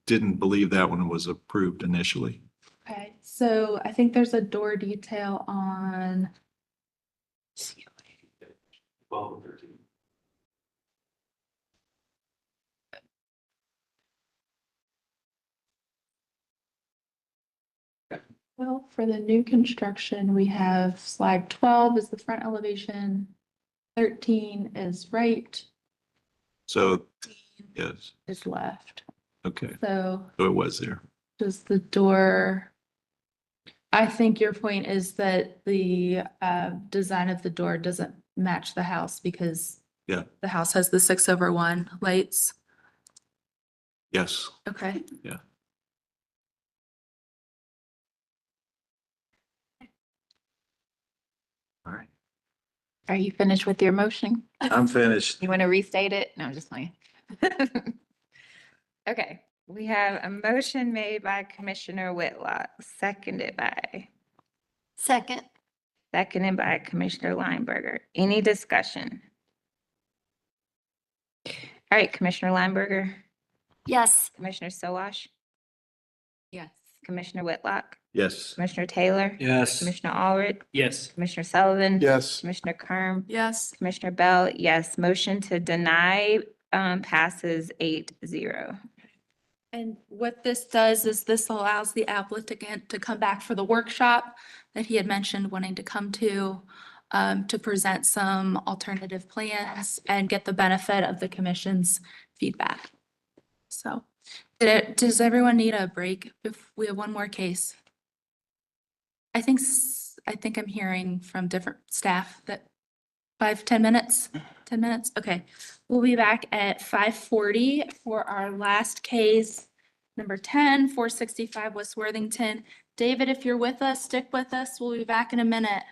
Didn't believe that one was approved initially. Okay, so I think there's a door detail on. 12 and 13. Well, for the new construction, we have slide 12 is the front elevation, 13 is right, So, yes, is left. okay, So so it was there. does the door, I think your point is that the design of the door doesn't match the house because Yeah, the house has the 6/1 lights. yes, Okay. yeah. All right, Are you finished with your motion? I'm finished. You want to restate it? No, I'm just playing. Okay, we have a motion made by Commissioner Whitlock, seconded by Second. Commissioner Lineberger. Any discussion? All right, Commissioner Lineberger, Yes. Commissioner Sowash, Yes. Commissioner Whitlock, Yes. Commissioner Taylor. Yes. Commissioner Allred. Yes. Commissioner Sullivan. Yes. Commissioner Kerm. Yes. Commissioner Bell, yes. Motion to deny passes 8-0. And what this does is this allows the applicant to come back for the workshop that he had mentioned wanting to come to present some alternative plans and get the benefit of the commission's feedback. So, does everyone need a break if we have one more case? I think I'm hearing from different staff that 10 minutes, 10 minutes. Okay. We'll be back at 5:40 for our last case, number 10, 465 West Worthington. David, if you're with us, stick with us. We'll be back in a minute.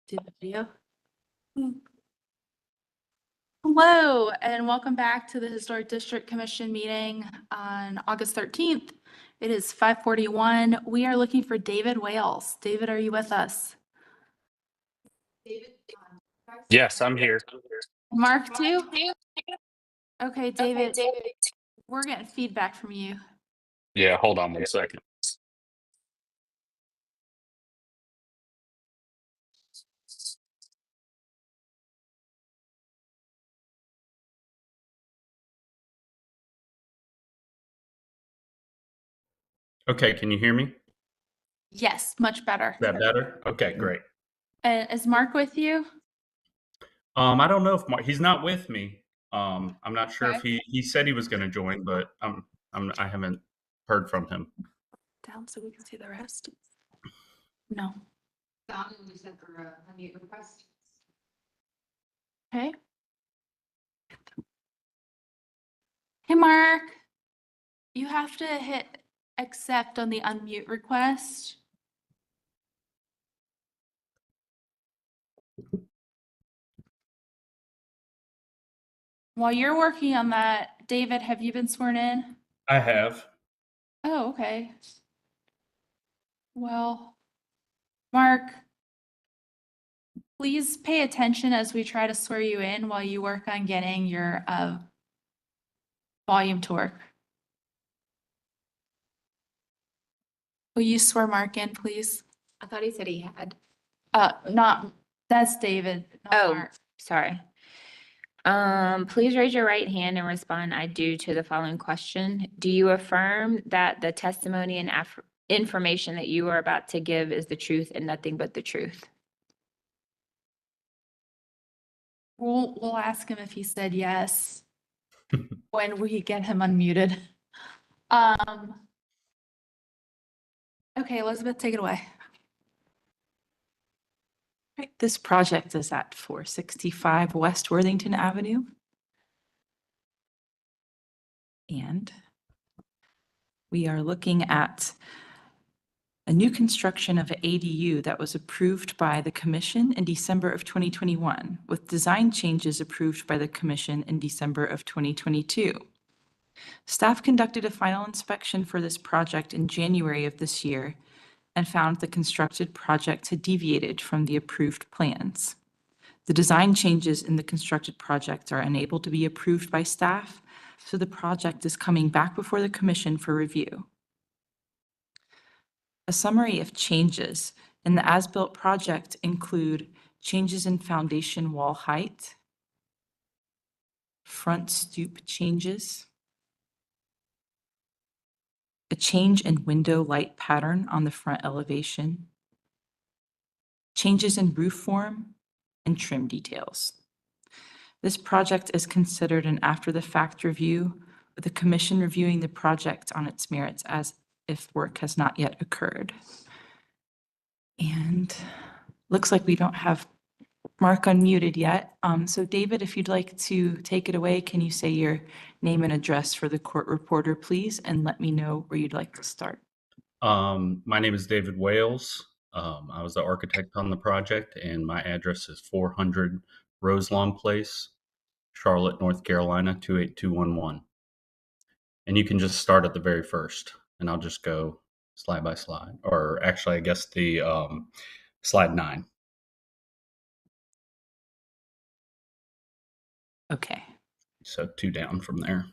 Do the video. Hello, and welcome back to the Historic District Commission meeting on August 13th. It is 5:41. We are looking for David Wales. David, are you with us? Yes, I'm here. Mark too? Okay, David, we're getting feedback from you. Yeah, hold on 1 second. Okay, can you hear me? Yes, much better. Is that better? Okay, great. And is Mark with you? I don't know if he's not with me. I'm not sure if he said he was going to join, but I haven't heard from him. Down so we can see the rest. No. Okay. Hey, Mark. You have to hit accept on the unmute request. While you're working on that, David, have you been sworn in? I have. Oh, okay. Well, Mark, please pay attention as we try to swear you in while you work on getting your volume to work. Will you swear Mark in, please? I thought he said he had. That's David. Oh, sorry. Please raise your right hand and respond, I do, to the following question. Do you affirm that the testimony and information that you are about to give is the truth and nothing but the truth? We'll ask him if he said yes when we get him unmuted. Okay, Elizabeth, take it away. Right, this project is at 465 West Worthington Avenue. And we are looking at a new construction of an ADU that was approved by the Commission in December of 2021, with design changes approved by the Commission in December of 2022. Staff conducted a final inspection for this project in January of this year and found the constructed project had deviated from the approved plans. The design changes in the constructed project are unable to be approved by staff, so the project is coming back before the Commission for review. A summary of changes in the as-built project include changes in foundation wall height, front stoop changes, a change in window light pattern on the front elevation, changes in roof form, and trim details. This project is considered an after-the-fact review, with the Commission reviewing the project on its merits as if work has not yet occurred. And looks like we don't have Mark unmuted yet. So David, if you'd like to take it away, can you say your name and address for the court reporter, please, and let me know where you'd like to start. My name is David Wales. I was the architect on the project, and my address is 400 Roselawn Place, Charlotte, North Carolina, 28211. And you can just start at the very first, and I'll just go slide by slide, or actually, I guess the slide 9. Okay. So 2 down from there.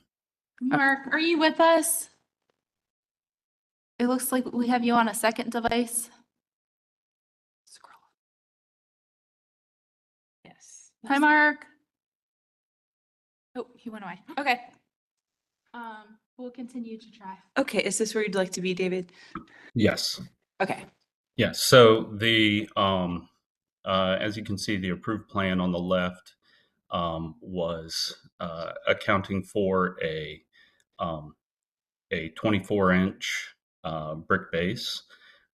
Mark, are you with us? It looks like we have you on a second device. Yes. Hi, Mark. Oh, he went away. Okay. We'll continue to try. Okay, is this where you'd like to be, David? Yes. Okay. Yes. So the as you can see, the approved plan on the left was accounting for a 24-inch brick base.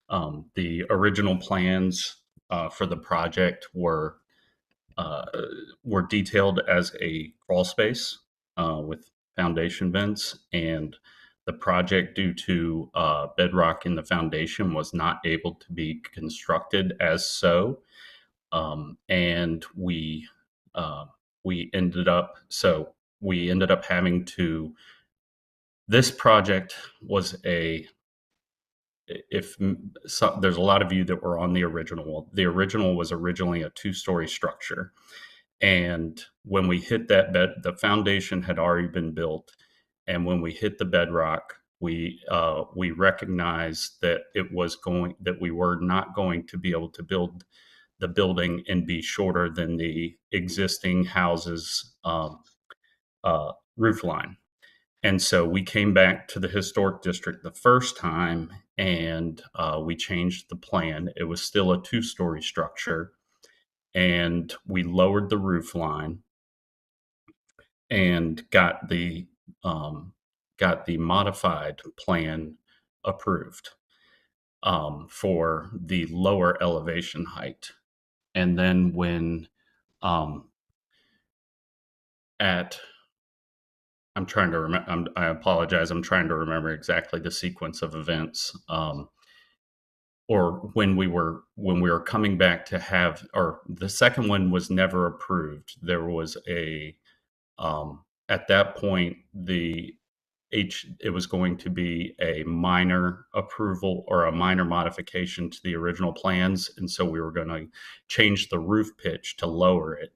The original plans for the project were detailed as a crawl space with foundation vents, and the project, due to bedrock in the foundation, was not able to be constructed as so. And we ended up having to, this project was there's a lot of you that were on the original. The original was originally a 2-story structure. And when we hit that the foundation had already been built. And when we hit the bedrock, we recognized that we were not going to be able to build the building and be shorter than the existing house's roof line. And so we came back to the historic district the first time, and we changed the plan. It was still a 2-story structure, and we lowered the roof line and got the modified plan approved for the lower elevation height. And then when I'm trying to remember, I apologize, I'm trying to remember exactly the sequence of events. Or when we were coming back to have, or the second one was never approved. There was at that point, it was going to be a minor approval or a minor modification to the original plans. And so we were going to change the roof pitch to lower it.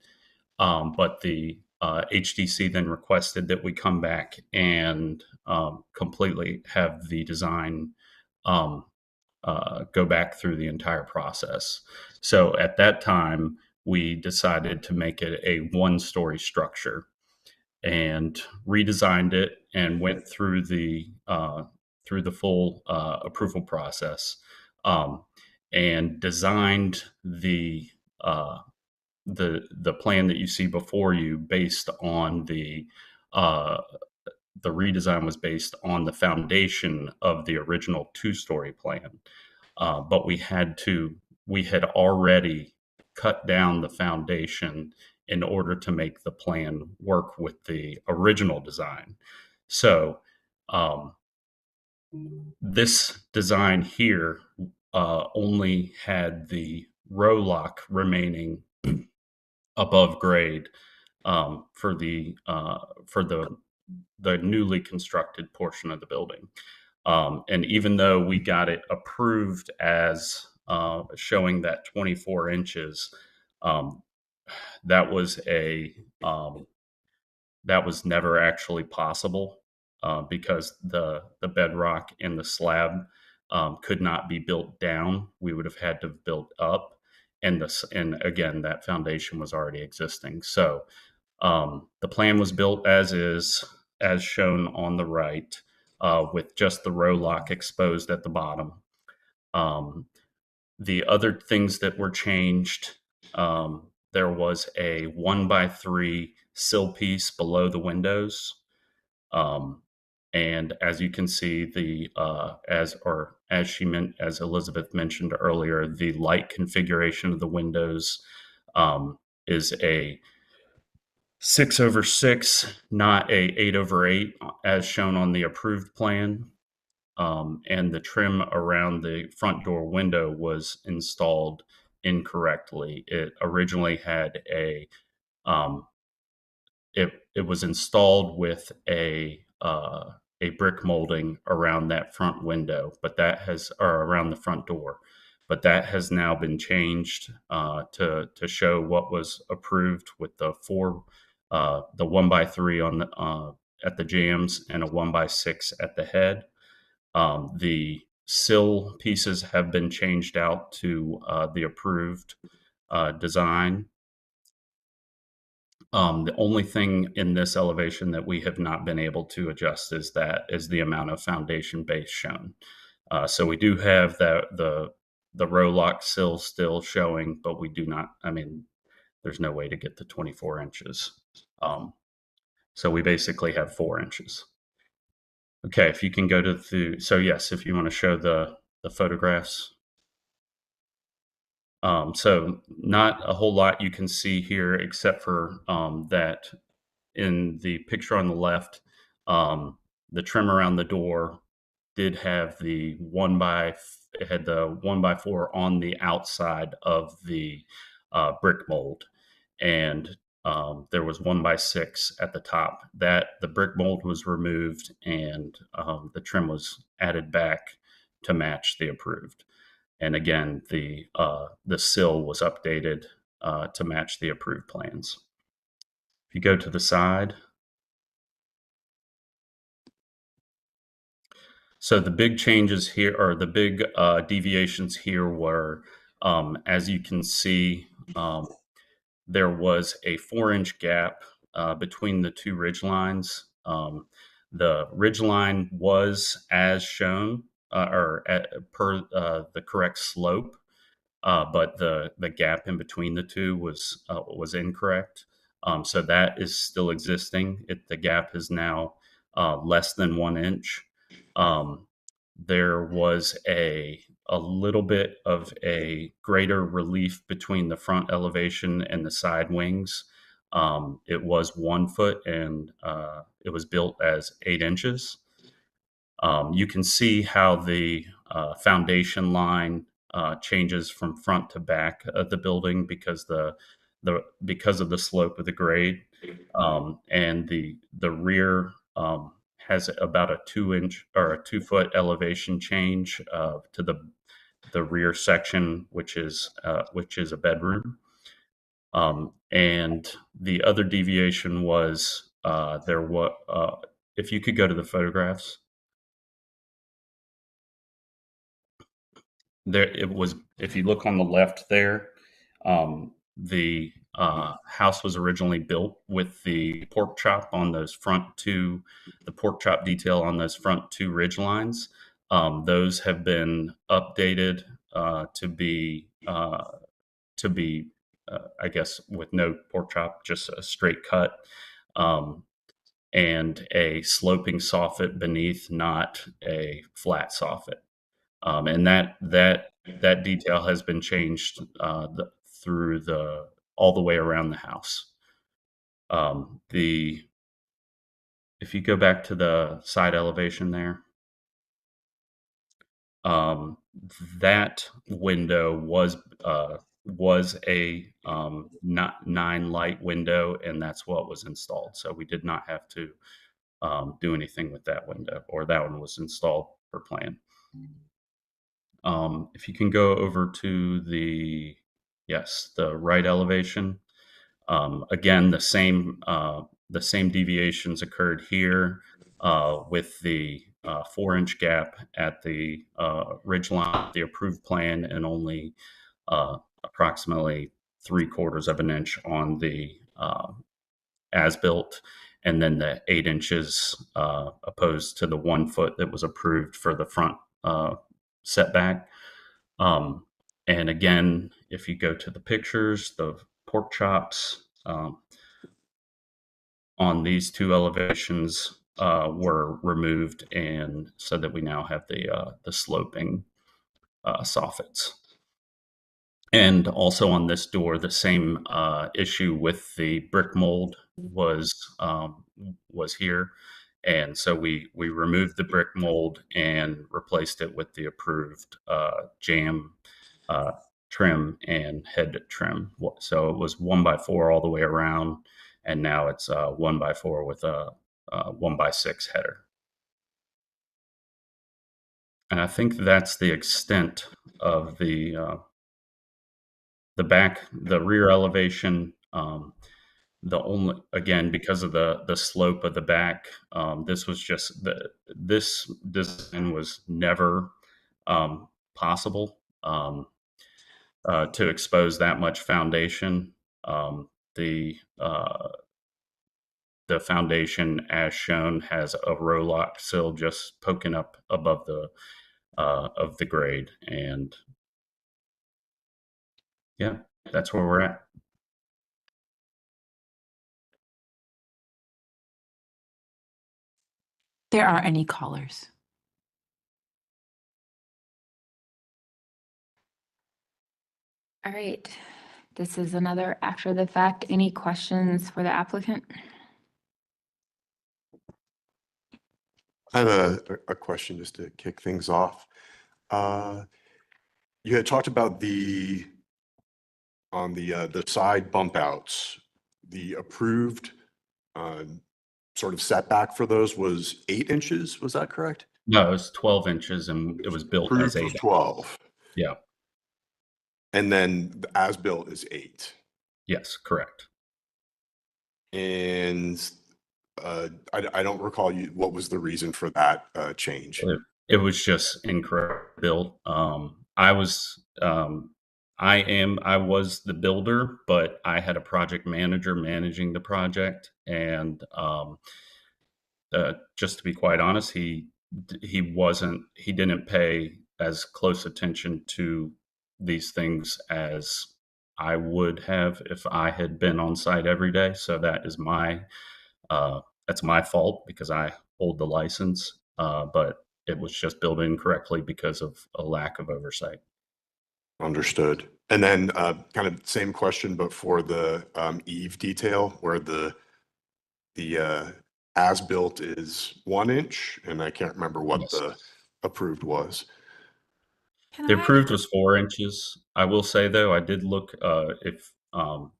But the HDC then requested that we come back and completely have the design go back through the entire process. So at that time, we decided to make it a 1-story structure and redesigned it and went through the full approval process and designed the plan that you see before you based on the redesign was based on the foundation of the original 2-story plan. But we had already cut down the foundation in order to make the plan work with the original design. So this design here only had the row lock remaining above grade for the newly constructed portion of the building. And even though we got it approved as showing that 24 inches, that was never actually possible because the bedrock and the slab could not be built down. We would have had to have built up, and again, that foundation was already existing. So the plan was built as is, as shown on the right, with just the row lock exposed at the bottom. The other things that were changed, there was a 1x3 sill piece below the windows. And as you can see, as Elizabeth mentioned earlier, the light configuration of the windows is a 6/6, not a 8/8, as shown on the approved plan. And the trim around the front door window was installed incorrectly. It originally had it was installed with a brick molding around that front window, or around the front door, but that has now been changed to show what was approved with the 1x3 at the jambs and a 1x6 at the head. The sill pieces have been changed out to the approved design. The only thing in this elevation that we have not been able to adjust is the amount of foundation base shown. So we do have the row lock sill still showing, but we do not, there's no way to get to 24 inches. So we basically have 4 inches. Okay, if you can go to so yes, if you want to show the photographs. So not a whole lot you can see here, except for that in the picture on the left, the trim around the door did have the 1x4 on the outside of the brick mold. And there was 1x6 at the top. That the brick mold was removed, and the trim was added back to match the approved. And again, the sill was updated to match the approved plans. If you go to the side, so the big changes here, or the big deviations here, were, as you can see, there was a 4-inch gap between the two ridge lines. The ridge line was as shown, per the correct slope, but the gap in between the two was incorrect. So that is still existing. The gap is now less than 1 inch. There was a little bit of a greater relief between the front elevation and the side wings. It was 1 foot, and it was built as 8 inches. You can see how the foundation line changes from front to back of the building because because of the slope of the grade, and the rear has about a 2-inch or a 2-foot elevation change to the rear section, which is a bedroom. And the other deviation was if you could go to the photographs. There it was. If you look on the left there, the house was originally built with the pork chop on those the pork chop detail on those front 2 ridge lines. Those have been updated to be, I guess, with no pork chop, just a straight cut, and a sloping soffit beneath, not a flat soffit. And that detail has been changed through all the way around the house. If you go back to the side elevation there, that window was a 9 light window, and that's what was installed. So we did not have to do anything with that window, or that one was installed per plan. If you can go over to the right elevation, again, the same deviations occurred here with the 4-inch gap at the ridge line, the approved plan, and only approximately 3/4 of an inch on the as-built, and then the 8 inches opposed to the 1 foot that was approved for the front setback. And again, if you go to the pictures, the pork chops on these 2 elevations were removed, and so that we now have the sloping soffits. And also on this door, the same issue with the brick mold was here. And so we removed the brick mold and replaced it with the approved jamb trim and head trim. So it was 1x4 all the way around, and now it's 1x4 with a 1x6 header. And I think that's the extent of the rear elevation. Again, because of the slope of the back, this design was never possible to expose that much foundation. The foundation, as shown, has a row lock sill just poking up above of the grade, and yeah, that's where we're at. There are any callers? All right. This is another after the fact. Any questions for the applicant? I have a question just to kick things off. You had talked about the on the side bump outs, the approved sort of setback for those was 8 inches, was that correct? No, it was 12 inches and it was built as Approved was 8. 12, Yeah, and then the as-built is 8. yes, correct. And I don't recall what was the reason for that change? It was just incorrect built. I was the builder, but I had a project manager managing the project, and just to be quite honest, he didn't pay as close attention to these things as I would have if I had been on site every day. So that's my fault because I hold the license, but it was just built incorrectly because of a lack of oversight. Understood. And then kind of same question, but for the eave detail where the as-built is 1 inch, and I can't remember what Yes. the approved was. The approved was 4 inches. I will say though, I did look if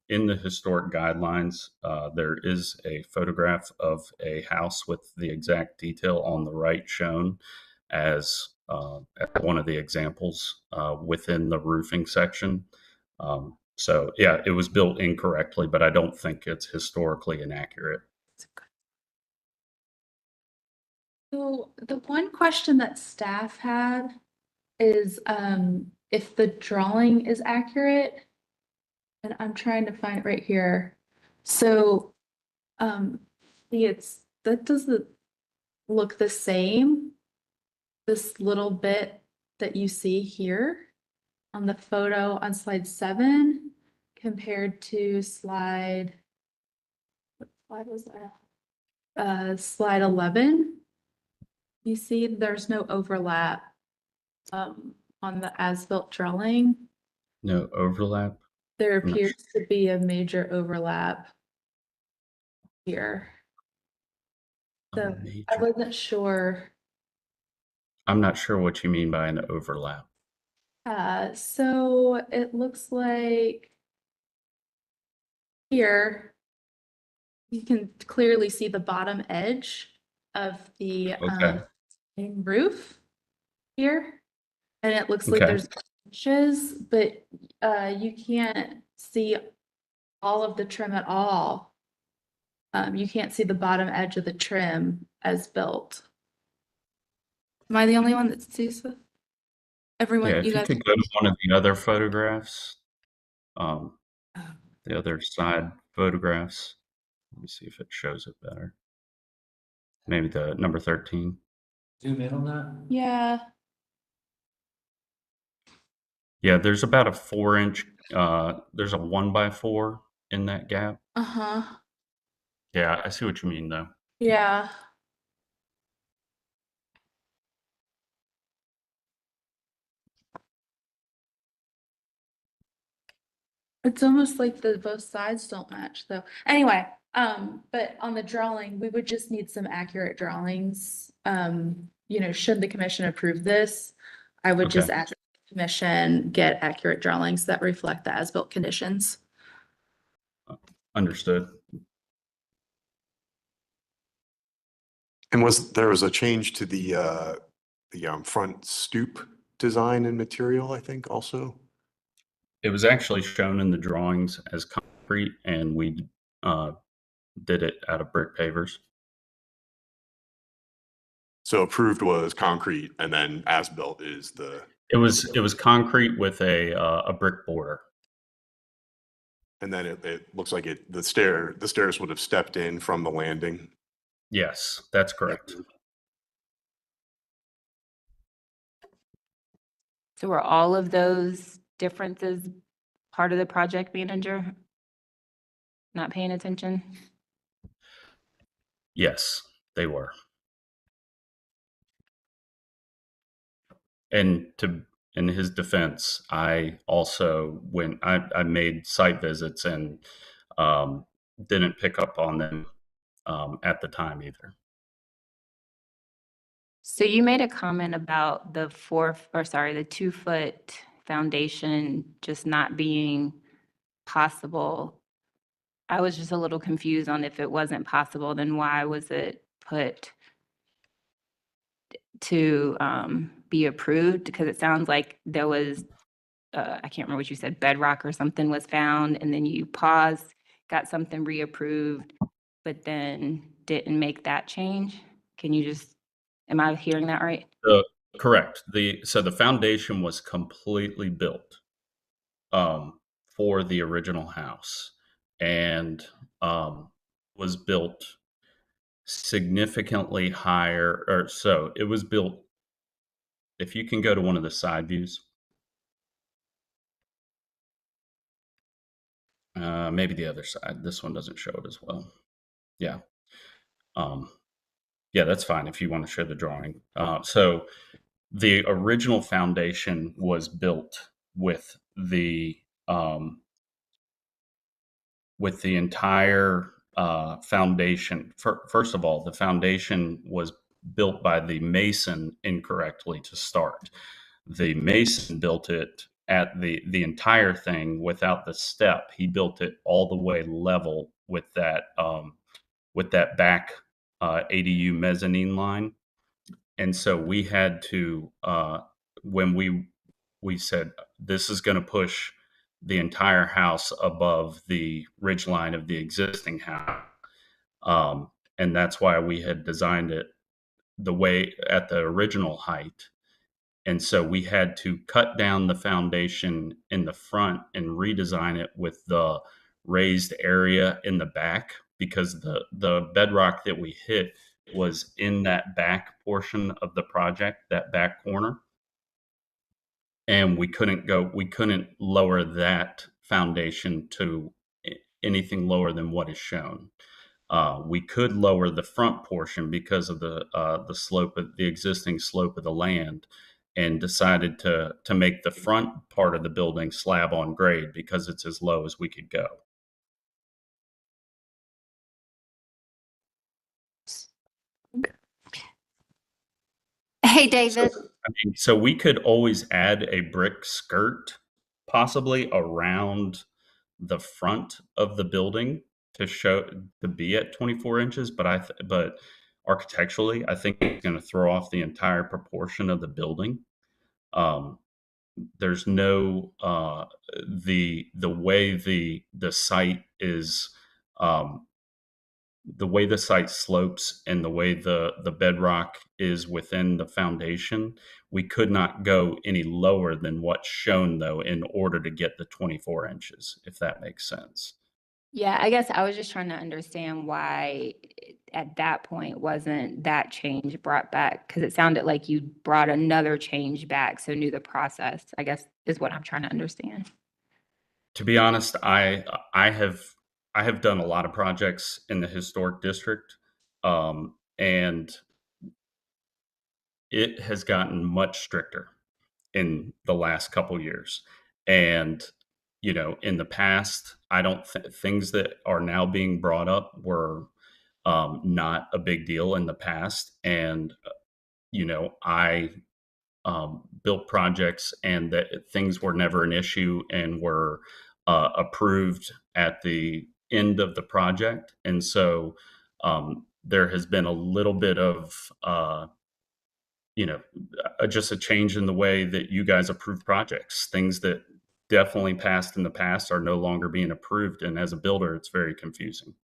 in the historic guidelines, there is a photograph of a house with the exact detail on the right shown as one of the examples within the roofing section. So yeah, it was built incorrectly, but I don't think it's historically inaccurate. So the one question that staff had is if the drawing is accurate, and I'm trying to find it right here. So that doesn't look the same. This little bit that you see here on the photo on slide 7 compared to slide, what slide was that? Slide 11. You see there's no overlap on the as-built drawing. No overlap. There I'm not appears to be a major overlap here. So I wasn't sure. I'm not sure what you mean by an overlap. So it looks like here you can clearly see the bottom edge of the Okay. main roof here. And it looks like Okay. there's inches, but you can't see all of the trim at all. You can't see the bottom edge of the trim as built. Am I the only one that sees this? Everyone, Yeah, if you you guys. could go to one of the other photographs, the other side photographs. Let me see if it shows it better. Maybe the number 13. Zoom in on that. Yeah. Yeah, there's about a 4-inch, there's a 1x4 in that gap. Uh-huh. Yeah, I see what you mean though. Yeah. It's almost like the both sides don't match though. Anyway, but on the drawing, we would just need some accurate drawings. Should the commission approve this, I would just Okay. ask the commission get accurate drawings that reflect the as-built conditions. Understood. And there was a change to the front stoop design and material, I think, also? It was actually shown in the drawings as concrete, and we did it out of brick pavers. So approved was concrete, and then as-built is the... It was concrete with a brick border. And then it looks like the stairs would have stepped in from the landing. Yes, that's correct. So were all of those differences part of the project manager not paying attention? Yes, they were. And in his defense, I also I made site visits and didn't pick up on them at the time either. So you made a comment about the 2-foot foundation just not being possible. I was just a little confused on if it wasn't possible, then why was it put to be approved? Because it sounds like there was, I can't remember what you said, bedrock or something was found, and then you paused, got something reapproved, but then didn't make that change. Can you just, am I hearing that right? Correct. So the foundation was completely built for the original house, and was built significantly higher, or so it was built. If you can go to one of the side views, maybe the other side. This one doesn't show it as well. Yeah. Yeah, that's fine if you want to show the drawing. So the original foundation was built with the entire foundation. First of all, the foundation was built by the mason incorrectly to start. The mason built it at the entire thing without the step. He built it all the way level with that back ADU mezzanine line. And so we had to, when we said, this is going to push the entire house above the ridge line of the existing house. And that's why we had designed it the way at the original height. And so we had to cut down the foundation in the front and redesign it with the raised area in the back, because the bedrock that we hit was in that back portion of the project, that back corner. And we couldn't lower that foundation to anything lower than what is shown. We could lower the front portion because of the slope of the existing slope of the land, and decided to make the front part of the building slab on grade because it's as low as we could go. Hey, David. So we could always add a brick skirt possibly around the front of the building to be at 24 inches, but architecturally, I think it's going to throw off the entire proportion of the building. There's no the way the site is, the way the site slopes and the way the bedrock is within the foundation, we could not go any lower than what's shown, though, in order to get the 24 inches, if that makes sense. Yeah, I guess I was just trying to understand why at that point wasn't that change brought back, because it sounded like you brought another change back, so knew the process, I guess, is what I'm trying to understand. To be honest, I have done a lot of projects in the historic district, and it has gotten much stricter in the last couple years. And in the past, I don't things that are now being brought up were not a big deal in the past. And I built projects, and that things were never an issue and were approved at the end of the project. And so there has been a little bit of just a change in the way that you guys approve projects. Things that definitely passed in the past are no longer being approved, and as a builder, it's very confusing.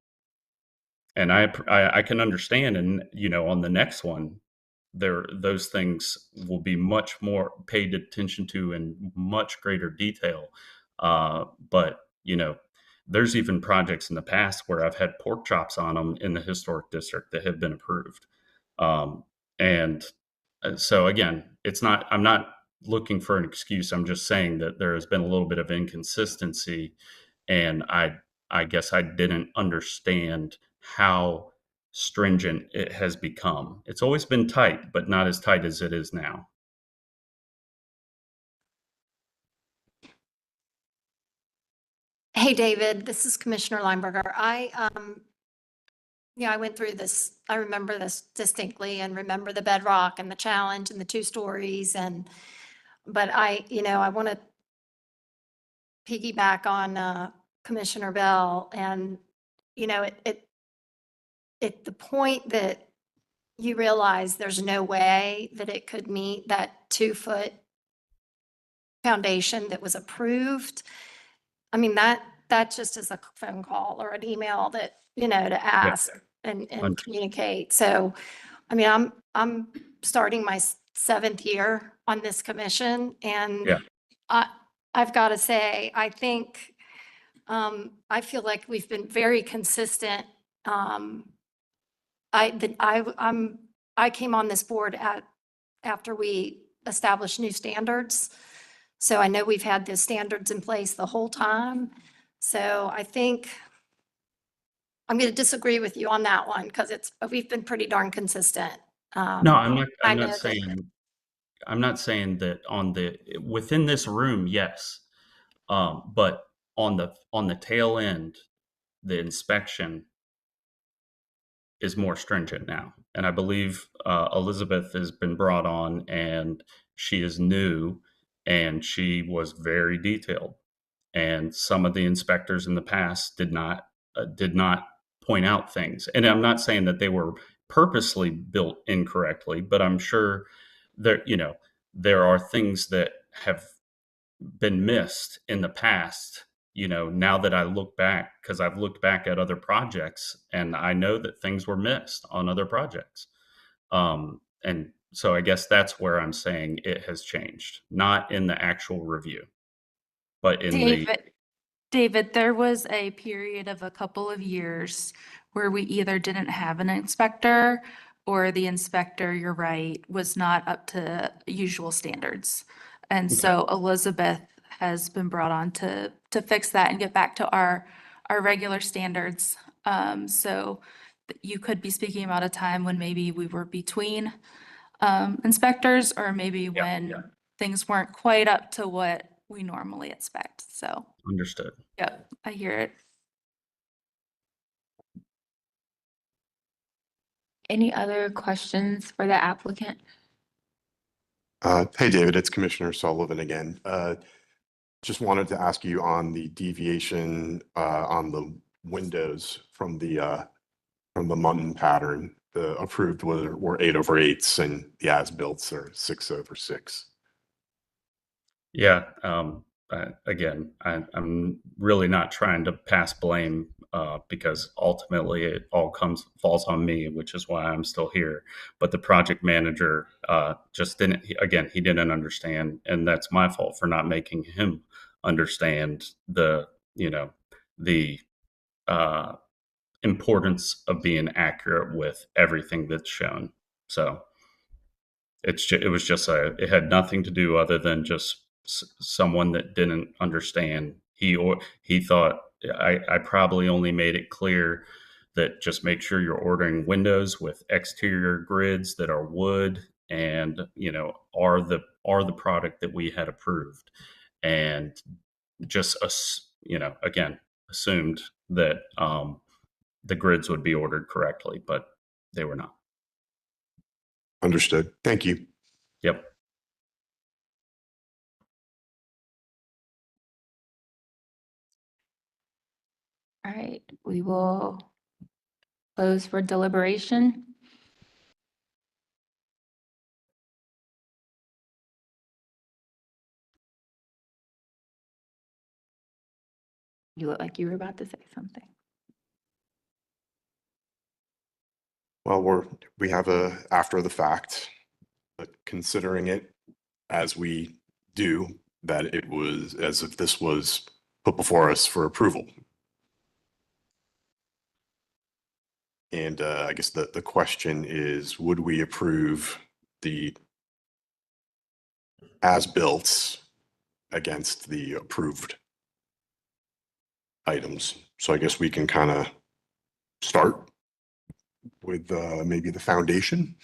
And I can understand, and on the next one, those things will be much more paid attention to in much greater detail. But there's even projects in the past where I've had pork chops on them in the historic district that have been approved. And so again, I'm not looking for an excuse. I'm just saying that there has been a little bit of inconsistency, and I guess I didn't understand how stringent it has become. It's always been tight, but not as tight as it is now. Hey, David, this is Commissioner Lineberger. I went through this. I remember this distinctly, and remember the bedrock and the challenge and the 2 stories. But I want to piggyback on Commissioner Bell, and, you know, at the point that you realize there's no way that it could meet that 2-foot foundation that was approved, I mean, that just is a phone call or an email that, you know, to ask and communicate. So, I mean, I'm starting my 7th year on this commission, and I've got to say, I think, I feel like we've been very consistent. I came on this board after we established new standards. So I know we've had the standards in place the whole time. So I think I'm going to disagree with you on that one, because we've been pretty darn consistent. No, I'm not, I I'm know not that- saying, I'm not saying that within this room, yes. But on the tail end, the inspection is more stringent now. And I believe Elizabeth has been brought on, and she is new, and she was very detailed. And some of the inspectors in the past did not point out things. And I'm not saying that they were purposely built incorrectly, but I'm sure there are things that have been missed in the past. Now that I look back, because I've looked back at other projects, and I know that things were missed on other projects. And so I guess that's where I'm saying it has changed, not in the actual review, but in David, there was a period of a couple of years where we either didn't have an inspector, or the inspector, you're right, was not up to usual standards. And so Elizabeth has been brought on to fix that and get back to our regular standards. So you could be speaking about a time when maybe we were between inspectors, or maybe when things weren't quite up to what we normally expect. So Understood. Yep, I hear it. Any other questions for the applicant? Hey, David, it's Commissioner Sullivan again. Just wanted to ask you on the deviation on the windows from the Munton pattern. The approved were 8/8, and the as-built are 6/6. Yeah. Again, I'm really not trying to pass blame because ultimately it all falls on me, which is why I'm still here. But the project manager just didn't. He didn't understand, and that's my fault for not making him understand the importance of being accurate with everything that's shown. So it had nothing to do other than just someone that didn't understand. He thought I probably only made it clear that just make sure you're ordering windows with exterior grids that are wood and are the product that we had approved, and just again assumed that the grids would be ordered correctly, but they were not. Understood. Thank you. Yep. All right, we will close for deliberation. You look like you were about to say something. Well, we have a after the fact, but considering it as we do, that it was as if this was put before us for approval. And I guess the question is, would we approve the as-built against the approved items? So I guess we can kind of start with maybe the foundation.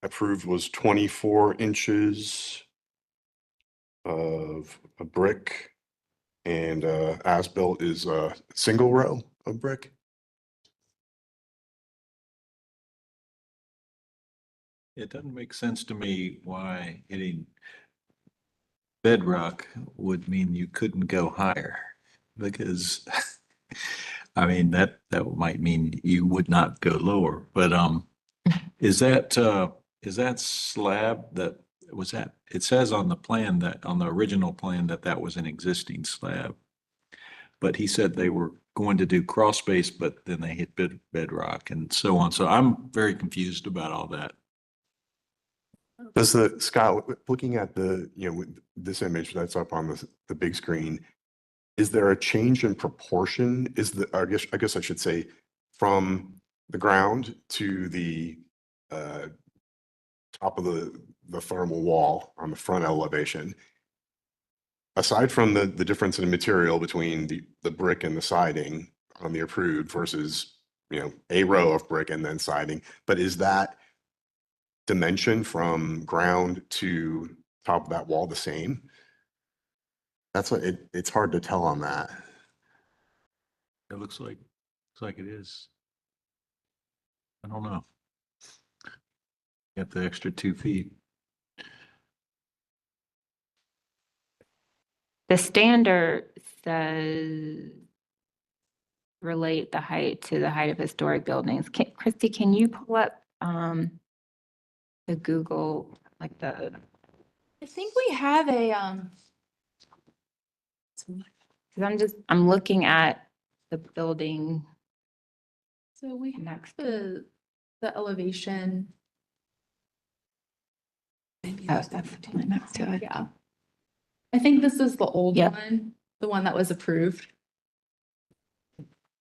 Approved was 24 inches of a brick, and as-built is a single row of brick. It doesn't make sense to me why hitting bedrock would mean you couldn't go higher. because I mean, that might mean you would not go lower, but, is that slab that, was that, it says on the plan that, on the original plan that that was an existing slab. But he said they were going to do crawl space, but then they hit bedrock and so on. So I'm very confused about all that. Does Scott, looking at with this image that's up on the big screen, is there a change in proportion? I guess I should say, from the ground to the top of the thermal wall on the front elevation? Aside from the difference in material between the brick and the siding on the approved versus, a row of brick and then siding, but is that dimension from ground to top of that wall the same? That's what it's hard to tell on that. It looks like it is. I don't know. Get the extra 2 feet. The standard says relate the height to the height of historic buildings. Christy, can you pull up the Google, like the, I think we have a, because I'm looking at the building. so we have the elevation. Oh, that's the one next to it. Yeah. I think this is the old Yep. one, the one that was approved.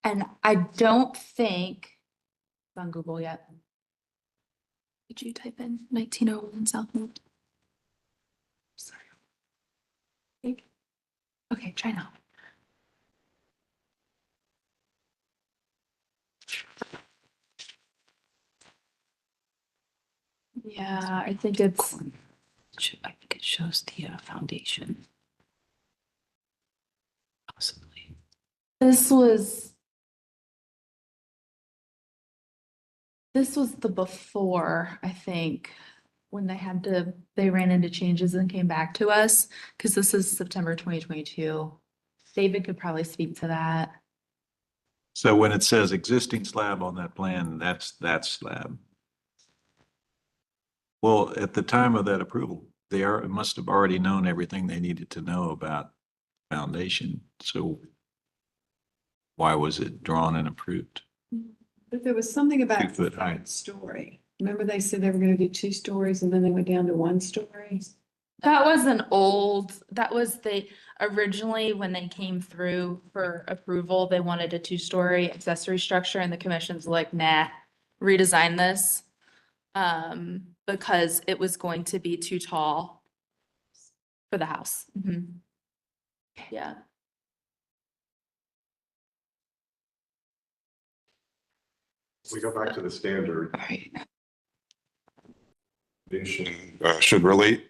And I don't think it's on Google yet. Did you type in 1901 Southwood? Sorry. Okay, try now. Yeah, I think it's. I think it shows the foundation. Possibly. This was the before, I think, when they ran into changes and came back to us, because this is September 2022. David could probably speak to that. So when it says existing slab on that plan, that's that slab. Well, at the time of that approval, they must have already known everything they needed to know about foundation. So why was it drawn and approved? But there was something about 2 foot height. story. Remember they said they were gonna do 2 stories and then they went down to 1 story? That was originally when they came through for approval, they wanted a 2-story accessory structure and the commission's like, nah, redesign this. Because it was going to be too tall for the house. Yeah. We go back to the standard. Right. Foundation should relate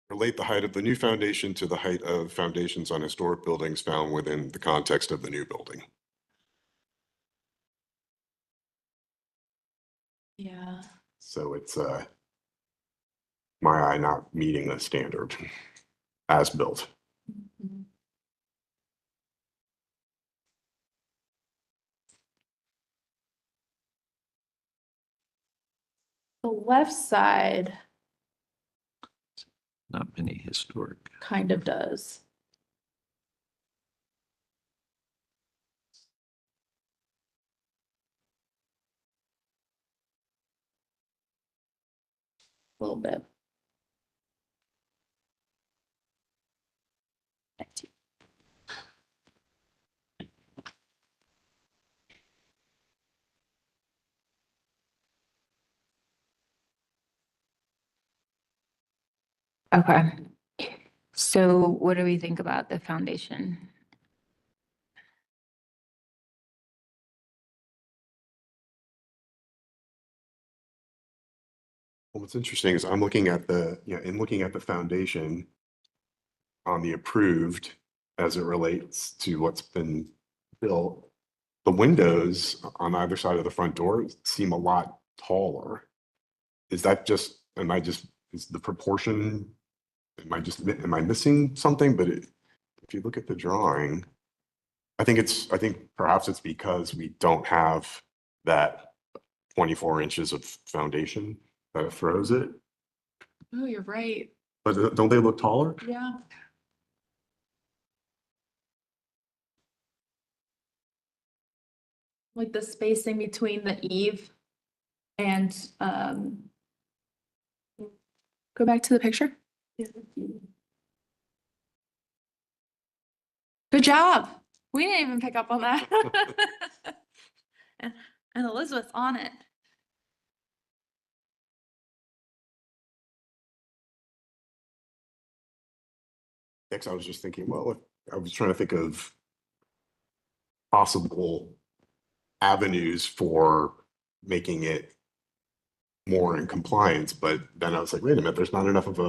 the height of the new foundation to the height of foundations on historic buildings found within the context of the new building. Yeah. So it's my eye not meeting the standard as built. The left side Not many historic. kind of does. A little bit. Okay. So what do we think about the foundation? Well, what's interesting is I'm looking at the foundation on the approved as it relates to what's been built. The windows on either side of the front door seem a lot taller. Is that just, is the proportion, am I missing something? But if you look at the drawing, I think perhaps it's because we don't have that 24 inches of foundation that it throws it. Oh, you're right. But don't they look taller? Yeah. Like the spacing between the eave and, go back to the picture. Good job. We didn't even pick up on that. And Elizabeth's on it. Next, I was just thinking, well, I was trying to think of possible avenues for making it more in compliance, but then I was like, wait a minute, there's not enough of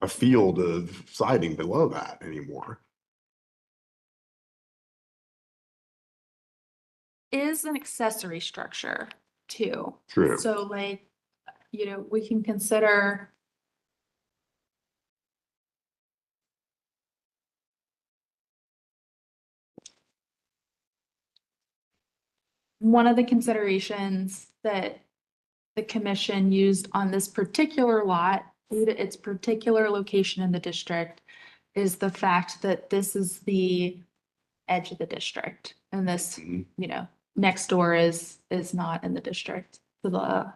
a field of siding below that anymore. Is an accessory structure too. True. So like, we can consider one of the considerations that the commission used on this particular lot, due to its particular location in the district, is the fact that this is the edge of the district. And this, next door is not in the district, to the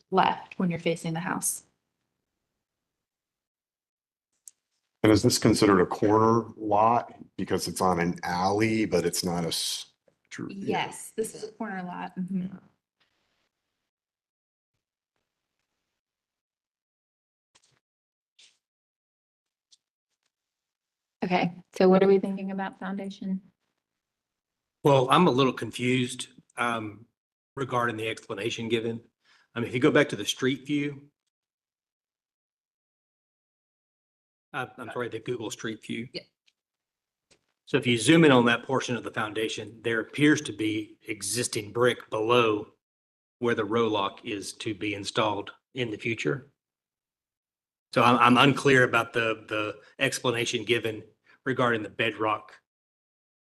left when you're facing the house. And is this considered a corner lot because it's on an alley, but it's not a true? Yes, this is a corner lot. Mhm. Okay, so what are we thinking about foundation? Well, I'm a little confused regarding the explanation given. I mean, if you go back to the street view. I'm sorry, the Google Street View. Yeah. So if you zoom in on that portion of the foundation, there appears to be existing brick below where the row lock is to be installed in the future. So I'm unclear about the explanation given regarding the bedrock.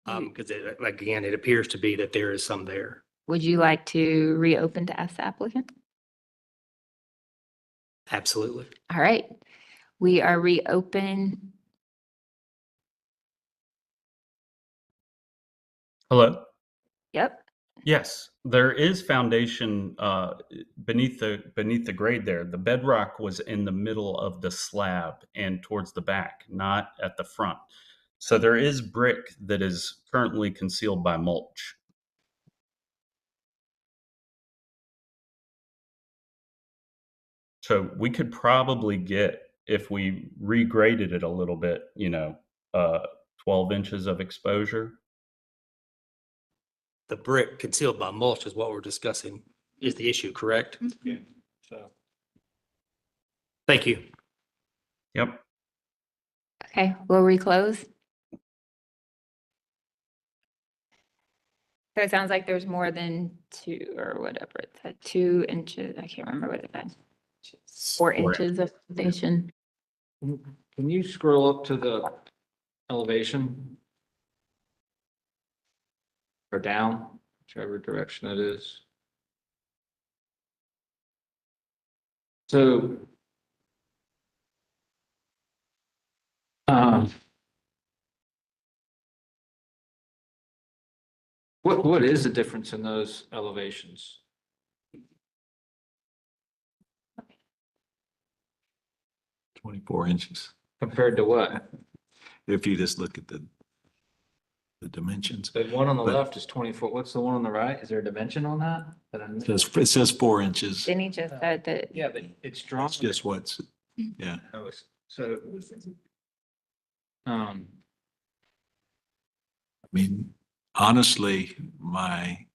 Because again, it appears to be that there is some there. Would you like to reopen to ask the applicant? Absolutely. All right, we are reopening. Hello? Yep. Yes, there is foundation beneath the grade there. The bedrock was in the middle of the slab and towards the back, not at the front. So there is brick that is currently concealed by mulch. So we could probably get, if we regraded it a little bit, 12 inches of exposure. The brick concealed by mulch is what we're discussing is the issue, correct? Yeah. So. Thank you. Yep. Okay, we'll reclose. So it sounds like there's more than 2 or whatever it said, 2 inches. I can't remember what it said. 4 inches of foundation. Can you scroll up to the elevation? Or down, whichever direction it is. So. What is the difference in those elevations? Okay. 24 inches. Compared to what? If you just look at the dimensions. The one on the But- left is 24. What's the one on the right? Is there a dimension on that? It says 4 inches. Didn't he just said that? Yeah, but it's drawn. It's just what's, yeah. So. I mean, honestly, my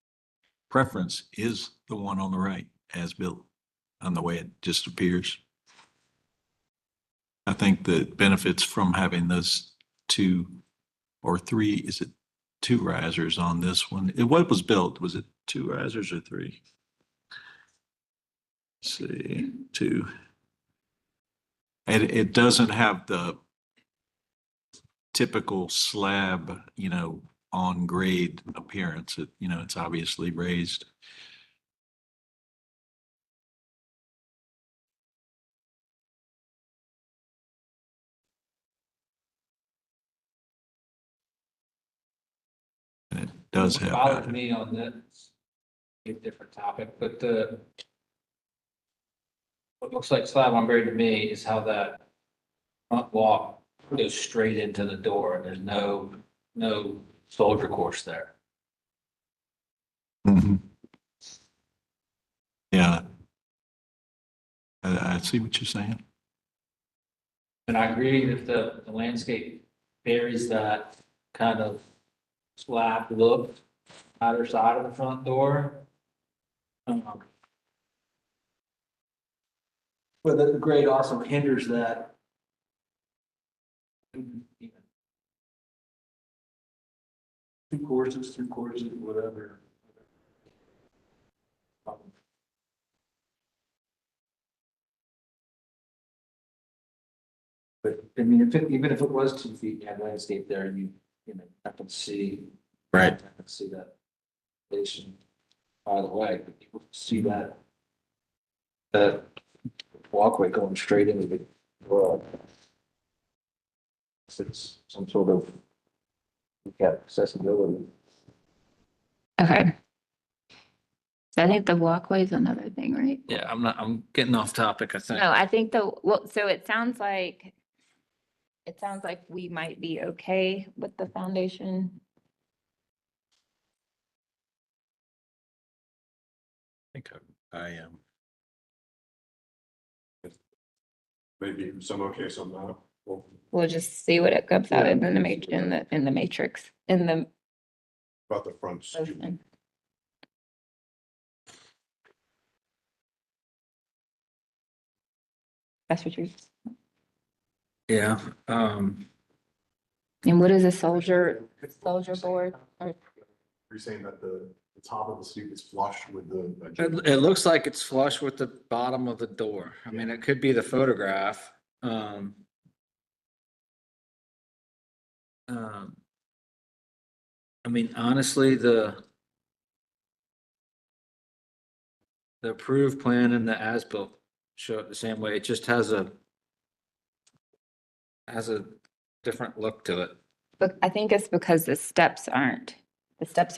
preference is the one on the right as built on the way it just appears. I think the benefits from having those 2 or 3, is it 2 risers on this one? What was built? Was it 2 risers or 3? Let's see, 2. And it doesn't have the typical slab, on grade appearance. It's obviously raised. And it does What have. bothers me on this, a different topic, but what looks like slab on grade to me is how that front walk goes straight into the door. There's no soldier course there. Mhm. Yeah. I see what you're saying. And I agree that the landscape buries that kind of slab look either side of the front door. But the grade also hinders that. Two courses, whatever. But I mean, even if it was 2 feet, you had landscape there, I can see. Right. I can see that station by the way, but you see that walkway going straight into the door. It's some sort of accessibility. Okay. So I think the walkway is another thing, right? Yeah, I'm getting off topic, I think. No, I think so it sounds like we might be okay with the foundation. I think I am. Maybe some okay, some not. Well, We'll just see what it comes out Yeah. in the matrix, in the about the front. motion. That's what you're, Yeah, and what is a soldier board? Or You're saying that the top of the suite is flush with the. it looks like it's flush with the bottom of the door. I mean, it could be the photograph. I mean, honestly, the approved plan and the as-built show it the same way. It just has a different look to it. But I think it's because the steps are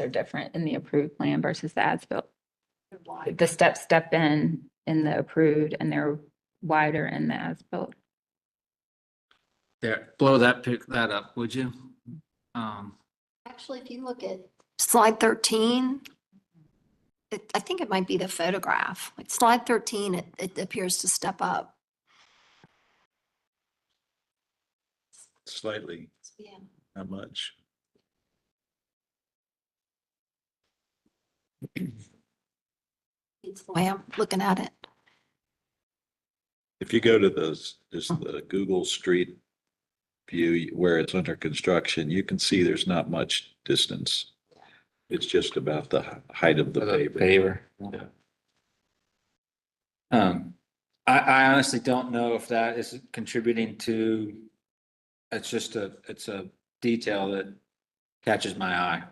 different in the approved plan versus the as-built. The steps step in the approved and they're wider in the as-built. There, blow that up, would you? Actually, if you look at slide 13, I think it might be the photograph. Like slide 13, it appears to step up. Slightly, Yeah. not much. It's the way I'm looking at it. If you go to the Google Street View where it's under construction, you can see there's not much distance. It's just about the height of the paver. Yeah. I honestly don't know if that is contributing to, it's a detail that catches my eye.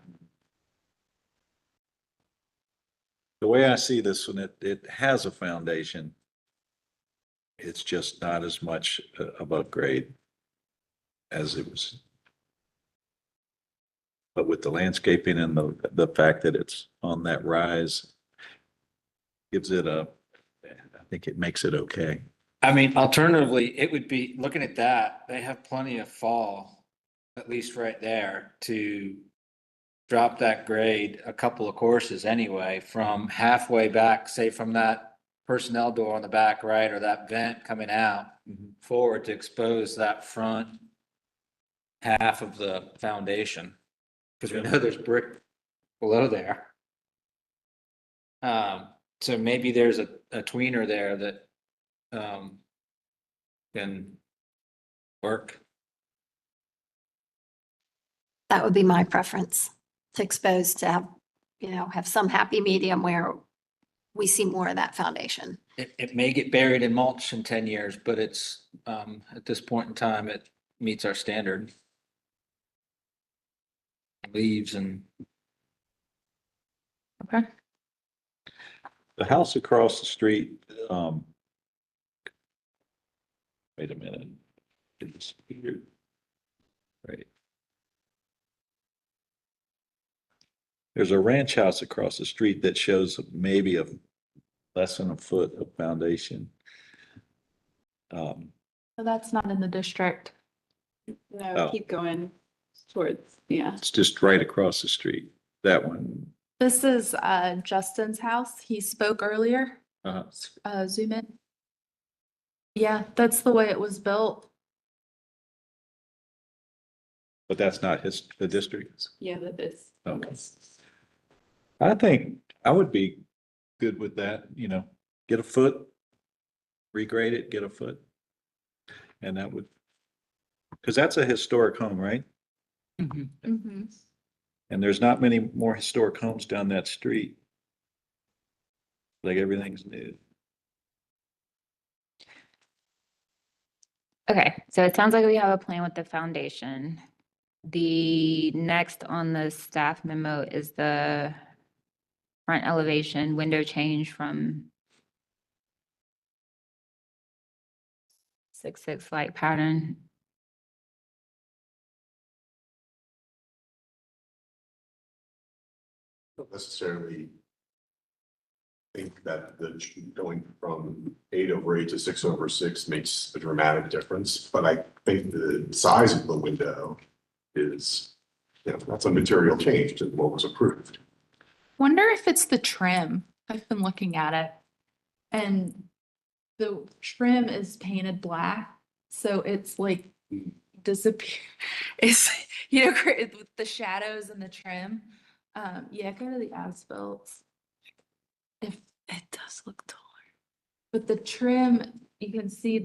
The way I see this one, it has a foundation. It's just not as much above grade as it was. But with the landscaping and the fact that it's on that rise, gives it I think it makes it okay. I mean, alternatively, it would be, looking at that, they have plenty of fall, at least right there, to drop that grade a couple of courses anyway, from halfway back, say from that personnel door on the back right, or that vent coming out forward to expose that front half of the foundation. Because we know there's brick below there. So maybe there's a tweener there that can work. That would be my preference, to expose, to have, have some happy medium where we see more of that foundation. It may get buried in mulch in 10 years, but it's, at this point in time, it meets our standard. leaves and. Okay. The house across the street, wait a minute. It's here. Right. There's a ranch house across the street that shows maybe less than a foot of foundation. So that's not in the district. No, Oh. keep going towards, yeah. It's just right across the street, that one. This is Justin's house. He spoke earlier. Uh-huh. Zoom in. Yeah, that's the way it was built. But that's not the district. Yeah, that is. Okay. I think I would be good with that, get a foot, regrade it, get a foot. And that would, because that's a historic home, right? Mm-hmm. And there's not many more historic homes down that street. Like everything's new. Okay, so it sounds like we have a plan with the foundation. The next on the staff memo is the front elevation window change from 6-6 light pattern. Don't necessarily think that the going from 8/8 to 6/6 makes a dramatic difference, but I think the size of the window is, that's a material change to what was approved. Wonder if it's the trim. I've been looking at it. And the trim is painted black, so it's like disappear. It's, with the shadows and the trim. Yeah, go to the as-built. If it does look taller. But the trim, you can see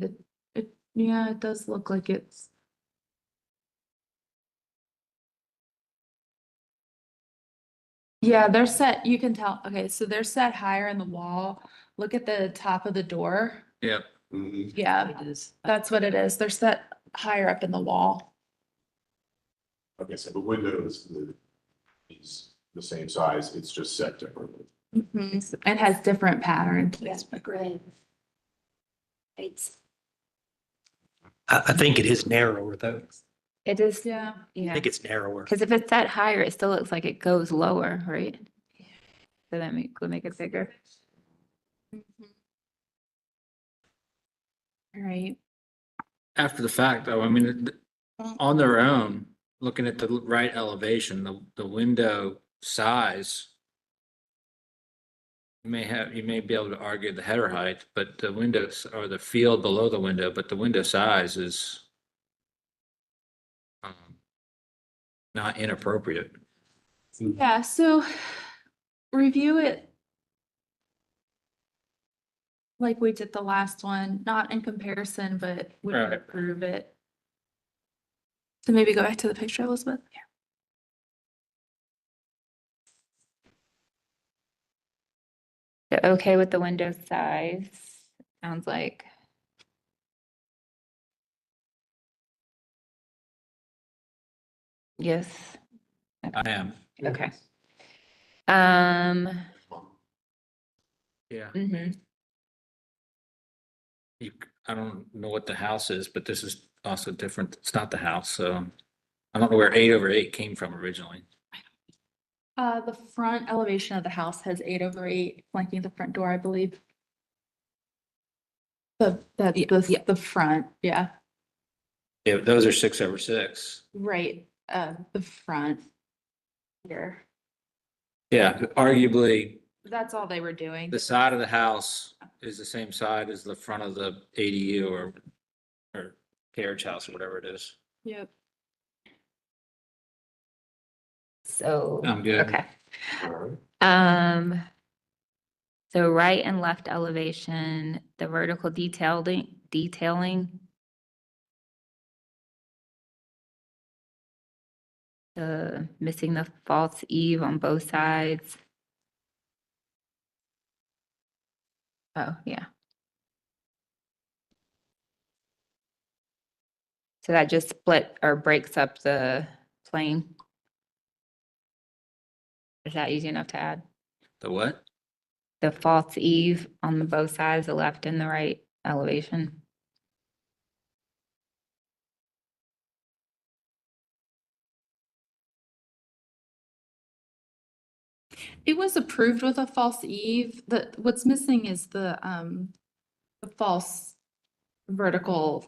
it does look like it's. Yeah, they're set, you can tell, okay, so they're set higher in the wall. Look at the top of the door. Yep. Yeah, that's what it is. They're set higher up in the wall. Okay, so the window is the same size, it's just set differently. And has different patterns. Yes, great. It's I think it is narrower though. It is, yeah. I think it's narrower. Because if it's set higher, it still looks like it goes lower, right? So that would make it bigger. All right. After the fact, though, I mean, on their own, looking at the right elevation, the window size. You may be able to argue the header height, but the windows or the field below the window, but the window size is not inappropriate. Yeah, so review it like we did the last one, not in comparison, but we would Right. approve it. So maybe go back to the picture, Elizabeth. Yeah. Okay with the window size, sounds like. Yes. I am. Okay. Yeah. Mhm. I don't know what the house is, but this is also different. It's not the house, so I don't know where 8/8 came from originally. The front elevation of the house has 8/8 flanking the front door, I believe. The front, yeah, Yeah, those are 6/6. right, the front here. Yeah, arguably, That's all they were doing. the side of the house is the same side as the front of the ADU or carriage house or whatever it is. Yep. So. I'm good. Okay. So right and left elevation, the vertical detailing. Missing the false eave on both sides. Oh, yeah. So that just split or breaks up the plane. Is that easy enough to add? The what? The false eave on the both sides, the left and the right elevation. It was approved with a false eave. What's missing is the false vertical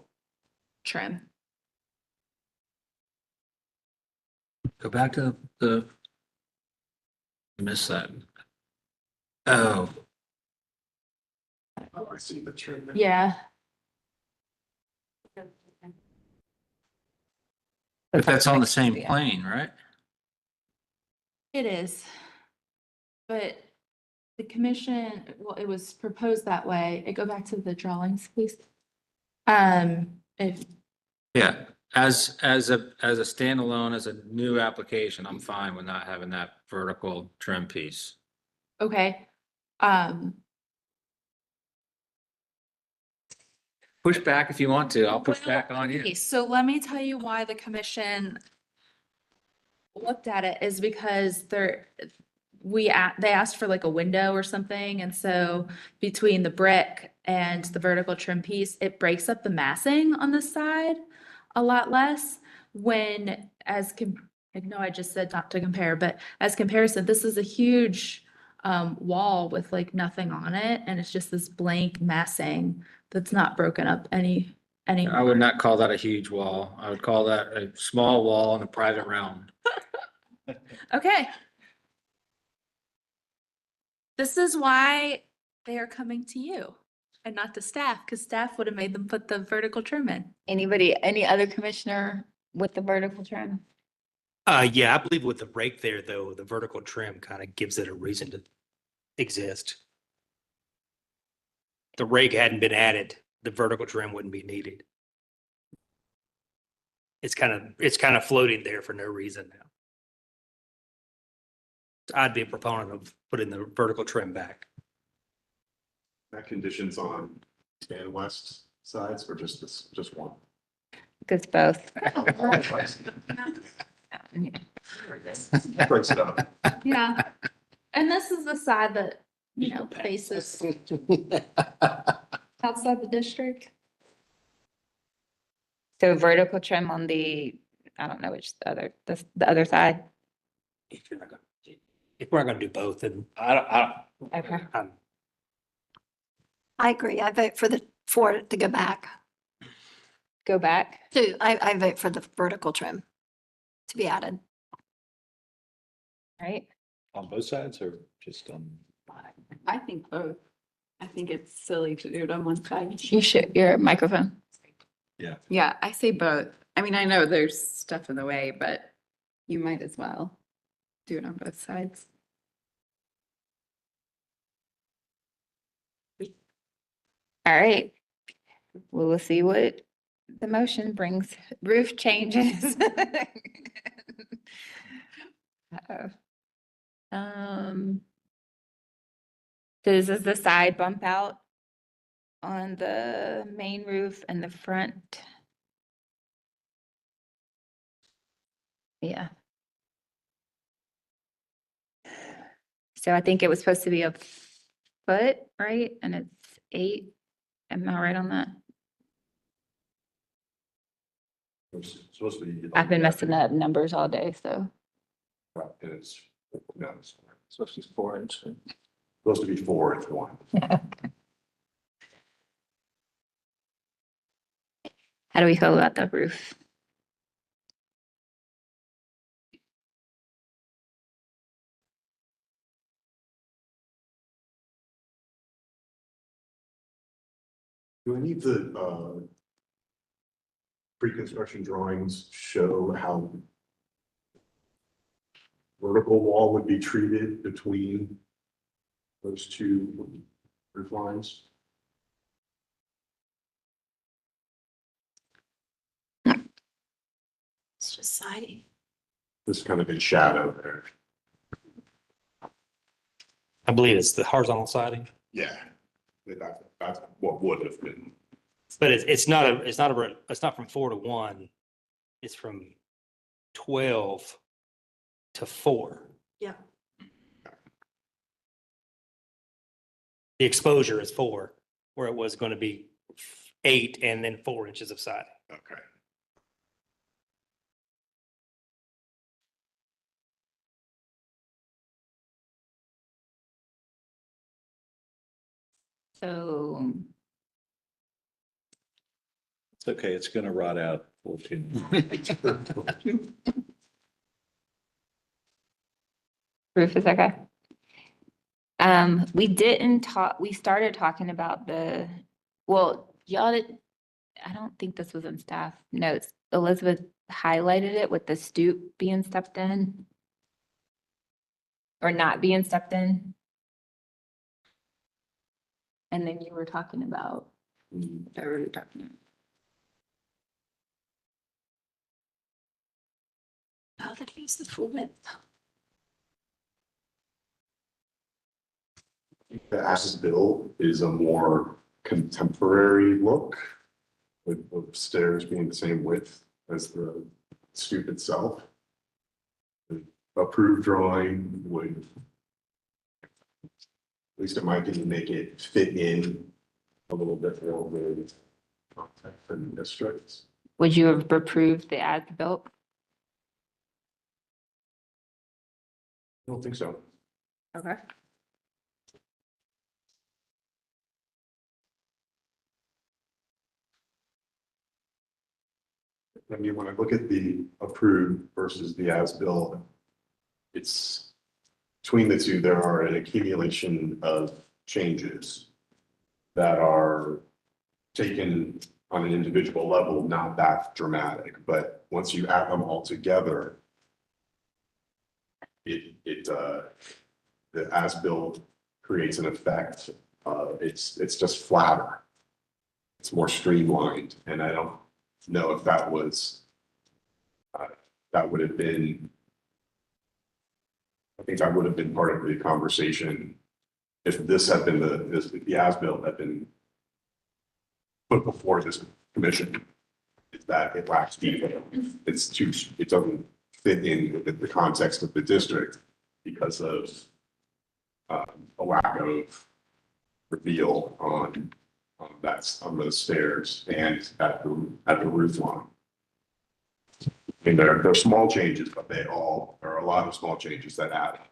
trim. Go back to the. Miss that. Oh, Oh, I see the trim. Yeah. but that's on the same plane, right? It is. But the commission, well, it was proposed that way. Go back to the drawings, please. If, Yeah, as a standalone, as a new application, I'm fine with not having that vertical trim piece. okay. Push back if you want to. I'll push back on you. Okay, so let me tell you why the commission looked at it is because they asked for like a window or something. And so between the brick and the vertical trim piece, it breaks up the massing on the side a lot less when I know I just said not to compare, but as comparison, this is a huge wall with like nothing on it. And it's just this blank massing that's not broken up any. I would not call that a huge wall. I would call that a small wall in a private realm. Okay. This is why they are coming to you and not to staff, because staff would have made them put the vertical trim in. Any other commissioner with the vertical trim? Yeah, I believe with the break there, though, the vertical trim kind of gives it a reason to exist. If the rake hadn't been added, the vertical trim wouldn't be needed. It's kind of floating there for no reason now. I'd be a proponent of putting the vertical trim back. That conditions on east and west sides or just one? Because both. Breaks it up. Yeah. And this is the side that, faces outside the district. So vertical trim on I don't know which the other side. If we're not gonna do both, then I Okay. I agree. I vote for it to go back. Go back. I vote for the vertical trim to be added. Right. On both sides or just on? I think both. I think it's silly to do it on one side. Your microphone. Yeah. Yeah, I say both. I mean, I know there's stuff in the way, but you might as well do it on both sides. All right. We'll see what the motion brings. Roof changes. Uh-oh. Does the side bump out on the main roof and the front? Yeah. So I think it was supposed to be a foot, right? And it's 8. Am I right on that? It's supposed to be. I've been messing up numbers all day, so. It's, it's supposed to be 4 inch. Supposed to be 4 if one. How do we feel about the roof? Do any of the pre-construction drawings show how vertical wall would be treated between those two roof lines? It's just siding. This kind of in shadow there. I believe it's the horizontal siding. Yeah, that's what would have been. But it's not from 4 to 1. It's from 12 to 4. Yeah. the exposure is 4, where it was going to be 8 and then 4 inches of siding. Okay. So It's okay, it's gonna rot out 14. roof is okay. We didn't talk, we started talking about y'all did, I don't think this was in staff notes. Elizabeth highlighted it with the stoop being stepped in. Or not being stepped in. And then you were talking about. What were you talking about? Oh, that is the full width. The as-built is a more contemporary look, with the stairs being the same width as the stoop itself. The approved drawing would, at least in my opinion, make it fit in a little bit more with context and districts. Would you have approved the as-built? I don't think so. Okay. I mean, when I look at the approved versus the as-built, it's between the two, there are an accumulation of changes that are taken on an individual level, not that dramatic, but once you add them all together, the as-built creates an effect. It's just flatter. It's more streamlined, and I don't know if that was, that would have been, I think that would have been part of the conversation if this had been the as-built had been put before this commission, is that it lacks detail. It doesn't fit in with the context of the district because of a lack of reveal on those stairs and at the roof line. I mean, they're small changes, but there are a lot of small changes that add up.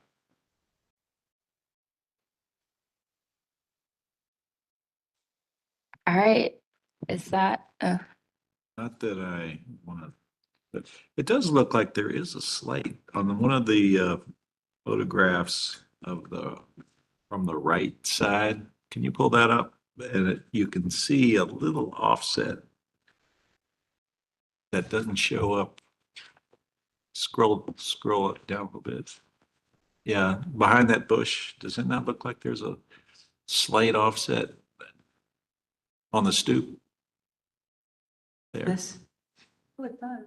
All right, is that, Not that I want to, but it does look like there is a slight on one of the photographs of from the right side. Can you pull that up? And you can see a little offset that doesn't show up. Scroll up down a little bit. Yeah, behind that bush, does it not look like there's a slight offset on the stoop? There. This, oh, it does.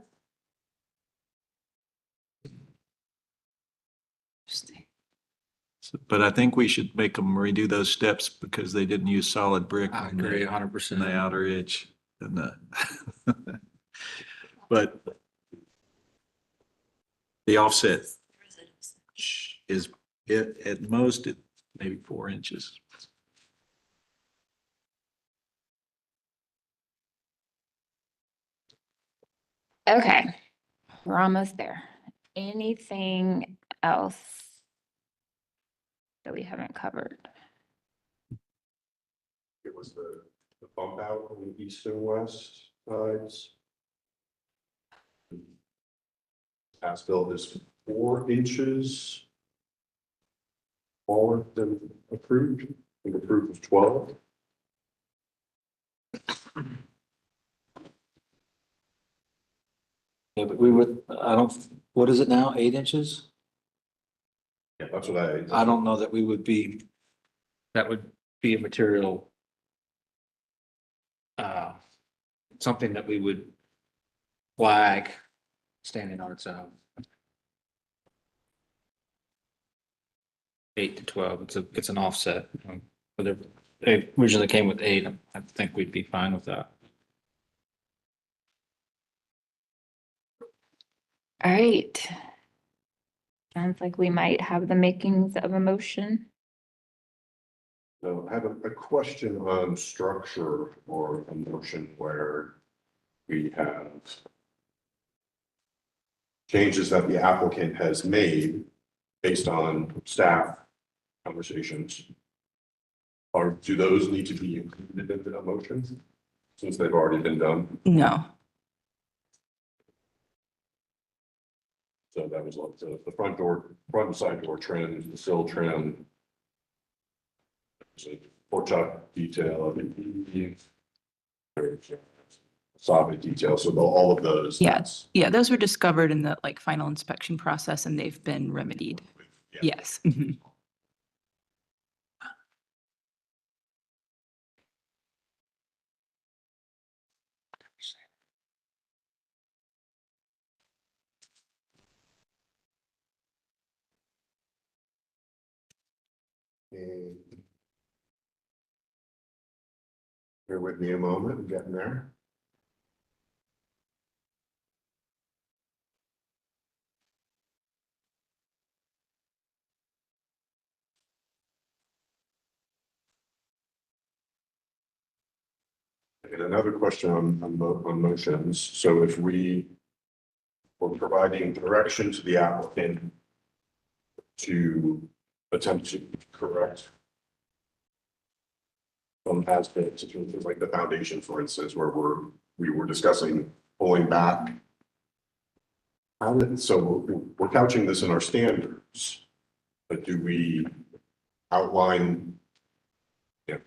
But I think we should make them redo those steps because they didn't use solid brick. I on the- agree 100%. on the outer edge and but the offset is at most maybe 4 inches. Okay, we're almost there. Anything else that we haven't covered? It was the bump out on the east and west sides. As-built is 4 inches smaller than approved. I think approved was 12. Yeah, but we would, I don't, what is it now, 8 inches? Yeah, that's what I don't know that we would be, that would be a material, something that we would flag standing on its own. 8 to 12, it's an offset. But they originally came with 8, I think we'd be fine with that. All right. Sounds like we might have the makings of a motion. So I have a question on structure or a motion where we have changes that the applicant has made based on staff conversations. Or do those need to be included in the motion since they've already been done? No. So that was like the front door, front and side door trim, the sill trim. Porch up detail, soffit detail, so all of those. Yes. Yeah, those were discovered in the like final inspection process and they've been remedied. Yes. Mhm. And bear with me a moment, I'm getting there. And another question on motions. So if we were providing direction to the applicant to attempt to correct some aspects, like the foundation, for instance, where we were discussing pulling back. So we're couching this in our standards, but do we outline, you're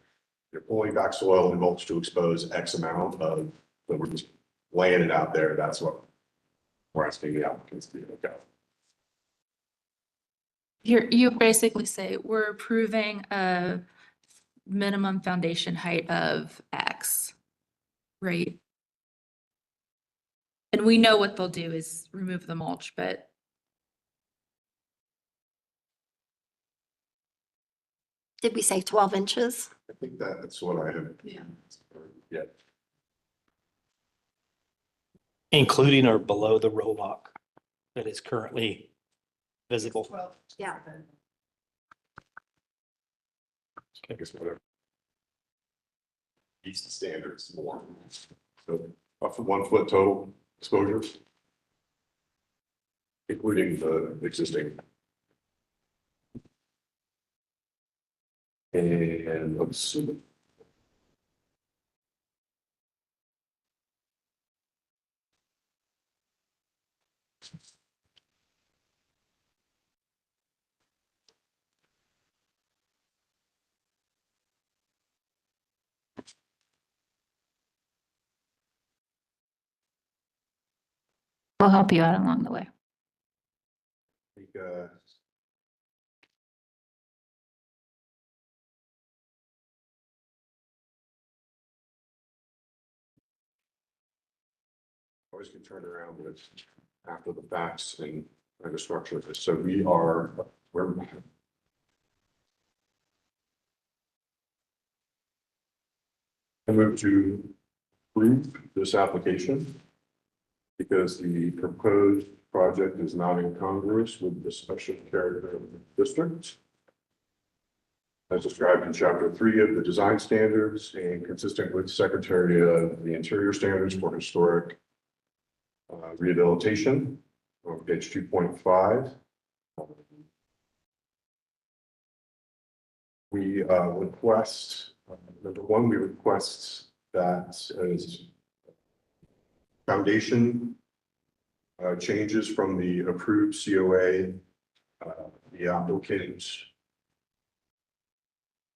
pulling back soil and mulch to expose X amount of, so we're just laying it out there, that's what we're asking the applicants to do, okay? You basically say, we're approving a minimum foundation height of X, right? And we know what they'll do is remove the mulch, but Did we say 12 inches? I think that's what I have. Yeah. Including or below the row lock that is currently visible. Yeah. I guess whatever. Meets the standards more. So up to 1 foot total exposures. Including the existing. And let's see. We'll help you out along the way. I think, always can turn around with after the facts and the structure of this. So we're I move to approve this application because the proposed project is not incongruous with the special character of the district, as described in Chapter 3 of the design standards and consistent with Secretary of the Interior standards for historic rehabilitation on page 2.5. We request, number one, we request that as foundation changes from the approved COA, the applicant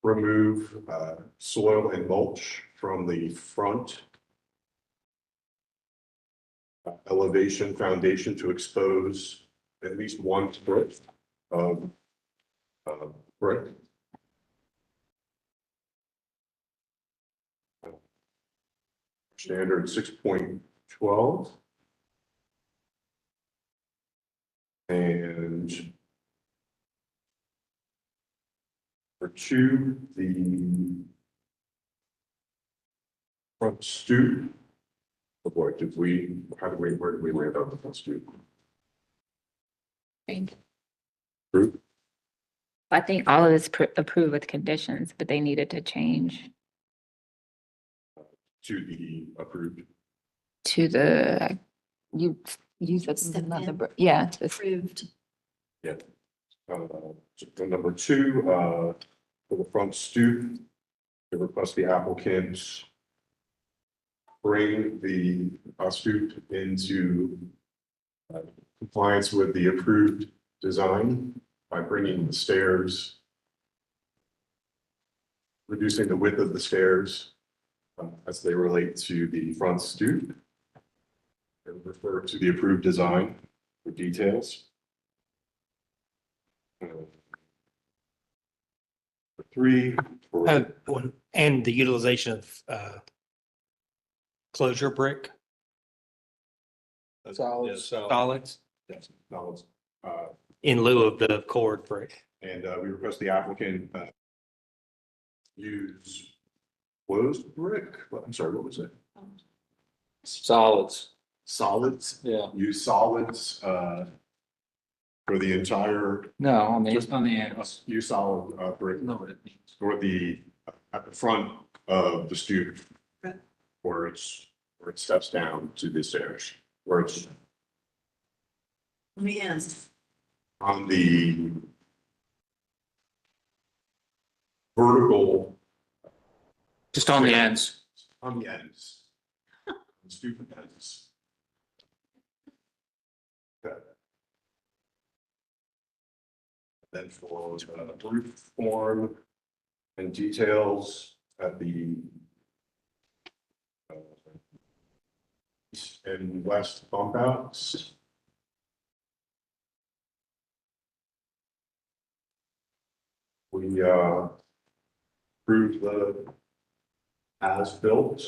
remove soil and mulch from the front elevation foundation to expose at least 1 foot of brick. Standard 6.12. And for 2, the front stoop. Oh boy, where did we land on the front stoop? Group. I think all of it's approved with conditions, but they needed to change To the approved. to the, you said Step another, in. yeah. Approved. Yeah. So number two, for the front stoop, to request the applicant bring the stoop into compliance with the approved design by bringing the stairs, reducing the width of the stairs as they relate to the front stoop, and refer to the approved design for details. Three. And the utilization of closure brick. Solids. Solids Yes, solids. in lieu of the cord brick. And we request the applicant use closed brick. I'm sorry, what was it? Solids. Solids? Yeah. Use solids for the entire. No, on the ends. Use solid brick. No, it means. Or the, at the front of the stoop. Where it steps down to the stairs, where it's Yes. on the vertical. Just on the ends. On the ends. Stoop ends. Okay. Then for roof form and details at the east and west bump outs. We approved the as-built,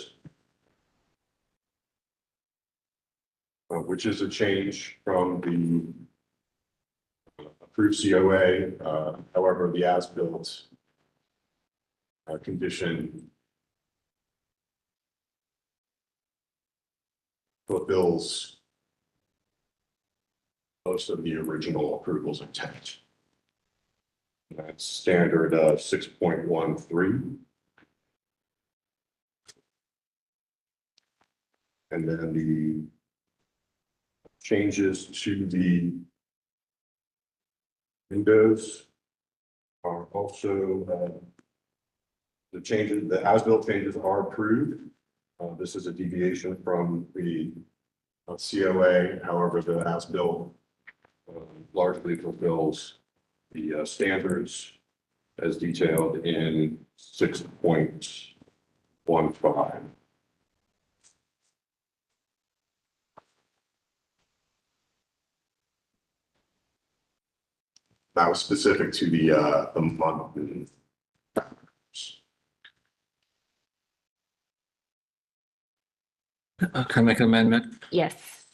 which is a change from the approved COA. However, the as-built condition fulfills most of the original approval's intent. That's standard 6.13. And then the changes to the windows are also the changes, the as-built changes are approved. This is a deviation from the COA. However, the as-built largely fulfills the standards as detailed in 6.15. That was specific to the month. Can I make an amendment? Yes.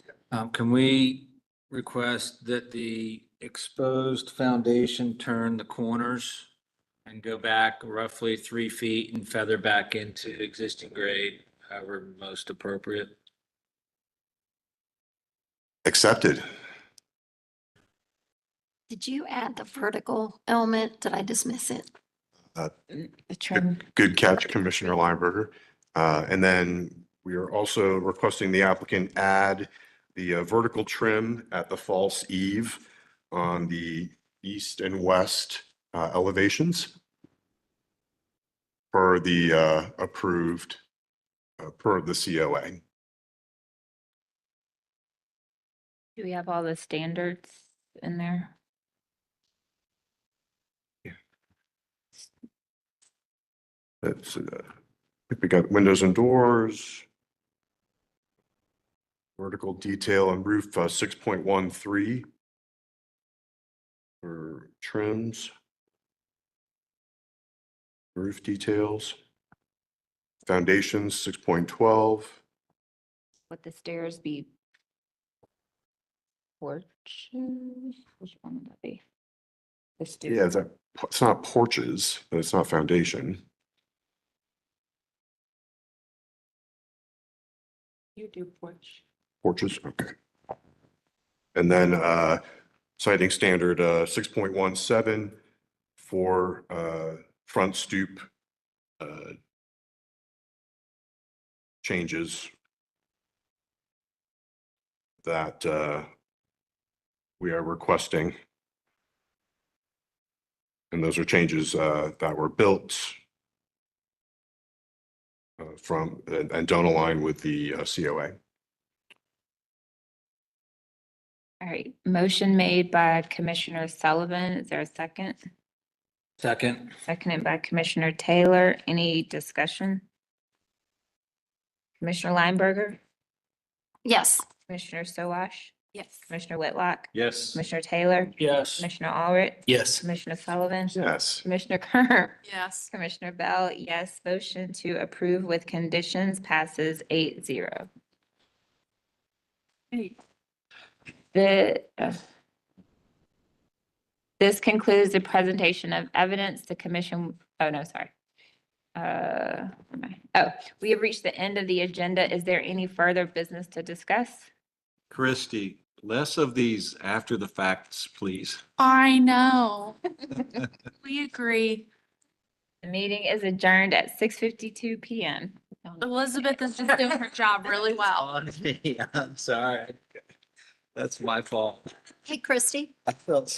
Can we request that the exposed foundation turn the corners and go back roughly 3 feet and feather back into existing grade, however most appropriate? Accepted. Did you add the vertical element? Did I dismiss it? The trim. Good catch, Commissioner Lineberger. And then we are also requesting the applicant add the vertical trim at the false eave on the east and west elevations per the approved per the COA. Do we have all the standards in there? That's I think we got windows and doors. Vertical detail on roof 6.13 for trims. Roof details. Foundations 6.12. Would the stairs be porches? Which one would that be? The stairs. Yeah, it's not porches, but it's not foundation. You do porch. Porches, okay. And then citing standard 6.17, 4 front stoop changes that we are requesting. And those are changes that were built from and don't align with the COA. All right, motion made by Commissioner Sullivan. Is there a second? Second. Seconded by Commissioner Taylor. Any discussion? Commissioner Lineberger, Yes. Commissioner Sowash, Yes. Commissioner Whitlock, Yes. Commissioner Taylor, Yes. Commissioner Allred, Yes. Commissioner Sullivan, Yes. Commissioner Kerr, Yes. Commissioner Bell, yes. Motion to approve with conditions passes 8-0. This concludes the presentation of evidence. The commission, oh, no, sorry. We have reached the end of the agenda. Is there any further business to discuss? Christie, less of these after the facts, please. I know. We agree. The meeting is adjourned at 6:52 PM. Elizabeth is just doing her job really well. On me, I'm sorry. That's my fault. Hey, Christy. I felt so